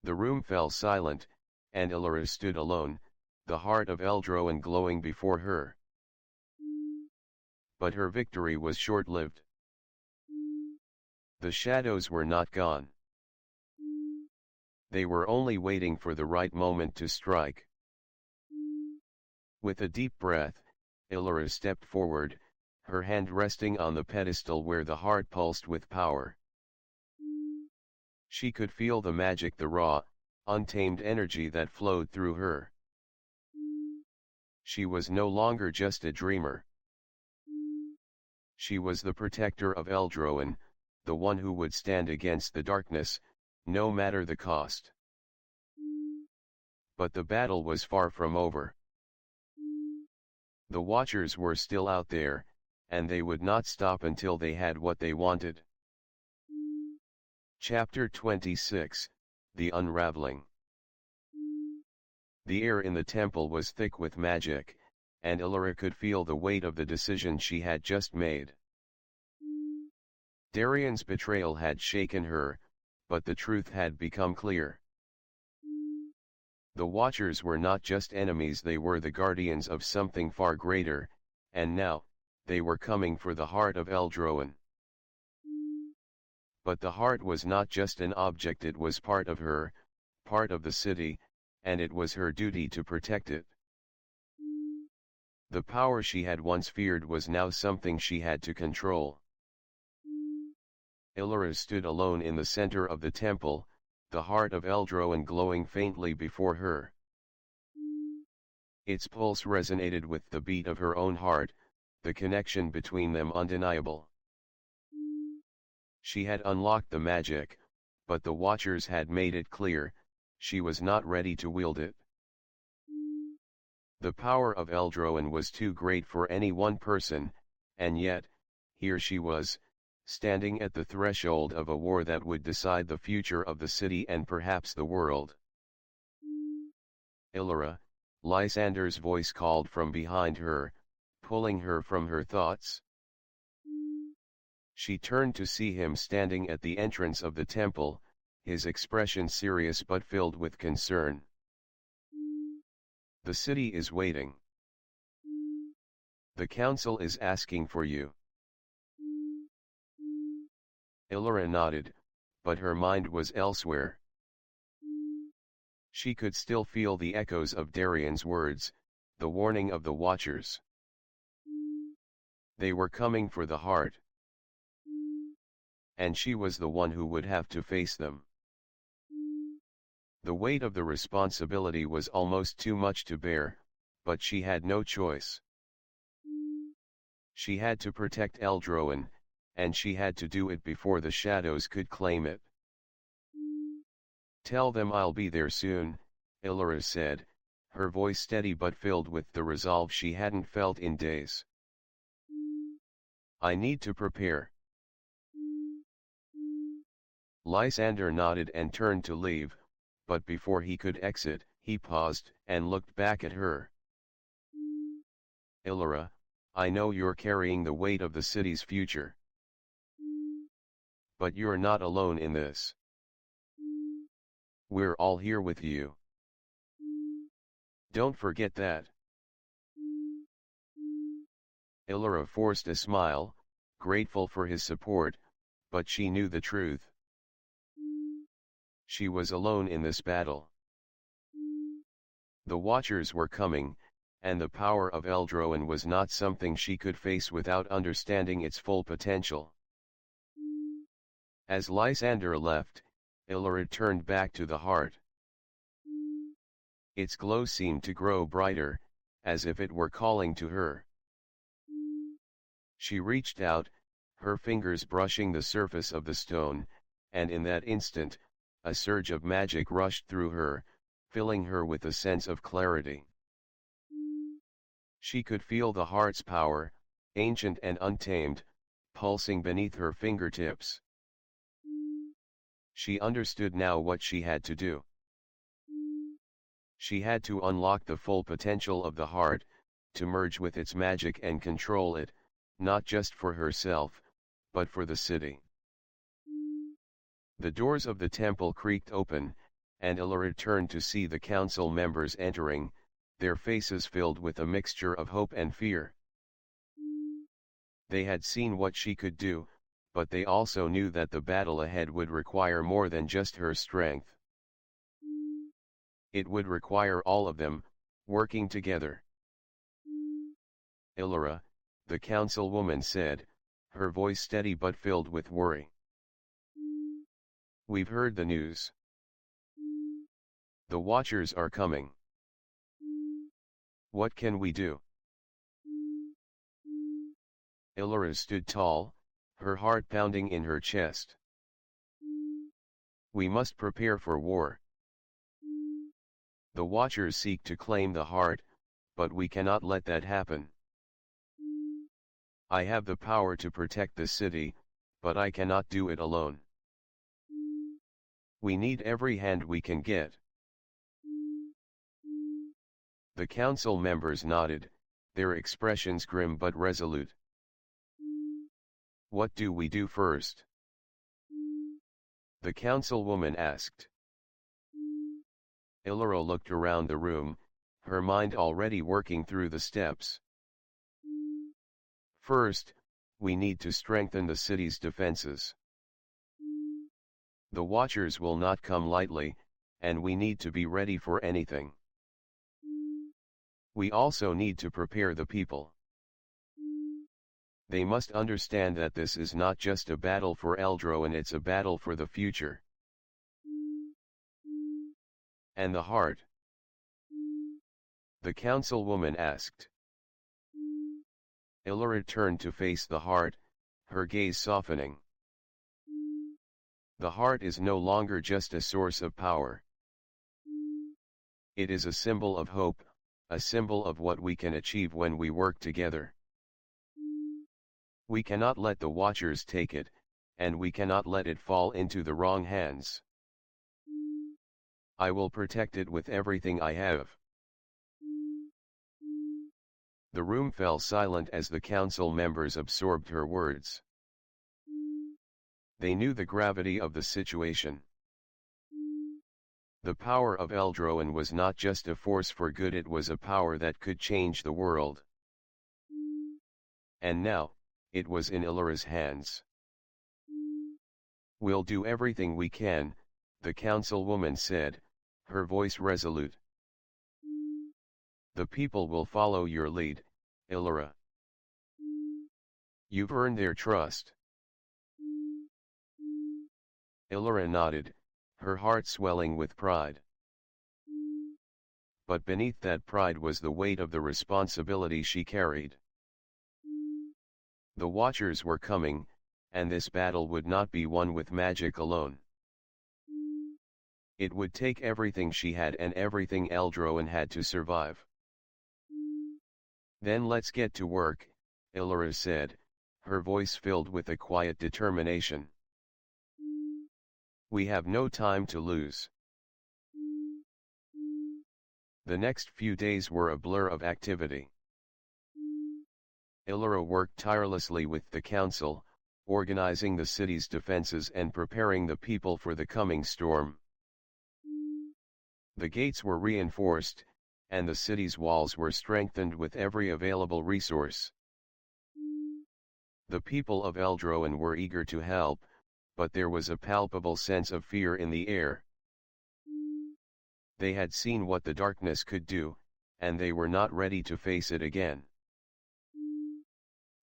The room fell silent, and Elara stood alone, the heart of Eldroan glowing before her. But her victory was short-lived. The shadows were not gone. They were only waiting for the right moment to strike. With a deep breath, Elara stepped forward, her hand resting on the pedestal where the heart pulsed with power. She could feel the magic, the raw, untamed energy that flowed through her. She was no longer just a dreamer. She was the protector of Eldroan, the one who would stand against the darkness, no matter the cost. But the battle was far from over. The Watchers were still out there, and they would not stop until they had what they wanted. Chapter 26, The Unraveling. The air in the temple was thick with magic, and Elara could feel the weight of the decision she had just made. Darian's betrayal had shaken her, but the truth had become clear. The Watchers were not just enemies, they were the guardians of something far greater, and now, they were coming for the heart of Eldroan. But the heart was not just an object, it was part of her, part of the city, and it was her duty to protect it. The power she had once feared was now something she had to control. Elara stood alone in the center of the temple, the heart of Eldroan glowing faintly before her. Its pulse resonated with the beat of her own heart, the connection between them undeniable. She had unlocked the magic, but the Watchers had made it clear, she was not ready to wield it. The power of Eldroan was too great for any one person, and yet, here she was, standing at the threshold of a war that would decide the future of the city and perhaps the world. Elara, Lysander's voice called from behind her, pulling her from her thoughts. She turned to see him standing at the entrance of the temple, his expression serious but filled with concern. The city is waiting. The council is asking for you. Elara nodded, but her mind was elsewhere. She could still feel the echoes of Darian's words, the warning of the Watchers. They were coming for the heart. And she was the one who would have to face them. The weight of the responsibility was almost too much to bear, but she had no choice. She had to protect Eldroan, and she had to do it before the shadows could claim it. Tell them I'll be there soon, Elara said, her voice steady but filled with the resolve she hadn't felt in days. I need to prepare. Lysander nodded and turned to leave, but before he could exit, he paused and looked back at her. Elara, I know you're carrying the weight of the city's future. But you're not alone in this. We're all here with you. Don't forget that. Elara forced a smile, grateful for his support, but she knew the truth. She was alone in this battle. The Watchers were coming, and the power of Eldroan was not something she could face without understanding its full potential. As Lysander left, Elara turned back to the heart. Its glow seemed to grow brighter, as if it were calling to her. She reached out, her fingers brushing the surface of the stone, and in that instant, a surge of magic rushed through her, filling her with a sense of clarity. She could feel the heart's power, ancient and untamed, pulsing beneath her fingertips. She understood now what she had to do. She had to unlock the full potential of the heart, to merge with its magic and control it, not just for herself, but for the city. The doors of the temple creaked open, and Elara turned to see the council members entering, their faces filled with a mixture of hope and fear. They had seen what she could do, but they also knew that the battle ahead would require more than just her strength. It would require all of them, working together. Elara, the councilwoman said, her voice steady but filled with worry. We've heard the news. The Watchers are coming. What can we do? Elara stood tall, her heart pounding in her chest. We must prepare for war. The Watchers seek to claim the heart, but we cannot let that happen. I have the power to protect the city, but I cannot do it alone. We need every hand we can get. The council members nodded, their expressions grim but resolute. What do we do first? The councilwoman asked. Elara looked around the room, her mind already working through the steps. First, we need to strengthen the city's defenses. The Watchers will not come lightly, and we need to be ready for anything. We also need to prepare the people. They must understand that this is not just a battle for Eldroin, it's a battle for the future. And the heart? The councilwoman asked. Elara turned to face the heart, her gaze softening. The heart is no longer just a source of power. It is a symbol of hope, a symbol of what we can achieve when we work together. We cannot let the Watchers take it, and we cannot let it fall into the wrong hands. I will protect it with everything I have. The room fell silent as the council members absorbed her words. They knew the gravity of the situation. The power of Eldroin was not just a force for good, it was a power that could change the world. And now, it was in Elara's hands. We'll do everything we can, the councilwoman said, her voice resolute. The people will follow your lead, Elara. You've earned their trust. Elara nodded, her heart swelling with pride. But beneath that pride was the weight of the responsibility she carried. The Watchers were coming, and this battle would not be won with magic alone. It would take everything she had and everything Eldroin had to survive. Then let's get to work, Elara said, her voice filled with a quiet determination. We have no time to lose. The next few days were a blur of activity. Elara worked tirelessly with the council, organizing the city's defenses and preparing the people for the coming storm. The gates were reinforced, and the city's walls were strengthened with every available resource. The people of Eldroin were eager to help, but there was a palpable sense of fear in the air. They had seen what the darkness could do, and they were not ready to face it again.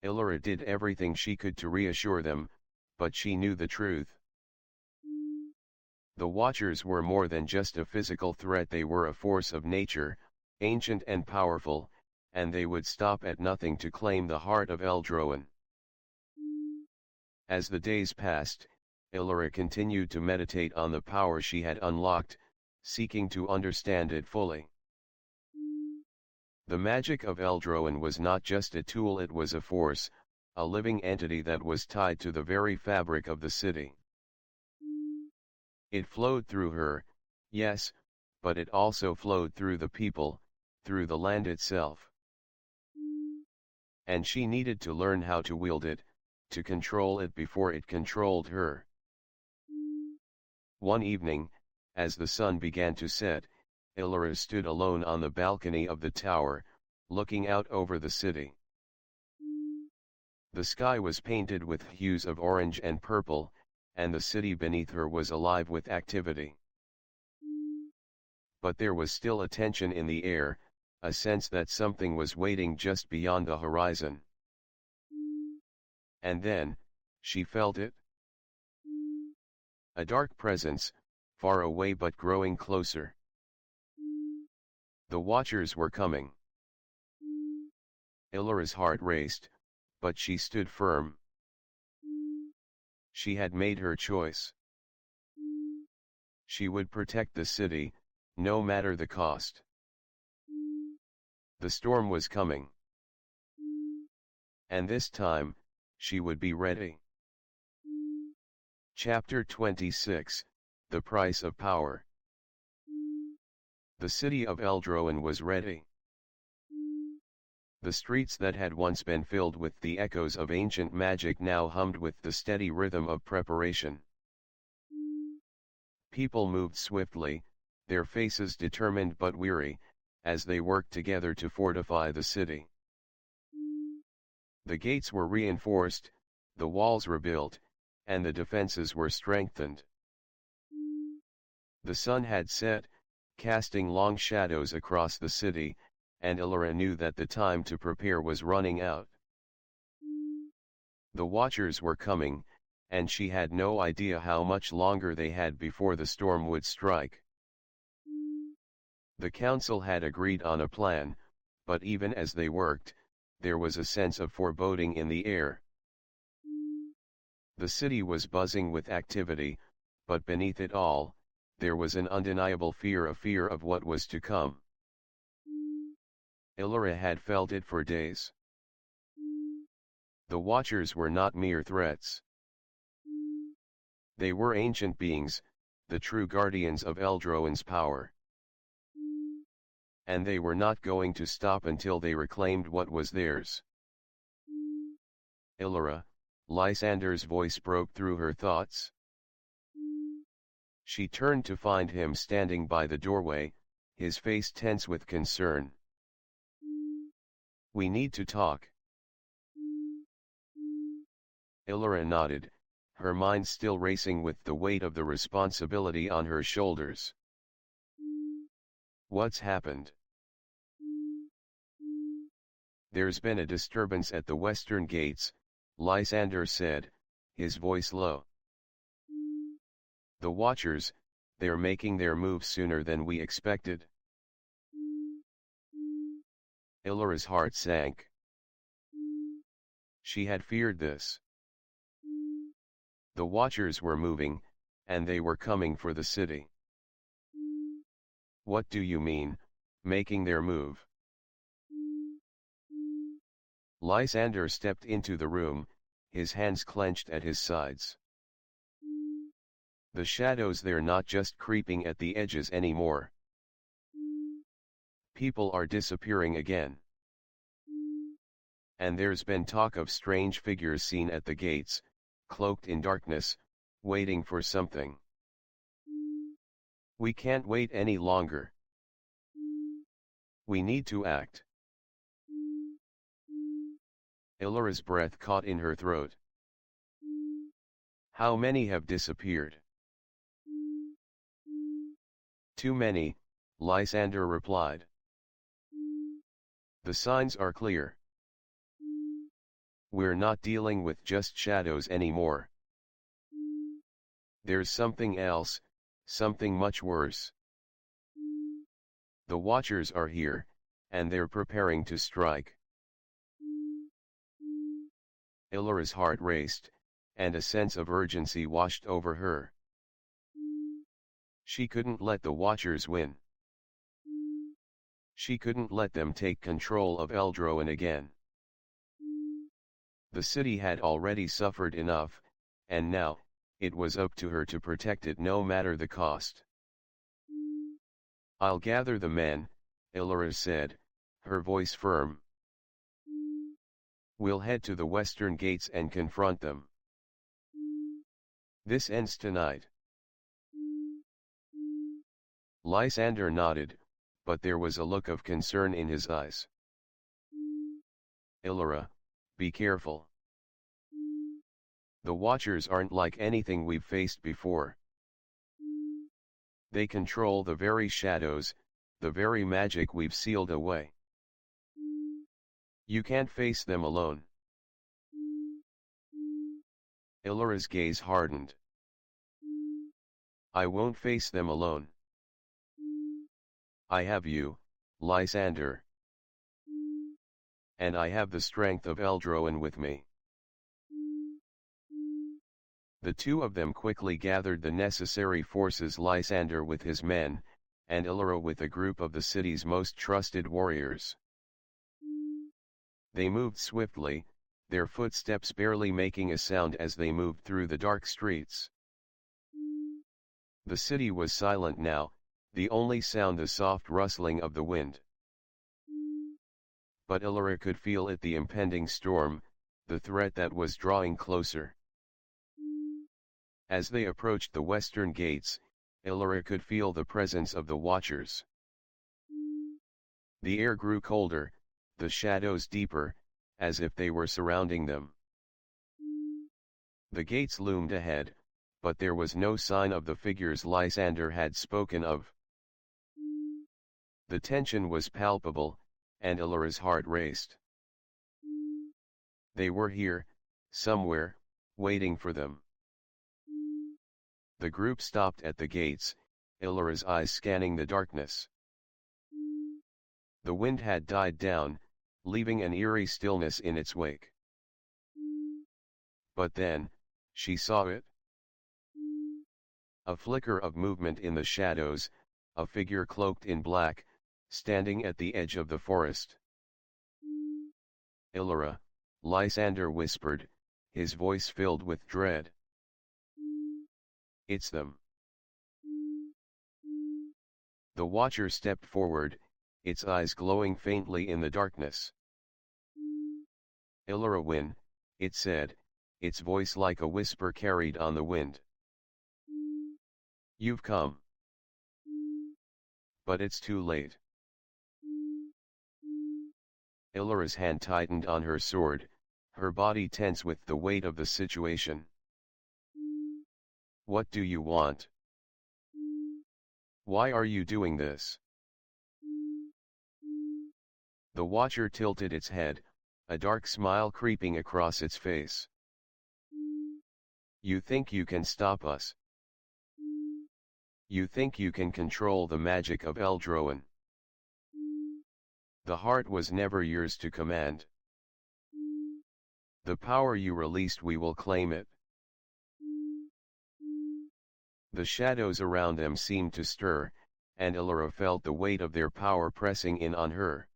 Elara did everything she could to reassure them, but she knew the truth. The Watchers were more than just a physical threat, they were a force of nature, ancient and powerful, and they would stop at nothing to claim the heart of Eldroin. As the days passed, Elara continued to meditate on the power she had unlocked, seeking to understand it fully. The magic of Eldroin was not just a tool, it was a force, a living entity that was tied to the very fabric of the city. It flowed through her, yes, but it also flowed through the people, through the land itself. And she needed to learn how to wield it, to control it before it controlled her. One evening, as the sun began to set, Elara stood alone on the balcony of the tower, looking out over the city. The sky was painted with hues of orange and purple, and the city beneath her was alive with activity. But there was still a tension in the air, a sense that something was waiting just beyond the horizon. And then, she felt it. A dark presence, far away but growing closer. The Watchers were coming. Elara's heart raced, but she stood firm. She had made her choice. She would protect the city, no matter the cost. The storm was coming. And this time, she would be ready. Chapter 26, The Price of Power. The city of Eldroin was ready. The streets that had once been filled with the echoes of ancient magic now hummed with the steady rhythm of preparation. People moved swiftly, their faces determined but weary, as they worked together to fortify the city. The gates were reinforced, the walls rebuilt, and the defenses were strengthened. The sun had set, casting long shadows across the city, and Elara knew that the time to prepare was running out. The Watchers were coming, and she had no idea how much longer they had before the storm would strike. The council had agreed on a plan, but even as they worked, there was a sense of foreboding in the air. The city was buzzing with activity, but beneath it all, there was an undeniable fear of what was to come. Elara had felt it for days. The Watchers were not mere threats. They were ancient beings, the true guardians of Eldroan's power. And they were not going to stop until they reclaimed what was theirs. Elara, Lysander's voice broke through her thoughts. She turned to find him standing by the doorway, his face tense with concern. "We need to talk." Elara nodded, her mind still racing with the weight of the responsibility on her shoulders. "What's happened?" "There's been a disturbance at the western gates," Lysander said, his voice low. "The Watchers, they're making their move sooner than we expected." Elara's heart sank. She had feared this. The Watchers were moving, and they were coming for the city. "What do you mean, making their move?" Lysander stepped into the room, his hands clenched at his sides. "The shadows, they're not just creeping at the edges anymore. People are disappearing again. And there's been talk of strange figures seen at the gates, cloaked in darkness, waiting for something. We can't wait any longer. We need to act." Elara's breath caught in her throat. "How many have disappeared?" "Too many," Lysander replied. "The signs are clear. We're not dealing with just shadows anymore. There's something else, something much worse. The Watchers are here, and they're preparing to strike." Elara's heart raced, and a sense of urgency washed over her. She couldn't let the Watchers win. She couldn't let them take control of Eldroan again. The city had already suffered enough, and now, it was up to her to protect it no matter the cost. "I'll gather the men," Elara said, her voice firm. "We'll head to the western gates and confront them. This ends tonight." Lysander nodded, but there was a look of concern in his eyes. "Elara, be careful. The Watchers aren't like anything we've faced before. They control the very shadows, the very magic we've sealed away. You can't face them alone." Elara's gaze hardened. "I won't face them alone. I have you, Lysander. And I have the strength of Eldroan with me." The two of them quickly gathered the necessary forces, Lysander with his men, and Elara with a group of the city's most trusted warriors. They moved swiftly, their footsteps barely making a sound as they moved through the dark streets. The city was silent now, the only sound the soft rustling of the wind. but Elara could feel it, the impending storm, the threat that was drawing closer. As they approached the western gates, Elara could feel the presence of the Watchers. The air grew colder, the shadows deeper, as if they were surrounding them. The gates loomed ahead, but there was no sign of the figures Lysander had spoken of. The tension was palpable, and Elara's heart raced. They were here, somewhere, waiting for them. The group stopped at the gates, Elara's eyes scanning the darkness. The wind had died down, leaving an eerie stillness in its wake. But then, she saw it. A flicker of movement in the shadows, a figure cloaked in black, standing at the edge of the forest. "Elara," Lysander whispered, his voice filled with dread. "It's them." The Watcher stepped forward, its eyes glowing faintly in the darkness. "Elara Wynn," it said, its voice like a whisper carried on the wind. "You've come. But it's too late." Elara's hand tightened on her sword, her body tense with the weight of the situation. "What do you want? Why are you doing this?" The Watcher tilted its head, a dark smile creeping across its face. "You think you can stop us? You think you can control the magic of Eldroan? The heart was never yours to command. The power you released, we will claim it." The shadows around them seemed to stir, and Elara felt the weight of their power pressing in on her.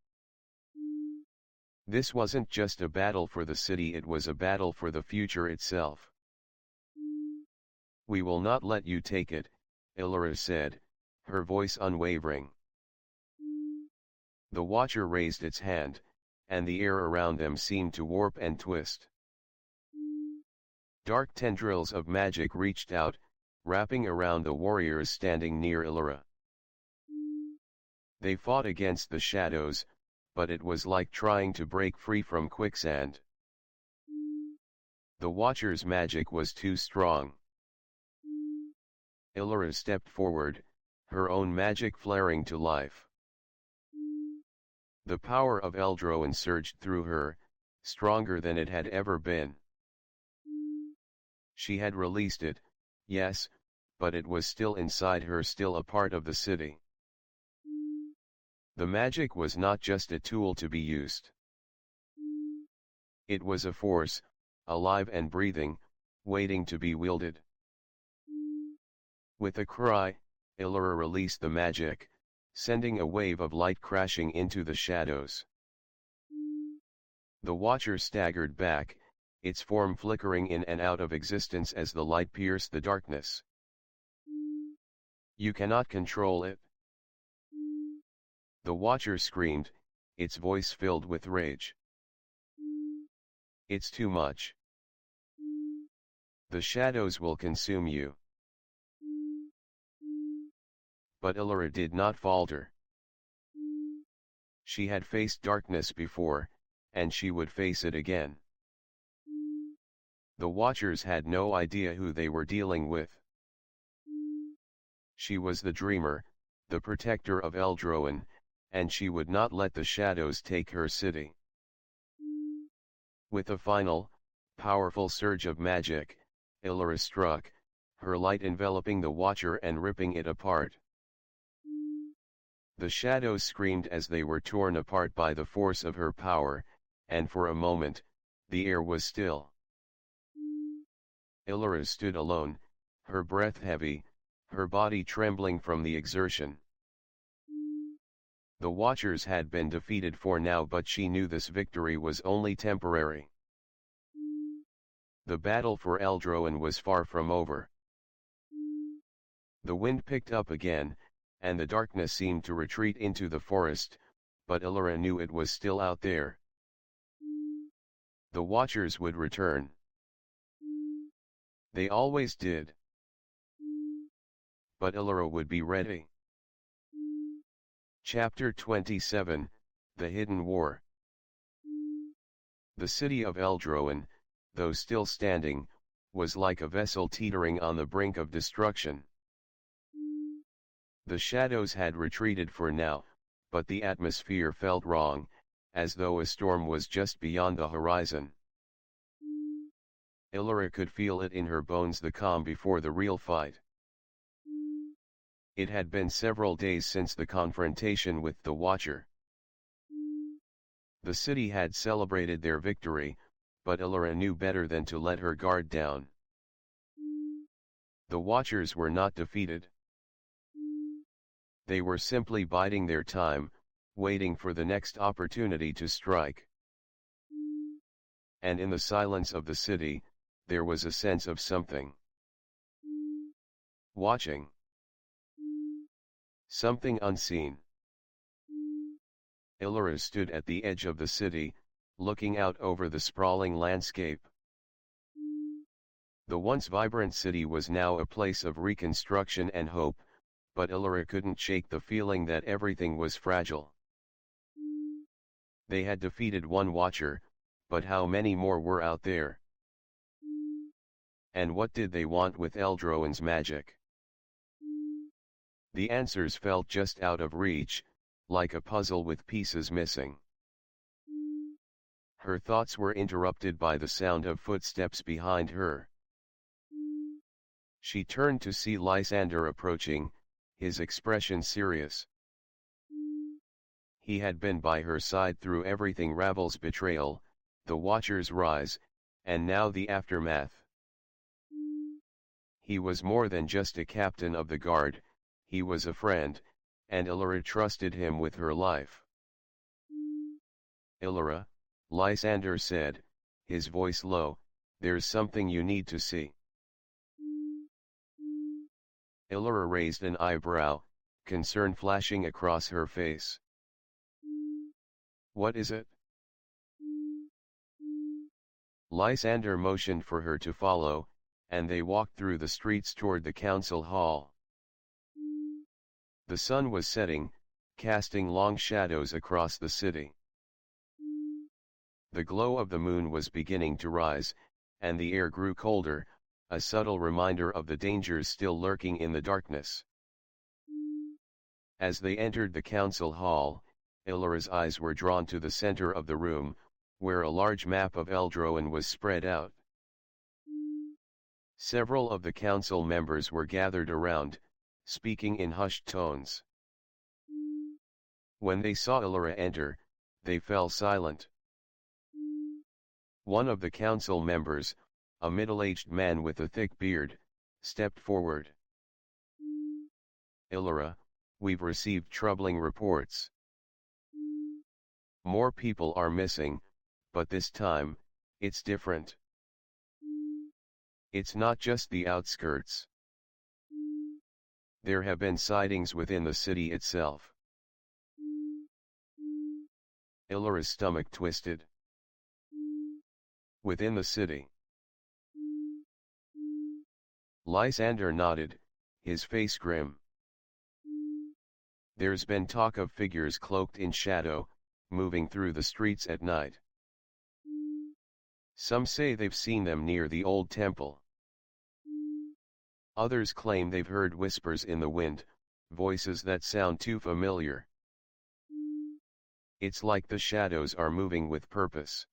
This wasn't just a battle for the city, it was a battle for the future itself. "We will not let you take it," Elara said, her voice unwavering. The Watcher raised its hand, and the air around them seemed to warp and twist. Dark tendrils of magic reached out, wrapping around the warriors standing near Elara. They fought against the shadows, but it was like trying to break free from quicksand. The Watcher's magic was too strong. Elara stepped forward, her own magic flaring to life. The power of Eldroan surged through her, stronger than it had ever been. She had released it, yes, but it was still inside her, still a part of the city. The magic was not just a tool to be used. It was a force, alive and breathing, waiting to be wielded. With a cry, Elara released the magic, sending a wave of light crashing into the shadows. The Watcher staggered back, its form flickering in and out of existence as the light pierced the darkness. "You cannot control it." The Watcher screamed, its voice filled with rage. "It's too much. The shadows will consume you." But Elara did not falter. She had faced darkness before, and she would face it again. The Watchers had no idea who they were dealing with. She was the dreamer, the protector of Eldroan, and she would not let the shadows take her city. With a final, powerful surge of magic, Elara struck, her light enveloping the Watcher and ripping it apart. The shadows screamed as they were torn apart by the force of her power, and for a moment, the air was still. Elara stood alone, her breath heavy, her body trembling from the exertion. The Watchers had been defeated for now, but she knew this victory was only temporary. The battle for Eldroan was far from over. The wind picked up again, and the darkness seemed to retreat into the forest, but Elara knew it was still out there. The Watchers would return. They always did. But Elara would be ready. Chapter 27, The Hidden War. The city of Eldroin, though still standing, was like a vessel teetering on the brink of destruction. The shadows had retreated for now, but the atmosphere felt wrong, as though a storm was just beyond the horizon. Elara could feel it in her bones, the calm before the real fight. It had been several days since the confrontation with the Watcher. The city had celebrated their victory, but Elara knew better than to let her guard down. The Watchers were not defeated. They were simply biding their time, waiting for the next opportunity to strike. And in the silence of the city, there was a sense of something watching. Something unseen. Elara stood at the edge of the city, looking out over the sprawling landscape. The once vibrant city was now a place of reconstruction and hope, but Elara couldn't shake the feeling that everything was fragile. They had defeated one Watcher, but how many more were out there? And what did they want with Eldroin's magic? The answers felt just out of reach, like a puzzle with pieces missing. Her thoughts were interrupted by the sound of footsteps behind her. She turned to see Lysander approaching, his expression serious. He had been by her side through everything: Ravel's betrayal, the Watcher's rise, and now the aftermath. He was more than just a captain of the guard, he was a friend, and Elara trusted him with her life. Elara, Lysander said, his voice low, there's something you need to see. Elara raised an eyebrow, concern flashing across her face. What is it? Lysander motioned for her to follow, and they walked through the streets toward the council hall. The sun was setting, casting long shadows across the city. The glow of the moon was beginning to rise, and the air grew colder, a subtle reminder of the dangers still lurking in the darkness. As they entered the council hall, Elara's eyes were drawn to the center of the room, where a large map of Eldroin was spread out. Several of the council members were gathered around, speaking in hushed tones. When they saw Elara enter, they fell silent. One of the council members, a middle-aged man with a thick beard, stepped forward. Elara, we've received troubling reports. More people are missing, but this time, it's different. It's not just the outskirts. There have been sightings within the city itself. Elara's stomach twisted. Within the city. Lysander nodded, his face grim. There's been talk of figures cloaked in shadow, moving through the streets at night. Some say they've seen them near the old temple. Others claim they've heard whispers in the wind, voices that sound too familiar. It's like the shadows are moving with purpose.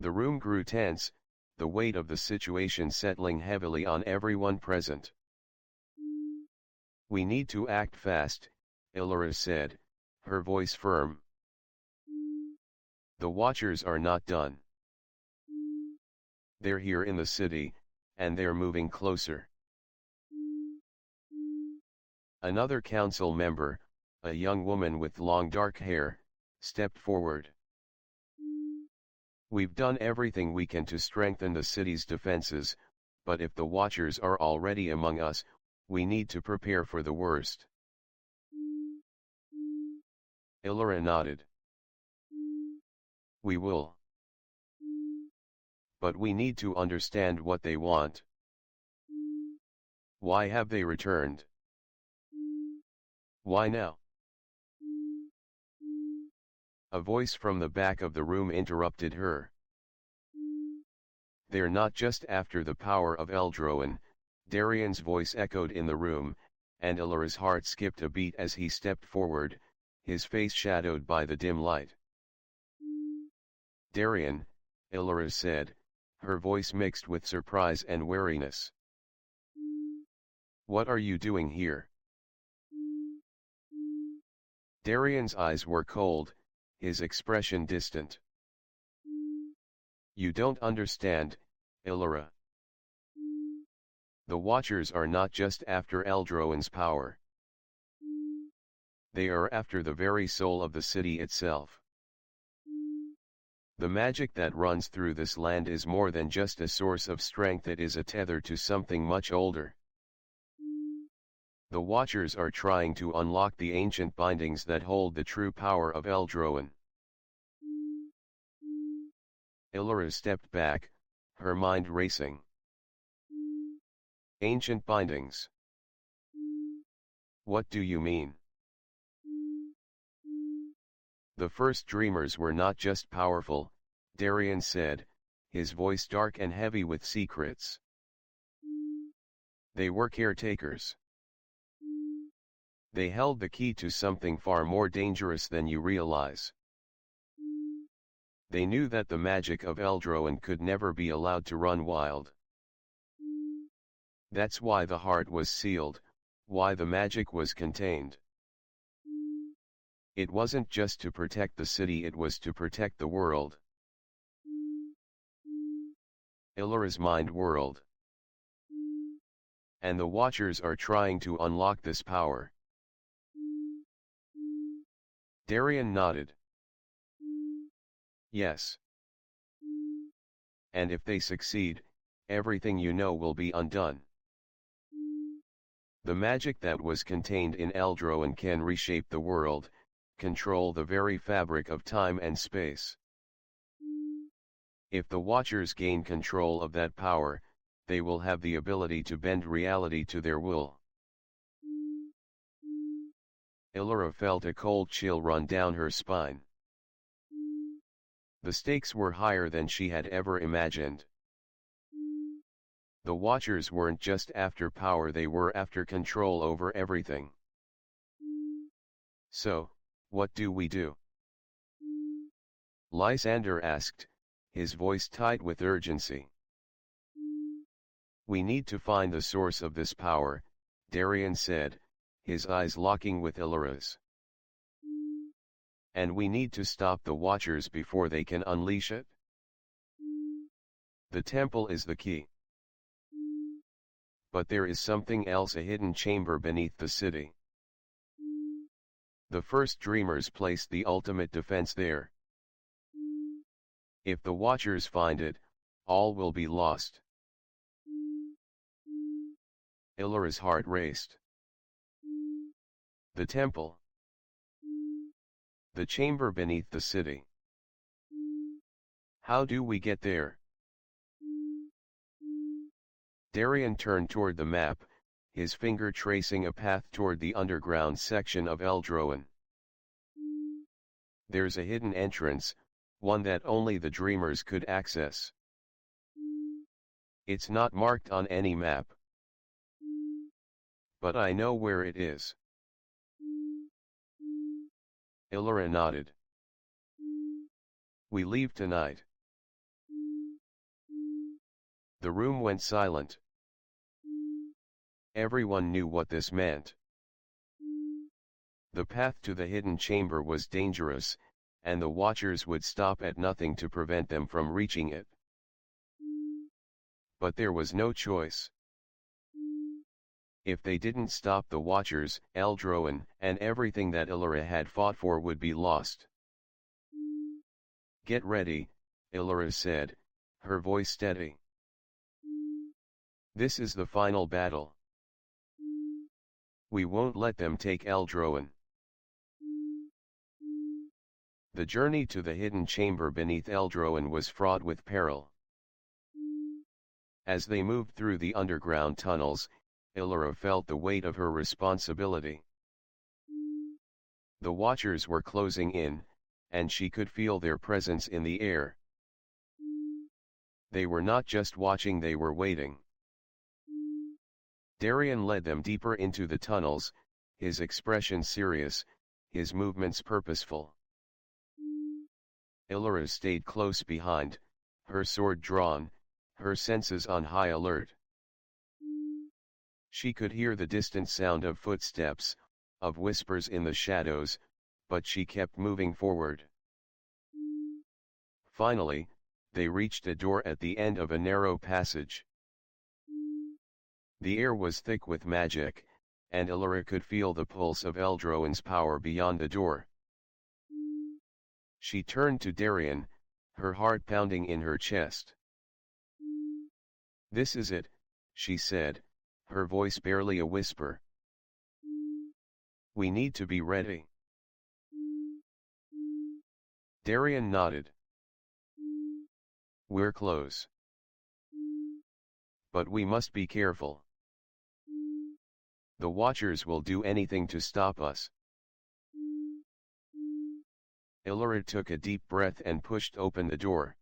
The room grew tense, the weight of the situation settling heavily on everyone present. We need to act fast, Elara said, her voice firm. The Watchers are not done. They're here in the city, and they're moving closer. Another council member, a young woman with long dark hair, stepped forward. We've done everything we can to strengthen the city's defenses, but if the Watchers are already among us, we need to prepare for the worst. Elara nodded. We will. But we need to understand what they want. Why have they returned? Why now? A voice from the back of the room interrupted her. They're not just after the power of Eldroin, Darian's voice echoed in the room, and Elara's heart skipped a beat as he stepped forward, his face shadowed by the dim light. Darian, Elara said, her voice mixed with surprise and wariness. What are you doing here? Darian's eyes were cold, his expression distant. You don't understand, Elara. The Watchers are not just after Eldroin's power. They are after the very soul of the city itself. The magic that runs through this land is more than just a source of strength, it is a tether to something much older. The Watchers are trying to unlock the ancient bindings that hold the true power of Eldroin. Elara stepped back, her mind racing. Ancient bindings. What do you mean? The first dreamers were not just powerful, Darian said, his voice dark and heavy with secrets. They were caretakers. They held the key to something far more dangerous than you realize. They knew that the magic of Eldroin could never be allowed to run wild. That's why the heart was sealed, why the magic was contained. It wasn't just to protect the city, it was to protect the world. Elara's mind whirled. And the Watchers are trying to unlock this power. Darian nodded. Yes. And if they succeed, everything you know will be undone. The magic that was contained in Eldroin can reshape the world, control the very fabric of time and space. If the Watchers gain control of that power, they will have the ability to bend reality to their will. Elara felt a cold chill run down her spine. The stakes were higher than she had ever imagined. The Watchers weren't just after power, they were after control over everything. So, what do we do? Lysander asked, his voice tight with urgency. We need to find the source of this power, Darian said, his eyes locking with Elara's. And we need to stop the Watchers before they can unleash it. The temple is the key. But there is something else, a hidden chamber beneath the city. The first dreamers placed the ultimate defense there. If the Watchers find it, all will be lost. Elara's heart raced. The temple. The chamber beneath the city. How do we get there? Darian turned toward the map, his finger tracing a path toward the underground section of Eldroin. There's a hidden entrance, one that only the dreamers could access. It's not marked on any map. But I know where it is. Elara nodded. We leave tonight. The room went silent. Everyone knew what this meant. The path to the hidden chamber was dangerous, and the Watchers would stop at nothing to prevent them from reaching it. But there was no choice. If they didn't stop the Watchers, Eldroin and everything that Elara had fought for would be lost. Get ready, Elara said, her voice steady. This is the final battle. We won't let them take Eldroin. The journey to the hidden chamber beneath Eldroin was fraught with peril. As they moved through the underground tunnels, Elara felt the weight of her responsibility. The Watchers were closing in, and she could feel their presence in the air. They were not just watching, they were waiting. Darien led them deeper into the tunnels, his expression serious, his movements purposeful. Elara stayed close behind, her sword drawn, her senses on high alert. She could hear the distant sound of footsteps, of whispers in the shadows, but she kept moving forward. Finally, they reached a door at the end of a narrow passage. The air was thick with magic, and Elara could feel the pulse of Eldroin's power beyond the door. She turned to Darien, her heart pounding in her chest. "This is it," she said, her voice barely a whisper. "We need to be ready." Darien nodded. "We're close. But we must be careful. The Watchers will do anything to stop us." Elara took a deep breath and pushed open the door.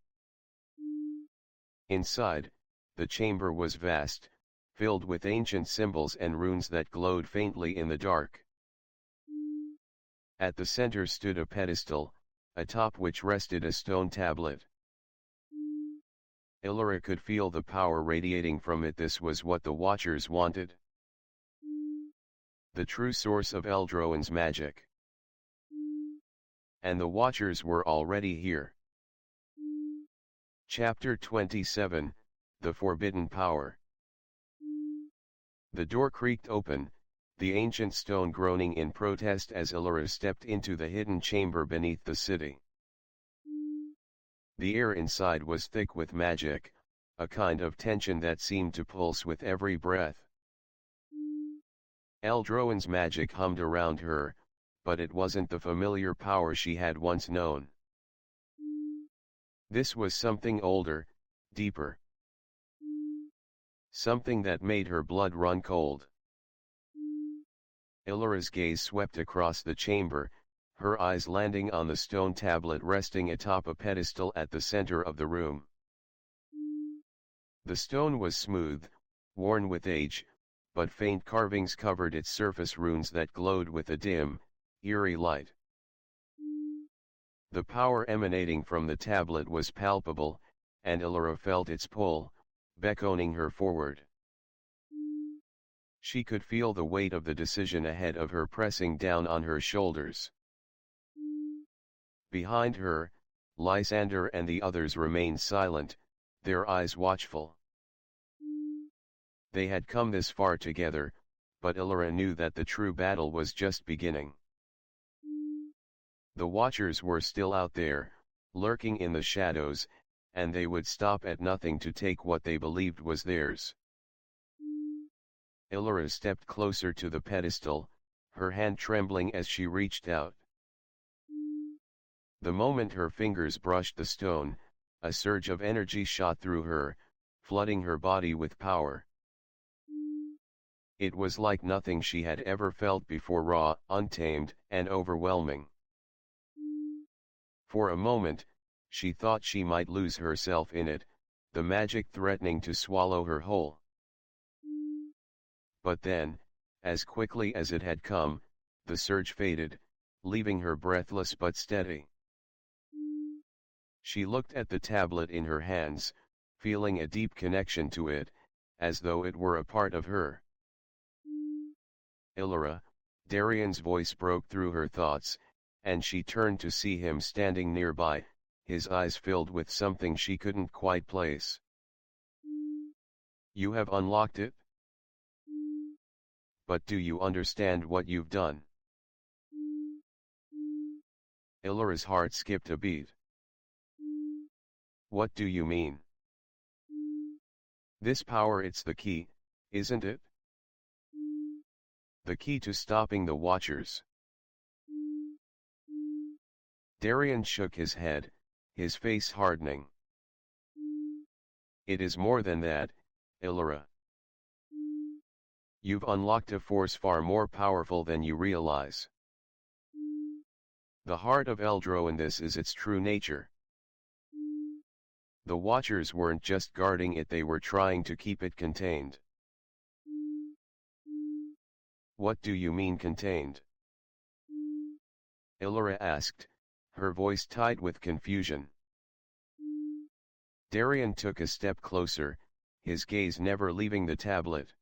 Inside, the chamber was vast, filled with ancient symbols and runes that glowed faintly in the dark. At the center stood a pedestal, atop which rested a stone tablet. Elara could feel the power radiating from it. This was what the Watchers wanted. The true source of Eldroin's magic. And the Watchers were already here. Chapter 27, The Forbidden Power. The door creaked open, the ancient stone groaning in protest as Elara stepped into the hidden chamber beneath the city. The air inside was thick with magic, a kind of tension that seemed to pulse with every breath. Eldroin's magic hummed around her, but it wasn't the familiar power she had once known. This was something older, deeper. Something that made her blood run cold. Elara's gaze swept across the chamber, her eyes landing on the stone tablet resting atop a pedestal at the center of the room. The stone was smooth, worn with age, but faint carvings covered its surface, runes that glowed with a dim, eerie light. The power emanating from the tablet was palpable, and Elara felt its pull, beckoning her forward. She could feel the weight of the decision ahead of her pressing down on her shoulders. Behind her, Lysander and the others remained silent, their eyes watchful. They had come this far together, but Elara knew that the true battle was just beginning. The Watchers were still out there, lurking in the shadows, and they would stop at nothing to take what they believed was theirs. Elara stepped closer to the pedestal, her hand trembling as she reached out. The moment her fingers brushed the stone, a surge of energy shot through her, flooding her body with power. It was like nothing she had ever felt before, raw, untamed, and overwhelming. For a moment, she thought she might lose herself in it, the magic threatening to swallow her whole. But then, as quickly as it had come, the surge faded, leaving her breathless but steady. She looked at the tablet in her hands, feeling a deep connection to it, as though it were a part of her. "Elara," Darien's voice broke through her thoughts, and she turned to see him standing nearby, his eyes filled with something she couldn't quite place. "You have unlocked it? But do you understand what you've done?" Elara's heart skipped a beat. "What do you mean?" "This power, it's the key, isn't it? The key to stopping the Watchers." Darien shook his head, his face hardening. It is more than that, Elara. You've unlocked a force far more powerful than you realize. The heart of Eldroan, this is its true nature. The Watchers weren't just guarding it, they were trying to keep it contained. What do you mean contained? Elara asked, her voice tight with confusion. Darien took a step closer, his gaze never leaving the tablet.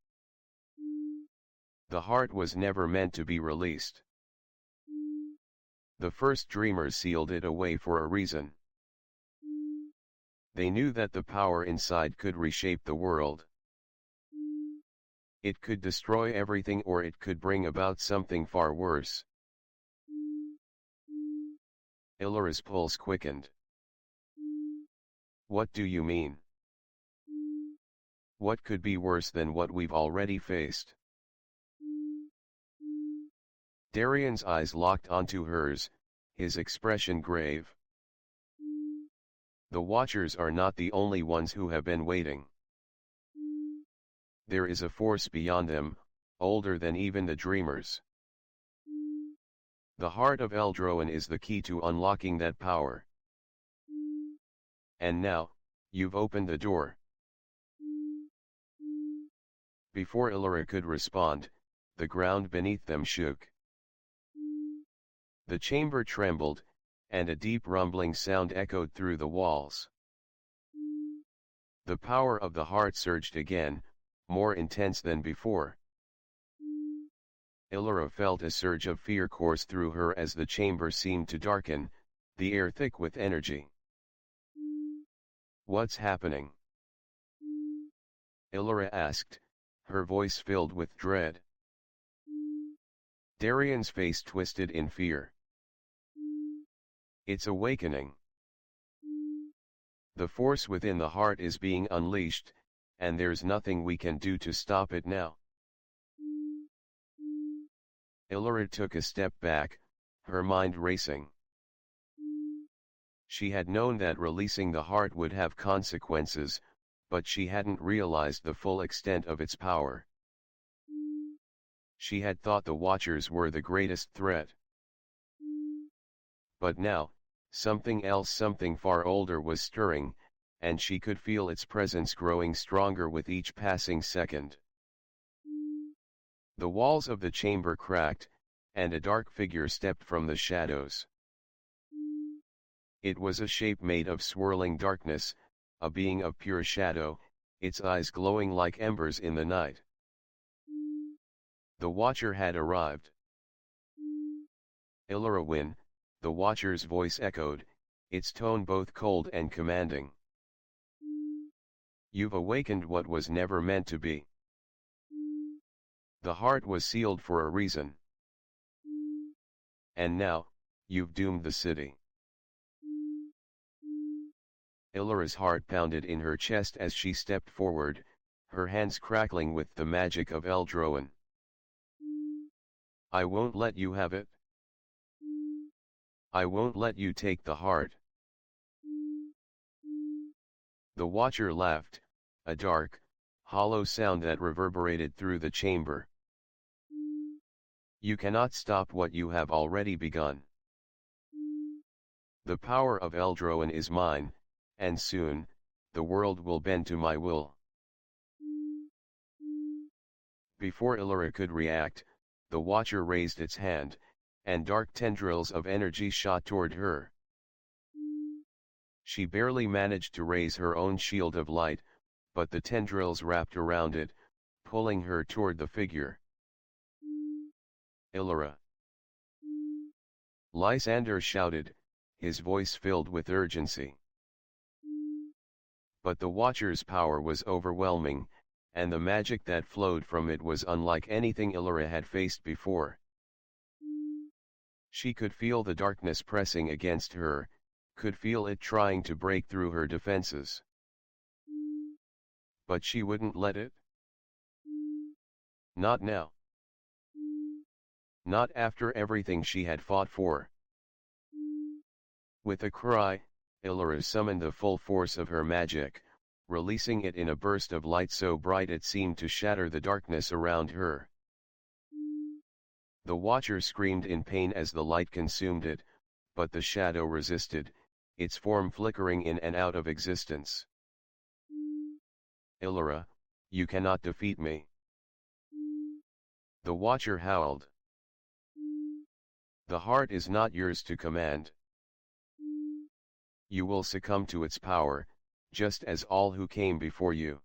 The heart was never meant to be released. The first dreamers sealed it away for a reason. They knew that the power inside could reshape the world. It could destroy everything, or it could bring about something far worse. Elara's pulse quickened. What do you mean? What could be worse than what we've already faced? Darien's eyes locked onto hers, his expression grave. The Watchers are not the only ones who have been waiting. There is a force beyond them, older than even the dreamers. The heart of Eldroan is the key to unlocking that power. And now, you've opened the door. Before Elara could respond, the ground beneath them shook. The chamber trembled, and a deep rumbling sound echoed through the walls. The power of the heart surged again, more intense than before. Elara felt a surge of fear course through her as the chamber seemed to darken, the air thick with energy. What's happening? Elara asked, her voice filled with dread. Darien's face twisted in fear. It's awakening. The force within the heart is being unleashed, and there's nothing we can do to stop it now. Elara took a step back, her mind racing. She had known that releasing the heart would have consequences, but she hadn't realized the full extent of its power. She had thought the Watchers were the greatest threat. But now, something else, something far older, was stirring, and she could feel its presence growing stronger with each passing second. The walls of the chamber cracked, and a dark figure stepped from the shadows. It was a shape made of swirling darkness, a being of pure shadow, its eyes glowing like embers in the night. The Watcher had arrived. Elara, Wynn, the Watcher's voice echoed, its tone both cold and commanding. You've awakened what was never meant to be. The heart was sealed for a reason. And now, you've doomed the city. Elara's heart pounded in her chest as she stepped forward, her hands crackling with the magic of Eldroan. I won't let you have it. I won't let you take the heart. The Watcher laughed, a dark, hollow sound that reverberated through the chamber. You cannot stop what you have already begun. The power of Eldroan is mine, and soon, the world will bend to my will. Before Elara could react, the Watcher raised its hand, and dark tendrils of energy shot toward her. She barely managed to raise her own shield of light, but the tendrils wrapped around it, pulling her toward the figure. Elara! Lysander shouted, his voice filled with urgency. But the Watcher's power was overwhelming, and the magic that flowed from it was unlike anything Elara had faced before. She could feel the darkness pressing against her, could feel it trying to break through her defenses. But she wouldn't let it. Not now. Not after everything she had fought for. With a cry, Elara summoned the full force of her magic, releasing it in a burst of light so bright it seemed to shatter the darkness around her. The watcher screamed in pain as the light consumed it, but the shadow resisted, its form flickering in and out of existence. Elara, you cannot defeat me. The watcher howled. The heart is not yours to command. You will succumb to its power, just as all who came before you.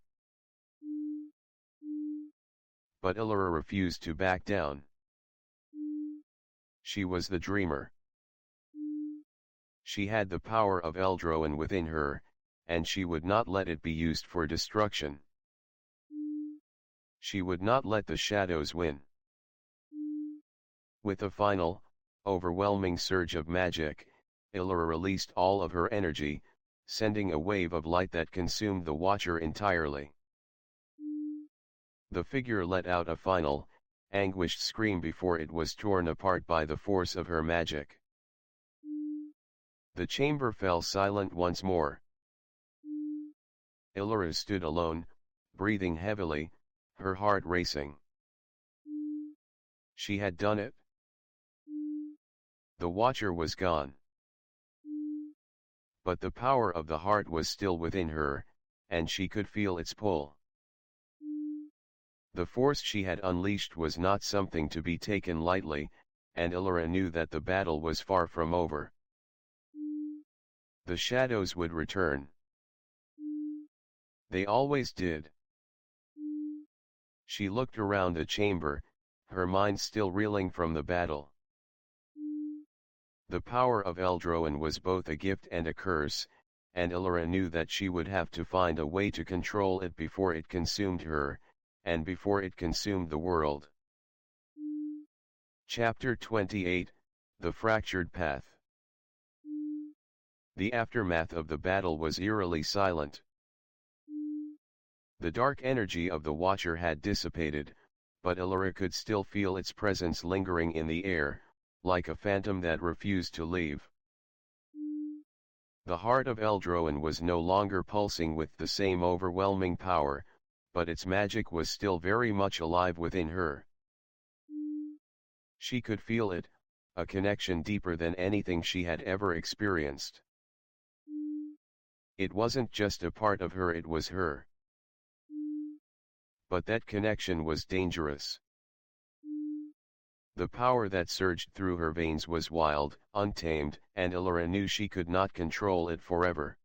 But Elara refused to back down. She was the dreamer. She had the power of Eldroan within her, and she would not let it be used for destruction. She would not let the shadows win. With a final, overwhelming surge of magic, Elara released all of her energy, sending a wave of light that consumed the watcher entirely. The figure let out a final, anguished scream before it was torn apart by the force of her magic. The chamber fell silent once more. Elara stood alone, breathing heavily, her heart racing. She had done it. The watcher was gone. But the power of the heart was still within her, and she could feel its pull. The force she had unleashed was not something to be taken lightly, and Elara knew that the battle was far from over. The shadows would return. They always did. She looked around the chamber, her mind still reeling from the battle. The power of Eldroan was both a gift and a curse, and Elara knew that she would have to find a way to control it before it consumed her, and before it consumed the world. Chapter 28, The Fractured Path. The aftermath of the battle was eerily silent. The dark energy of the watcher had dissipated, but Elara could still feel its presence lingering in the air, like a phantom that refused to leave. The heart of Eldroan was no longer pulsing with the same overwhelming power, but its magic was still very much alive within her. She could feel it, a connection deeper than anything she had ever experienced. It wasn't just a part of her, it was her. But that connection was dangerous. The power that surged through her veins was wild, untamed, and Elara knew she could not control it forever.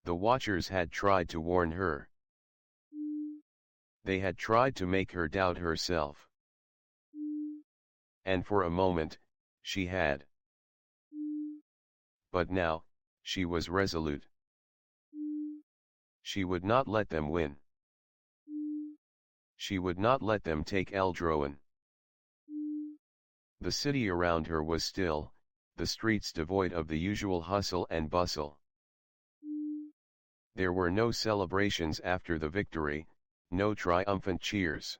The Watchers had tried to warn her. They had tried to make her doubt herself. And for a moment, she had. But now, she was resolute. She would not let them win. She would not let them take Eldroan. The city around her was still, the streets devoid of the usual hustle and bustle. There were no celebrations after the victory, no triumphant cheers.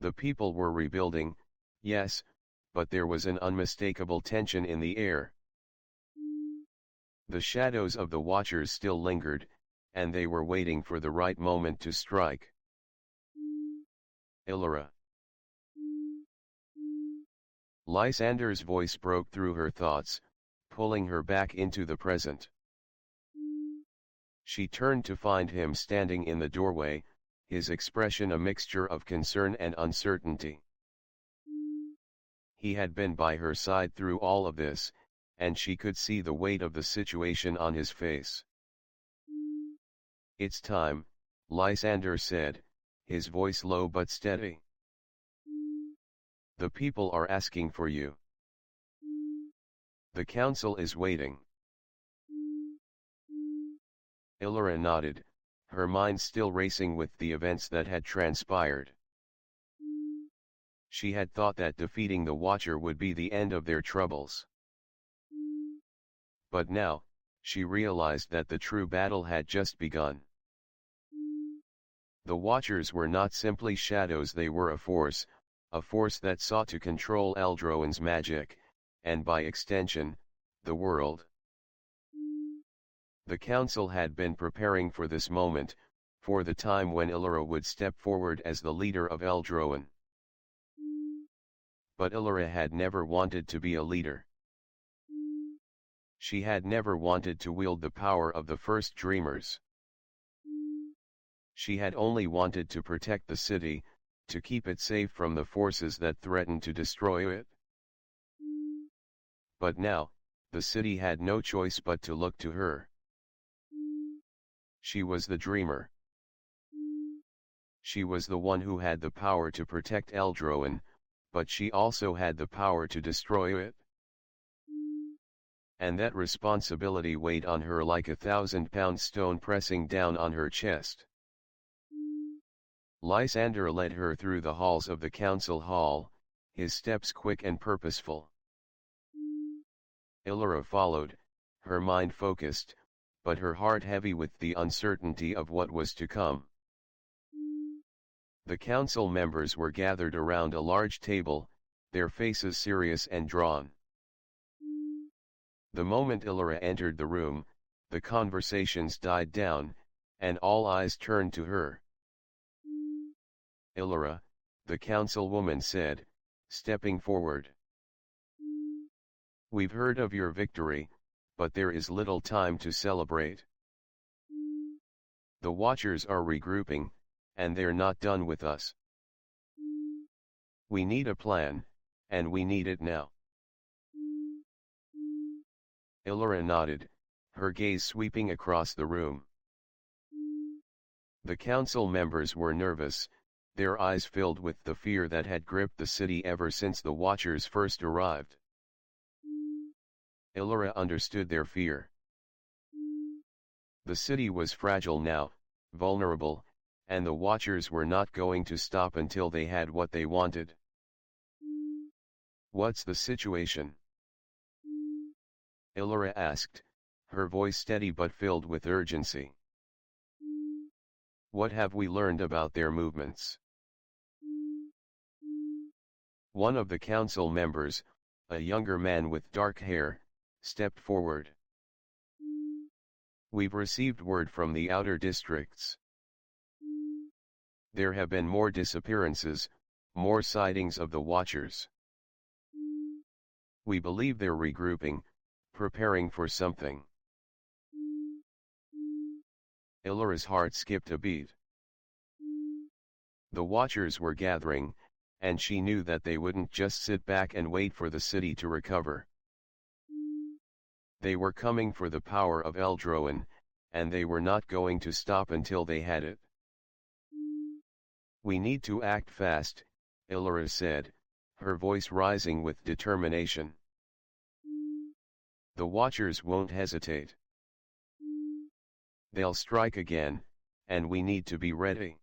The people were rebuilding, yes, but there was an unmistakable tension in the air. The shadows of the Watchers still lingered, and they were waiting for the right moment to strike. Elara. Lysander's voice broke through her thoughts, pulling her back into the present. She turned to find him standing in the doorway, his expression a mixture of concern and uncertainty. He had been by her side through all of this, and she could see the weight of the situation on his face. "It's time," Lysander said, his voice low but steady. "The people are asking for you. The council is waiting." Elara nodded, her mind still racing with the events that had transpired. She had thought that defeating the Watcher would be the end of their troubles. But now, she realized that the true battle had just begun. The Watchers were not simply shadows, they were a force that sought to control Eldroan's magic, and by extension, the world. The council had been preparing for this moment, for the time when Elara would step forward as the leader of Eldroen. But Elara had never wanted to be a leader. She had never wanted to wield the power of the first dreamers. She had only wanted to protect the city, to keep it safe from the forces that threatened to destroy it. But now, the city had no choice but to look to her. She was the dreamer. She was the one who had the power to protect Eldroen, but she also had the power to destroy it. And that responsibility weighed on her like a 1,000-pound stone pressing down on her chest. Lysander led her through the halls of the council hall, his steps quick and purposeful. Elara followed, her mind focused, but her heart heavy with the uncertainty of what was to come. The council members were gathered around a large table, their faces serious and drawn. The moment Elara entered the room, the conversations died down, and all eyes turned to her. Elara, the councilwoman said, stepping forward. We've heard of your victory, but there is little time to celebrate. The Watchers are regrouping, and they're not done with us. We need a plan, and we need it now. Elara nodded, her gaze sweeping across the room. The council members were nervous, their eyes filled with the fear that had gripped the city ever since the Watchers first arrived. Elara understood their fear. The city was fragile now, vulnerable, and the Watchers were not going to stop until they had what they wanted. What's the situation? Elara asked, her voice steady but filled with urgency. What have we learned about their movements? One of the council members, a younger man with dark hair, stepped forward. We've received word from the outer districts. There have been more disappearances, more sightings of the Watchers. We believe they're regrouping, preparing for something. Elara's heart skipped a beat. The Watchers were gathering, and she knew that they wouldn't just sit back and wait for the city to recover. They were coming for the power of Eldroen, and they were not going to stop until they had it. We need to act fast, Elara said, her voice rising with determination. The Watchers won't hesitate. They'll strike again, and we need to be ready.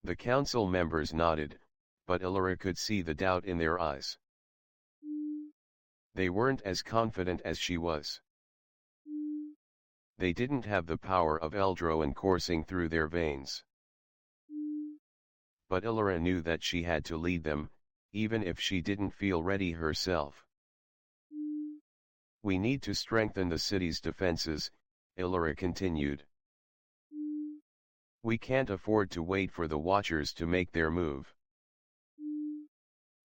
The council members nodded, but Elara could see the doubt in their eyes. They weren't as confident as she was. They didn't have the power of Eldroen coursing through their veins. But Elara knew that she had to lead them, even if she didn't feel ready herself. We need to strengthen the city's defenses, Elara continued. We can't afford to wait for the Watchers to make their move.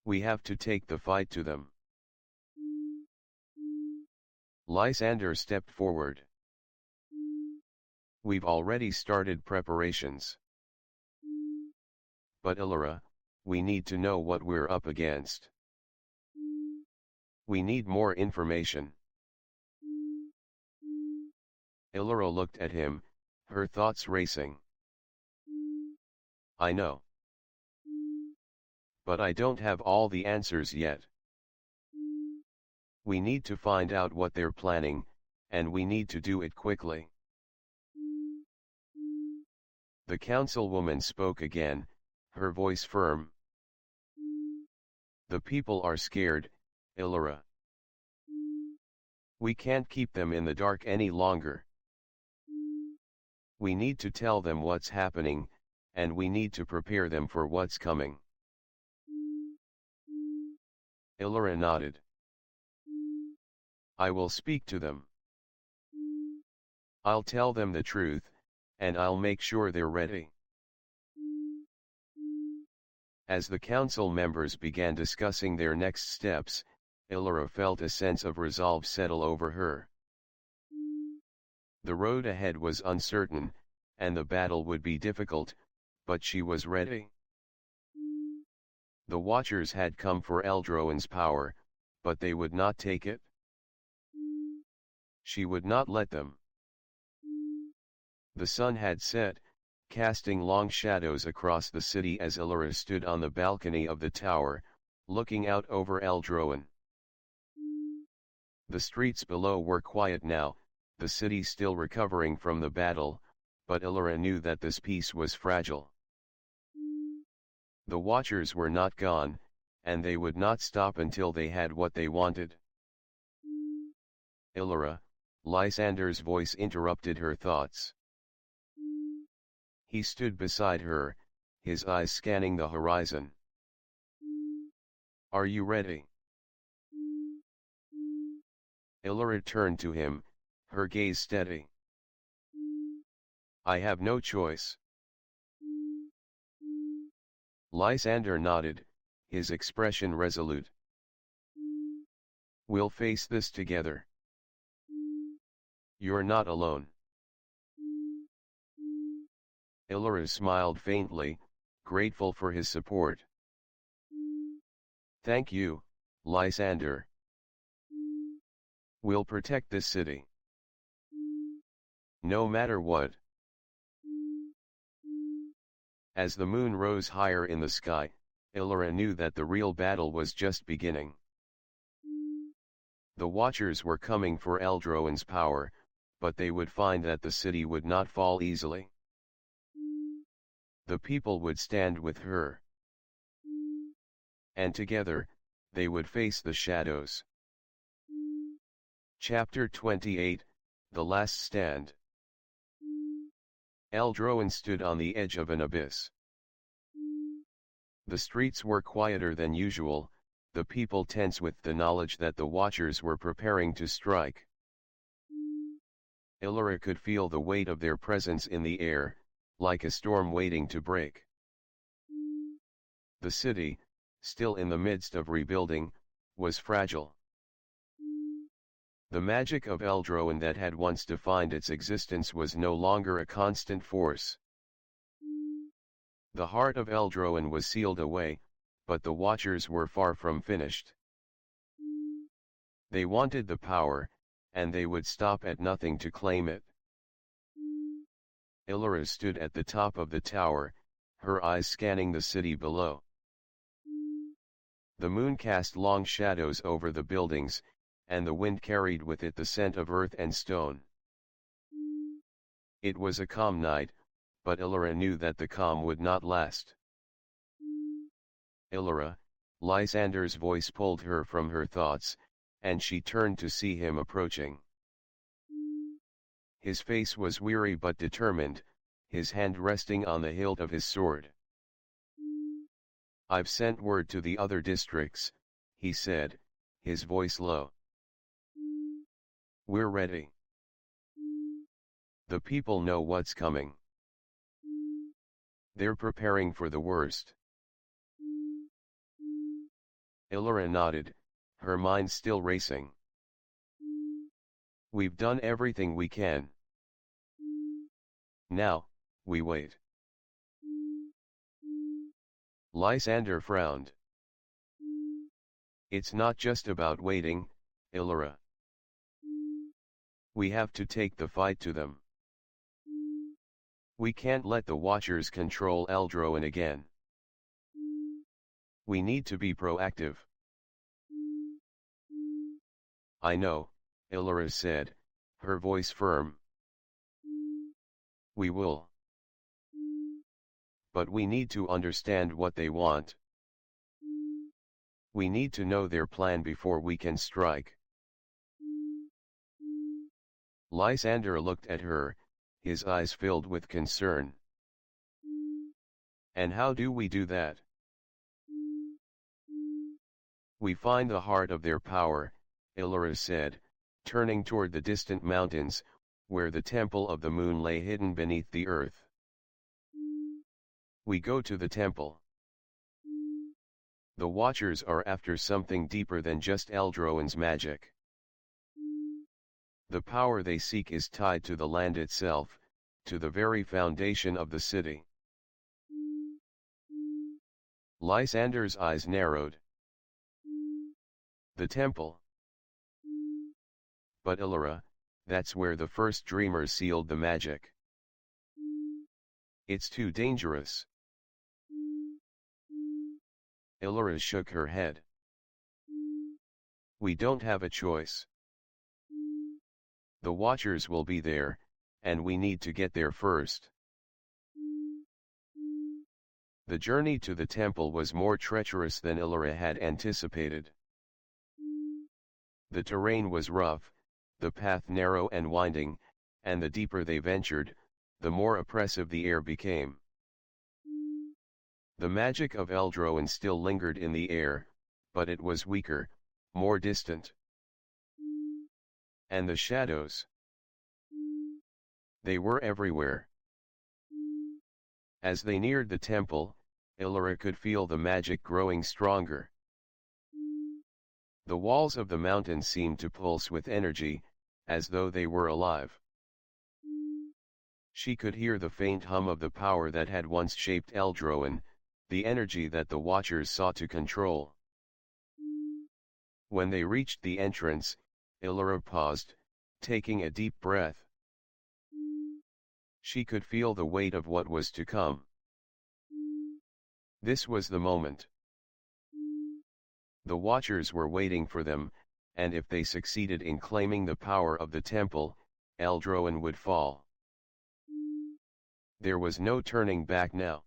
We have to take the fight to them. Lysander stepped forward. We've already started preparations. But Elara, we need to know what we're up against. We need more information. Elara looked at him, her thoughts racing. I know. But I don't have all the answers yet. We need to find out what they're planning, and we need to do it quickly. The councilwoman spoke again, her voice firm. The people are scared, Elara. We can't keep them in the dark any longer. We need to tell them what's happening, and we need to prepare them for what's coming. Elara nodded. I will speak to them. I'll tell them the truth, and I'll make sure they're ready. As the council members began discussing their next steps, Elara felt a sense of resolve settle over her. The road ahead was uncertain, and the battle would be difficult, but she was ready. The Watchers had come for Eldroan's power, but they would not take it. She would not let them. The sun had set, casting long shadows across the city as Elara stood on the balcony of the tower, looking out over Eldroan. The streets below were quiet now, the city still recovering from the battle, but Elara knew that this peace was fragile. The Watchers were not gone, and they would not stop until they had what they wanted. Elara, Lysander's voice interrupted her thoughts. He stood beside her, his eyes scanning the horizon. Are you ready? Elara turned to him, her gaze steady. I have no choice. Lysander nodded, his expression resolute. We'll face this together. You're not alone. Elara smiled faintly, grateful for his support. Thank you, Lysander. We'll protect this city. No matter what. As the moon rose higher in the sky, Elara knew that the real battle was just beginning. The Watchers were coming for Eldroan's power, but they would find that the city would not fall easily. The people would stand with her. And together, they would face the shadows. Chapter 28, The Last Stand. Eldroan stood on the edge of an abyss. The streets were quieter than usual, the people tense with the knowledge that the Watchers were preparing to strike. Elara could feel the weight of their presence in the air, like a storm waiting to break. The city, still in the midst of rebuilding, was fragile. The magic of Eldroan that had once defined its existence was no longer a constant force. The heart of Eldroan was sealed away, but the Watchers were far from finished. They wanted the power, and they would stop at nothing to claim it. Elara stood at the top of the tower, her eyes scanning the city below. The moon cast long shadows over the buildings, and the wind carried with it the scent of earth and stone. It was a calm night, but Elara knew that the calm would not last. Elara, Lysander's voice pulled her from her thoughts, and she turned to see him approaching. His face was weary but determined, his hand resting on the hilt of his sword. I've sent word to the other districts, he said, his voice low. We're ready. The people know what's coming. They're preparing for the worst. Elara nodded, her mind still racing. We've done everything we can. Now, we wait. Lysander frowned. It's not just about waiting, Elara. We have to take the fight to them. We can't let the Watchers control Eldroan again. We need to be proactive. I know, Elara said, her voice firm. We will. But we need to understand what they want. We need to know their plan before we can strike. Lysander looked at her, his eyes filled with concern. And how do we do that? We find the heart of their power, Elara said, turning toward the distant mountains, where the temple of the moon lay hidden beneath the earth. We go to the temple. The Watchers are after something deeper than just Eldroan's magic. The power they seek is tied to the land itself, to the very foundation of the city. Lysander's eyes narrowed. The temple. But Elara, that's where the first dreamers sealed the magic. It's too dangerous. Elara shook her head. We don't have a choice. The Watchers will be there, and we need to get there first. The journey to the temple was more treacherous than Elara had anticipated. The terrain was rough, the path narrow and winding, and the deeper they ventured, the more oppressive the air became. The magic of Eldroan still lingered in the air, but it was weaker, more distant. And the shadows. They were everywhere. As they neared the temple, Elara could feel the magic growing stronger. The walls of the mountain seemed to pulse with energy, as though they were alive. She could hear the faint hum of the power that had once shaped Eldroan, the energy that the Watchers sought to control. When they reached the entrance, Elara paused, taking a deep breath. She could feel the weight of what was to come. This was the moment. The Watchers were waiting for them, and if they succeeded in claiming the power of the temple, Eldroan would fall. There was no turning back now.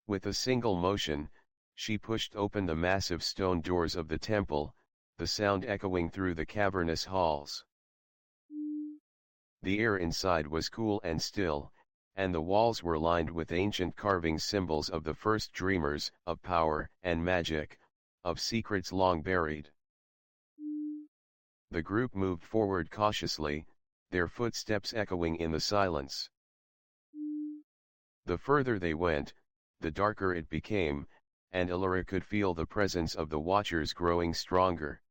With a single motion, she pushed open the massive stone doors of the temple, the sound echoing through the cavernous halls. The air inside was cool and still, and the walls were lined with ancient carving symbols of the first dreamers, of power and magic, of secrets long buried. The group moved forward cautiously, their footsteps echoing in the silence. The further they went, the darker it became, and Elara could feel the presence of the Watchers growing stronger.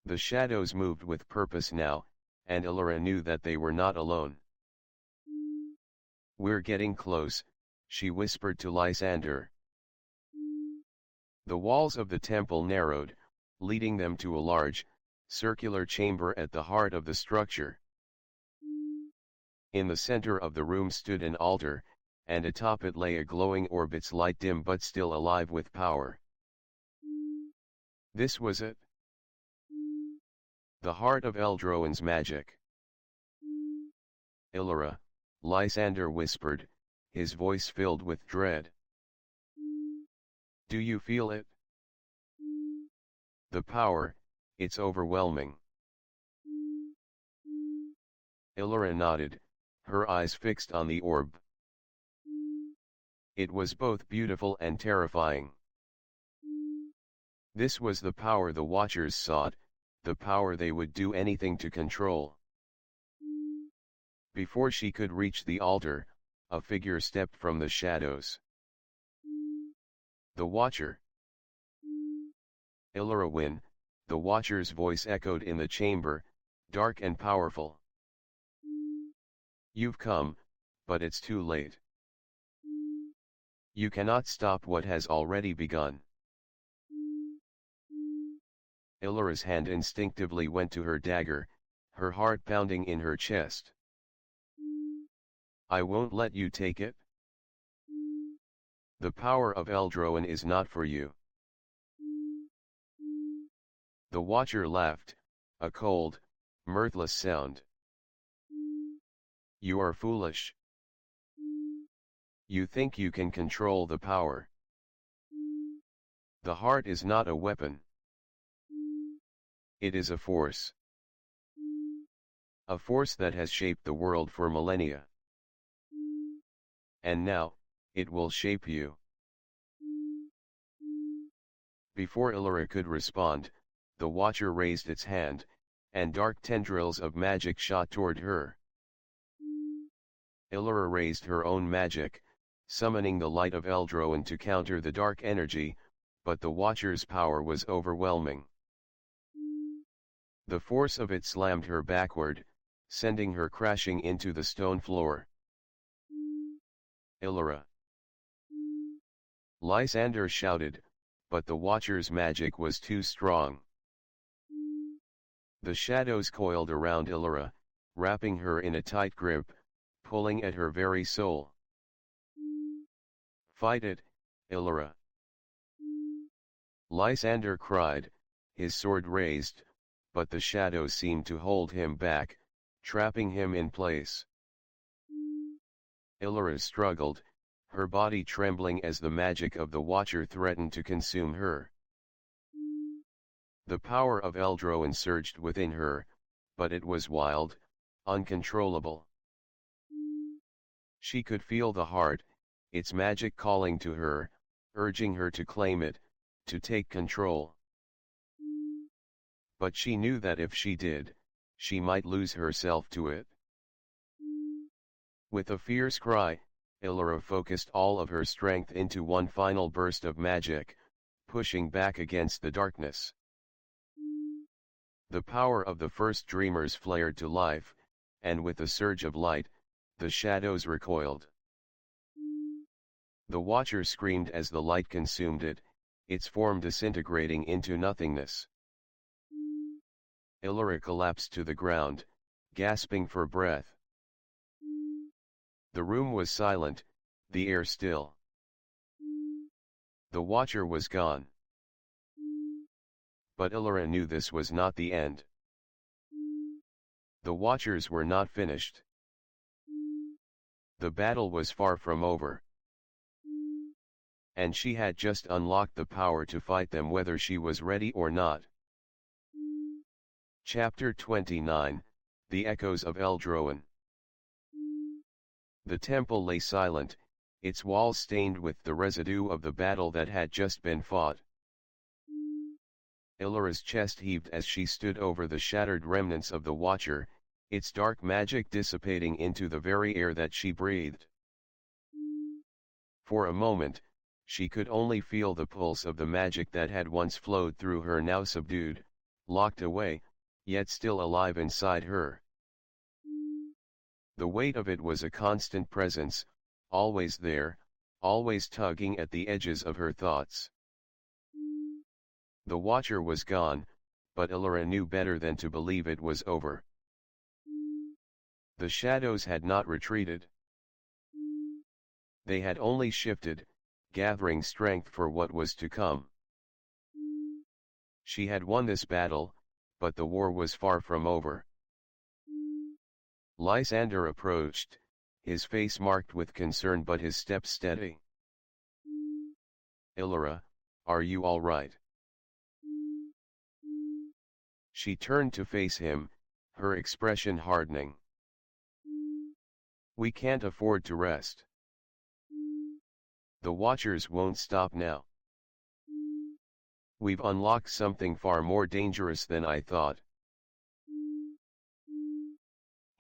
The shadows moved with purpose now, and Elara knew that they were not alone. We're getting close, she whispered to Lysander. The walls of the temple narrowed, leading them to a large, circular chamber at the heart of the structure. In the center of the room stood an altar, and atop it lay a glowing orb, its light dim but still alive with power. This was it. The heart of Eldroan's magic. Elara, Lysander whispered, his voice filled with dread. Do you feel it? The power, it's overwhelming. Elara nodded, her eyes fixed on the orb. It was both beautiful and terrifying. This was the power the Watchers sought, the power they would do anything to control. Before she could reach the altar, a figure stepped from the shadows. The Watcher. Elara Wynn, the Watcher's voice echoed in the chamber, dark and powerful. You've come, but it's too late. You cannot stop what has already begun. Elara's hand instinctively went to her dagger, her heart pounding in her chest. I won't let you take it. The power of Eldroan is not for you. The Watcher laughed, a cold, mirthless sound. You are foolish. You think you can control the power. The heart is not a weapon. It is a force. A force that has shaped the world for millennia. And now, it will shape you. Before Elara could respond, the Watcher raised its hand, and dark tendrils of magic shot toward her. Elara raised her own magic, summoning the light of Eldroin to counter the dark energy, but the Watcher's power was overwhelming. The force of it slammed her backward, sending her crashing into the stone floor. Elara! Lysander shouted, but the Watcher's magic was too strong. The shadows coiled around Elara, wrapping her in a tight grip, pulling at her very soul. Fight it, Elara! Lysander cried, his sword raised, but the shadows seemed to hold him back, trapping him in place. Elara struggled, her body trembling as the magic of the Watcher threatened to consume her. The power of Eldroin surged within her, but it was wild, uncontrollable. She could feel the heart, its magic calling to her, urging her to claim it, to take control. But she knew that if she did, she might lose herself to it. With a fierce cry, Elara focused all of her strength into one final burst of magic, pushing back against the darkness. The power of the first dreamers flared to life, and with a surge of light, the shadows recoiled. The Watcher screamed as the light consumed it, its form disintegrating into nothingness. Elara collapsed to the ground, gasping for breath. The room was silent, the air still. The Watcher was gone. But Elara knew this was not the end. The Watchers were not finished. The battle was far from over. And she had just unlocked the power to fight them whether she was ready or not. Chapter 29, The Echoes of Eldroin. The temple lay silent, its walls stained with the residue of the battle that had just been fought. Elara's chest heaved as she stood over the shattered remnants of the Watcher, its dark magic dissipating into the very air that she breathed. For a moment, she could only feel the pulse of the magic that had once flowed through her, now subdued, locked away, yet still alive inside her. The weight of it was a constant presence, always there, always tugging at the edges of her thoughts. The Watcher was gone, but Elara knew better than to believe it was over. The shadows had not retreated. They had only shifted, gathering strength for what was to come. She had won this battle, but the war was far from over. Lysander approached, his face marked with concern but his step steady. Elara, are you all right? She turned to face him, her expression hardening. We can't afford to rest. The Watchers won't stop now. We've unlocked something far more dangerous than I thought.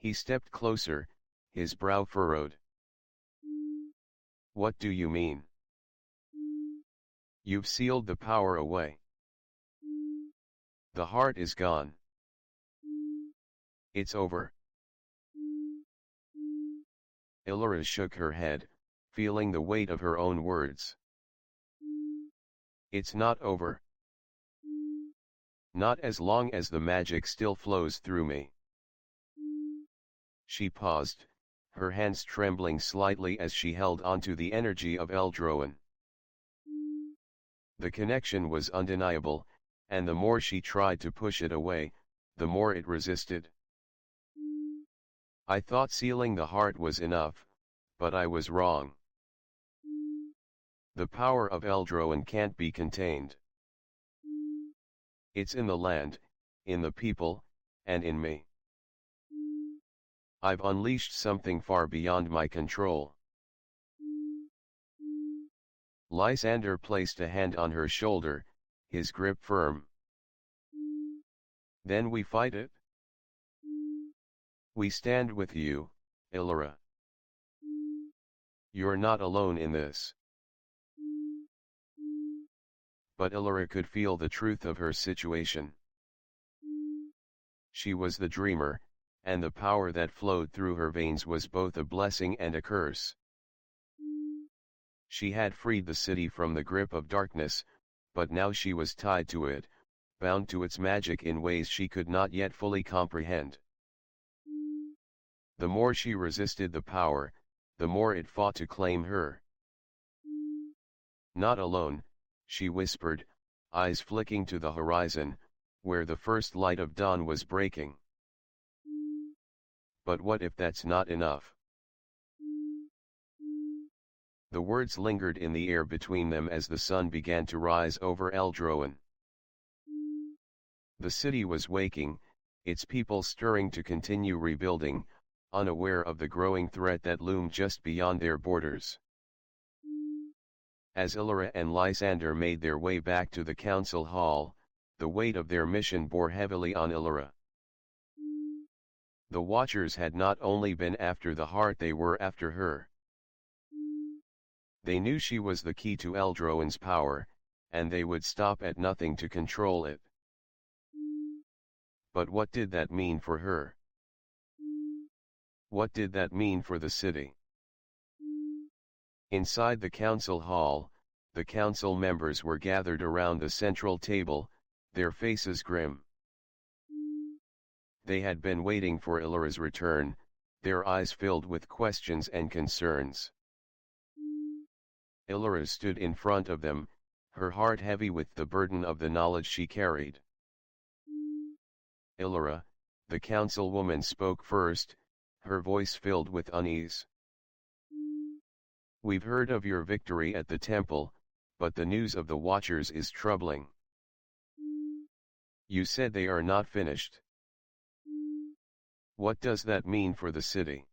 He stepped closer, his brow furrowed. What do you mean? You've sealed the power away. The heart is gone. It's over. Elara shook her head, feeling the weight of her own words. It's not over. Not as long as the magic still flows through me. She paused, her hands trembling slightly as she held onto the energy of Eldroin. The connection was undeniable, and the more she tried to push it away, the more it resisted. I thought sealing the heart was enough, but I was wrong. The power of Eldroin can't be contained. It's in the land, in the people, and in me. I've unleashed something far beyond my control. Lysander placed a hand on her shoulder, his grip firm. Then we fight it? We stand with you, Elara. You're not alone in this. But Elara could feel the truth of her situation. She was the dreamer, and the power that flowed through her veins was both a blessing and a curse. She had freed the city from the grip of darkness, but now she was tied to it, bound to its magic in ways she could not yet fully comprehend. The more she resisted the power, the more it fought to claim her. Not alone, she whispered, eyes flicking to the horizon, where the first light of dawn was breaking. But what if that's not enough? The words lingered in the air between them as the sun began to rise over Eldroan. The city was waking, its people stirring to continue rebuilding, unaware of the growing threat that loomed just beyond their borders. As Elara and Lysander made their way back to the council hall, the weight of their mission bore heavily on Elara. The Watchers had not only been after the heart, they were after her. They knew she was the key to Eldroan's power, and they would stop at nothing to control it. But what did that mean for her? What did that mean for the city? Inside the council hall, the council members were gathered around the central table, their faces grim. They had been waiting for Elara's return, their eyes filled with questions and concerns. Elara stood in front of them, her heart heavy with the burden of the knowledge she carried. Elara, the councilwoman spoke first, her voice filled with unease. We've heard of your victory at the temple, but the news of the Watchers is troubling. You said they are not finished. What does that mean for the city?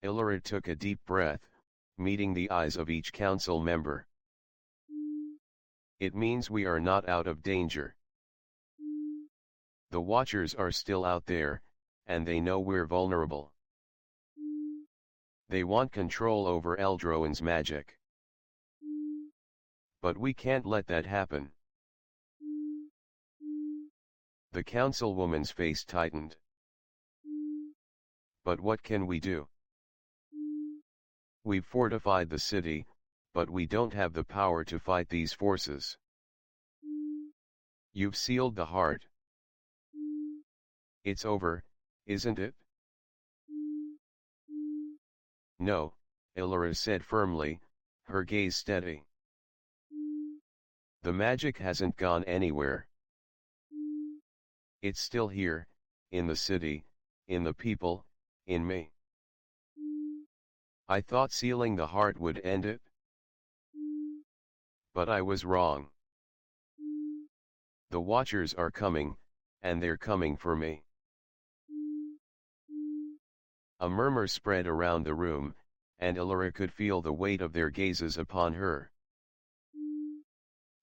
Elara took a deep breath, meeting the eyes of each council member. It means we are not out of danger. The Watchers are still out there, and they know we're vulnerable. They want control over Eldroan's magic. But we can't let that happen. The councilwoman's face tightened. But what can we do? We've fortified the city, but we don't have the power to fight these forces. You've sealed the heart. It's over, isn't it? No, Elara said firmly, her gaze steady. The magic hasn't gone anywhere. It's still here, in the city, in the people, in me. I thought sealing the heart would end it. But I was wrong. The Watchers are coming, and they're coming for me. A murmur spread around the room, and Elara could feel the weight of their gazes upon her.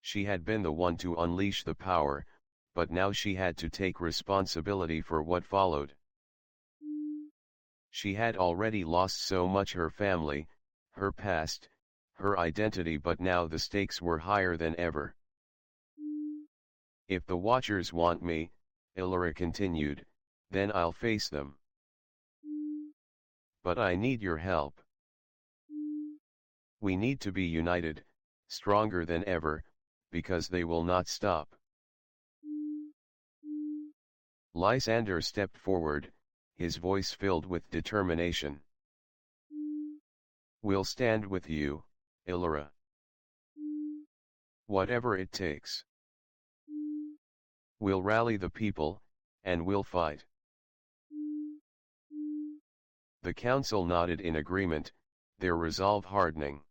She had been the one to unleash the power, but now she had to take responsibility for what followed. She had already lost so much: her family, her past, her identity, but now the stakes were higher than ever. If the Watchers want me, Elara continued, then I'll face them. But I need your help. We need to be united, stronger than ever, because they will not stop. Lysander stepped forward, his voice filled with determination. We'll stand with you, Elara. Whatever it takes. We'll rally the people, and we'll fight. The council nodded in agreement, their resolve hardening.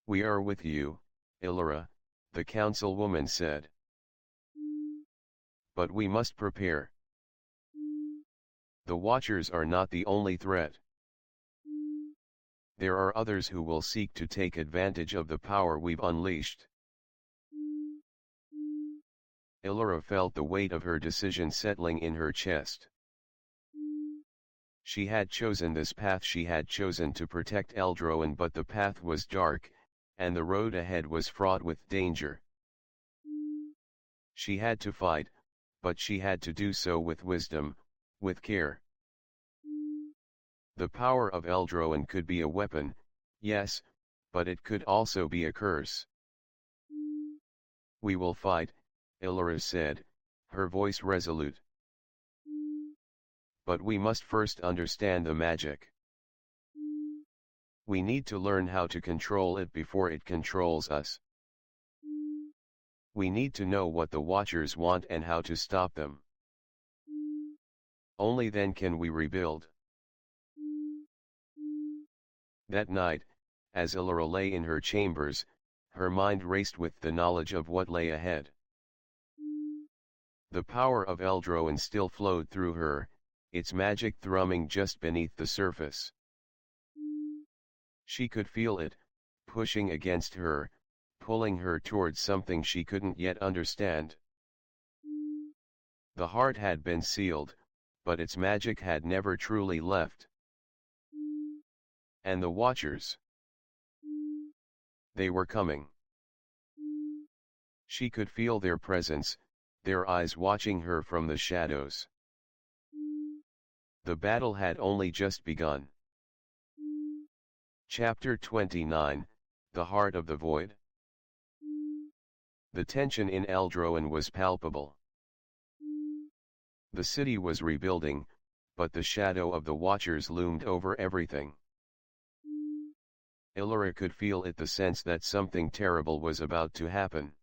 We are with you, Elara, the councilwoman said. But we must prepare. The Watchers are not the only threat. There are others who will seek to take advantage of the power we've unleashed. Elara felt the weight of her decision settling in her chest. She had chosen this path, she had chosen to protect Eldroan, but the path was dark, and the road ahead was fraught with danger. She had to fight, but she had to do so with wisdom, with care. The power of Eldroan could be a weapon, yes, but it could also be a curse. We will fight, Elara said, her voice resolute. But we must first understand the magic. We need to learn how to control it before it controls us. We need to know what the Watchers want and how to stop them. Only then can we rebuild. That night, as Elara lay in her chambers, her mind raced with the knowledge of what lay ahead. The power of Eldroan still flowed through her, its magic thrumming just beneath the surface. She could feel it, pushing against her, pulling her towards something she couldn't yet understand. The heart had been sealed, but its magic had never truly left. And the Watchers. They were coming. She could feel their presence, their eyes watching her from the shadows. The battle had only just begun. Chapter 29, The Heart of the Void. The tension in Eldroan was palpable. The city was rebuilding, but the shadow of the Watchers loomed over everything. Elara could feel it, the sense that something terrible was about to happen.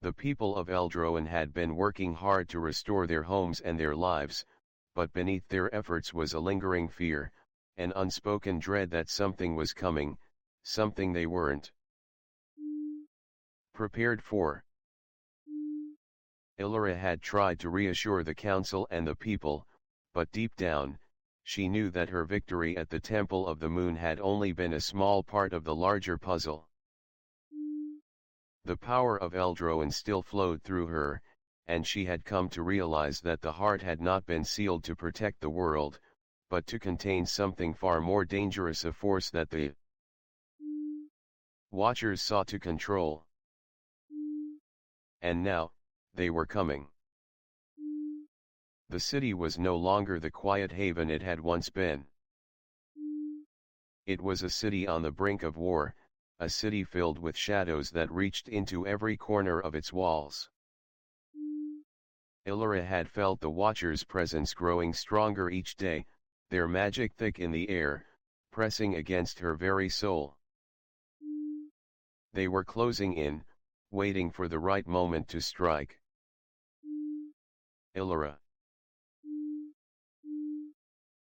The people of Eldroan had been working hard to restore their homes and their lives, but beneath their efforts was a lingering fear, an unspoken dread that something was coming, something they weren't prepared for. Elara had tried to reassure the council and the people, but deep down, she knew that her victory at the Temple of the Moon had only been a small part of the larger puzzle. The power of Eldroan still flowed through her, and she had come to realize that the heart had not been sealed to protect the world, but to contain something far more dangerous, a force that the Watchers sought to control. And now, they were coming. The city was no longer the quiet haven it had once been. It was a city on the brink of war, a city filled with shadows that reached into every corner of its walls. Elara had felt the Watchers' presence growing stronger each day, their magic thick in the air, pressing against her very soul. They were closing in, waiting for the right moment to strike. Elara.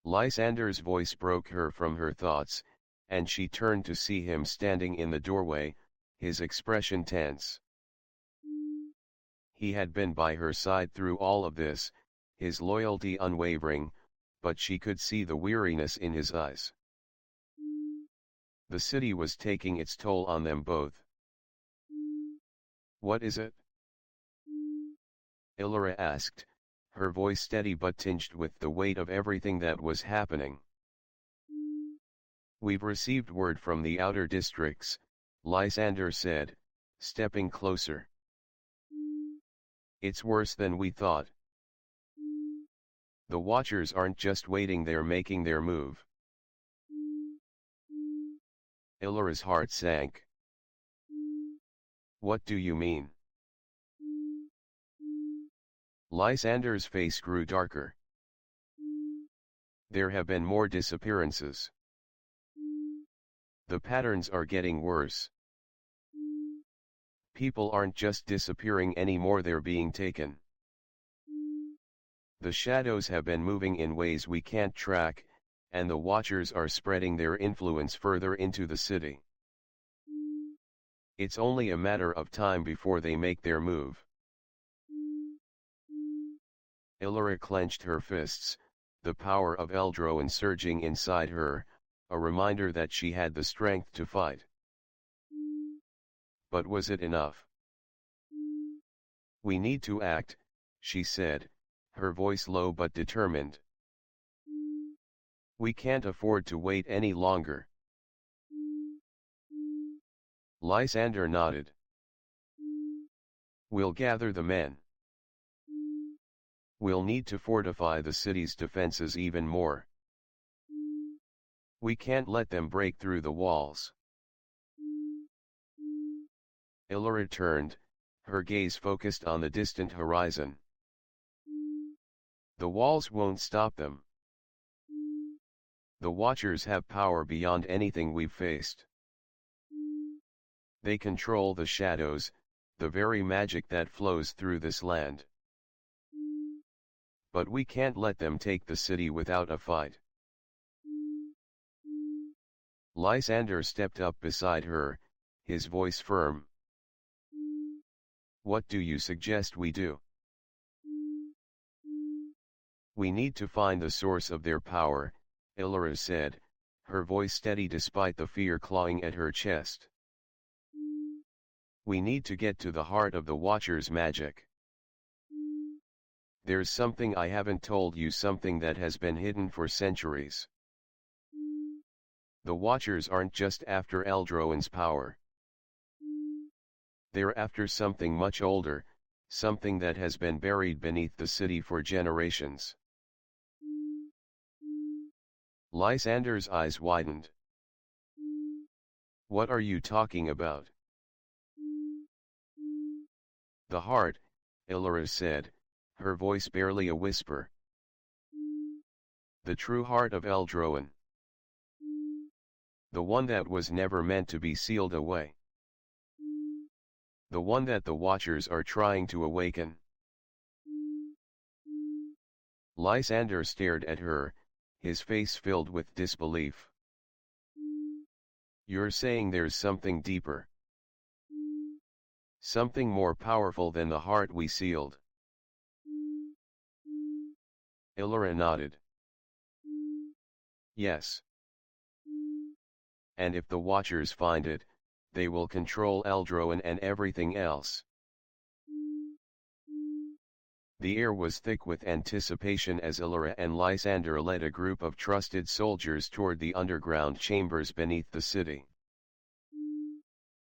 Lysander's voice broke her from her thoughts, and she turned to see him standing in the doorway, his expression tense. He had been by her side through all of this, his loyalty unwavering, but she could see the weariness in his eyes. The city was taking its toll on them both. What is it? Elara asked, her voice steady but tinged with the weight of everything that was happening. We've received word from the outer districts, Lysander said, stepping closer. It's worse than we thought. The Watchers aren't just waiting, they're making their move. Elara's heart sank. What do you mean? Lysander's face grew darker. There have been more disappearances. The patterns are getting worse. People aren't just disappearing anymore, they're being taken. The shadows have been moving in ways we can't track, and the Watchers are spreading their influence further into the city. It's only a matter of time before they make their move. Elara clenched her fists, the power of Eldroan surging inside her, a reminder that she had the strength to fight. But was it enough? "We need to act," she said, her voice low but determined. "We can't afford to wait any longer." Lysander nodded. "We'll gather the men. We'll need to fortify the city's defenses even more. We can't let them break through the walls." Elara turned, her gaze focused on the distant horizon. "The walls won't stop them. The Watchers have power beyond anything we've faced. They control the shadows, the very magic that flows through this land. But we can't let them take the city without a fight." Lysander stepped up beside her, his voice firm. "What do you suggest we do?" "We need to find the source of their power," Elara said, her voice steady despite the fear clawing at her chest. "We need to get to the heart of the Watcher's magic. There's something I haven't told you, something that has been hidden for centuries. The Watchers aren't just after Eldroan's power. They're after something much older, something that has been buried beneath the city for generations." Lysander's eyes widened. "What are you talking about?" "The heart," Elara said, her voice barely a whisper. "The true heart of Eldroan. The one that was never meant to be sealed away. The one that the Watchers are trying to awaken." Lysander stared at her, his face filled with disbelief. "You're saying there's something deeper? Something more powerful than the heart we sealed?" Elara nodded. "Yes. And if the Watchers find it, they will control Eldroan and everything else." The air was thick with anticipation as Elara and Lysander led a group of trusted soldiers toward the underground chambers beneath the city.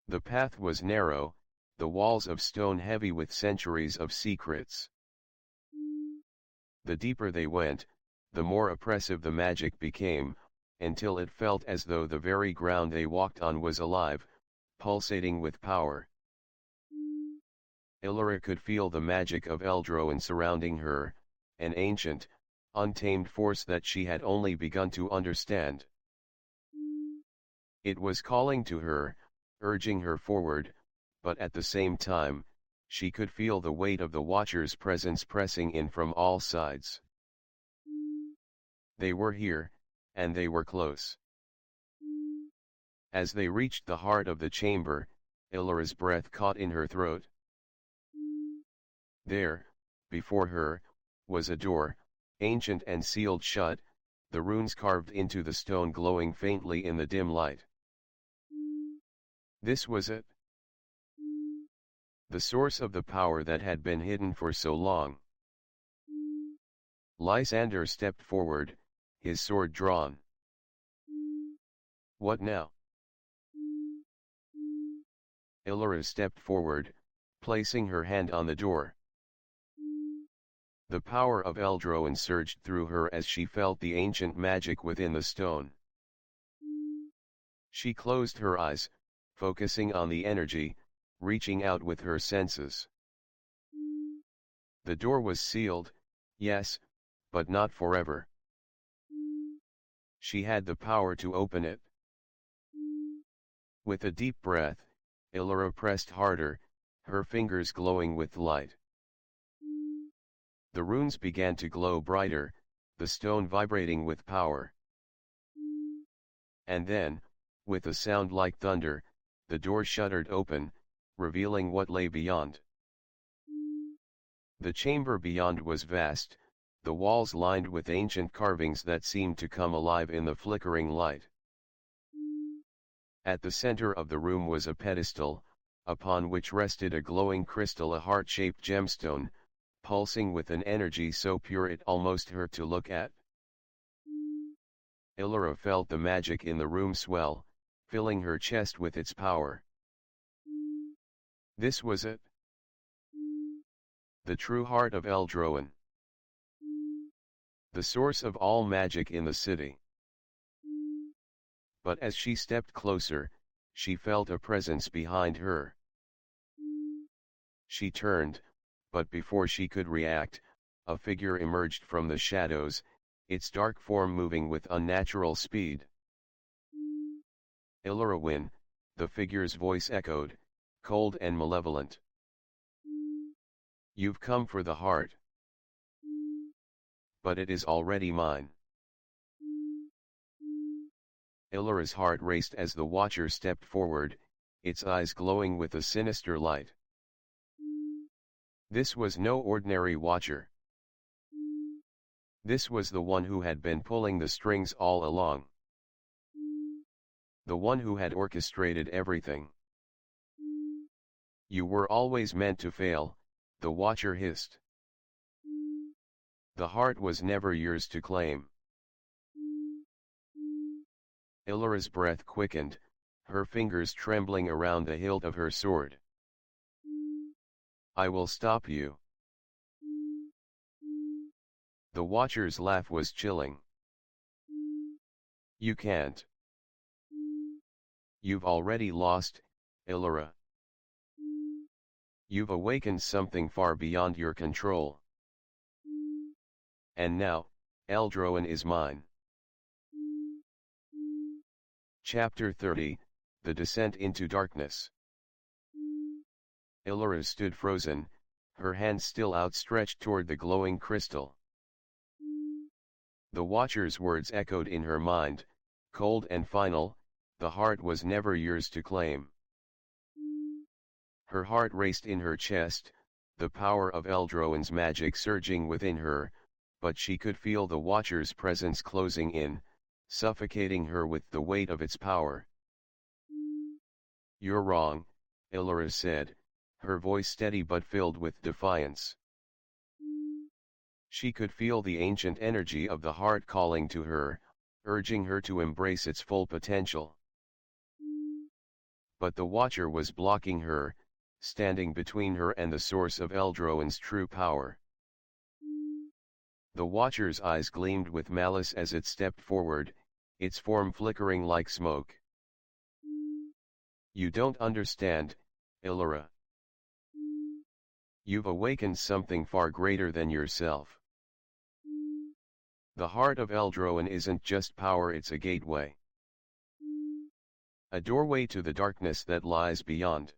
The path was narrow, the walls of stone heavy with centuries of secrets. The deeper they went, the more oppressive the magic became, until it felt as though the very ground they walked on was alive, pulsating with power. Elara could feel the magic of Eldroan surrounding her, an ancient, untamed force that she had only begun to understand. It was calling to her, urging her forward, but at the same time, she could feel the weight of the Watcher's presence pressing in from all sides. They were here, and they were close. As they reached the heart of the chamber, Elara's breath caught in her throat. There, before her, was a door, ancient and sealed shut, the runes carved into the stone glowing faintly in the dim light. This was it. The source of the power that had been hidden for so long. Lysander stepped forward, his sword drawn. "What now?" Elara stepped forward, placing her hand on the door. The power of Eldroan surged through her as she felt the ancient magic within the stone. She closed her eyes, focusing on the energy, reaching out with her senses. The door was sealed, yes, but not forever. She had the power to open it. With a deep breath, Elara pressed harder, her fingers glowing with light. The runes began to glow brighter, the stone vibrating with power. And then, with a sound like thunder, the door shuddered open, revealing what lay beyond. The chamber beyond was vast, the walls lined with ancient carvings that seemed to come alive in the flickering light. At the center of the room was a pedestal, upon which rested a glowing crystal, a heart-shaped gemstone, pulsing with an energy so pure it almost hurt to look at. Elara felt the magic in the room swell, filling her chest with its power. This was it. The true heart of Eldroen. The source of all magic in the city. But as she stepped closer, she felt a presence behind her. She turned, but before she could react, a figure emerged from the shadows, its dark form moving with unnatural speed. Elara Wynn, the figure's voice echoed, cold and malevolent. You've come for the heart. But it is already mine. Elara's heart raced as the Watcher stepped forward, its eyes glowing with a sinister light. This was no ordinary Watcher. This was the one who had been pulling the strings all along. The one who had orchestrated everything. You were always meant to fail, the Watcher hissed. The heart was never yours to claim. Elara's breath quickened, her fingers trembling around the hilt of her sword. I will stop you. The Watcher's laugh was chilling. You can't. You've already lost, Elara. You've awakened something far beyond your control. And now, Eldroen is mine. Chapter 30, The Descent into Darkness. Elara stood frozen, her hands still outstretched toward the glowing crystal. The Watcher's words echoed in her mind, cold and final, the heart was never yours to claim. Her heart raced in her chest, the power of Eldroen's magic surging within her, but she could feel the Watcher's presence closing in, suffocating her with the weight of its power. You're wrong, Elara said, her voice steady but filled with defiance. She could feel the ancient energy of the heart calling to her, urging her to embrace its full potential. But the Watcher was blocking her, standing between her and the source of Eldroen's true power. The Watcher's eyes gleamed with malice as it stepped forward, its form flickering like smoke. You don't understand, Elara. You've awakened something far greater than yourself. The heart of Eldroen isn't just power, it's a gateway. A doorway to the darkness that lies beyond.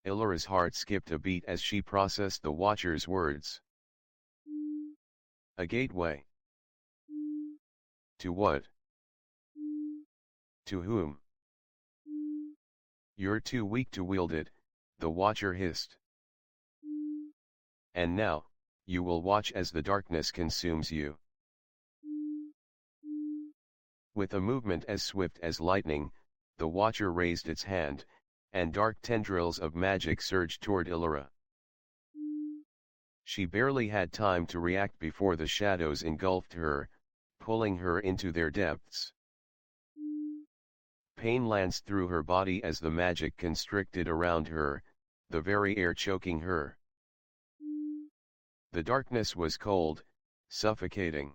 Elara's heart skipped a beat as she processed the Watcher's words. A gateway. To what? To whom? You're too weak to wield it, the Watcher hissed. And now, you will watch as the darkness consumes you. With a movement as swift as lightning, the Watcher raised its hand, and dark tendrils of magic surged toward Elara. She barely had time to react before the shadows engulfed her, pulling her into their depths. Pain lanced through her body as the magic constricted around her, the very air choking her. The darkness was cold, suffocating.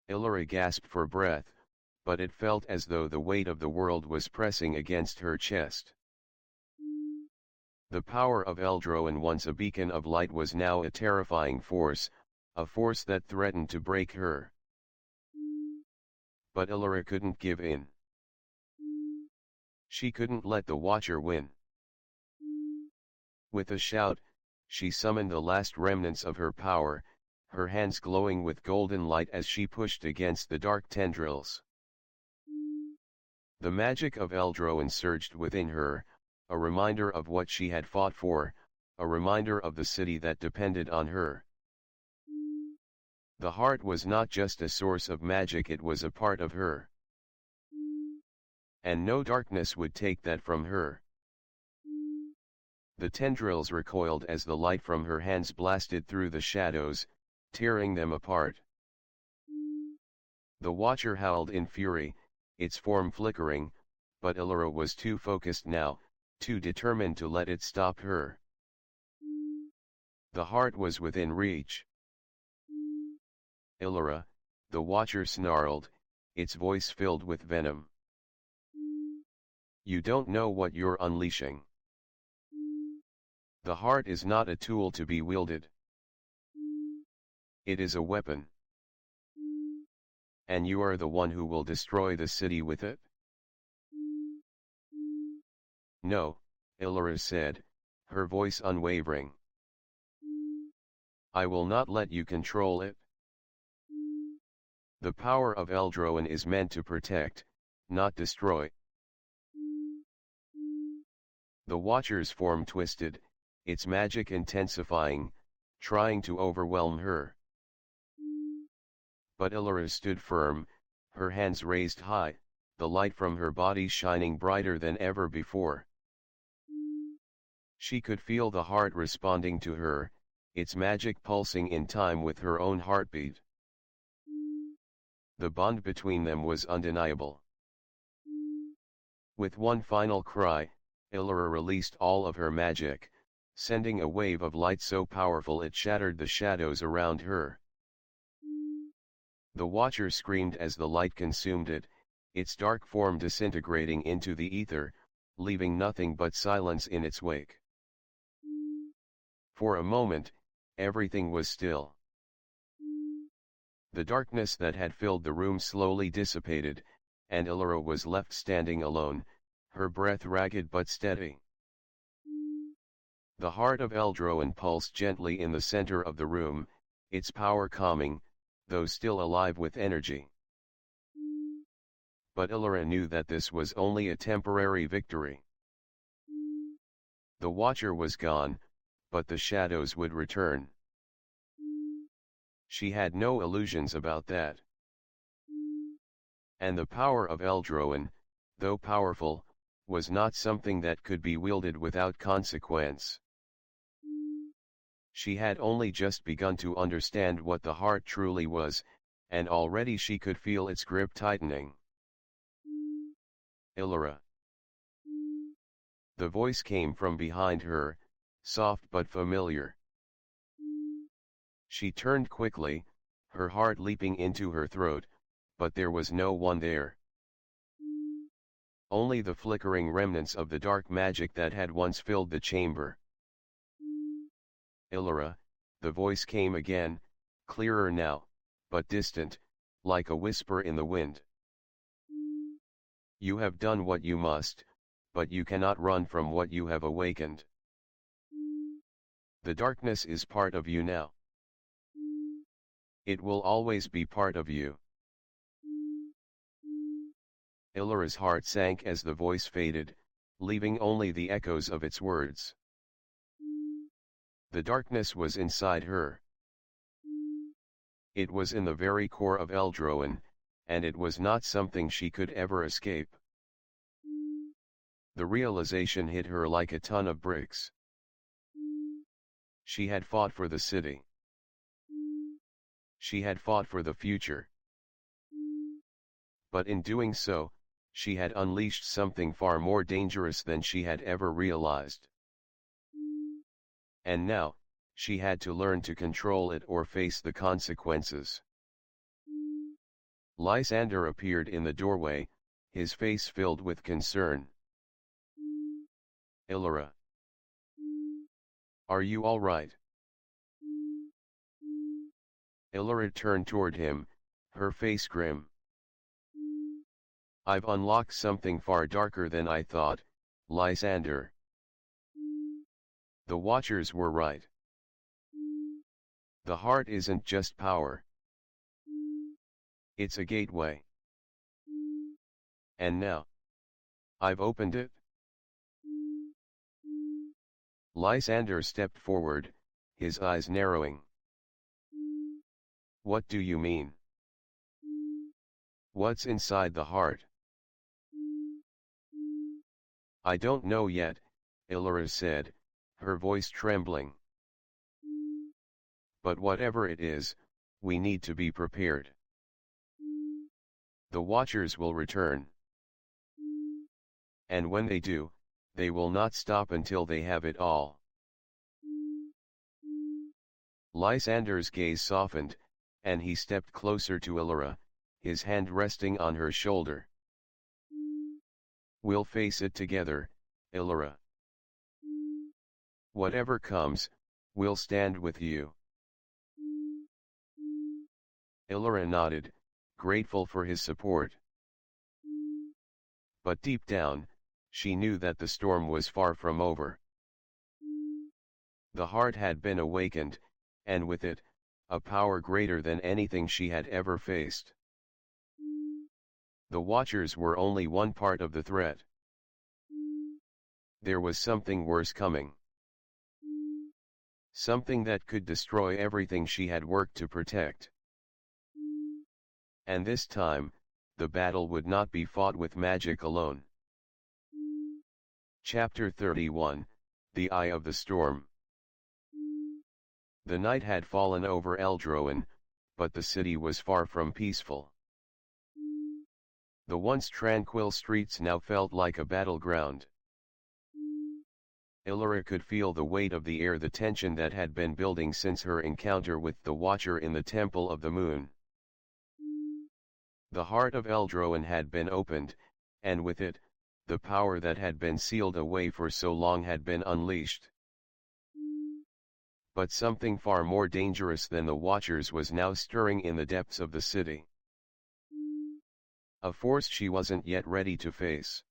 Elara gasped for breath, but it felt as though the weight of the world was pressing against her chest. The power of Eldroen, once a beacon of light, was now a terrifying force, a force that threatened to break her. But Elara couldn't give in. She couldn't let the Watcher win. With a shout, she summoned the last remnants of her power, her hands glowing with golden light as she pushed against the dark tendrils. The magic of Eldroen surged within her, a reminder of what she had fought for, a reminder of the city that depended on her. The heart was not just a source of magic, it was a part of her. And no darkness would take that from her. The tendrils recoiled as the light from her hands blasted through the shadows, tearing them apart. The Watcher howled in fury, its form flickering, but Elara was too focused now, too determined to let it stop her. The heart was within reach. Elara, the Watcher snarled, its voice filled with venom. You don't know what you're unleashing. The heart is not a tool to be wielded. It is a weapon. And you are the one who will destroy the city with it? No, Elara said, her voice unwavering. I will not let you control it. The power of Eldroan is meant to protect, not destroy. The Watcher's form twisted, its magic intensifying, trying to overwhelm her. But Elara stood firm, her hands raised high, the light from her body shining brighter than ever before. She could feel the heart responding to her, its magic pulsing in time with her own heartbeat. The bond between them was undeniable. With one final cry, Elara released all of her magic, sending a wave of light so powerful it shattered the shadows around her. The Watcher screamed as the light consumed it, its dark form disintegrating into the ether, leaving nothing but silence in its wake. For a moment, everything was still. The darkness that had filled the room slowly dissipated, and Elara was left standing alone, her breath ragged but steady. The heart of Eldroan pulsed gently in the center of the room, its power calming, though still alive with energy. But Elara knew that this was only a temporary victory. The Watcher was gone, but the shadows would return. She had no illusions about that. And the power of Eldroan, though powerful, was not something that could be wielded without consequence. She had only just begun to understand what the heart truly was, and already she could feel its grip tightening. Elara. The voice came from behind her, soft but familiar. She turned quickly, her heart leaping into her throat, but there was no one there. Only the flickering remnants of the dark magic that had once filled the chamber. Elara, the voice came again, clearer now, but distant, like a whisper in the wind. You have done what you must, but you cannot run from what you have awakened. The darkness is part of you now. It will always be part of you. Elara's heart sank as the voice faded, leaving only the echoes of its words. The darkness was inside her. It was in the very core of Eldroan, and it was not something she could ever escape. The realization hit her like a ton of bricks. She had fought for the city. She had fought for the future. But in doing so, she had unleashed something far more dangerous than she had ever realized. And now, she had to learn to control it or face the consequences. Lysander appeared in the doorway, his face filled with concern. Elara. Are you all right? Elara turned toward him, her face grim. I've unlocked something far darker than I thought, Lysander. The Watchers were right. The heart isn't just power. It's a gateway. And now, I've opened it. Lysander stepped forward, his eyes narrowing. What do you mean? What's inside the heart? I don't know yet, Elara said, her voice trembling. But whatever it is, we need to be prepared. The Watchers will return. And when they do, they will not stop until they have it all. Lysander's gaze softened, and he stepped closer to Elara, his hand resting on her shoulder. We'll face it together, Elara. Whatever comes, we'll stand with you. Elara nodded, grateful for his support. But deep down, she knew that the storm was far from over. The heart had been awakened, and with it, a power greater than anything she had ever faced. The Watchers were only one part of the threat. There was something worse coming. Something that could destroy everything she had worked to protect. And this time, the battle would not be fought with magic alone. Chapter 31, The Eye of the Storm. The night had fallen over Eldroen, but the city was far from peaceful. The once tranquil streets now felt like a battleground. Elara could feel the weight of the air, the tension that had been building since her encounter with the Watcher in the Temple of the Moon. The heart of Eldroen had been opened, and with it, the power that had been sealed away for so long had been unleashed. But something far more dangerous than the Watchers was now stirring in the depths of the city. A force she wasn't yet ready to face.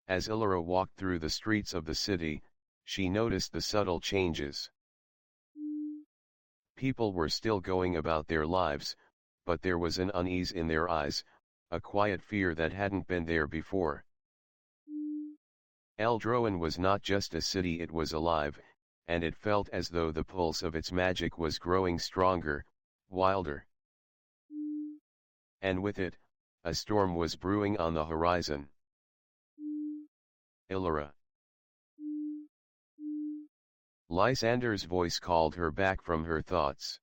As Elara walked through the streets of the city, she noticed the subtle changes. People were still going about their lives, but there was an unease in their eyes, a quiet fear that hadn't been there before. Eldroen was not just a city, it was alive, and it felt as though the pulse of its magic was growing stronger, wilder. And with it, a storm was brewing on the horizon. Elara. Lysander's voice called her back from her thoughts.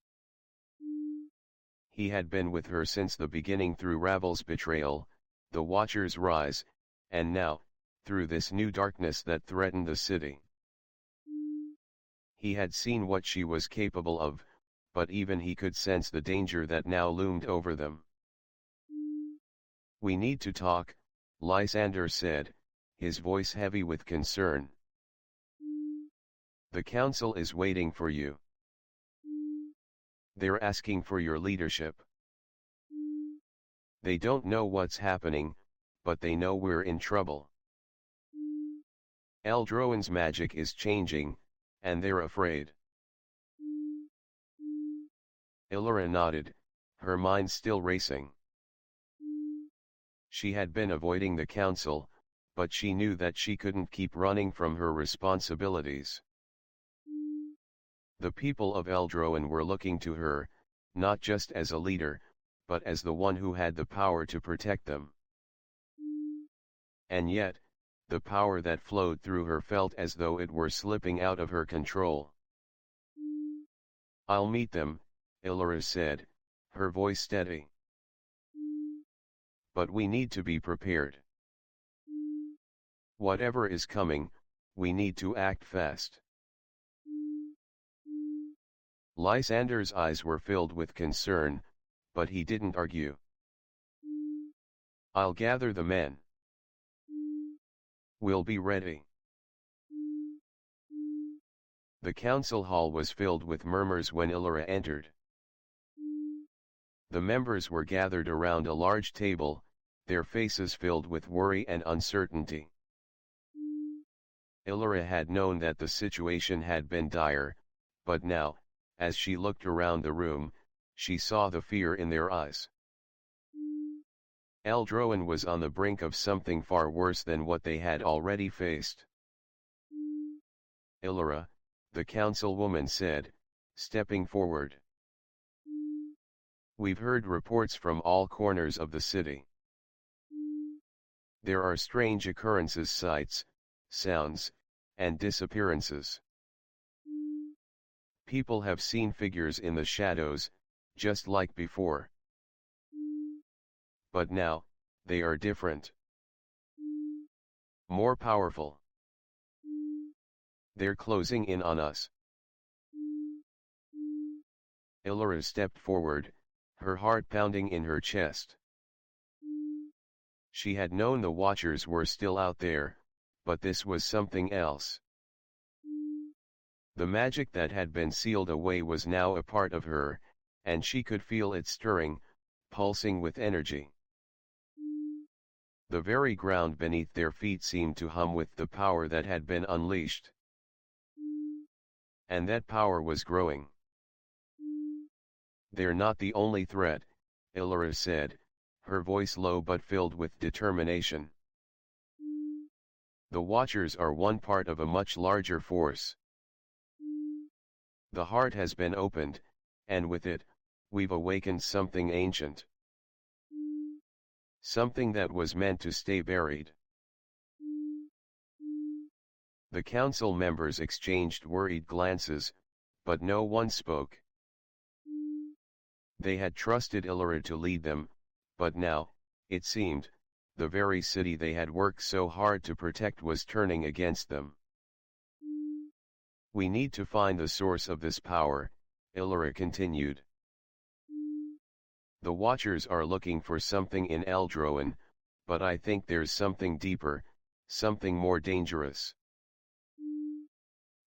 He had been with her since the beginning, through Ravel's betrayal, the Watcher's rise, and now, through this new darkness that threatened the city. He had seen what she was capable of, but even he could sense the danger that now loomed over them. We need to talk, Lysander said, his voice heavy with concern. The council is waiting for you. They're asking for your leadership. They don't know what's happening, but they know we're in trouble. Eldroen's magic is changing, and they're afraid. Elara nodded, her mind still racing. She had been avoiding the council, but she knew that she couldn't keep running from her responsibilities. The people of Eldroen were looking to her, not just as a leader, but as the one who had the power to protect them. And yet, the power that flowed through her felt as though it were slipping out of her control. I'll meet them, Elara said, her voice steady. But we need to be prepared. Whatever is coming, we need to act fast. Lysander's eyes were filled with concern, but he didn't argue. I'll gather the men. We'll be ready. The council hall was filled with murmurs when Elara entered. The members were gathered around a large table, their faces filled with worry and uncertainty. Elara had known that the situation had been dire, but now, as she looked around the room, she saw the fear in their eyes. Eldroen was on the brink of something far worse than what they had already faced. Elara, the councilwoman said, stepping forward. We've heard reports from all corners of the city. There are strange occurrences, sights, sounds, and disappearances. People have seen figures in the shadows, just like before. But now, they are different. More powerful. They're closing in on us. Elara stepped forward, her heart pounding in her chest. She had known the Watchers were still out there, but this was something else. The magic that had been sealed away was now a part of her, and she could feel it stirring, pulsing with energy. The very ground beneath their feet seemed to hum with the power that had been unleashed. And that power was growing. They're not the only threat, Elara said, her voice low but filled with determination. The Watchers are one part of a much larger force. The heart has been opened, and with it, we've awakened something ancient. Something that was meant to stay buried. The council members exchanged worried glances, but no one spoke. They had trusted Elara to lead them, but now, it seemed, the very city they had worked so hard to protect was turning against them. We need to find the source of this power, Elara continued. The Watchers are looking for something in Eldroan, but I think there's something deeper, something more dangerous.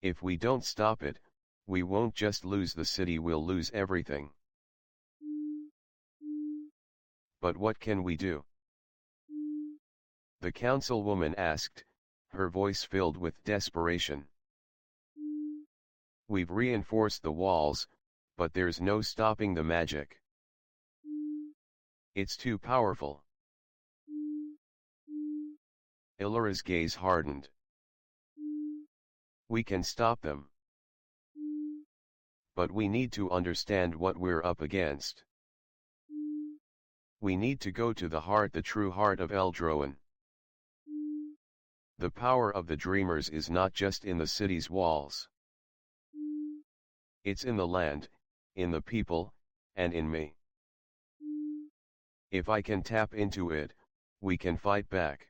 If we don't stop it, we won't just lose the city, we'll lose everything. But what can we do? The councilwoman asked, her voice filled with desperation. We've reinforced the walls, but there's no stopping the magic. It's too powerful. Elara's gaze hardened. We can stop them. But we need to understand what we're up against. We need to go to the heart, the true heart of Eldroan. The power of the Dreamers is not just in the city's walls. It's in the land, in the people, and in me. If I can tap into it, we can fight back.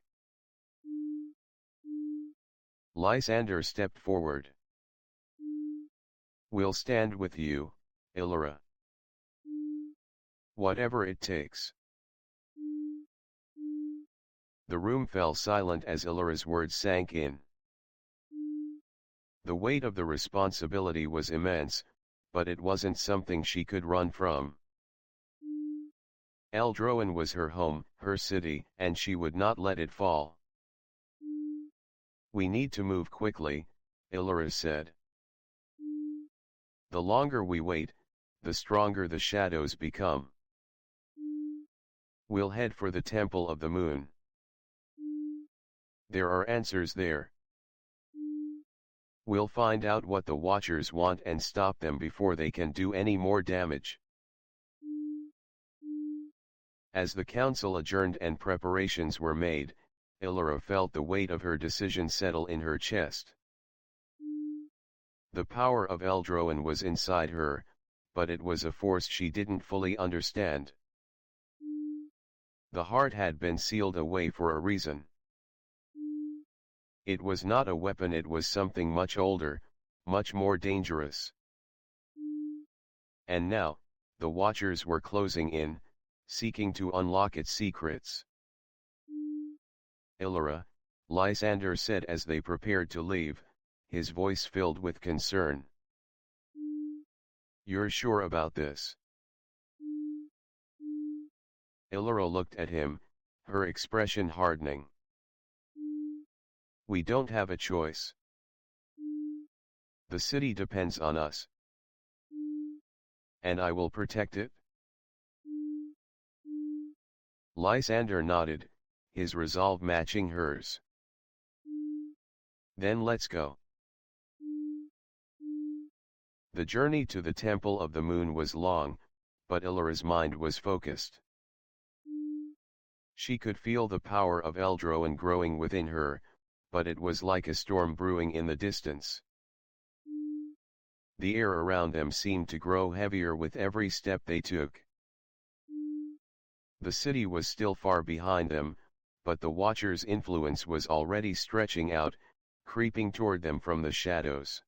Lysander stepped forward. We'll stand with you, Elara. Whatever it takes. The room fell silent as Elara's words sank in. The weight of the responsibility was immense, but it wasn't something she could run from. Eldroan was her home, her city, and she would not let it fall. We need to move quickly, Elara said. The longer we wait, the stronger the shadows become. We'll head for the Temple of the Moon. There are answers there. We'll find out what the Watchers want and stop them before they can do any more damage. As the council adjourned and preparations were made, Elara felt the weight of her decision settle in her chest. The power of Eldroan was inside her, but it was a force she didn't fully understand. The heart had been sealed away for a reason. It was not a weapon, it was something much older, much more dangerous. And now, the Watchers were closing in, seeking to unlock its secrets. Elara, Lysander said as they prepared to leave, his voice filled with concern. You're sure about this? Elara looked at him, her expression hardening. We don't have a choice. The city depends on us. And I will protect it. Lysander nodded, his resolve matching hers. Then let's go. The journey to the Temple of the Moon was long, but Elara's mind was focused. She could feel the power of Eldroan growing within her, but it was like a storm brewing in the distance. The air around them seemed to grow heavier with every step they took. The city was still far behind them, but the Watcher's influence was already stretching out, creeping toward them from the shadows.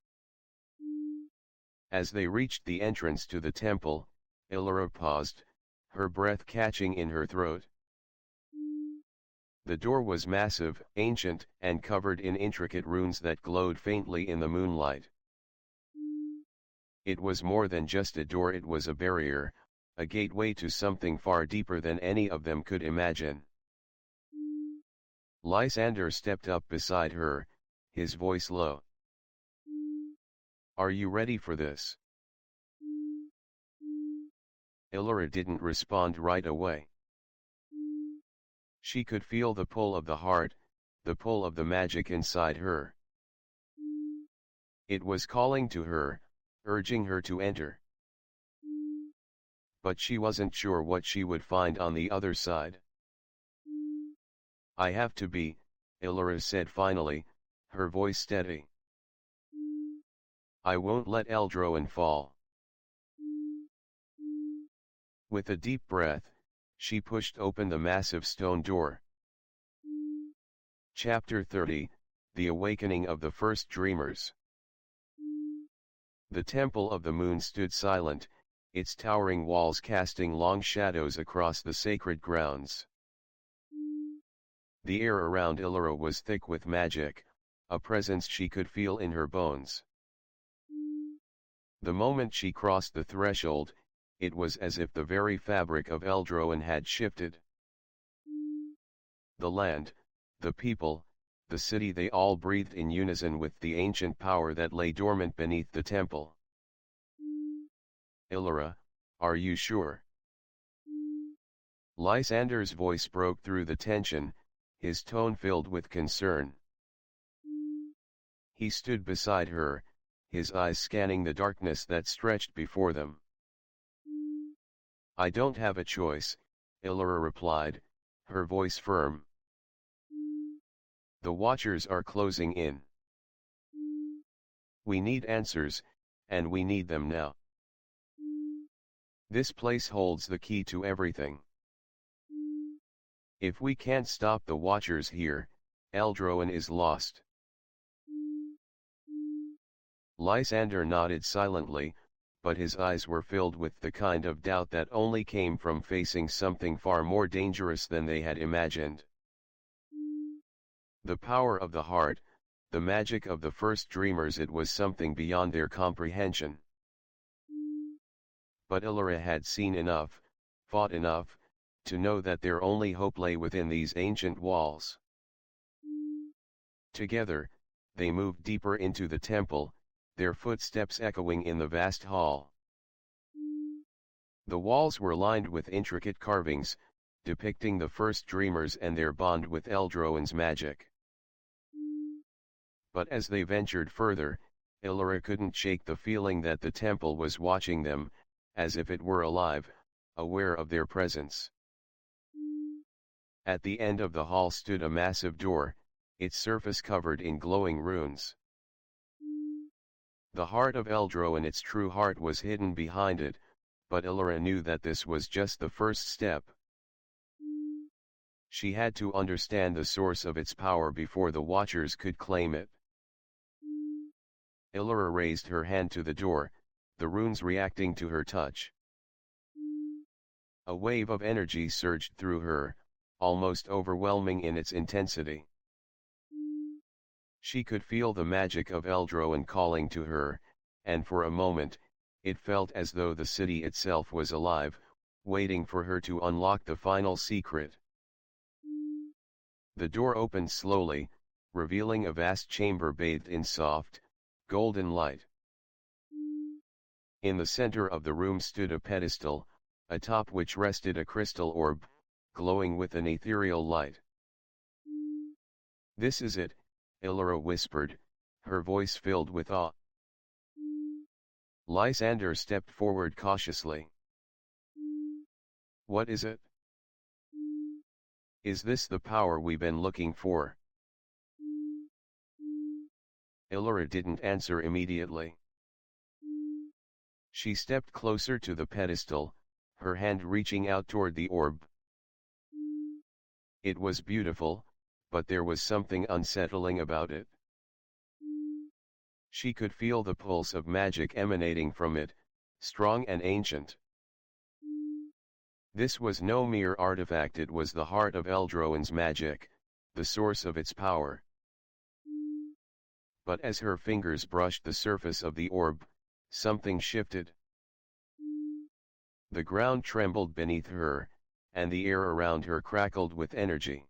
As they reached the entrance to the temple, Elara paused, her breath catching in her throat. The door was massive, ancient, and covered in intricate runes that glowed faintly in the moonlight. It was more than just a door, it was a barrier, a gateway to something far deeper than any of them could imagine. Lysander stepped up beside her, his voice low. "Are you ready for this?" Elara didn't respond right away. She could feel the pull of the heart, the pull of the magic inside her. It was calling to her, urging her to enter. But she wasn't sure what she would find on the other side. "I have to be," Elara said finally, her voice steady. "I won't let Eldroan fall." With a deep breath, she pushed open the massive stone door. Chapter 30, The Awakening of the First Dreamers. The Temple of the Moon stood silent, its towering walls casting long shadows across the sacred grounds. The air around Elara was thick with magic, a presence she could feel in her bones. The moment she crossed the threshold, it was as if the very fabric of Eldroan had shifted. The land, the people, the city, they all breathed in unison with the ancient power that lay dormant beneath the temple. "Elara, are you sure?" Lysander's voice broke through the tension, his tone filled with concern. He stood beside her, his eyes scanning the darkness that stretched before them. "I don't have a choice," Elara replied, her voice firm. "The Watchers are closing in. We need answers, and we need them now. This place holds the key to everything. If we can't stop the Watchers here, Eldroan is lost." Lysander nodded silently, but his eyes were filled with the kind of doubt that only came from facing something far more dangerous than they had imagined. The power of the heart, the magic of the first dreamers, it was something beyond their comprehension. But Elara had seen enough, fought enough, to know that their only hope lay within these ancient walls. Together, they moved deeper into the temple, their footsteps echoing in the vast hall. The walls were lined with intricate carvings, depicting the first dreamers and their bond with Eldroan's magic. But as they ventured further, Elara couldn't shake the feeling that the temple was watching them, as if it were alive, aware of their presence. At the end of the hall stood a massive door, its surface covered in glowing runes. The heart of Eldroan, its true heart, was hidden behind it, but Elara knew that this was just the first step. She had to understand the source of its power before the Watchers could claim it. Elara raised her hand to the door, the runes reacting to her touch. A wave of energy surged through her, almost overwhelming in its intensity. She could feel the magic of Eldroan calling to her, and for a moment, it felt as though the city itself was alive, waiting for her to unlock the final secret. The door opened slowly, revealing a vast chamber bathed in soft, golden light. In the center of the room stood a pedestal, atop which rested a crystal orb, glowing with an ethereal light. "This is it," Elara whispered, her voice filled with awe. Lysander stepped forward cautiously. What is it? Is this the power we've been looking for? Elara didn't answer immediately. She stepped closer to the pedestal, her hand reaching out toward the orb. It was beautiful, but there was something unsettling about it. She could feel the pulse of magic emanating from it, strong and ancient. This was no mere artifact, it was the heart of Eldroan's magic, the source of its power. But as her fingers brushed the surface of the orb, something shifted. The ground trembled beneath her, and the air around her crackled with energy.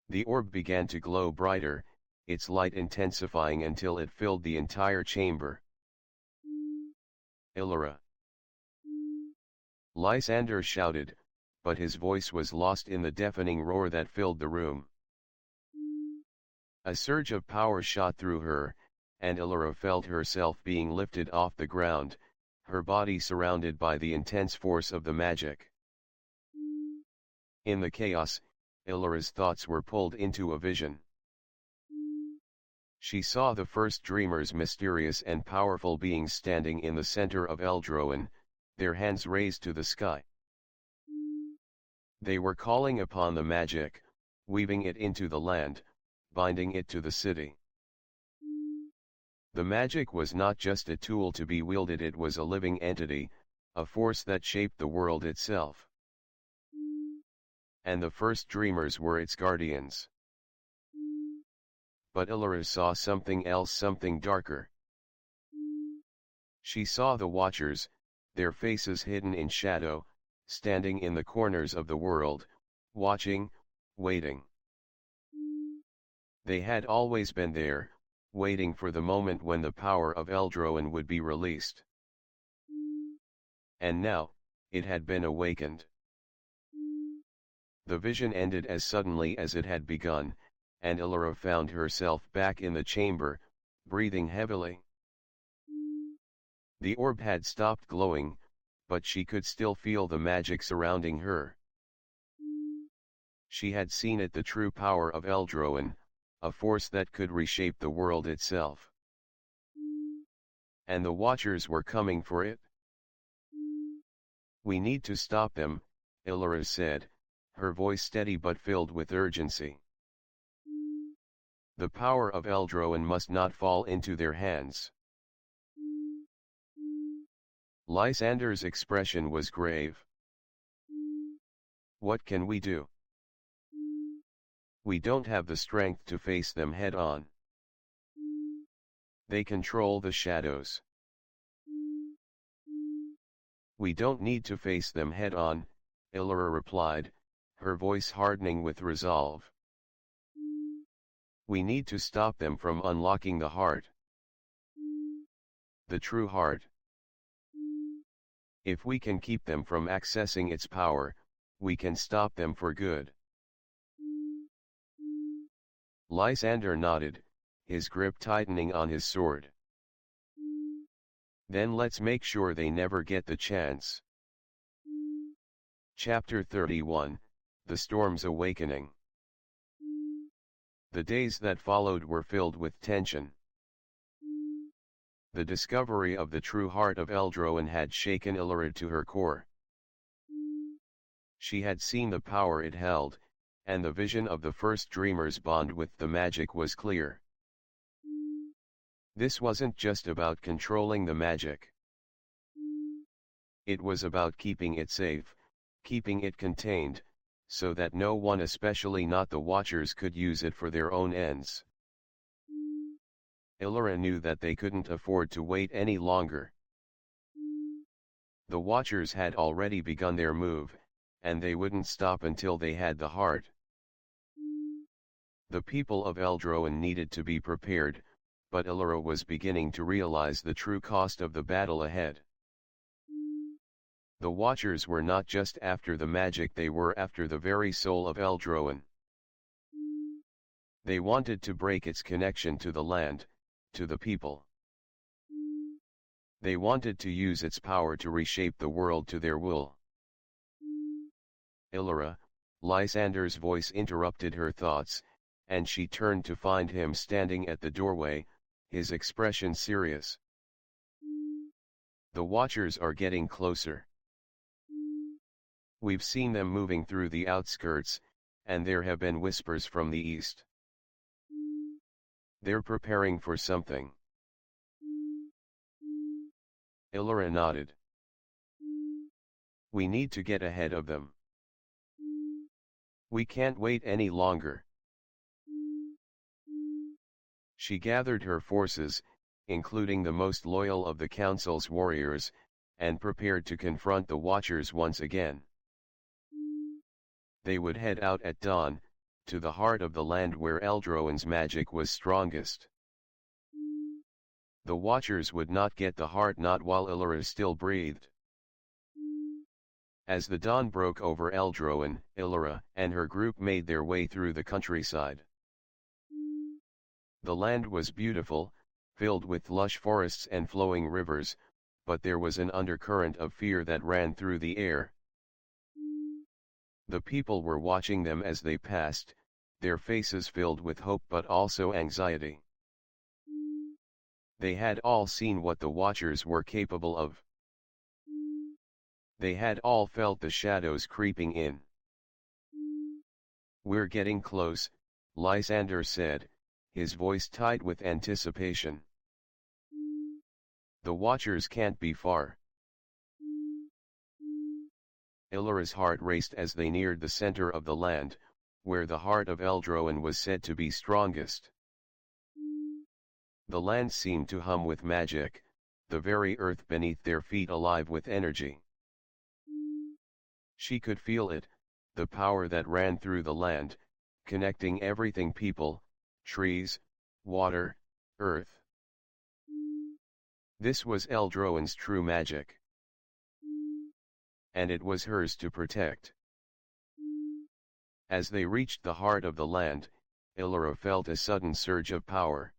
The orb began to glow brighter, its light intensifying until it filled the entire chamber. Elara! Lysander shouted, but his voice was lost in the deafening roar that filled the room. A surge of power shot through her, and Elara felt herself being lifted off the ground, her body surrounded by the intense force of the magic. In the chaos, Elara's thoughts were pulled into a vision. She saw the first dreamers, mysterious and powerful beings standing in the center of Eldroan, their hands raised to the sky. They were calling upon the magic, weaving it into the land, binding it to the city. The magic was not just a tool to be wielded, it was a living entity, a force that shaped the world itself. And the first dreamers were its guardians. But Elara saw something else, something darker. She saw the Watchers, their faces hidden in shadow, standing in the corners of the world, watching, waiting. They had always been there, waiting for the moment when the power of Eldroan would be released. And now, it had been awakened. The vision ended as suddenly as it had begun, and Elara found herself back in the chamber, breathing heavily. The orb had stopped glowing, but she could still feel the magic surrounding her. She had seen it, the true power of Eldroan, a force that could reshape the world itself. And the Watchers were coming for it. We need to stop them, Elara said, her voice steady but filled with urgency. The power of Eldroan must not fall into their hands. Lysander's expression was grave. What can we do? We don't have the strength to face them head on. They control the shadows. We don't need to face them head on, Elara replied, her voice hardening with resolve. We need to stop them from unlocking the heart. The true heart. If we can keep them from accessing its power, we can stop them for good. Lysander nodded, his grip tightening on his sword. Then let's make sure they never get the chance. Chapter 31, The Storm's Awakening. The days that followed were filled with tension. The discovery of the true heart of Eldroan had shaken Elara to her core. She had seen the power it held, and the vision of the first dreamer's bond with the magic was clear. This wasn't just about controlling the magic. It was about keeping it safe, keeping it contained, so that no one, especially not the Watchers, could use it for their own ends. Elara knew that they couldn't afford to wait any longer. The Watchers had already begun their move, and they wouldn't stop until they had the heart. The people of Eldroan needed to be prepared, but Elara was beginning to realize the true cost of the battle ahead. The Watchers were not just after the magic, they were after the very soul of Eldroan. They wanted to break its connection to the land, to the people. They wanted to use its power to reshape the world to their will. Elara, Lysander's voice interrupted her thoughts, and she turned to find him standing at the doorway, his expression serious. The Watchers are getting closer. We've seen them moving through the outskirts, and there have been whispers from the east. They're preparing for something. Elara nodded. We need to get ahead of them. We can't wait any longer. She gathered her forces, including the most loyal of the council's warriors, and prepared to confront the Watchers once again. They would head out at dawn, to the heart of the land where Eldroan's magic was strongest. The Watchers would not get the heart, not while Elara still breathed. As the dawn broke over Eldroan, Elara and her group made their way through the countryside. The land was beautiful, filled with lush forests and flowing rivers, but there was an undercurrent of fear that ran through the air. The people were watching them as they passed, their faces filled with hope but also anxiety. They had all seen what the Watchers were capable of. They had all felt the shadows creeping in. We're getting close, Lysander said, his voice tight with anticipation. The Watchers can't be far. Elara's heart raced as they neared the center of the land, where the heart of Eldroan was said to be strongest. The land seemed to hum with magic, the very earth beneath their feet alive with energy. She could feel it, the power that ran through the land, connecting everything: people, trees, water, earth. This was Eldroan's true magic. And it was hers to protect. As they reached the heart of the land, Elara felt a sudden surge of power.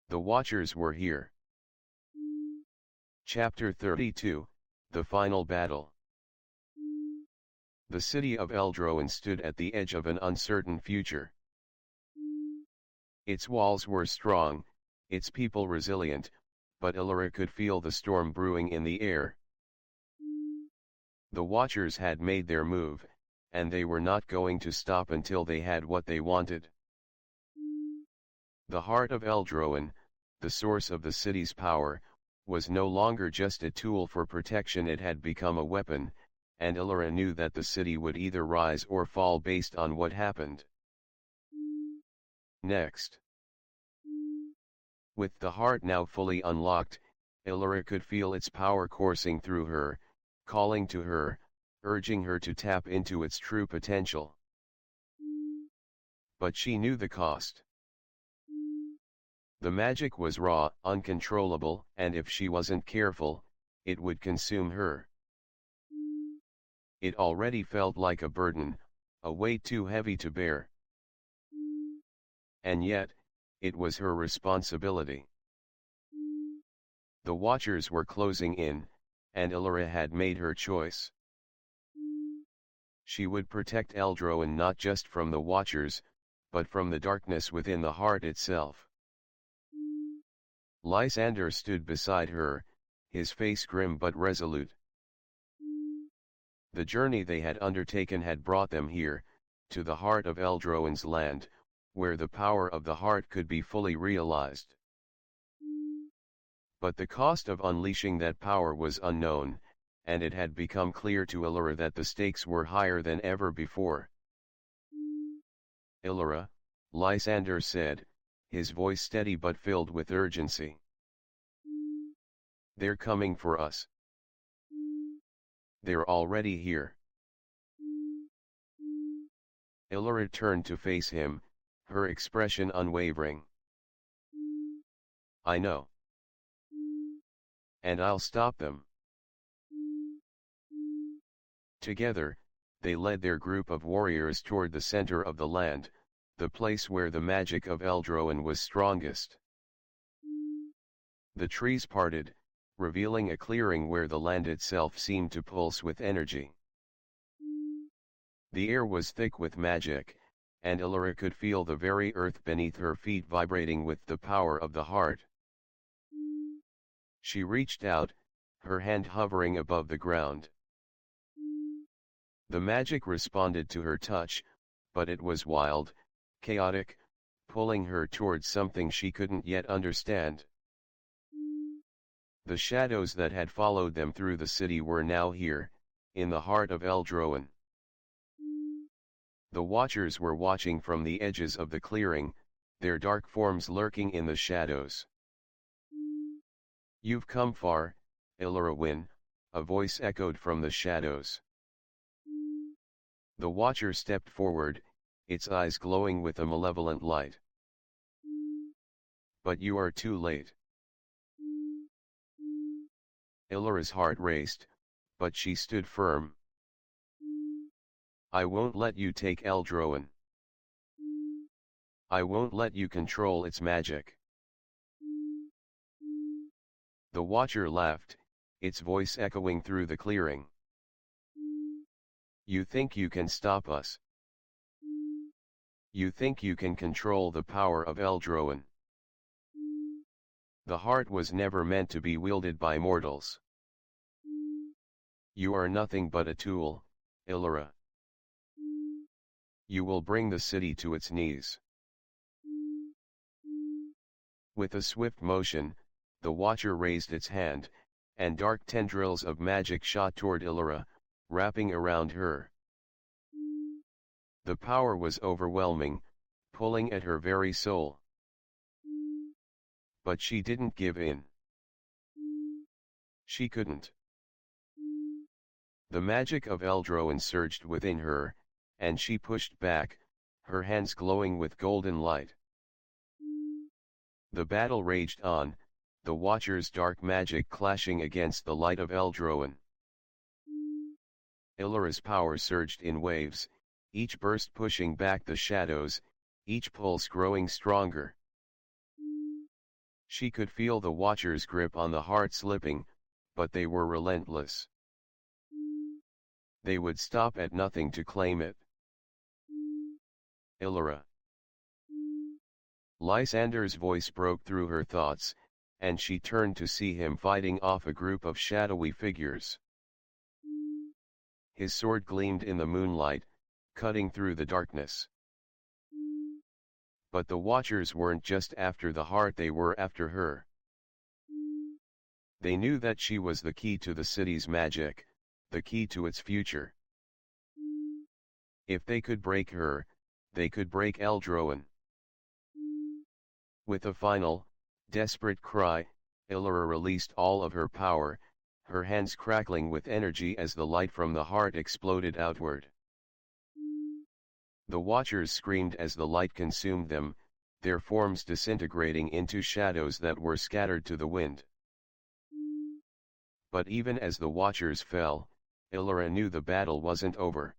The Watchers were here. Chapter 32, The Final Battle. The city of Eldroan stood at the edge of an uncertain future. Its walls were strong, its people resilient, but Elara could feel the storm brewing in the air. The Watchers had made their move, and they were not going to stop until they had what they wanted. The heart of Eldroan, the source of the city's power, was no longer just a tool for protection, it had become a weapon, and Elara knew that the city would either rise or fall based on what happened next. With the heart now fully unlocked, Elara could feel its power coursing through her, calling to her, urging her to tap into its true potential. But she knew the cost. The magic was raw, uncontrollable, and if she wasn't careful, it would consume her. It already felt like a burden, a weight too heavy to bear. And yet, it was her responsibility. The Watchers were closing in, and Elara had made her choice. She would protect Eldroan not just from the Watchers, but from the darkness within the heart itself. Lysander stood beside her, his face grim but resolute. The journey they had undertaken had brought them here, to the heart of Eldroan's land, where the power of the heart could be fully realized. But the cost of unleashing that power was unknown, and it had become clear to Elara that the stakes were higher than ever before. Elara, Lysander said, his voice steady but filled with urgency. They're coming for us. They're already here. Elara turned to face him, her expression unwavering. I know. And I'll stop them. Together, they led their group of warriors toward the center of the land, the place where the magic of Eldroan was strongest. The trees parted, revealing a clearing where the land itself seemed to pulse with energy. The air was thick with magic, and Elara could feel the very earth beneath her feet vibrating with the power of the heart. She reached out, her hand hovering above the ground. The magic responded to her touch, but it was wild, chaotic, pulling her towards something she couldn't yet understand. The shadows that had followed them through the city were now here, in the heart of Eldroen. The Watchers were watching from the edges of the clearing, their dark forms lurking in the shadows. "You've come far, Elara Wynn," a voice echoed from the shadows. The Watcher stepped forward, its eyes glowing with a malevolent light. "But you are too late." Elara's heart raced, but she stood firm. "I won't let you take Eldroen. I won't let you control its magic." The Watcher laughed, its voice echoing through the clearing. "You think you can stop us? You think you can control the power of Eldroen? The heart was never meant to be wielded by mortals. You are nothing but a tool, Elara. You will bring the city to its knees." With a swift motion, the Watcher raised its hand, and dark tendrils of magic shot toward Elara, wrapping around her. The power was overwhelming, pulling at her very soul. But she didn't give in. She couldn't. The magic of Eldroen surged within her, and she pushed back, her hands glowing with golden light. The battle raged on, the Watcher's dark magic clashing against the light of Eldroen. Elara's power surged in waves, each burst pushing back the shadows, each pulse growing stronger. She could feel the Watcher's grip on the heart slipping, but they were relentless. They would stop at nothing to claim it. "Elara." Lysander's voice broke through her thoughts, and she turned to see him fighting off a group of shadowy figures. His sword gleamed in the moonlight, cutting through the darkness. But the Watchers weren't just after the heart, they were after her. They knew that she was the key to the city's magic, the key to its future. If they could break her, they could break Eldroen. With a final, desperate cry, Elara released all of her power, her hands crackling with energy as the light from the heart exploded outward. The Watchers screamed as the light consumed them, their forms disintegrating into shadows that were scattered to the wind. But even as the Watchers fell, Elara knew the battle wasn't over.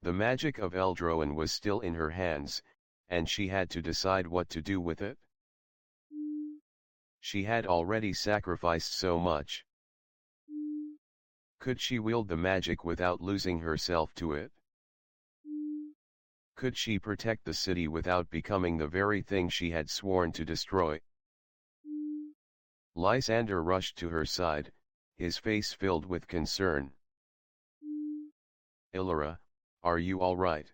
The magic of Eldroen was still in her hands, and she had to decide what to do with it. She had already sacrificed so much. Could she wield the magic without losing herself to it? Could she protect the city without becoming the very thing she had sworn to destroy? Lysander rushed to her side, his face filled with concern. "Elara, are you all right?"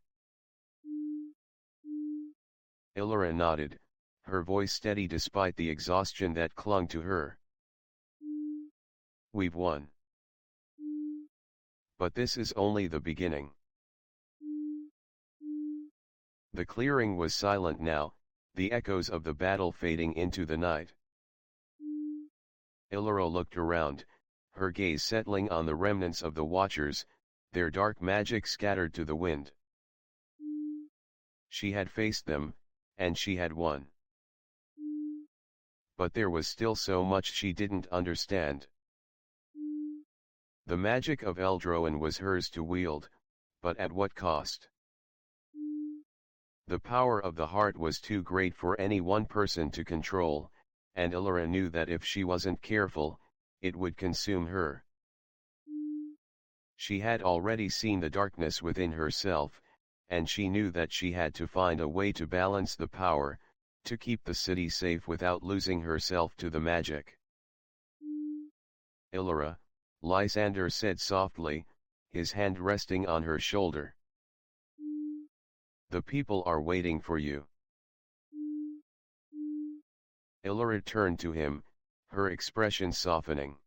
Elara nodded, her voice steady despite the exhaustion that clung to her. "We've won. But this is only the beginning." The clearing was silent now, the echoes of the battle fading into the night. Elara looked around, her gaze settling on the remnants of the Watchers, their dark magic scattered to the wind. She had faced them, and she had won. But there was still so much she didn't understand. The magic of Eldroen was hers to wield, but at what cost? The power of the heart was too great for any one person to control, and Elara knew that if she wasn't careful, it would consume her. She had already seen the darkness within herself, and she knew that she had to find a way to balance the power, to keep the city safe without losing herself to the magic. Elara, Lysander said softly, his hand resting on her shoulder. The people are waiting for you. Elara turned to him, her expression softening.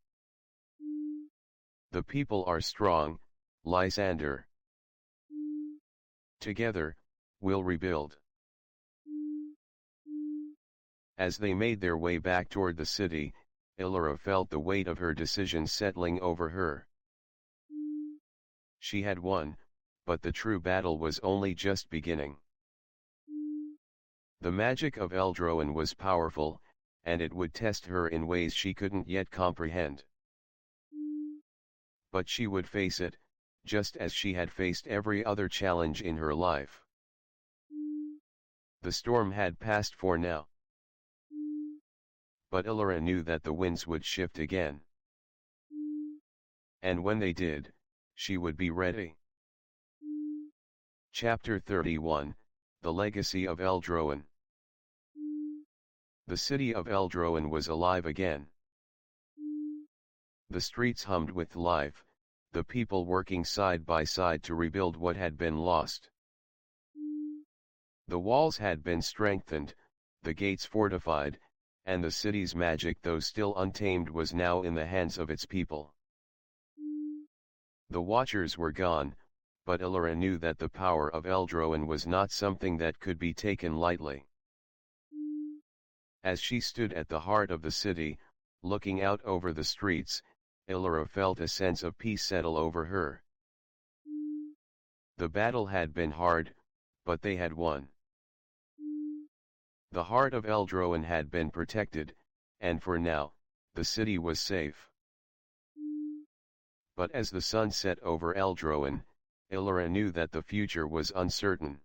The people are strong, Lysander. Together, we'll rebuild. As they made their way back toward the city, Elara felt the weight of her decision settling over her. She had won, but the true battle was only just beginning. The magic of Eldroen was powerful, and it would test her in ways she couldn't yet comprehend. But she would face it, just as she had faced every other challenge in her life. The storm had passed for now. But Elara knew that the winds would shift again. And when they did, she would be ready. Chapter 31, The Legacy of Eldroen. The city of Eldroen was alive again. The streets hummed with life, the people working side by side to rebuild what had been lost. The walls had been strengthened, the gates fortified, and the city's magic, though still untamed, was now in the hands of its people. The Watchers were gone, but Elara knew that the power of Eldroen was not something that could be taken lightly. As she stood at the heart of the city, looking out over the streets, Elara felt a sense of peace settle over her. The battle had been hard, but they had won. The heart of Eldroen had been protected, and for now, the city was safe. But as the sun set over Eldroen, Elara knew that the future was uncertain.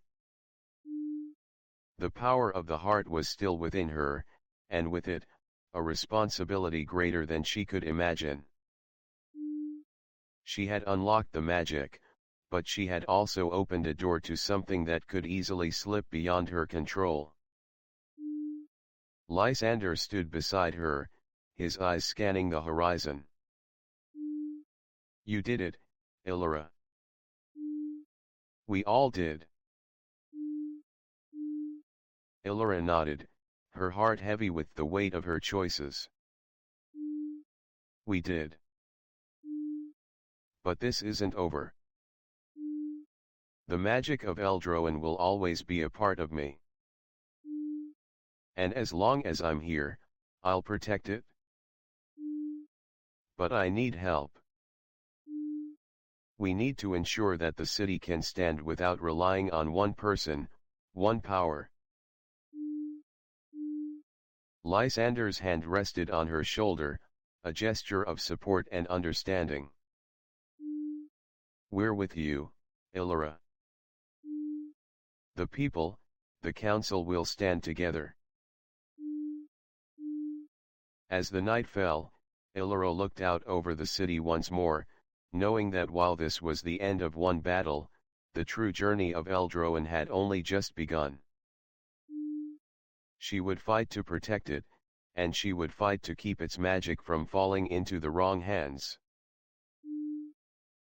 The power of the heart was still within her, and with it, a responsibility greater than she could imagine. She had unlocked the magic, but she had also opened a door to something that could easily slip beyond her control. Lysander stood beside her, his eyes scanning the horizon. You did it, Elara. We all did. Elara nodded, her heart heavy with the weight of her choices. We did. But this isn't over. The magic of Eldroen will always be a part of me. And as long as I'm here, I'll protect it. But I need help. We need to ensure that the city can stand without relying on one person, one power. Lysander's hand rested on her shoulder, a gesture of support and understanding. We're with you, Elara. The people, the council will stand together. As the night fell, Elara looked out over the city once more, knowing that while this was the end of one battle, the true journey of Eldroen had only just begun. She would fight to protect it, and she would fight to keep its magic from falling into the wrong hands.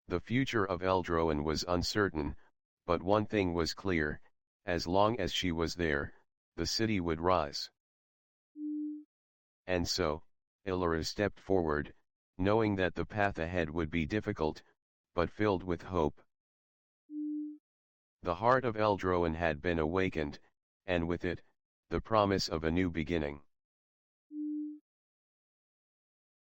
The future of Eldroen was uncertain, but one thing was clear: as long as she was there, the city would rise. And so, Elara stepped forward, knowing that the path ahead would be difficult, but filled with hope. The heart of Eldroen had been awakened, and with it, the promise of a new beginning.